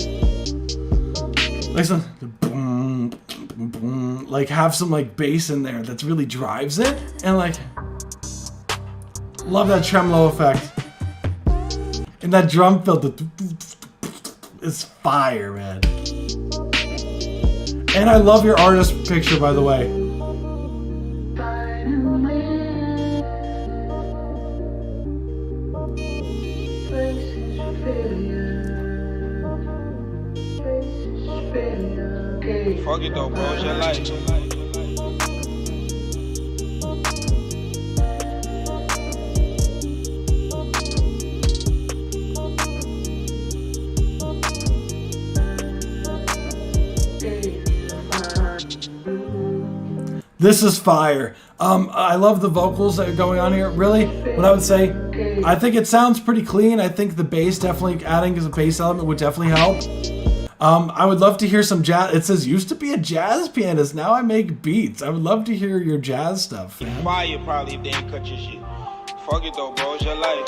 like some boom, boom, boom, like have some like bass in there that's really drives it, and like love that tremolo effect. And that drum fill is fire, man. And I love your artist picture, by the way. Fuck it though, bro. It's your life. This is fire. I love the vocals that are going on here. Really, what I would say, I think it sounds pretty clean. I think the bass, definitely adding as a bass element would definitely help. I would love to hear some jazz. It says, used to be a jazz pianist, now I make beats. I would love to hear your jazz stuff, man. Fire probably if they ain't cut your shit. Fuck it though, bro. It's your life.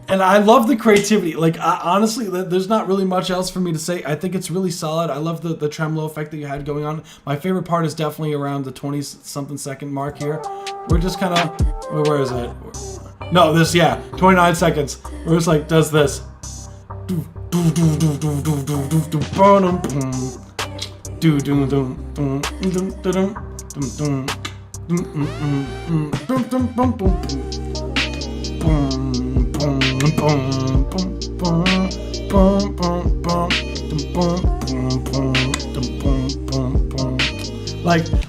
And I love the creativity. Like, honestly, there's not really much else for me to say. I think it's really solid. I love the tremolo effect that you had going on. My favorite part is definitely around the 20-something second mark here. We're just kind of... Where is it? No, this, yeah. 29 seconds. Where it's like, does this.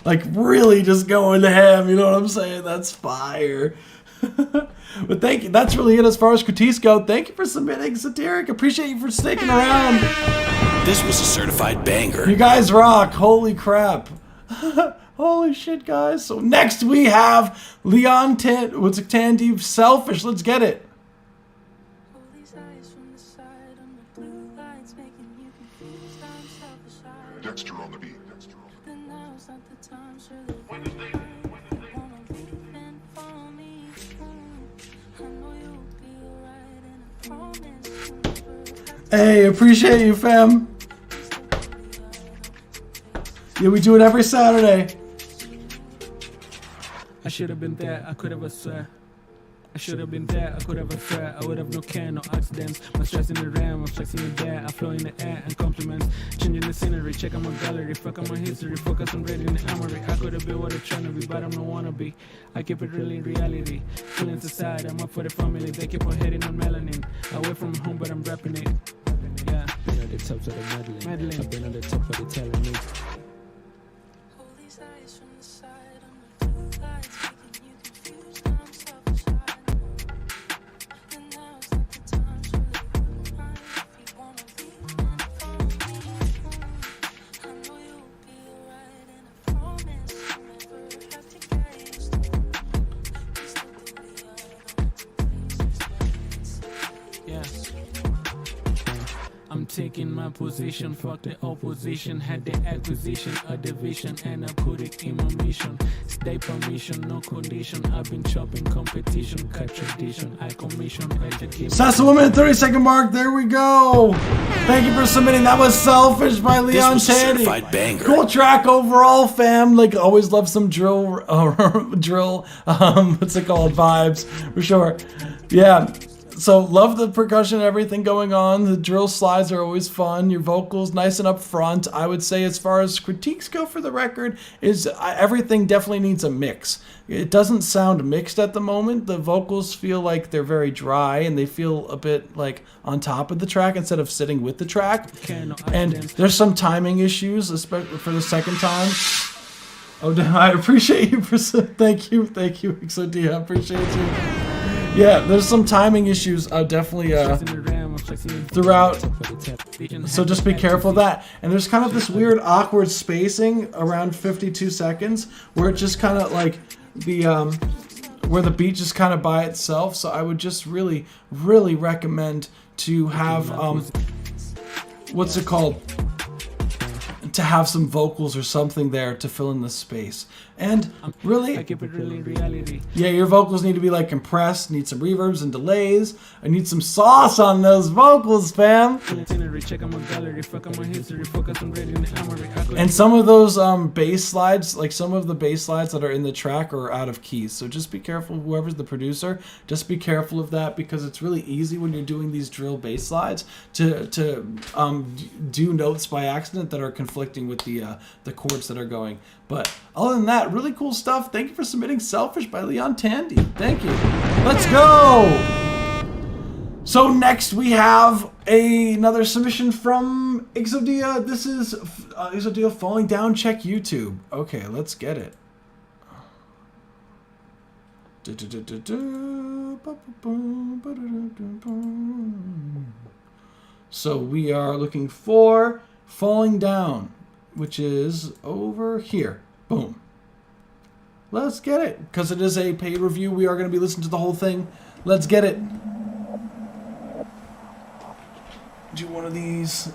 Like really just going to ham, you know what I'm saying? That's fire. But thank you. That's really it as far as critiques go. Thank you for submitting, Satiric. Appreciate you for sticking around. This was a certified banger. You guys rock. Holy crap. Holy shit, guys. So next we have Leon Tandy, Selfish. Let's get it. Dexter on the beat. Hey, appreciate you, fam. Yeah, we do it every Saturday. I should have been there, I could have swear. I should have been there, I could have swear. I would have no care, no accidents. My stress in the RAM, I'm flexing in there. I flow in the air and compliments. Changing the scenery, check on my gallery. Fuck on my history, focus on reading the armory. I could have been what I'm trying to be, but I'm not wanna be. I keep it really in reality. Feelings aside, I'm up for the family. They keep on heading on melanin. Away from home, but I'm rapping it. Yeah, been at the top of the Madeline. I've been on the top of the telling me. Taking my position, fuck the opposition. Had the acquisition, a division, and I put it in my mission. Stay permission, no condition. I've been chopping competition, cut tradition. I commission, education. Sass the Woman, 30-second mark. There we go. Thank you for submitting. That was Selfish by Leon Tandy. Cool track overall, fam. Like, always love some drill, what's it called? Vibes, for sure. Yeah. So love the percussion and everything going on. The drill slides are always fun. Your vocals nice and up front. I would say as far as critiques go for the record is everything definitely needs a mix. It doesn't sound mixed at the moment. The vocals feel like they're very dry and they feel a bit like on top of the track instead of sitting with the track. And there's some timing issues, especially for the second time. Oh, I appreciate you for thank you, XOD. I appreciate you. Yeah, there's some timing issues. Definitely. throughout. So just be careful of that. And there's kind of this weird awkward spacing around 52 seconds where it just kind of like the where the beat just kind of by itself. So I would just really recommend to have what's it called? To have some vocals or something there to fill in the space. And really, I keep it really reality. yeah, your vocals need to be like compressed, need some reverbs and delays. I need some sauce on those vocals, fam. And some of those bass slides, like some of the bass slides that are in the track are out of keys. So just be careful, whoever's the producer, just be careful of that, because it's really easy when you're doing these drill bass slides to do notes by accident that are conflicting with the chords that are going. But other than that, really cool stuff. Thank you for submitting Selfish by Leon Tandy. Thank you. Let's go. So next we have another submission from Exodia. This is Exodia Falling Down. Check YouTube. Okay, let's get it. So we are looking for Falling Down, which is over here. Boom. Let's get it. Because it is a paid review, we are going to be listening to the whole thing. Let's get it. Do one of these.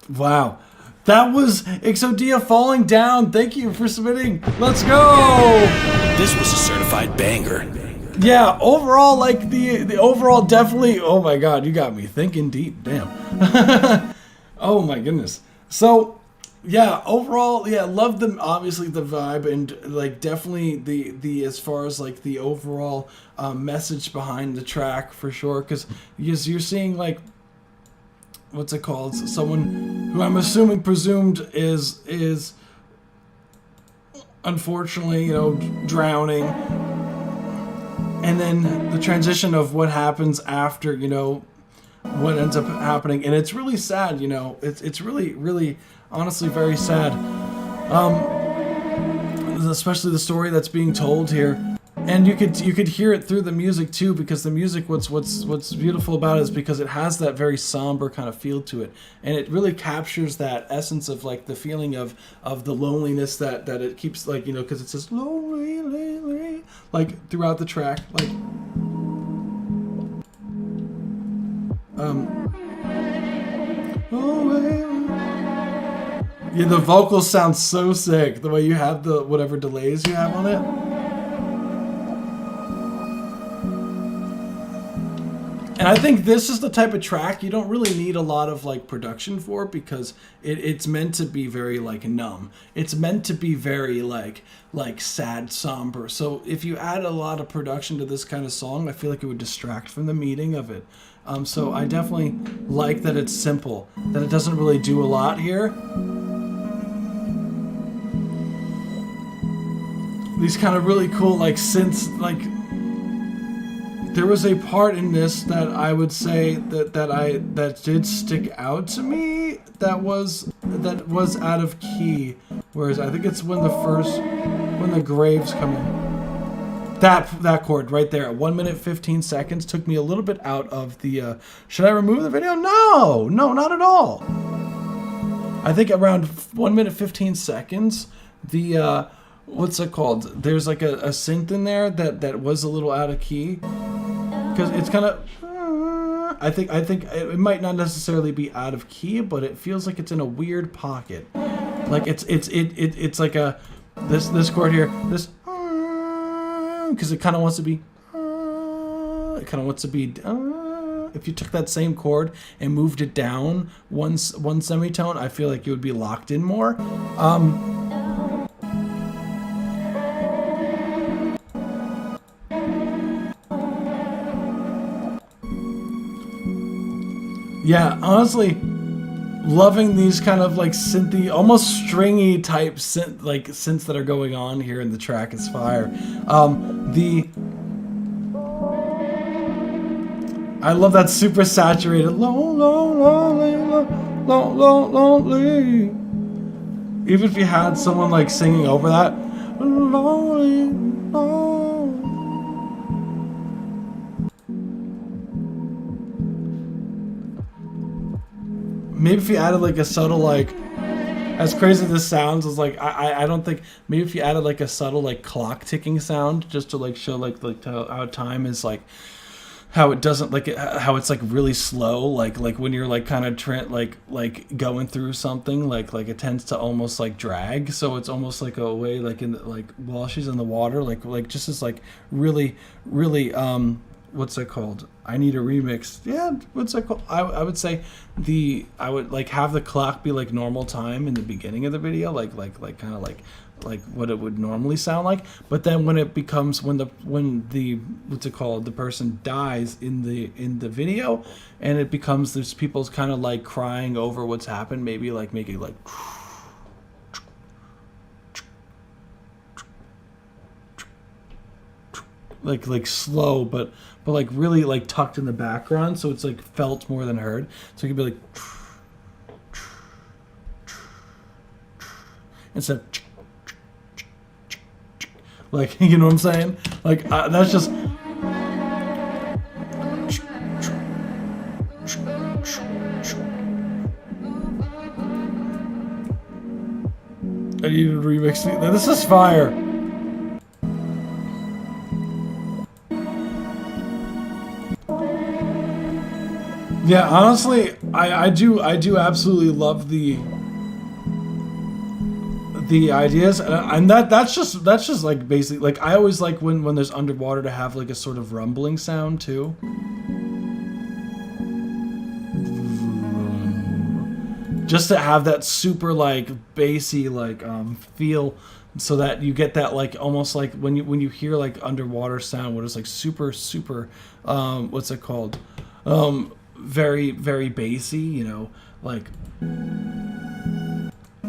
Wow. That was Exodia Falling Down. Thank you for submitting. Let's go. This was a certified banger. Yeah, overall, like the overall definitely. Oh my God, you got me thinking deep. Damn. Oh my goodness. So, yeah, overall, yeah, love them. Obviously, the vibe and like definitely the as far as like the overall message behind the track for sure. Because you're seeing like what's it called? Someone who I'm assuming presumed is unfortunately drowning. And then the transition of what happens after, what ends up happening. And it's really sad, it's really, really, honestly, very sad. Especially the story that's being told here. And you could hear it through the music too, because the music, what's beautiful about it is because it has that very somber kind of feel to it. And it really captures that essence of like the feeling of the loneliness that it keeps, like, because it says lonely, lately, like throughout the track, like yeah, the vocals sound so sick, the way you have the whatever delays you have on it. And I think this is the type of track you don't really need a lot of like production for, because it's meant to be very like numb. It's meant to be very like sad, somber. So if you add a lot of production to this kind of song, I feel like it would distract from the meaning of it. So I definitely like that it's simple, that it doesn't really do a lot here. These kind of really cool like synths, like there was a part in this that I would say that did stick out to me that was out of key. Whereas I think it's when the graves come in. That chord right there at 1 minute 15 seconds took me a little bit out of the. Should I remove the video? No, not at all. I think around 1 minute 15 seconds, the what's it called? There's like a synth in there that was a little out of key. Because it's kind of, I think it might not necessarily be out of key, but it feels like it's in a weird pocket. Like it's like a this chord here, this, because it kind of wants to be, if you took that same chord and moved it down one semitone, I feel like it would be locked in more. Yeah, honestly, loving these kind of like synthy, almost stringy type synths that are going on here in the track. Is fire. I love that super saturated lonely. Even if you had someone like singing over that, lonely. Maybe if you added like a subtle, like, as crazy as this sounds, is like I don't think, maybe if you added like a subtle like clock ticking sound just to like show like how time is, like how it doesn't, like how it's like really slow, like when you're like kind of like going through something, like it tends to almost like drag, so it's almost like a way like in the, like while she's in the water, like just as like really what's it called? I need a remix. Yeah, what's it called? I would say I would like have the clock be like normal time in the beginning of the video, like kind of like what it would normally sound like. But then when it becomes when the what's it called? The person dies in the video, and it becomes there's people's kind of like crying over what's happened. Maybe like make it like slow, but like really like tucked in the background, so it's like felt more than heard. So it could be like instead of like, you know what I'm saying? Like that's just I need to remix it. This is fire. Yeah, honestly, I do absolutely love the ideas, and that's just like basically like I always like when there's underwater to have like a sort of rumbling sound too. Just to have that super like bassy like feel, so that you get that like almost like when you hear like underwater sound, what is like super what's it called, very very bassy, you know, like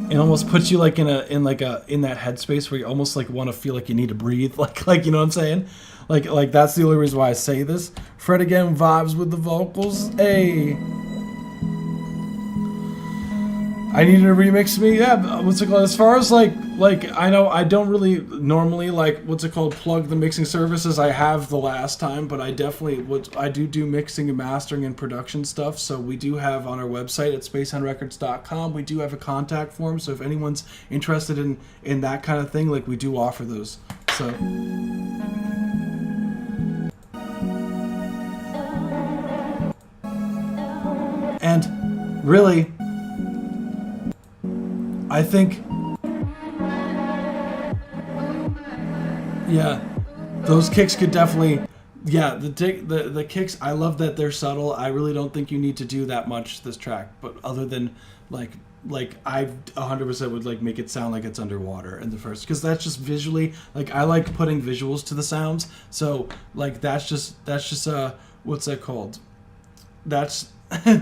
it almost puts you like in that headspace where you almost like want to feel like you need to breathe, like you know what I'm saying, like that's the only reason why I say this. Fred again vibes with the vocals. Hey, I needed to remix me. Yeah, what's it called? As far as like I know I don't really normally like what's it called plug the mixing services I have the last time, but I definitely I do mixing and mastering and production stuff. So we do have on our website at spacehoundrecords.com, we do have a contact form. So if anyone's interested in that kind of thing, like we do offer those. So and really, I think, yeah, those kicks could definitely, yeah, the kicks, I love that they're subtle. I really don't think you need to do that much this track, but other than like I 100% would like make it sound like it's underwater in the first, because that's just visually, like I like putting visuals to the sounds. So like that's just what's that called? That's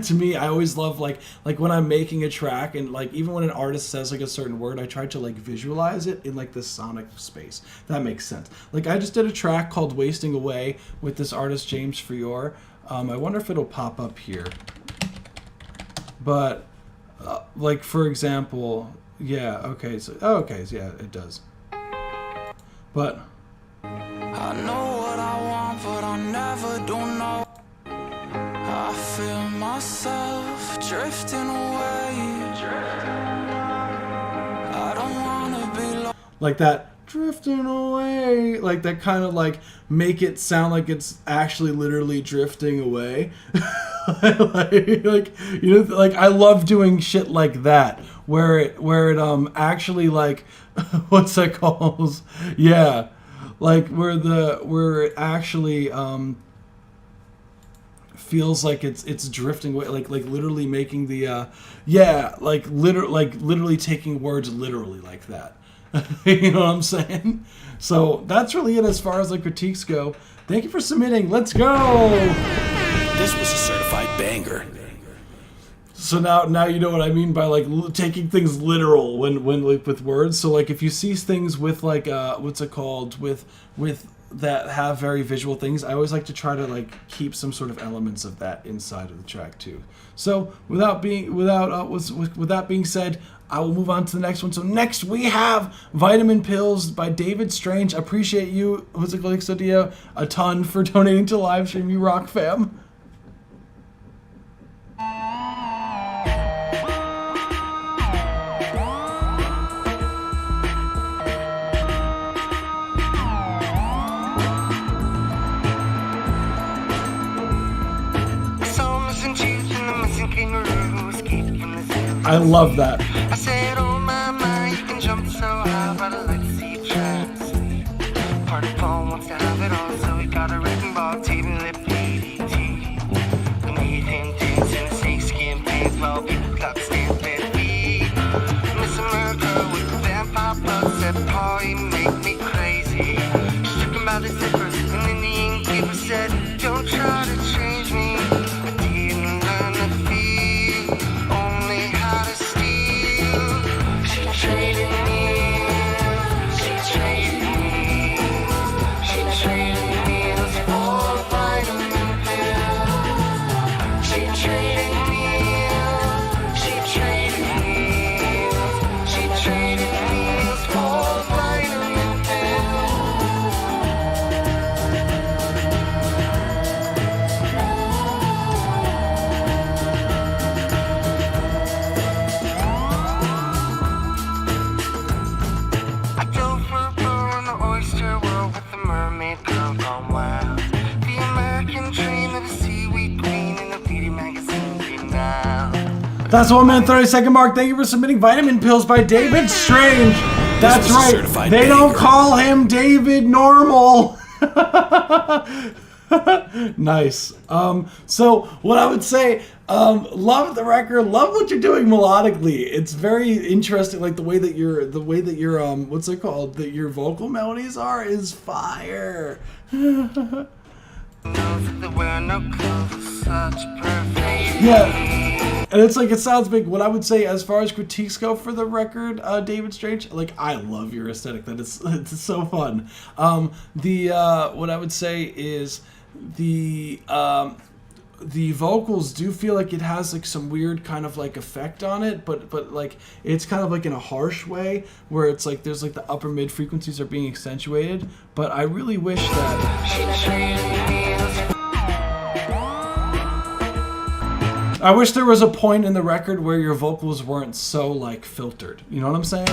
to me, I always love like when I'm making a track, and like even when an artist says like a certain word, I try to like visualize it in like this sonic space. That makes sense. Like I just did a track called Wasting Away with this artist James Fior. I wonder if it'll pop up here. But like for example, yeah, okay, so yeah, it does. But I know what I want, but I never do know. I feel myself drifting away. I don't wanna be like that drifting away, like that kind of like make it sound like it's actually literally drifting away. like you know, like I love doing shit like that where it actually like what's that called? Yeah, like where it actually feels like it's drifting away, like literally making the literally taking words literally like that. You know what I'm saying? So that's really it as far as the critiques go. Thank you for submitting. Let's go. This was a certified banger. So now you know what I mean by like taking things literal when like with words. So like if you see things with like what's it called with that have very visual things, I always like to try to like keep some sort of elements of that inside of the track too. So with that being said, I will move on to the next one. So next we have Vitamin Pills by David Strange. I appreciate you, what's it called, Exodia, a ton for donating to the live stream. You rock, fam. I love that. I said, oh mama, you can jump so high, but I like to see you try. Party Paul wants to have it all, so we got a written ball, table lip, DDT. We need him dancing, snakeskin pants, while people got stand bare feet. Miss America with the vampire blood, said, Paul, you make me crazy. She took him by the zippers, and then the innkeeper said, don't try to change me. I didn't learn to feel, only how to steal. She traded me, she traded me, she traded me for That's 1 minute 30-second mark. Thank you for submitting Vitamin Pills by David Strange. That's right. They don't call him David Normal. Nice. So what I would say, love the record, love what you're doing melodically. It's very interesting, like the way that your what's it called? That your vocal melodies are is fire. Yeah. And it's like, it sounds big. What I would say as far as critiques go for the record, David Strange, like, I love your aesthetic. That it's so fun. What I would say is the vocals do feel like it has like some weird kind of like effect on it, but like it's kind of like in a harsh way where it's like there's like the upper mid frequencies are being accentuated. But I really wish that I wish there was a point in the record where your vocals weren't so like filtered. You know what I'm saying?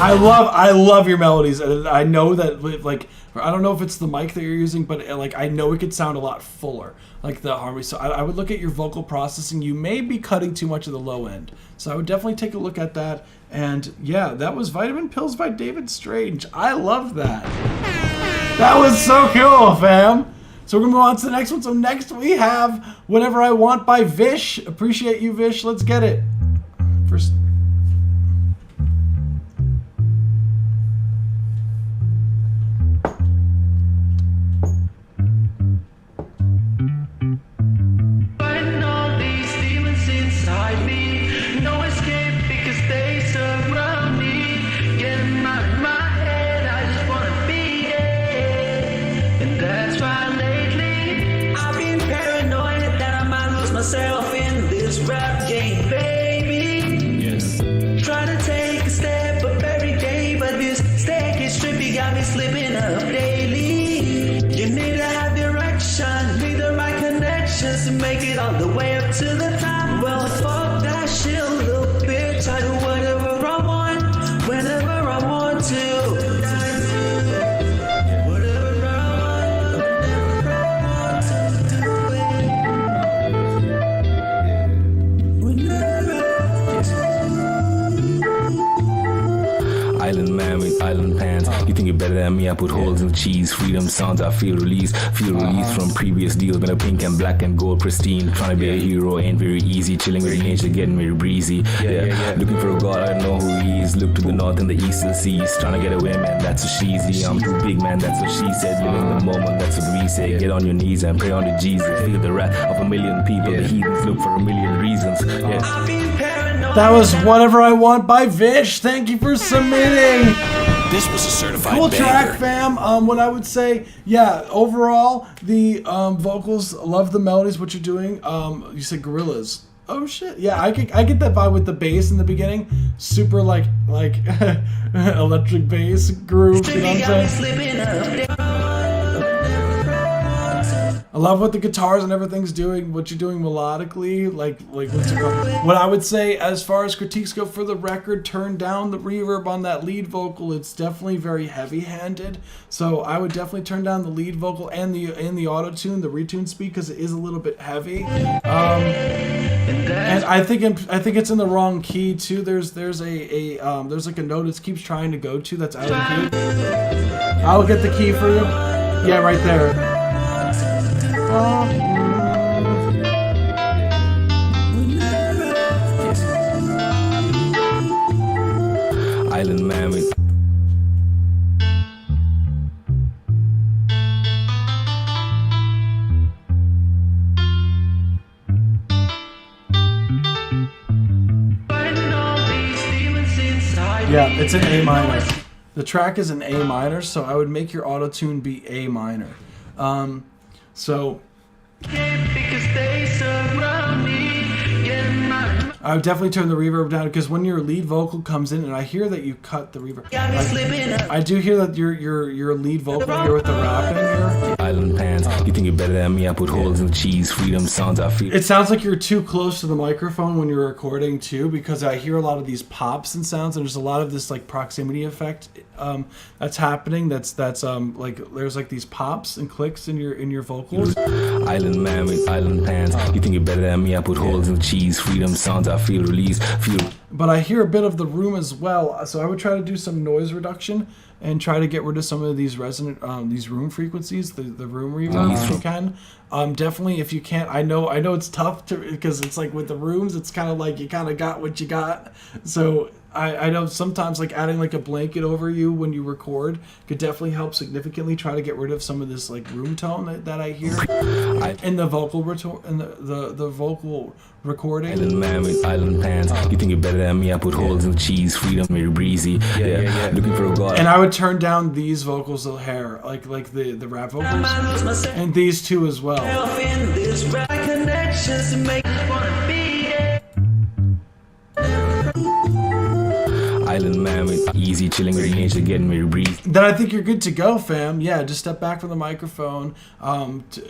I love your melodies. I know that, like, I don't know if it's the mic that you're using, but like I know it could sound a lot fuller, like the harmony. So I would look at your vocal processing. You may be cutting too much of the low end. So I would definitely take a look at that. And yeah, that was Vitamin Pills by David Strange. I love that. That was so cool, fam. So we're gonna move on to the next one. So next we have Whatever I Want by Vish. Appreciate you, Vish. Let's get it. First. Myself in this rap game, baby. Yes. Try to take a step up every day, but this stack is trippy, got me slipping up daily. You need to have direction, need the right connections to make it all the way up to the top. Well, fuck that shit, little bitch. I do whatever I want, whenever I want to. Island man with island pants. You think you're better than me? I put holes in cheese. Freedom sounds, I feel release. Feel release from previous deals. Been a pink and black and gold pristine. Trying to be a hero ain't very easy. Chilling with nature, getting very breezy. Yeah. Looking for a god, I don't know who he is. Look to the north and the east and the seas. Trying to get away, man, that's what she's. I'm too big, man, that's what she said. Living the moment, that's what we say. Get on your knees and pray on to Jesus. Feel the wrath of a million people. The heathens look for a million reasons. That was Whatever I Want by Vish. Thank you for submitting. This was a certified cool banger. track, fam. What I would say, yeah, overall, the vocals, love the melodies, what you're doing. You said Gorillaz. Oh shit. Yeah, I get that vibe with the bass in the beginning. Super like electric bass groove, you know what I'm saying? I love what the guitars and everything's doing, what you're doing melodically, like what's it called? What I would say as far as critiques go for the record, turn down the reverb on that lead vocal. It's definitely very heavy-handed, so I would definitely turn down the lead vocal and the auto-tune, the retune speed, because it is a little bit heavy. And I think it's in the wrong key too. There's like a note it keeps trying to go to that's out of key. I'll get the key for you. Yeah, right there. Island man with yeah, it's an A minor. The track is an A minor, so I would make your auto tune be A minor. So I would definitely turn the reverb down, because when your lead vocal comes in, and I hear that you cut the reverb. I do hear that your lead vocal here with the rapping here. Island pants. You think you're better than me? I put holes in cheese. Freedom sounds, I feel. It sounds like you're too close to the microphone when you're recording too, because I hear a lot of these pops and sounds, and there's a lot of this like proximity effect that's happening. That's like there's like these pops and clicks in your vocals. Island man with island pants. You think you're better than me? I put holes in cheese. Freedom sounds. I feel release. But I hear a bit of the room as well, so I would try to do some noise reduction and try to get rid of some of these resonant, these room frequencies, the room reverb if you can. Definitely, if you can't, I know it's tough because it's like with the rooms, it's kind of like you kind of got what you got. So I know sometimes like adding like a blanket over you when you record could definitely help significantly try to get rid of some of this like room tone that I hear in the vocal the vocal recording. Island man with island pants. You think you're better than me? I put holes in cheese. Freedom, very breezy. Yeah. Looking for a god. And I would turn down these vocals a hair, like the rap vocals, and these two as well. Island man with easy chilling with nature, getting very breezy. Then I think you're good to go, fam. Yeah, just step back from the microphone,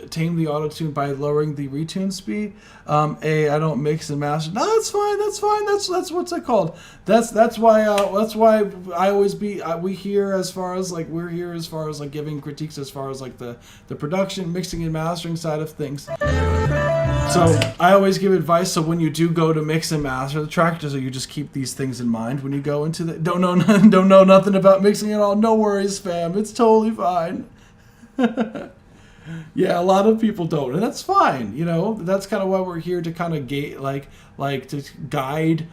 tame the auto-tune by lowering the retune speed. I don't mix and master. No, that's fine. That's what's it called. That's why I always we're here as far as like giving critiques as far as like the production, mixing and mastering side of things. So I always give advice. So when you do go to mix and master the track, so you just keep these things in mind when you go into the. Don't know nothing about mixing at all. No worries, fam. It's totally fine. Yeah, a lot of people don't, and that's fine. You know, that's kind of why we're here to kind of to guide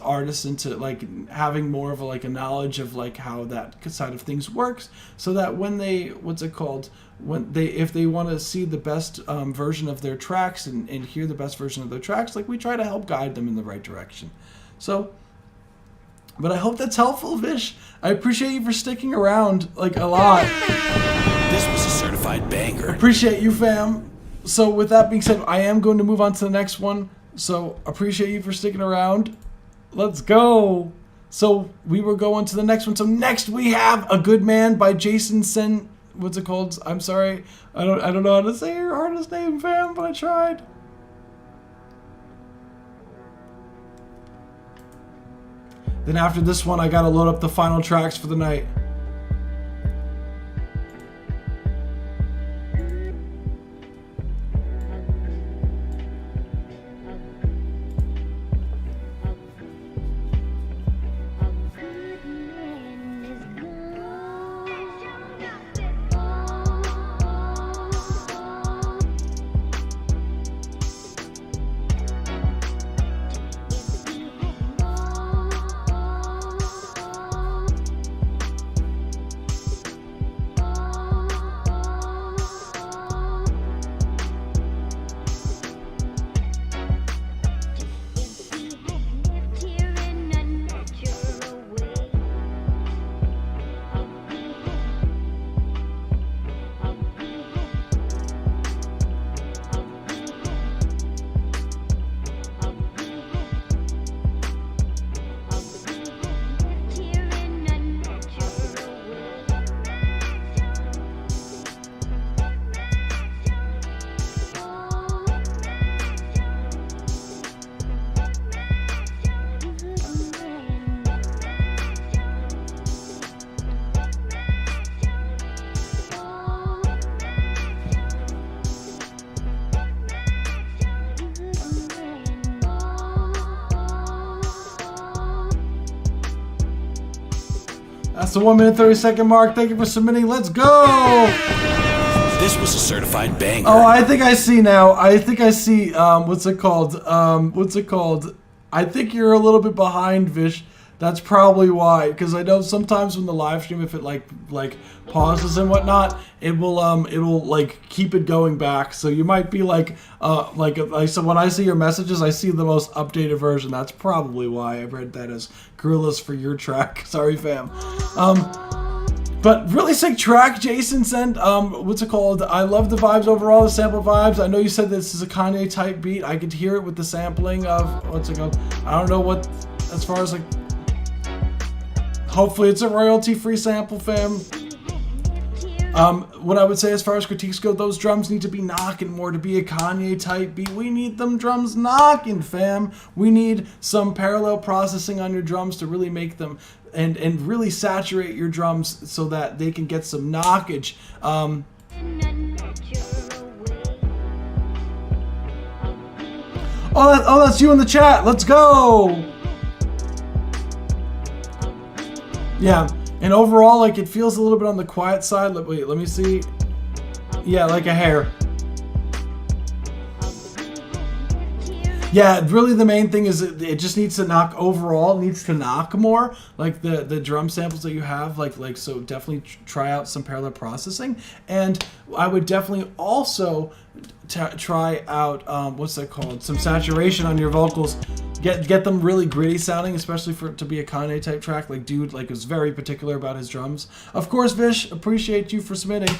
artists into like having more of a knowledge of like how that side of things works, so that when they if they want to see the best version of their tracks and hear the best version of their tracks, like we try to help guide them in the right direction. So, but I hope that's helpful, Vish. I appreciate you for sticking around like a lot. This was a certified banger. Appreciate you, fam. So with that being said, I am going to move on to the next one. So appreciate you for sticking around. Let's go. So we will go on to the next one. So next we have A Good Man by Jason Sen. What's it called? I'm sorry. I don't know how to say your artist name, fam, but I tried. Then after this one, I gotta load up the final tracks for the night. That's the 1 minute 30-second mark. Thank you for submitting. Let's go. This was a certified banger. Oh, I think I see now. I think I see. What's it called? I think you're a little bit behind, Vish. That's probably why. Because I know sometimes when the live stream, if it like pauses and whatnot, it will like keep it going back. So you might be so when I see your messages, I see the most updated version. That's probably why I read that as Gorillas for your track. Sorry, fam. But really sick track, Jason sent. What's it called? I love the vibes overall, the sample vibes. I know you said this is a Kanye type beat. I could hear it with the sampling of what's it called? I don't know what, as far as like. Hopefully it's a royalty-free sample, fam. What I would say as far as critiques go, those drums need to be knocking more to be a Kanye type beat. We need them drums knocking, fam. We need some parallel processing on your drums to really make them and really saturate your drums so that they can get some knockage. Oh, that's you in the chat. Let's go. Yeah, and overall, like, it feels a little bit on the quiet side. Wait, let me see. Yeah, like a hair. Yeah, really the main thing is it just needs to knock overall. It needs to knock more, like the drum samples that you have. Like so definitely try out some parallel processing. And I would definitely also try out, what's that called? Some saturation on your vocals. Get them really gritty sounding, especially for it to be a Kanye type track. Like dude, like, is very particular about his drums. Of course, Vish, appreciate you for submitting.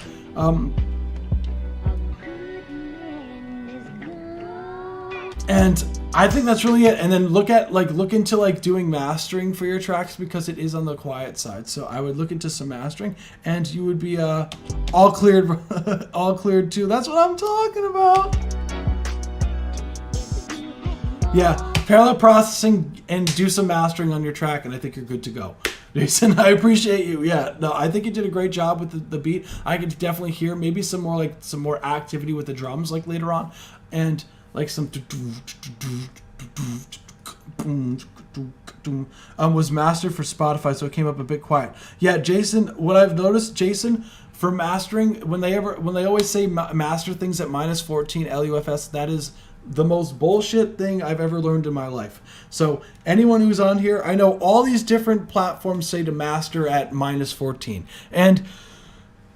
And I think that's really it. And then look into like doing mastering for your tracks, because it is on the quiet side. So I would look into some mastering, and you would be all cleared, all cleared too. That's what I'm talking about. Yeah, parallel processing and do some mastering on your track, and I think you're good to go. Jason, I appreciate you. Yeah, no, I think you did a great job with the beat. I could definitely hear maybe some more activity with the drums like later on, and like some was mastered for Spotify, so it came up a bit quiet. Yeah, Jason, what I've noticed, Jason, for mastering, when they always say master things at -14 LUFS, that is the most bullshit thing I've ever learned in my life. So anyone who's on here, I know all these different platforms say to master at -14, and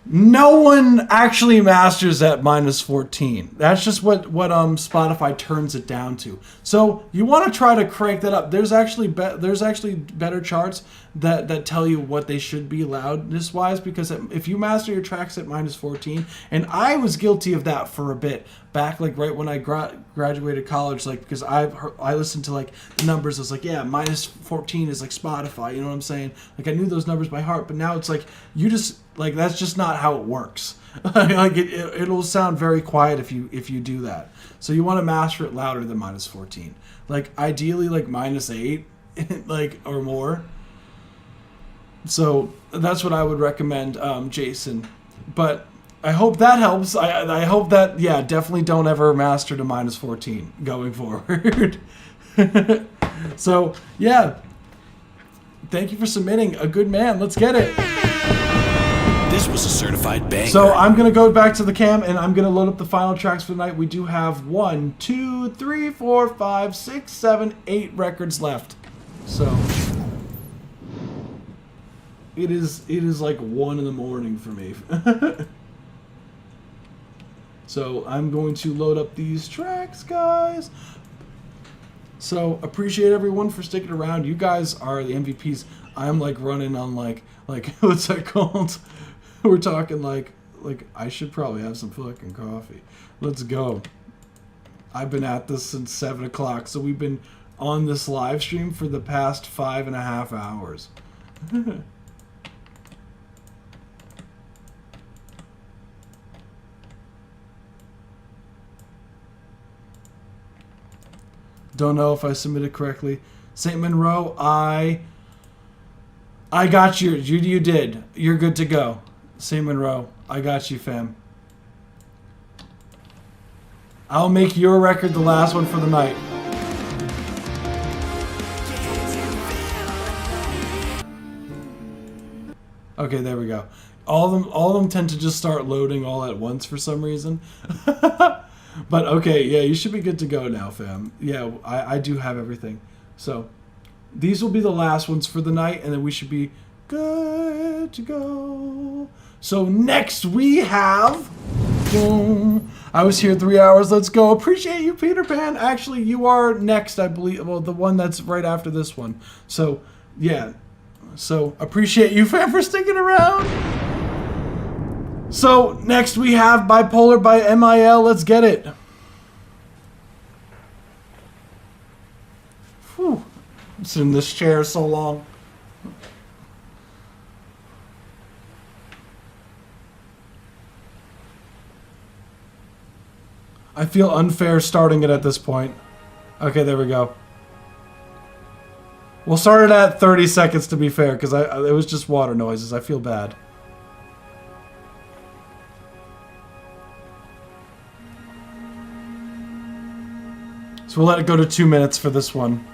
no one actually masters at -14. That's just what Spotify turns it down to. So you want to try to crank that up. There's actually better charts that tell you what they should be loudness wise, because if you master your tracks at -14, and I was guilty of that for a bit back, like right when I graduated college, like, because I listened to like the numbers. I was like, yeah, -14 is like Spotify, you know what I'm saying? Like, I knew those numbers by heart, but now it's like you just like, that's just not how it works. Like it'll sound very quiet if you do that. So you want to master it louder than -14. Like ideally like -8, like, or more. So that's what I would recommend, Jason. But I hope that helps. I hope that, yeah, definitely don't ever master to -14 going forward. So yeah, thank you for submitting. A good man. Let's get it. This was a certified banger. So I'm going to go back to the cam, and I'm going to load up the final tracks for the night. We do have 1, 2, 3, 4, 5, 6, 7, 8 records left. So it is like 1 in the morning for me. So I'm going to load up these tracks, guys. So appreciate everyone for sticking around. You guys are the MVPs. I'm like running on like what's that called? We're talking like I should probably have some fucking coffee. Let's go. I've been at this since 7 o'clock, so we've been on this live stream for the past 5.5 hours. Don't know if I submitted correctly. St. Monroe, I got you. You did. You're good to go. St. Monroe, I got you, fam. I'll make your record the last one for the night. Okay, there we go. All of them tend to just start loading all at once for some reason. But okay, yeah, you should be good to go now, fam. Yeah, I do have everything. So these will be the last ones for the night, and then we should be good to go. So next we have... Boom. I was here 3 hours. Let's go. Appreciate you, Peter Pan. Actually, you are next, I believe. Well, the one that's right after this one. So, yeah. So, appreciate you, fam, for sticking around. So, next we have Bipolar by MIL. Let's get it. Whew. I'm sitting in this chair so long. I feel unfair starting it at this point. Okay, there we go. We'll start it at 30 seconds to be fair, because it was just water noises. I feel bad. So we'll let it go to 2 minutes for this one.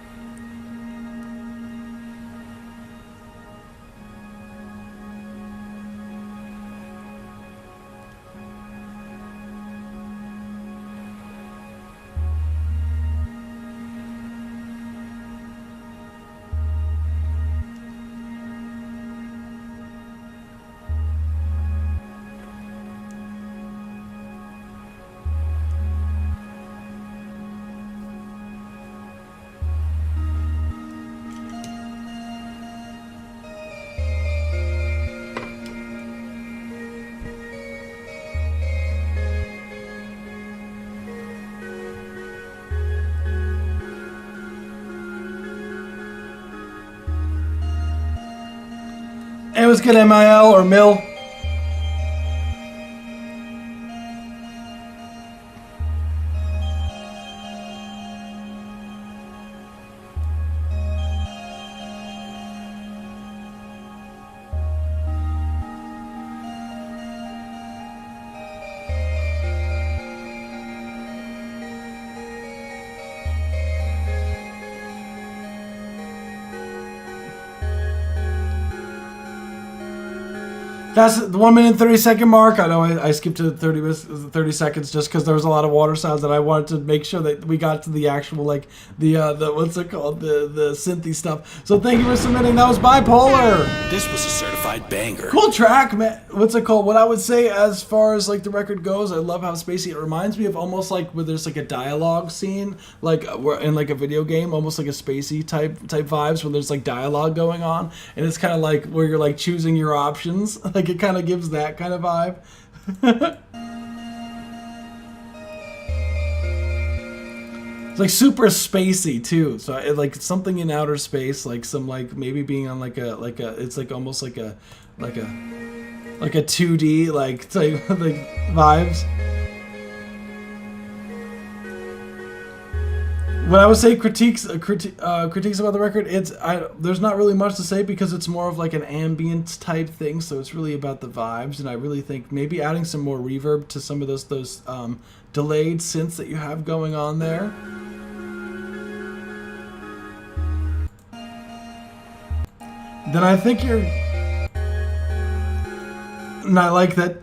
Hey, what's good, MIL or Mill? That's the 1 minute 30 second mark. I know I skipped to 30 seconds just because there was a lot of water sounds that I wanted to make sure that we got to the actual, like, the what's it called, the synthy stuff. So thank you for submitting. That was Bipolar. This was a certified banger. Cool track, man. What's it called? What I would say as far as like the record goes, I love how spacey. It reminds me of almost like where there's like a dialogue scene, like in like a video game, almost like a spacey type vibes where there's like dialogue going on, and it's kind of like where you're like choosing your options. Like it kind of gives that kind of vibe. It's like super spacey too. So it, like something in outer space, like some like maybe being on like a it's like almost like a 2D like type like vibes. When I would say critiques about the record, there's not really much to say because it's more of like an ambient type thing, so it's really about the vibes, and I really think maybe adding some more reverb to some of those delayed synths that you have going on there. Then I think you're, and I like that.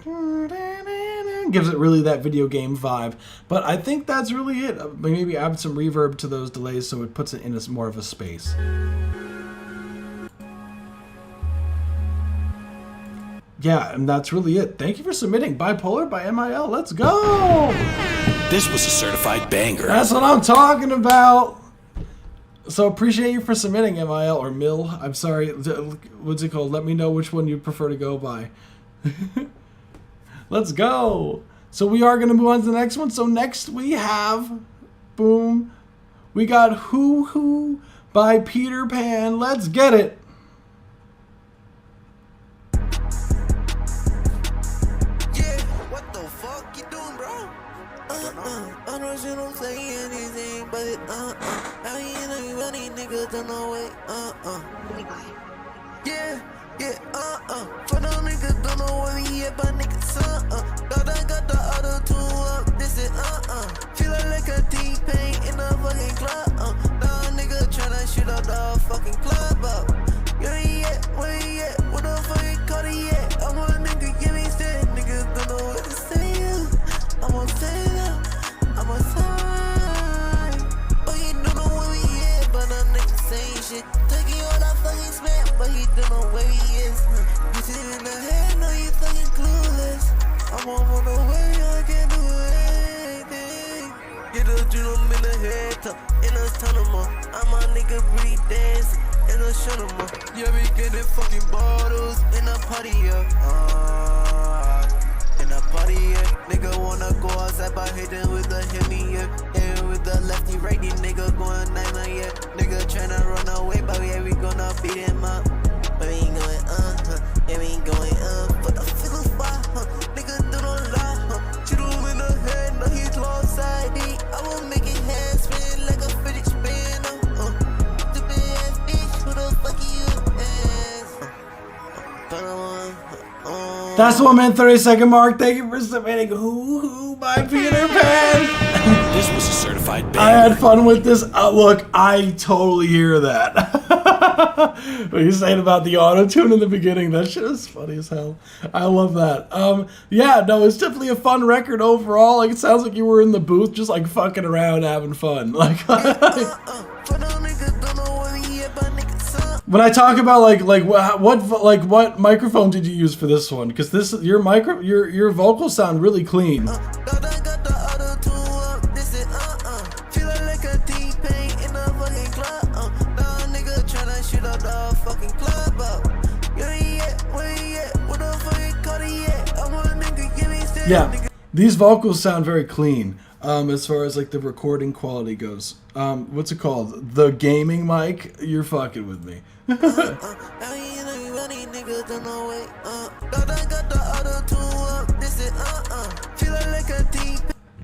Gives it really that video game vibe, but I think that's really it. Maybe add some reverb to those delays so it puts it in as more of a space. Yeah, and that's really it. Thank you for submitting. Bipolar by MIL. Let's go. This was a certified banger. That's what I'm talking about. So appreciate you for submitting, MIL or Mill. I'm sorry. What's it called? Let me know which one you prefer to go by. Let's go. So we are going to move on to the next one. So next we have, boom, we got Hoo Hoo by Peter Pan. Let's get it. Yeah, what the fuck you doing, bro? I know you don't say anything, but how you know you money, nigga, don't know it, Yeah. For no niggas don't know where we at, but niggas, got the auto tune up, this is, Feeling like a T-Pain in the fucking club, Nah, nigga tryna shoot up the fucking club up. Where he at? What the fuck you call it at? I'm a nigga, give me shit, niggas don't know what to say. I'm on stand up, I'm on side. But he don't know where we at, but the niggas saying shit. Taking all that fucking smack, but he don't know where he is. You see in the head, no, you fucking clueless. I'm on the way, I can't do anything. Get a drum in the head, top, in a ton of more. I'm a nigga really dancing, in a shut 'em up. Yeah, we getting fucking bottles in a party, in a party, Nigga wanna go outside by hitting with the Henny, and with the lefty righty, nigga going 9-9, Nigga tryna run away, but yeah, we gonna beat him up. But we ain't going, yeah, we ain't going, but the fiddle spot, nigga do not lie, Shoot him in the head, no, he's lost ID. I will make his head spin like a fidget spinner, stupid ass bitch. That's the 1 minute 30-second mark. Thank you for submitting Hoo by Peter Pan. This was a certified I banger. had fun with this. Look, I totally hear that. What you saying about the auto-tune in the beginning, that shit is funny as hell. I love that. Yeah, no, it's definitely a fun record overall. Like, it sounds like you were in the booth just like fucking around having fun. Like, when I talk about what microphone did you use for this one? Because this your vocals sound really clean. Yeah, these vocals sound very clean. As far as like the recording quality goes. What's it called? The gaming mic? You're fucking with me.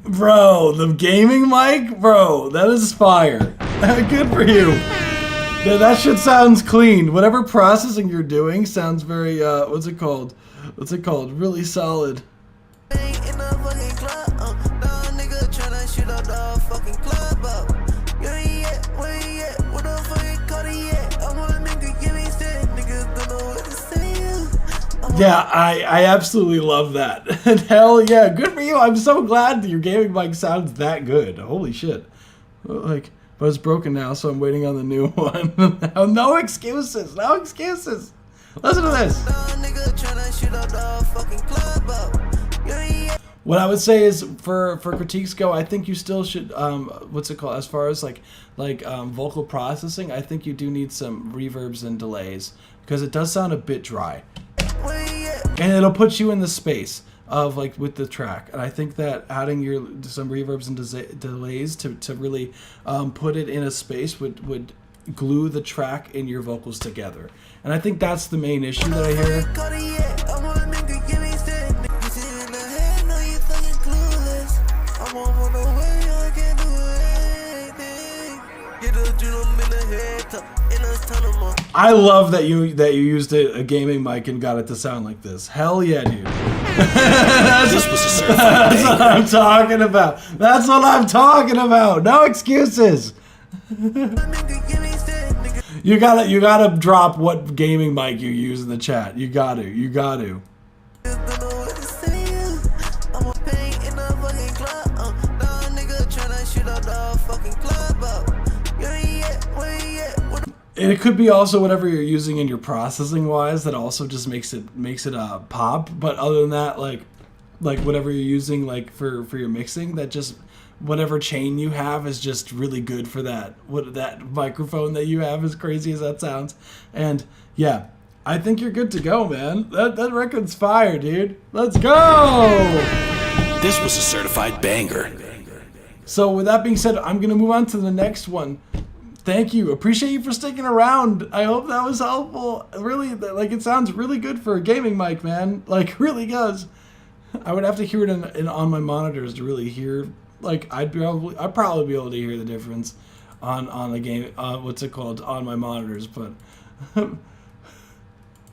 Bro, the gaming mic? Bro, that is fire. Good for you. Yeah, that shit sounds clean. Whatever processing you're doing sounds very, what's it called? Really solid. Yeah, I absolutely love that. And hell yeah, good for you. I'm so glad that your gaming mic sounds that good. Holy shit. Like, but it's broken now, so I'm waiting on the new one. No excuses, no excuses. Listen to this. What I would say is, for critiques go, I think you still should, what's it called, as far as like vocal processing, I think you do need some reverbs and delays, because it does sound a bit dry. And it'll put you in the space of like with the track, and I think that adding some reverbs and delays to really put it in a space would glue the track and your vocals together. And I think that's the main issue that I hear. I love that you used a gaming mic and got it to sound like this. Hell yeah, dude. This was a certified That's what I'm talking about. That's what I'm talking about. No excuses. You gotta drop what gaming mic you use in the chat. You got to. And it could be also whatever you're using in your processing wise that also just makes it pop. But other than that, like whatever you're using like for your mixing, that just whatever chain you have is just really good for that microphone that you have, as crazy as that sounds. And yeah, I think you're good to go, man. That record's fire, dude. Let's go! This was a certified banger. So with that being said, I'm gonna move on to the next one. Thank you. Appreciate you for sticking around. I hope that was helpful. Really, like, it sounds really good for a gaming mic, man. Like, really does. I would have to hear it on my monitors to really hear. Like, I'd probably be able to hear the difference on the game. What's it called? On my monitors, but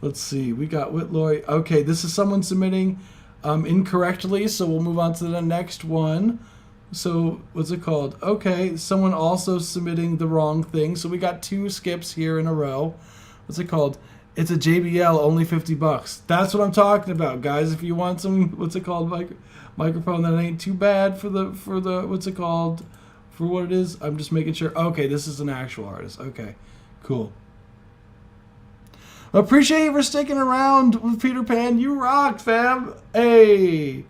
let's see. We got Whitloy. Okay, this is someone submitting incorrectly, so we'll move on to the next one. So, what's it called? Okay, someone also submitting the wrong thing. So we got 2 skips here in a row. What's it called? It's a JBL, only $50. That's what I'm talking about, guys. If you want some, what's it called, microphone that ain't too bad for the what's it called, for what it is. I'm just making sure. Okay, this is an actual artist. Okay, cool. Appreciate you for sticking around with Peter Pan. You rock, fam. Hey,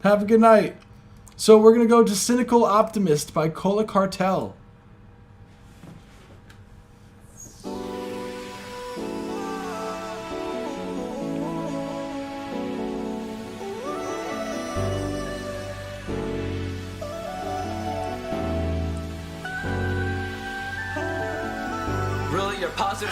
have a good night. So we're going to go to Cynical Optimist by Cola Cartel. Really, you're positive?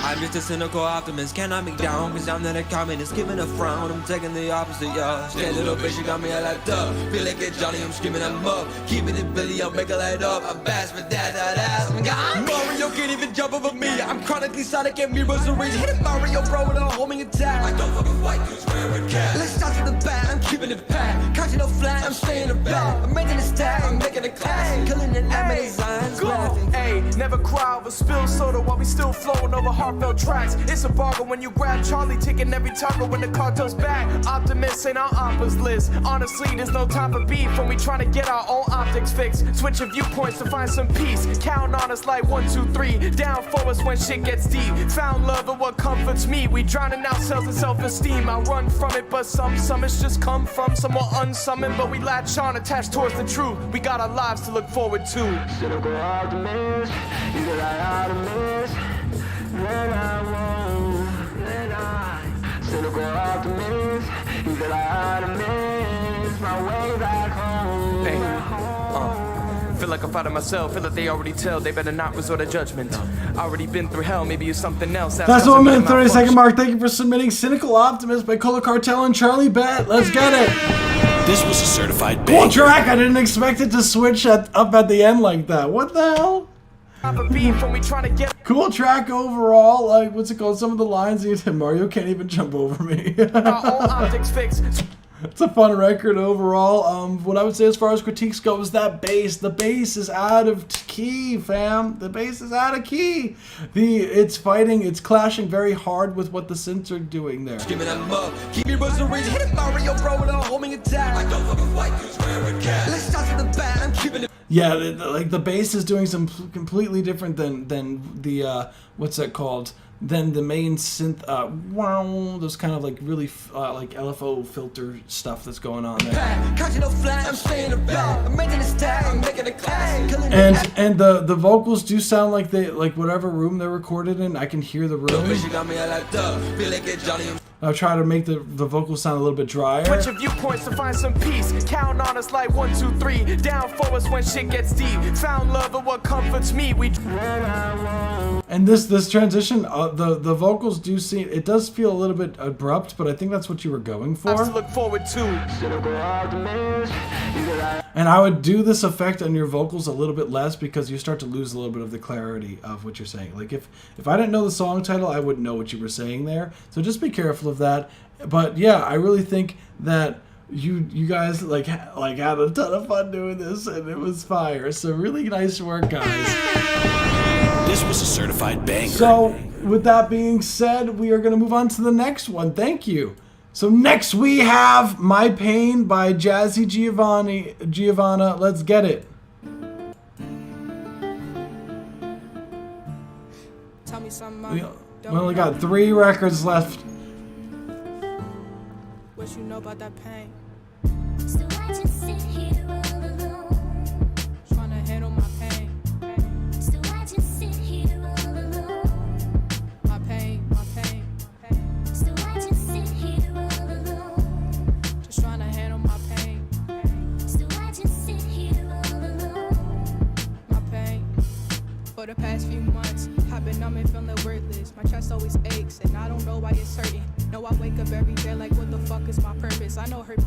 I'm just a cynical optimist, cannot be down, cause I'm not a communist, giving a frown, I'm taking the opposite, y'all. Stay little bitch, you got me a like up. Feel like a Johnny, I'm screaming, I'm up. Keeping it Billy, I'll make a light up. I bash for that ass, I'm gone. Mario, can't even jump over me. I'm chronically Sonic and mirrors arranged. Hitting Mario Bro with a homing attack. I don't fucking fight, cause we're a cat. Let's start to the bat, I'm keeping it packed. Catching no flat, I'm staying about. I'm making a stack, I'm making a class. Killing an Amazon's laughing. Hey, never cry over spilled soda while we still flowing over heartfelt tracks. It's a bargain when you grab Charlie, taking every taco when the cartel's back. Optimists ain't our oppas list. Honestly, there's no time for beef when we trying to get our own optics fixed. Switch of viewpoints to find some peace. Count on us like 1, 2, 3. Down for us when shit gets deep. Found love and what comforts me. We drowning ourselves in self-esteem. I run from it, but some summits just come from somewhat unsummoned. But we latch on, attached towards the truth. We got our lives to look forward to. Cynical optimist, you get like optimist. Then I won't, then I. Cynical optimist, you get like optimist. My way back home. Feel like I'm fighting myself, feel like they already tell. They better not resort to judgment. Already been through hell, maybe it's something else. That's the 1 minute 30-second mark. Thank you for submitting Cynical Optimist by Cola Cartel and Charlie Bet. Let's get it. This was a certified Cool banger. track. I didn't expect it to switch up at the end like that. What the hell? Cool track overall. Like, what's it called? Some of the lines you said, Mario can't even jump over me. It's a fun record overall. What I would say as far as critiques go is that bass. The bass is out of key, fam. The bass is out of key. It's fighting, it's clashing very hard with what the synths are doing there. Give me that mug, keep me resurrected. Hitting Mario Bro with a homing attack. I don't fucking fight, cause we're a cat. Let's start to the bat, I'm keeping it. Yeah, like the bass is doing some completely different than the what's that called? Than the main synth, wow, those kind of like really like LFO filter stuff that's going on there. And the vocals do sound like they whatever room they're recorded in. I can hear the room. I'll try to make the vocals sound a little bit drier. Switch your viewpoints to find some peace. Count on us like 1, 2, 3. Down for us when shit gets deep. Found love and what comforts me. And this transition, the vocals do seem, it does feel a little bit abrupt, but I think that's what you were going for. To look forward to. And I would do this effect on your vocals a little bit less because you start to lose a little bit of the clarity of what you're saying. Like if I didn't know the song title, I wouldn't know what you were saying there. So just be careful of that. But yeah, I really think that you guys like had a ton of fun doing this, and it was fire. So really nice work, guys. This was a certified banger. So, with that being said, we are going to move on to the next one. Thank you. So next we have My Pain by Jazzy Giovanna. Let's get it. Tell me something. We only got 3 records left. What you know about that pain? So I just sit here all alone. Trying to handle my pain. So I just sit here all alone. My pain, my pain. So I just sit here all alone. Just trying to handle my pain. So I just sit here all alone. My pain. For the past few months, I've been numb and feeling worthless. My chest always aches, and I don't know why it's hurting. No, I wake up every day like, what the fuck is my purpose? I know hurt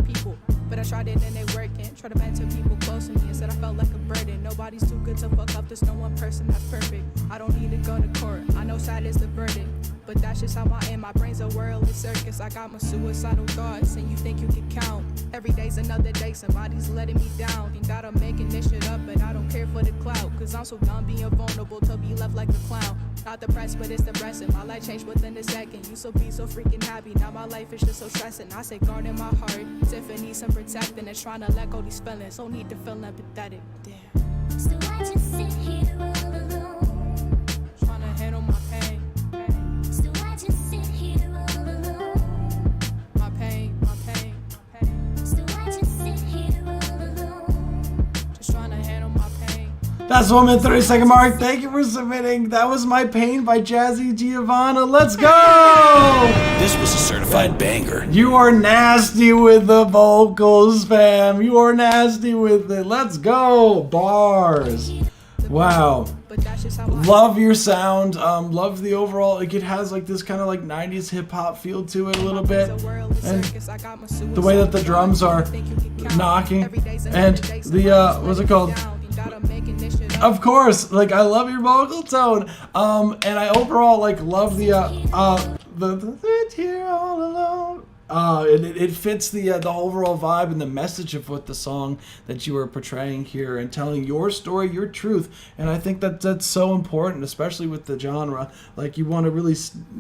people, but I tried it and they working. Try to mentor people close to me, instead I felt like a burden. Nobody's too good to fuck up, there's no one person that's perfect. I don't need to go to court, I know sad is the burden, but that's just how I am. My brain's a worldly circus, I got my suicidal thoughts, and you think you can count. Every day's another day, somebody's letting me down. Think that I'm making this shit up, but I don't care for the clout, cause I'm so done being vulnerable to be left like a clown. Not depressed, but it's depressing. My life changed within a second. Used to be so freaking happy, now my life is just so stressing. I say guard in my heart, Tiffany, some protecting, and trying to let go these feelings. Don't need to feel empathetic, damn. So I just sit here all alone. Trying to handle my pain. So I just sit here all alone. My pain, my pain. So I just sit here all alone. Just trying to handle my pain. That's 1 minute 30-second mark. Thank you for submitting. That was My Pain by Jazzy Giovanna. Let's go! This was a certified banger. You are nasty with the vocals, fam. You are nasty with it. Let's go. Bars. Wow. Love your sound. Love the overall. Like it has like this kind of like 90s hip hop feel to it a little bit. And the way that the drums are knocking. And the what's it called? Of course, like I love your vocal tone, and I overall like love the here all alone. It fits the overall vibe and the message of what the song that you were portraying here and telling your story, your truth. And I think that that's so important, especially with the genre. Like you want to really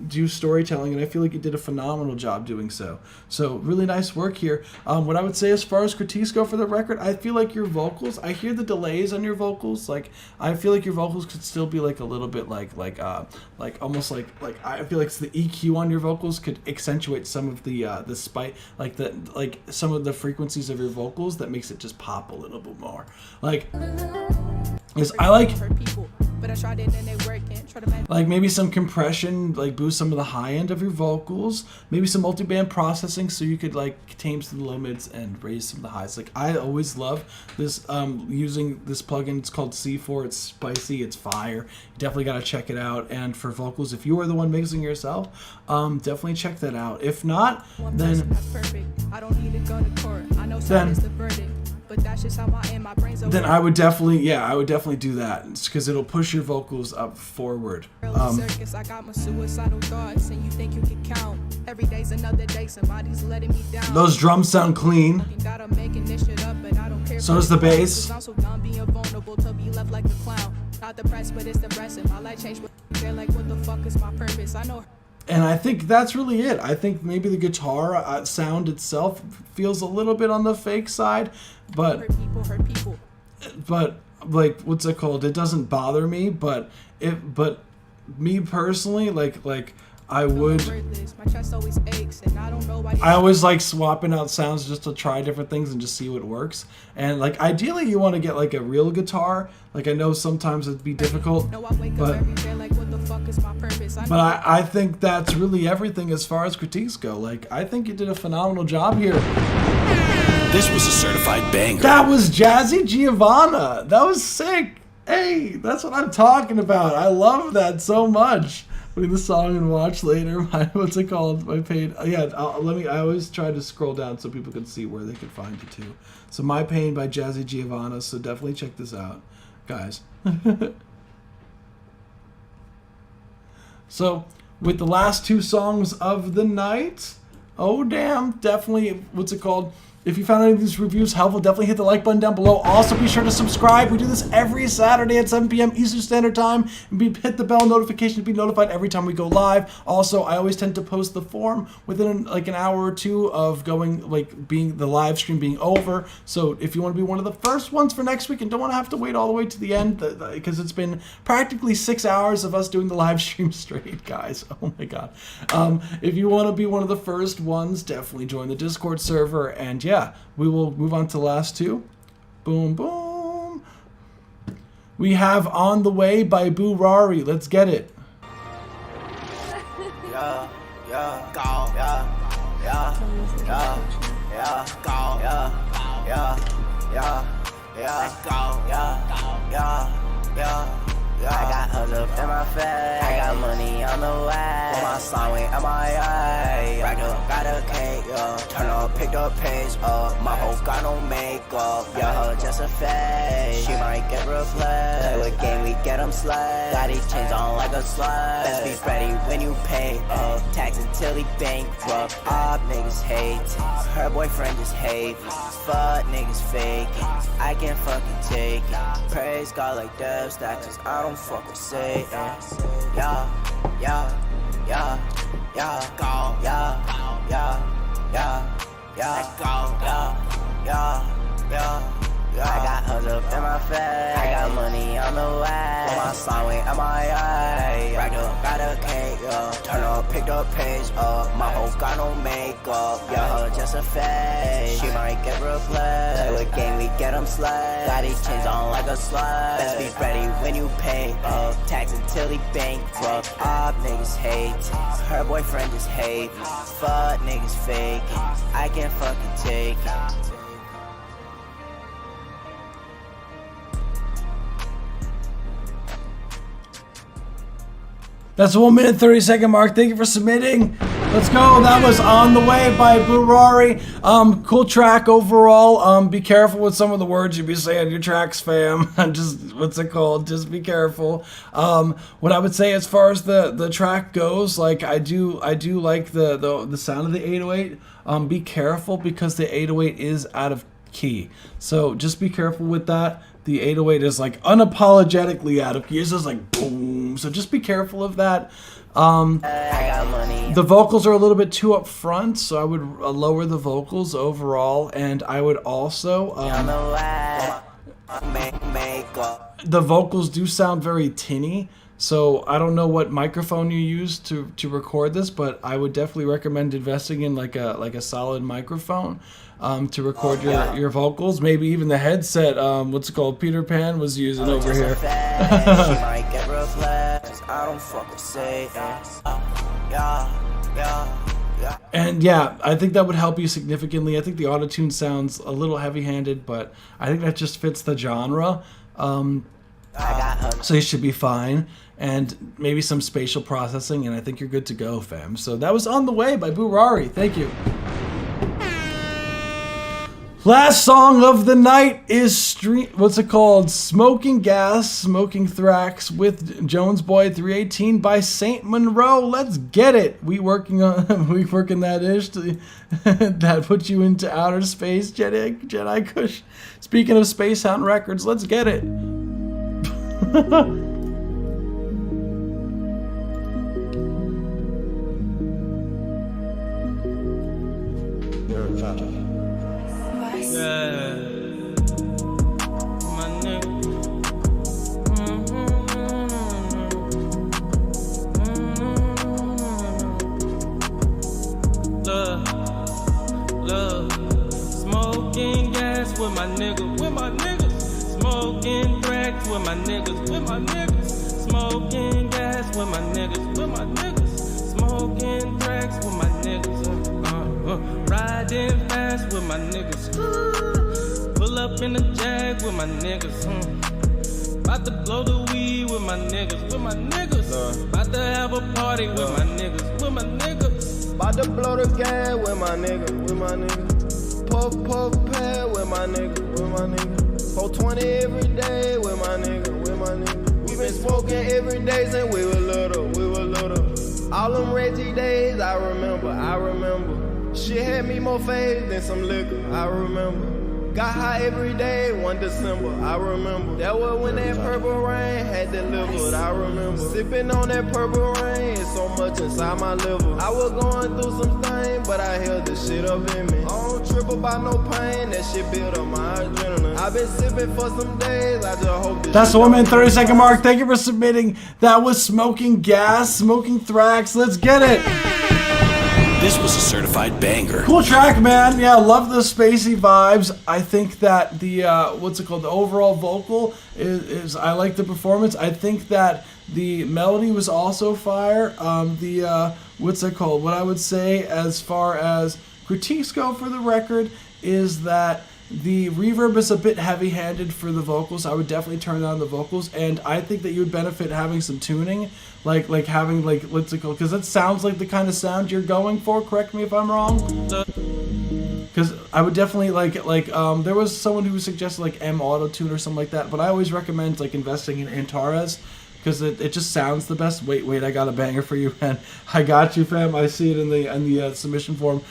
do storytelling, and I feel like you did a phenomenal job doing so. So really nice work here. What I would say as far as critiques go for the record, I feel like your vocals, I hear the delays on your vocals. Like I feel like your vocals could still be like a little bit like almost like I feel like the EQ on your vocals could accentuate some of the spite, like some of the frequencies of your vocals that makes it just pop a little bit more. Like, is I like maybe some compression, like boost some of the high end of your vocals, maybe some multi-band processing so you could like tame some of the low mids and raise some of the highs. Like I always love this using this plugin. It's called C4. It's spicy, it's fire. You definitely got to check it out. And for vocals, if you are the one mixing yourself, definitely check that out. If not, then then I would definitely, do that because it'll push your vocals up forward. I got my suicidal thoughts, and you think you can count. Every day's another day, somebody's letting me down. Those drums sound clean. So does the bass. I'm so done being vulnerable to be left like a clown. Not depressed, but it's depressing. My life changed, but they're like, what the fuck is my purpose? I know. And I think that's really it. I think maybe the guitar sound itself feels a little bit on the fake side, but hurt people. But like, what's it called? It doesn't bother me, but me personally, like I would. My chest always aches, and I don't know why. I always like swapping out sounds just to try different things and just see what works. And like ideally, you want to get like a real guitar. Like I know sometimes it'd be difficult, but I think that's really everything as far as critiques go. Like I think you did a phenomenal job here. This was a certified banger. That was Jazzy Giovanna. That was sick. Hey, that's what I'm talking about. I love that so much. Play the song and watch later. What's it called? My pain. Yeah, I always try to scroll down so people can see where they can find you too. So My Pain by Jazzy Giovanna. So definitely check this out, guys. So with the last two songs of the night, oh damn, definitely. What's it called? If you found any of these reviews helpful, definitely hit the like button down below. Also, be sure to subscribe. We do this every Saturday at 7 p.m. Eastern Standard Time. And hit the bell notification to be notified every time we go live. Also, I always tend to post the form within like an hour or two of being the live stream being over. So if you want to be one of the first ones for next week and don't want to have to wait all the way to the end, because it's been practically 6 hours of us doing the live stream straight, guys. Oh my God. If you want to be one of the first ones, definitely join the Discord server. And yeah, we will move on to the last two. Boom, boom. We have On the Way by Boo Rari. Let's get it. Yeah, go, yeah, go, I got hugs up in my face. I got money on the way. On my song with MIA. Racked up, got a cake, turn up, picked up page up. My hoe got no makeup. Yeah, her just a fake. She might get replaced. Play with game, we get them slayed. Got these chains on like a slave. Best be ready when you pay up. Tax until he bankrupt. All niggas hate. Her boyfriend just hate. Fuck niggas fake. I can fucking take it. Praise God like Dev Stacks, cause I don't fuck with Satan. Yeah, go, I got hugs up in my face. I got money on the way. On my song with MIA. Racked up, got a cake, turn up, picked up page up. My hoe got no makeup. Yeah, her just a fake. She might get replaced. Play with game, we get them slayed. Got these chains on like a slave. Best be ready when you pay up. Tax until he bankrupt. All niggas hate. Her boyfriend just hate. Fuck niggas fake. I can fucking take it. That's the 1 minute 30 second mark. Thank you for submitting. Let's go. That was On the Way by Burari. Cool track overall. Be careful with some of the words you be saying in your tracks, fam. Just, what's it called? Just be careful. What I would say as far as the track goes, like I do like the sound of the 808. Be careful because the 808 is out of key. So just be careful with that. The 808 is like unapologetically out of key. It's just like boom. So just be careful of that. The vocals are a little bit too up front, so I would lower the vocals overall, and I would also the vocals do sound very tinny, so I don't know what microphone you use to record this, but I would definitely recommend investing in like a solid microphone to record your vocals. Maybe even the headset, what's it called, Peter Pan was using over here. And yeah, I think that would help you significantly. I think the autotune sounds a little heavy-handed, but I think that just fits the genre. So you should be fine. And maybe some spatial processing, and I think you're good to go, fam. So that was On the Way by Burari. Thank you. Last song of the night is what's it called? Smoking Gas, Smoking Thrax with Jones Boy 318 by Saint Monroe. Let's get it. We working that ish that puts you into outer space, Jedi Kush. Speaking of Space Hound Records, let's get it. Smoking gas with my niggas, smoking thrax with my niggas, smoking gas with my niggas, smoking thrax with my niggas, riding fast with my niggas, pull up in the Jag with my niggas, about to blow the weed with my niggas, about to have a party with my niggas, about to blow the gas with my niggas, puff pad with my nigga, 420 every day with my nigga, we been smoking every day since we were little, all them Reggie days I remember, shit had me more faith than some liquor, I remember, got high every day, 1 December, I remember, that was when that purple rain had delivered, I remember, sipping on that purple rain, it's so much inside my liver, I was going through some things, but I held this shit up in me, I don't trip about no pain, that shit built up my adrenaline, I've been sipping for some days, I just hope this That's the 1 minute 30-second mark. Thank you for submitting. That was Smoking Gas, Smoking Thrax. Let's get it. This was a certified banger. Cool track, man. Yeah, love the spacey vibes. I think that the what's it called? The overall vocal is I like the performance. I think that the melody was also fire. What's it called? What I would say as far as critiques go for the record is that the reverb is a bit heavy-handed for the vocals. I would definitely turn down the vocals, and I think that you would benefit having some tuning, like having what's it called? Because that sounds like the kind of sound you're going for. Correct me if I'm wrong. Because I would definitely there was someone who suggested like M Auto Tune or something like that, but I always recommend like investing in Antares. Because it just sounds the best. Wait, I got a banger for you, man. I got you, fam. I see it in the submission form.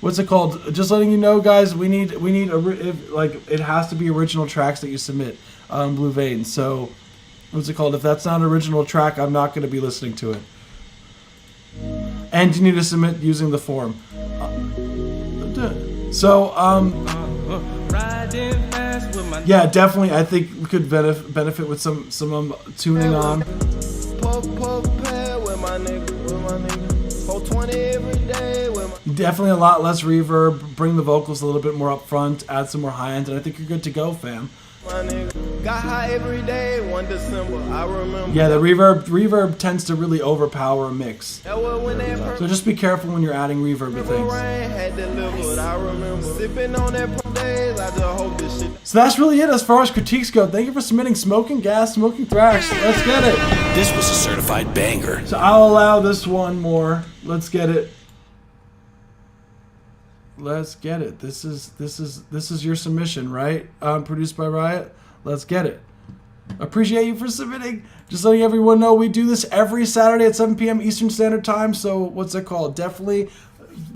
What's it called? Just letting you know, guys. We need it has to be original tracks that you submit on Blue Vein. So, what's it called? If that's not an original track, I'm not going to be listening to it. And you need to submit using the form. Yeah, definitely. I think we could benefit with some tuning on. Definitely a lot less reverb. Bring the vocals a little bit more up front. Add some more high end, and I think you're good to go, fam. Got high every day, 1 December, I remember. Yeah, the reverb tends to really overpower a mix. So just be careful when you're adding reverb to things. So that's really it as far as critiques go. Thank you for submitting Smoking Gas, Smoking Thrax. Let's get it. This was a certified banger. So I'll allow this one more. Let's get it. Let's get it. This is your submission, right? Produced by Riot. Let's get it. Appreciate you for submitting. Just letting everyone know we do this every Saturday at 7 p.m. Eastern Standard Time. So what's it called? Definitely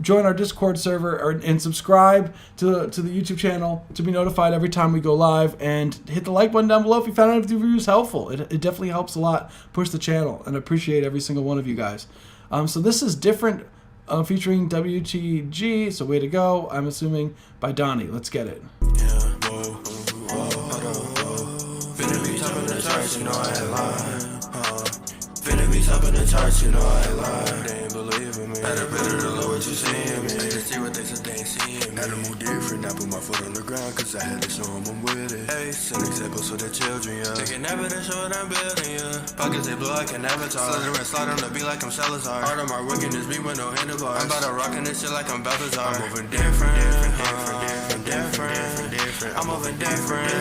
join our Discord server and subscribe to the YouTube channel to be notified every time we go live, and hit the like button down below if you found any of the reviews helpful. It definitely helps a lot push the channel, and I appreciate every single one of you guys. So this is Different featuring WTG, so Way to Go, I'm assuming, by Donnie. Let's get it. Finna be top of the charts, you know I ain't lying. Finna be top of the charts, you know I ain't lying. They ain't believing me. Better to look what you seeing me. They can see what they said they ain't seeing me. Had to move different, I put my foot on the ground, cause I had to show them I'm with it. Hey, send examples so their children, yeah. Taking evidence, show what I'm building, yeah. Pockets they blow, I can never talk. Slide on the beat like I'm Salazar. Hard on my work in this beat with no handlebars. I'm about to rockin' this shit like I'm Balthazar. I'm moving different. I'm moving different. I'm moving different.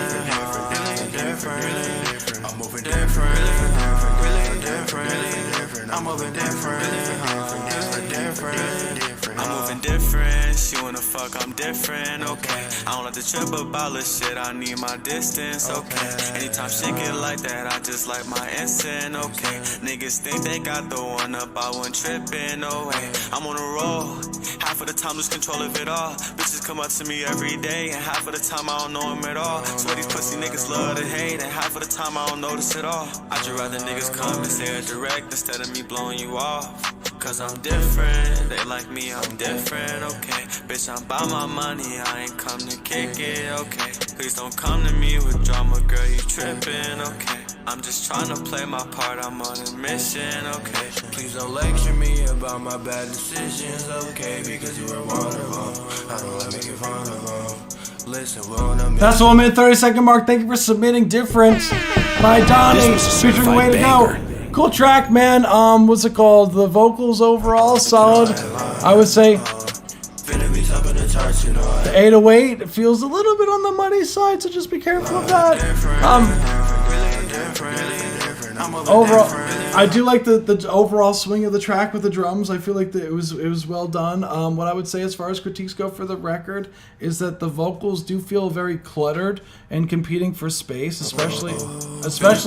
I'm moving different. I'm moving different, she wanna fuck, I'm different, okay. I don't like to trip about this shit, I need my distance, okay. Anytime shit get like that, I just like my instant, okay. Niggas think they got the one up, I wasn't tripping, no way. I'm on a roll, half of the time lose control of it all. Bitches come up to me every day, and half of the time I don't know them at all. Swear these pussy niggas love to hate, and half of the time I don't notice it all. I'd just rather niggas come and say it direct instead of me blowing you off. Cause I'm different, they like me, I'm different, okay. Bitch, I'm by my money, I ain't come to kick it, okay. Please don't come to me with drama, girl, you tripping, okay. I'm just trying to play my part, I'm on a mission, okay. Please don't lecture me about my bad decisions, okay. Because you were one of them, I don't like making fun of them. Listen, we're on a mission. That's 1 minute 30-second mark. Thank you for submitting Different by Donnie, featuring Way to Go. Cool track, man. What's it called? The vocals overall solid. I would say the 808 feels a little bit on the muddy side, so just be careful of that. Overall, I do like the overall swing of the track with the drums. I feel like it was well done. What I would say as far as critiques go for the record is that the vocals do feel very cluttered and competing for space, especially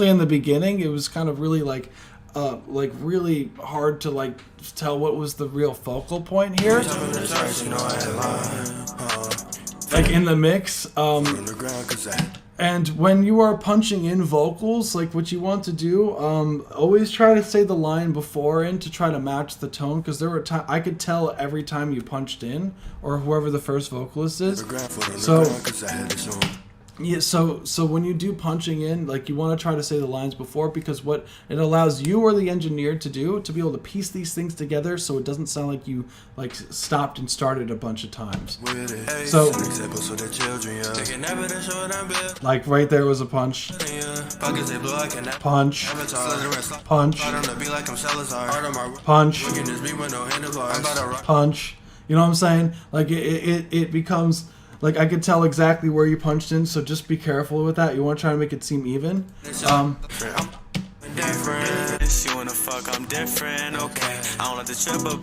in the beginning. It was kind of really like really hard to like tell what was the real focal point here. Like in the mix. And when you are punching in vocals, like what you want to do, always try to say the line before in to try to match the tone, because there were times I could tell every time you punched in, or whoever the first vocalist is. So when you do punching in, like you want to try to say the lines before, because what it allows you or the engineer to do to be able to piece these things together so it doesn't sound like you like stopped and started a bunch of times. So like right there was a punch. Punch. Punch. Punch. Punch. You know what I'm saying? Like it becomes like I could tell exactly where you punched in, so just be careful with that. You want to try to make it seem even.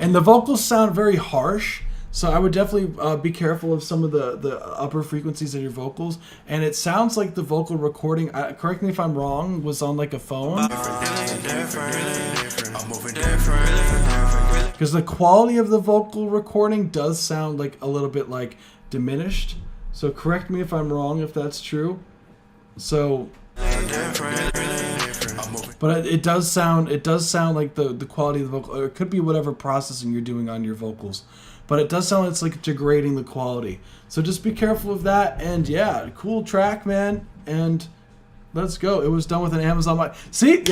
And the vocals sound very harsh, so I would definitely be careful of some of the upper frequencies of your vocals. And it sounds like the vocal recording, correct me if I'm wrong, was on like a phone. Because the quality of the vocal recording does sound like a little bit like diminished. So correct me if I'm wrong if that's true. So but it does sound like the quality of the vocal, or it could be whatever processing you're doing on your vocals, but it does sound like it's like degrading the quality. So just be careful of that. And yeah, cool track, man. And let's go. It was done with an Amazon mic. See,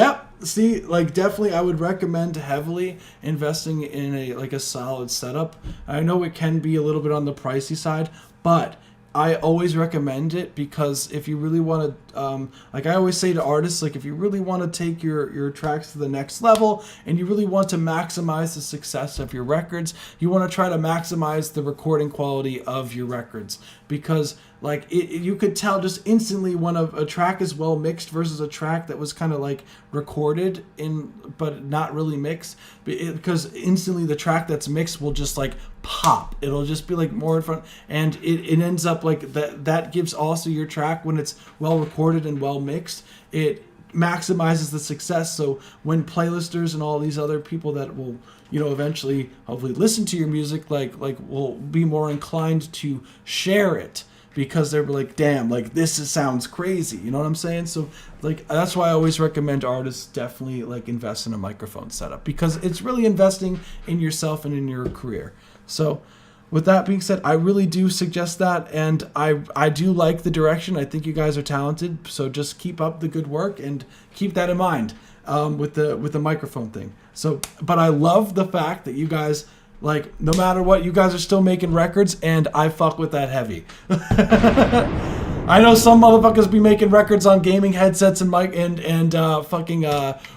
like definitely I would recommend heavily investing in a solid setup. I know it can be a little bit on the pricey side, but I always recommend it, because if you really want to, like I always say to artists, like if you really want to take your tracks to the next level and you really want to maximize the success of your records, you want to try to maximize the recording quality of your records, because like you could tell just instantly when a track is well mixed versus a track that was kind of like recorded in but not really mixed, because instantly the track that's mixed will just like pop. It'll just be like more in front, and it ends up like that gives also your track, when it's well recorded and well mixed, it maximizes the success. So when playlisters and all these other people that will, you know, eventually hopefully listen to your music, like will be more inclined to share it, because they're like, damn, like this sounds crazy, you know what I'm saying? So like that's why I always recommend artists definitely like invest in a microphone setup, because it's really investing in yourself and in your career. So with that being said, I really do suggest that, and I do like the direction. I think you guys are talented, so just keep up the good work and keep that in mind with the microphone thing. So, but I love the fact that you guys, like, no matter what, you guys are still making records, and I fuck with that heavy. I know some motherfuckers be making records on gaming headsets and fucking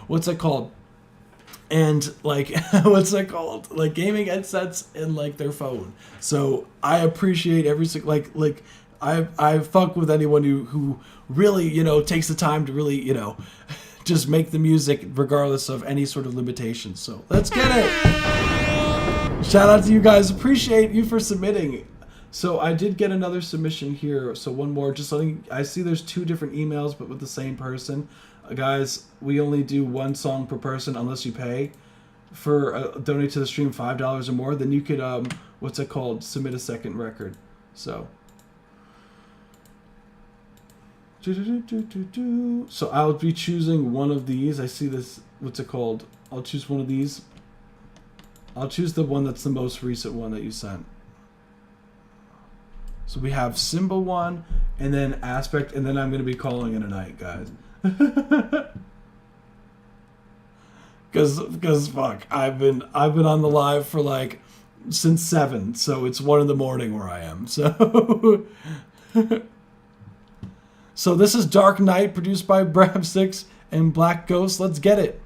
what's it called? And like what's it called? Like gaming headsets and like their phone. So I appreciate every like I fuck with anyone who really, you know, takes the time to really, you know, just make the music regardless of any sort of limitations. So let's get it. Shout out to you guys. Appreciate you for submitting. So I did get another submission here. So one more. Just letting, I see there's 2 different emails, but with the same person. Guys, we only do 1 song per person unless you pay for donate to the stream $5 or more. Then you could what's it called? Submit a second record. So. So I'll be choosing one of these. I see this. What's it called? I'll choose one of these. I'll choose the one that's the most recent one that you sent. So we have Symbol 1, and then Aspect, and then I'm going to be calling it a night, guys. Cause fuck, I've been on the live for like since 7, so it's 1 in the morning where I am. So so this is Dark Knight, produced by Brab6 and Black Ghost. Let's get it.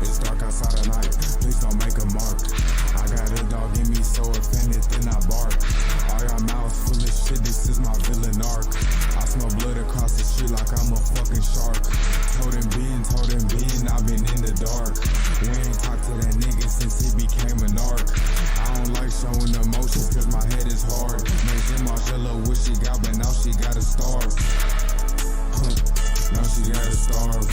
It's dark outside at night, please don't make a mark. I got a dog in me so offended, then I bark. All y'all mouths full of shit, this is my villain arc. I smell blood across the street like I'm a fucking shark. Told him being, I've been in the dark. We ain't talked to that nigga since he became a narc. I don't like showing emotions cause my head is hard. Major Marcella wish she got, but now she gotta starve. Now she gotta starve.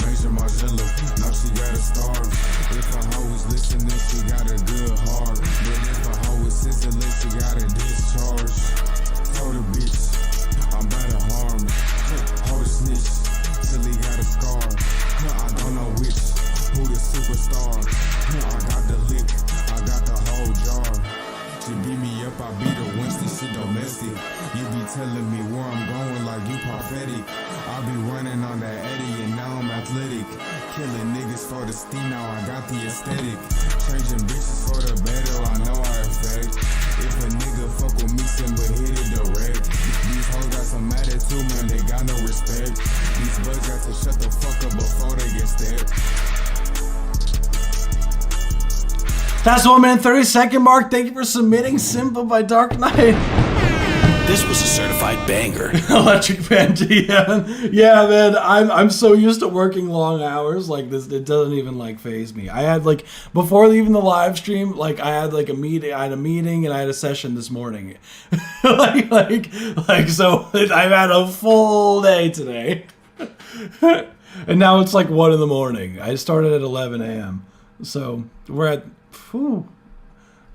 Major Marcella, now she gotta starve. If a hoe is listening, she got a good heart. But if a hoe is sensitive, she got a discharge. Told the bitch, I'm better harmed. Hold a snitch till he got a scar. I don't know which, who the superstar. I got the lick, I got the whole jar. She beat me up, I beat her once, this shit domestic. You be telling me where I'm going like you prophetic. I be running on that Eddie and now I'm athletic. Killing niggas for the steam, now I got the aesthetic. Changing bitches for the better, I know I affect. If a nigga fuck with me, Simba hit it direct. These hoes got some attitude, man, they got no respect. These bugs got to shut the fuck up before they get stepped. That's 1 minute 30-second mark. Thank you for submitting Symbol by Dark Knight. This was a certified banger. Electric Band, yeah, man. I'm so used to working long hours like this. It doesn't even like faze me. I had like before even the live stream, like I had like a meeting. I had a meeting and I had a session this morning. like so. I've had a full day today, and now it's like 1 in the morning. I started at 11 a.m. So we're at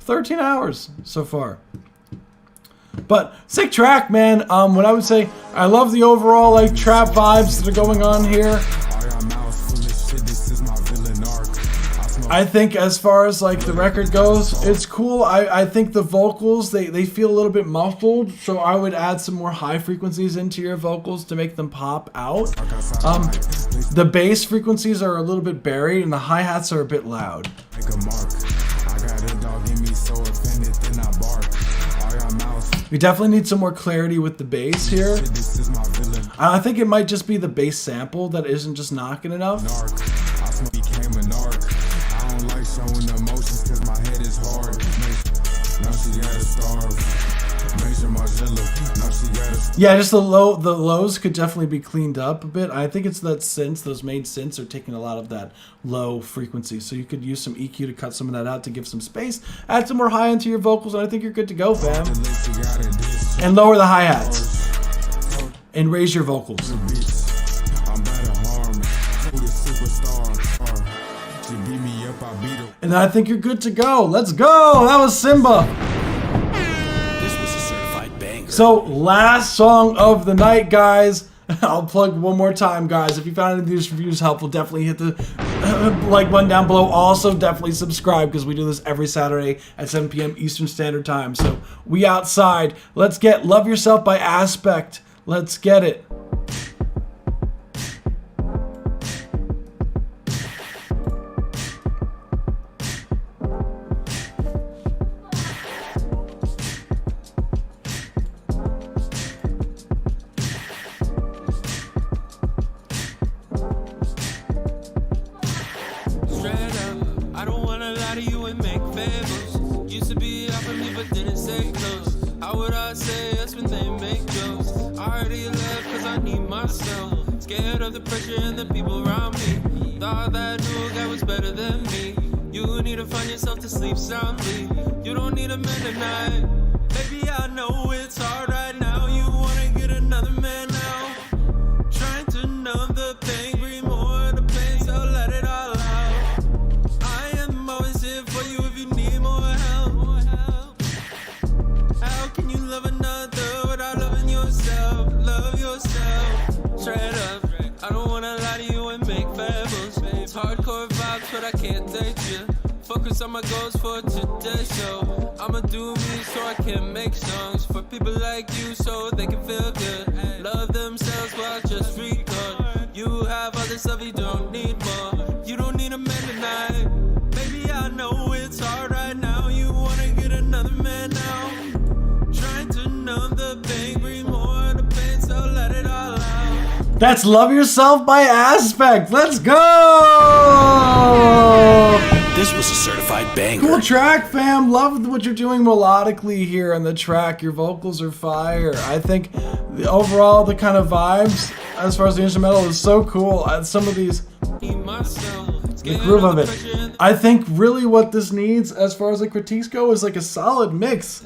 13 hours so far. But sick track, man. What I would say, I love the overall like trap vibes that are going on here. I think as far as like the record goes, it's cool. I think the vocals, they feel a little bit muffled, so I would add some more high frequencies into your vocals to make them pop out. The bass frequencies are a little bit buried and the hi-hats are a bit loud. We definitely need some more clarity with the bass here. I think it might just be the bass sample that isn't just knocking enough. I became a narc. I don't like showing emotions cause my head is hard. Now she gotta starve. Major Margilla. Now she gotta Yeah, just the lows could definitely be cleaned up a bit. I think it's that synths, those main synths are taking a lot of that low frequency. So you could use some EQ to cut some of that out to give some space, add some more high into your vocals, and I think you're good to go, fam. And lower the hi-hats. And raise your vocals. I'm better harm. Who the superstar? She beat me up, I beat her. And I think you're good to go. Let's go. That was Simba. This was a certified banger. So last song of the night, guys. I'll plug one more time, guys. If you found any of these reviews helpful, definitely hit the like button down below. Also, definitely subscribe because we do this every Saturday at 7 p.m. Eastern Standard Time. So we outside. Let's get Love Yourself by Aspect. Let's get it. I don't wanna lie to you and make favors. Used to be out for me, but didn't say close. How would I say yes when they make jokes? I already left cause I need myself. Scared of the pressure and the people around me. Thought that new guy was better than me. You need to find yourself to sleep soundly. You don't need a man tonight. Baby, I know it's hard right now. You wanna get another man now. Trying to numb the pain, breathe more of the pain, so let it all out. I am always here for you if you need more help. How can you love another without loving yourself? Love yourself. Straight up, I don't wanna lie to you and make fables. It's hardcore vibes, but I can't date you. Focus on my goals for today's show. I'ma do me so I can make songs for people like you so they can feel good. Love themselves while just record. You have other stuff, you don't need more. You don't need a man tonight. Baby, I know it's hard right now. You wanna get another man now. Trying to numb the pain, breathe more of the pain, so let it all out. That's Love Yourself by Aspect. Let's go! This was a certified banger. Cool track, fam. Love what you're doing melodically here on the track. Your vocals are fire. I think overall the kind of vibes as far as the instrumental is so cool. Some of these, the groove of it. I think really what this needs as far as the critiques go is like a solid mix.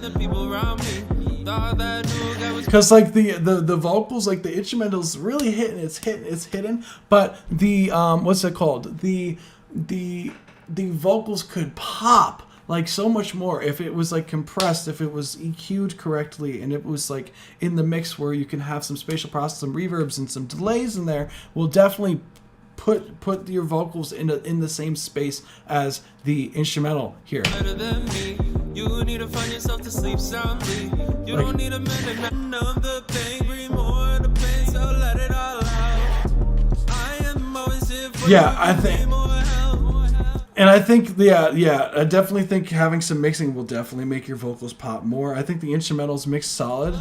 Because like the vocals, like the instrumentals really hitting, it's hitting. But the what's it called? The vocals could pop like so much more if it was like compressed, if it was EQ'd correctly, and it was like in the mix where you can have some spatial process, some reverbs and some delays in there. Will definitely put your vocals in the same space as the instrumental here. Better than me. You need to find yourself to sleep soundly. You don't need a man to numb the pain, breathe more of the pain, so let it all out. I am always here for you. I think. And I think, I definitely think having some mixing will definitely make your vocals pop more. I think the instrumentals mix solid.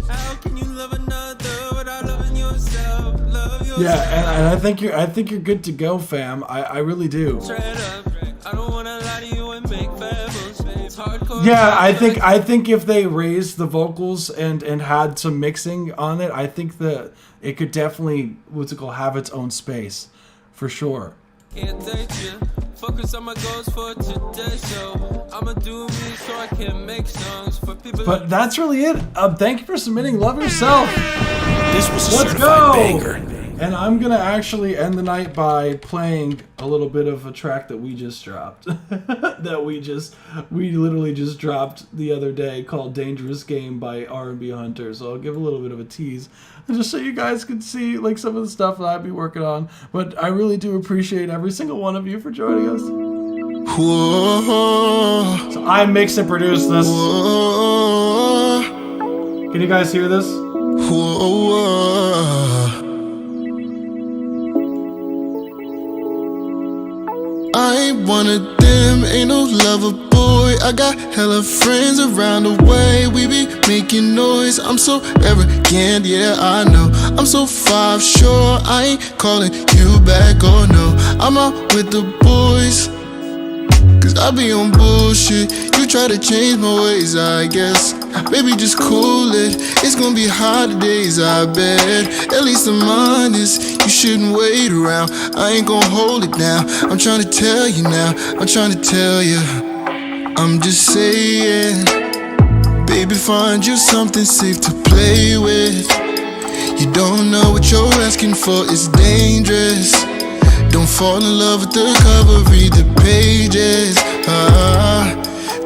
How can you love another without loving yourself? Love yourself. Yeah, and I think you're good to go, fam. I really do. Straight up, I don't wanna lie to you and make fables. It's hardcore. Yeah, I think if they raised the vocals and had some mixing on it, I think that it could definitely have its own space, for sure. Can't date you. Focus on my goals for today's show. I'ma do me so I can make songs for people. But that's really it. Thank you for submitting. Love Yourself. This was a Let's certified go. banger. And I'm gonna actually end the night by playing a little bit of a track that we just dropped. we literally just dropped the other day, called Dangerous Game by R&B Hunter. So I'll give a little bit of a tease, just so you guys can see like some of the stuff that I'd be working on. But I really do appreciate every single one of you for joining us. Whoa. So I mixed and produced this. Whoa. Can you guys hear this? Whoa. I ain't one of them, ain't no lover boy. boy, I got hella friends around the way. We be making noise, I'm so arrogant, yeah, I know. I'm so 5 sure, I ain't calling you back, oh no. I'm out with the boys, cause I be on bullshit. You try to change my ways, I guess. Baby, just cool it. It's gonna be hard days, I bet. At least I'm honest. You shouldn't wait around. I ain't gonna hold it down. I'm trying to tell you now. I'm trying to tell you. I'm just saying. Baby, find you something safe to play with. You don't know what you're asking for, it's dangerous. Don't fall in love with the cover, read the pages.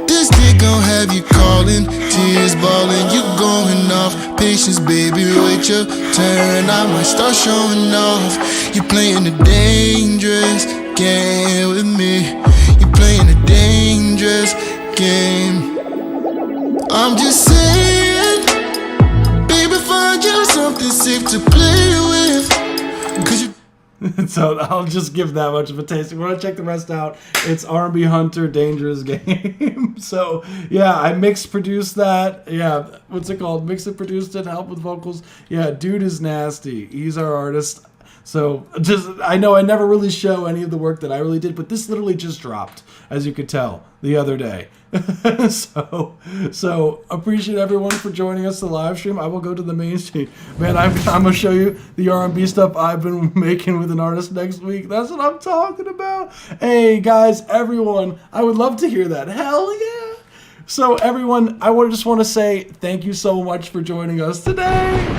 This dick gon' have you calling, tears balling, you going off. Patience, baby, wait your turn. I might start showing off. You playing a dangerous game with me. You playing a dangerous game. I'm just saying, baby, find you something safe to play with. Cause you So I'll just give that much of a taste. If you want to check the rest out, it's R&B Hunter Dangerous Game. So yeah, I mixed produced that. Yeah, what's it called? Mixed and produced it, help with vocals. Yeah, dude is nasty. He's our artist. So just, I know I never really show any of the work that I really did, but this literally just dropped, as you could tell, the other day. so appreciate everyone for joining us the live stream. I will go to the main stream. Man, I'm gonna show you the R&B stuff I've been making with an artist next week. That's what I'm talking about. Hey guys, everyone, I would love to hear that. Hell yeah. So everyone, I just want to say thank you so much for joining us today.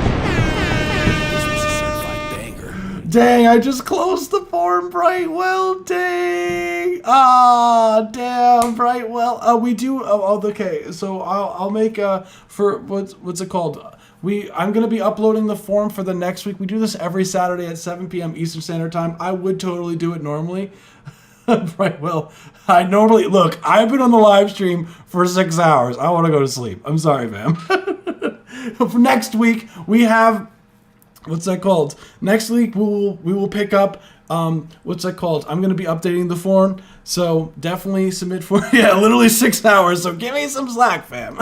Dang, I just closed the form, Brightwell. Dang. Ah, damn, Brightwell. We do. Okay. So I'll make for what's it called? I'm gonna be uploading the form for the next week. We do this every Saturday at 7 p.m. Eastern Standard Time. I would totally do it normally. Brightwell. I normally look. I've been on the live stream for 6 hours. I want to go to sleep. I'm sorry, ma'am. For next week, we have. What's that called? Next week we will pick up what's that called? I'm gonna be updating the form, so definitely submit for literally 6 hours. So give me some slack, fam.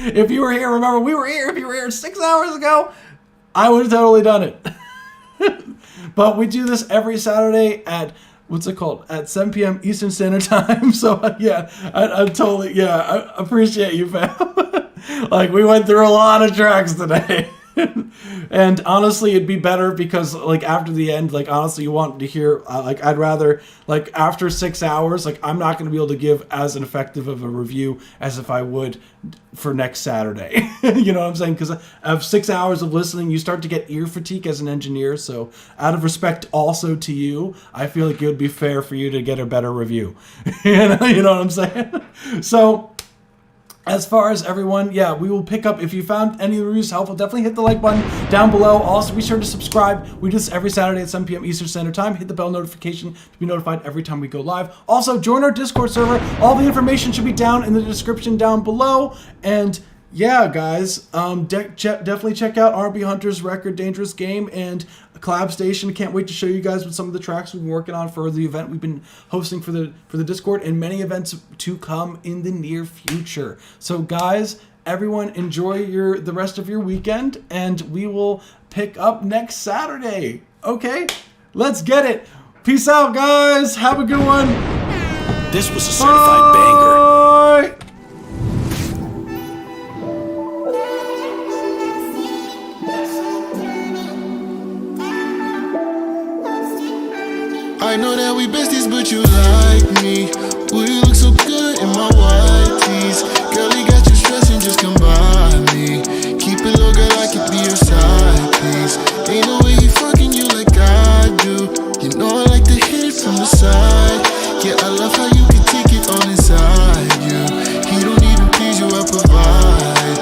If you were here, remember we were here. If you were here 6 hours ago, I would have totally done it. But we do this every Saturday at what's it called? At 7 p.m. Eastern Standard Time. So yeah, I'm totally I appreciate you, fam. Like we went through a lot of tracks today. And honestly, it'd be better because like after the end, like honestly, you want to hear like I'd rather like after 6 hours, like I'm not going to be able to give as an effective of a review as if I would for next Saturday. You know what I'm saying? Because of 6 hours of listening, you start to get ear fatigue as an engineer. So out of respect also to you, I feel like it would be fair for you to get a better review. You know what I'm saying? So. As far as everyone, yeah, we will pick up. If you found any of the reviews helpful, definitely hit the like button down below. Also, be sure to subscribe. We do this every Saturday at 7 p.m. Eastern Standard Time. Hit the bell notification to be notified every time we go live. Also, join our Discord server. All the information should be down in the description down below. And yeah, guys, definitely check out R&B Hunter's record, Dangerous Game, and Collab Station. Can't wait to show you guys what some of the tracks we've been working on for the event we've been hosting for the Discord, and many events to come in the near future. So guys, everyone enjoy the rest of your weekend, and we will pick up next Saturday. Okay, let's get it. Peace out, guys. Have a good one. This was a certified banger. I know that we besties, but you like me. Ooh, you look so good in my white tees. Girl, you got you stressing, just come by me. Keep it low, girl, I can be your side, please. Ain't no way he fucking you like I do. You know I like to hit it from the side. Yeah, I love how you can take it all inside you. He don't even please you, I provide.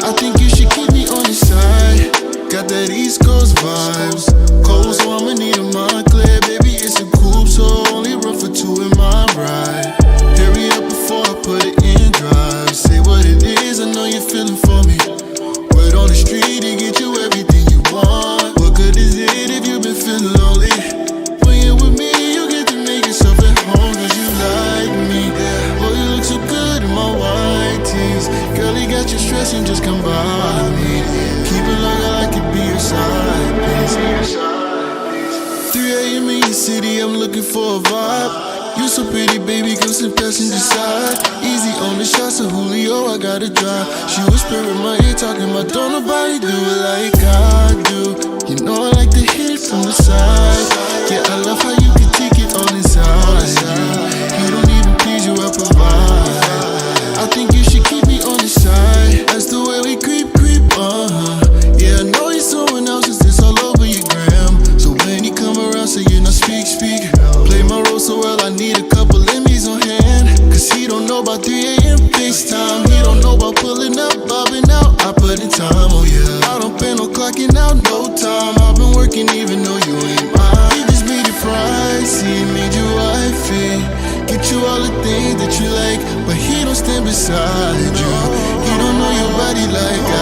I think you should keep me on your side. Got that East Coast vibes. Cold, so I'ma need a Montclair. Baby, it's a coupe, so only room for two in my ride. so pretty, baby, come sit passenger side. Easy on the shots of Julio, I gotta drive. She whisper in my ear, talking about don't nobody do it like I do. You know I like to hit it from the side. Yeah, I love how you can take it on inside. You don't even please, you I provide. I think you should keep me on the side. That's the way we creep, yeah, I know you're someone else, is this all over your gram? So when you come around, say you not speak. Play my role so well, I need a couple Emmys on hand. Cause he don't know about 3 a.m. FaceTime. He don't know about pulling up, bobbing out. I put in time, oh yeah. I don't pay no clocking out, no time. I've been working even though you ain't mine. He just made it pricey, made you wifey. Get you all the things that you like, but he don't stand beside you. He don't know your body like I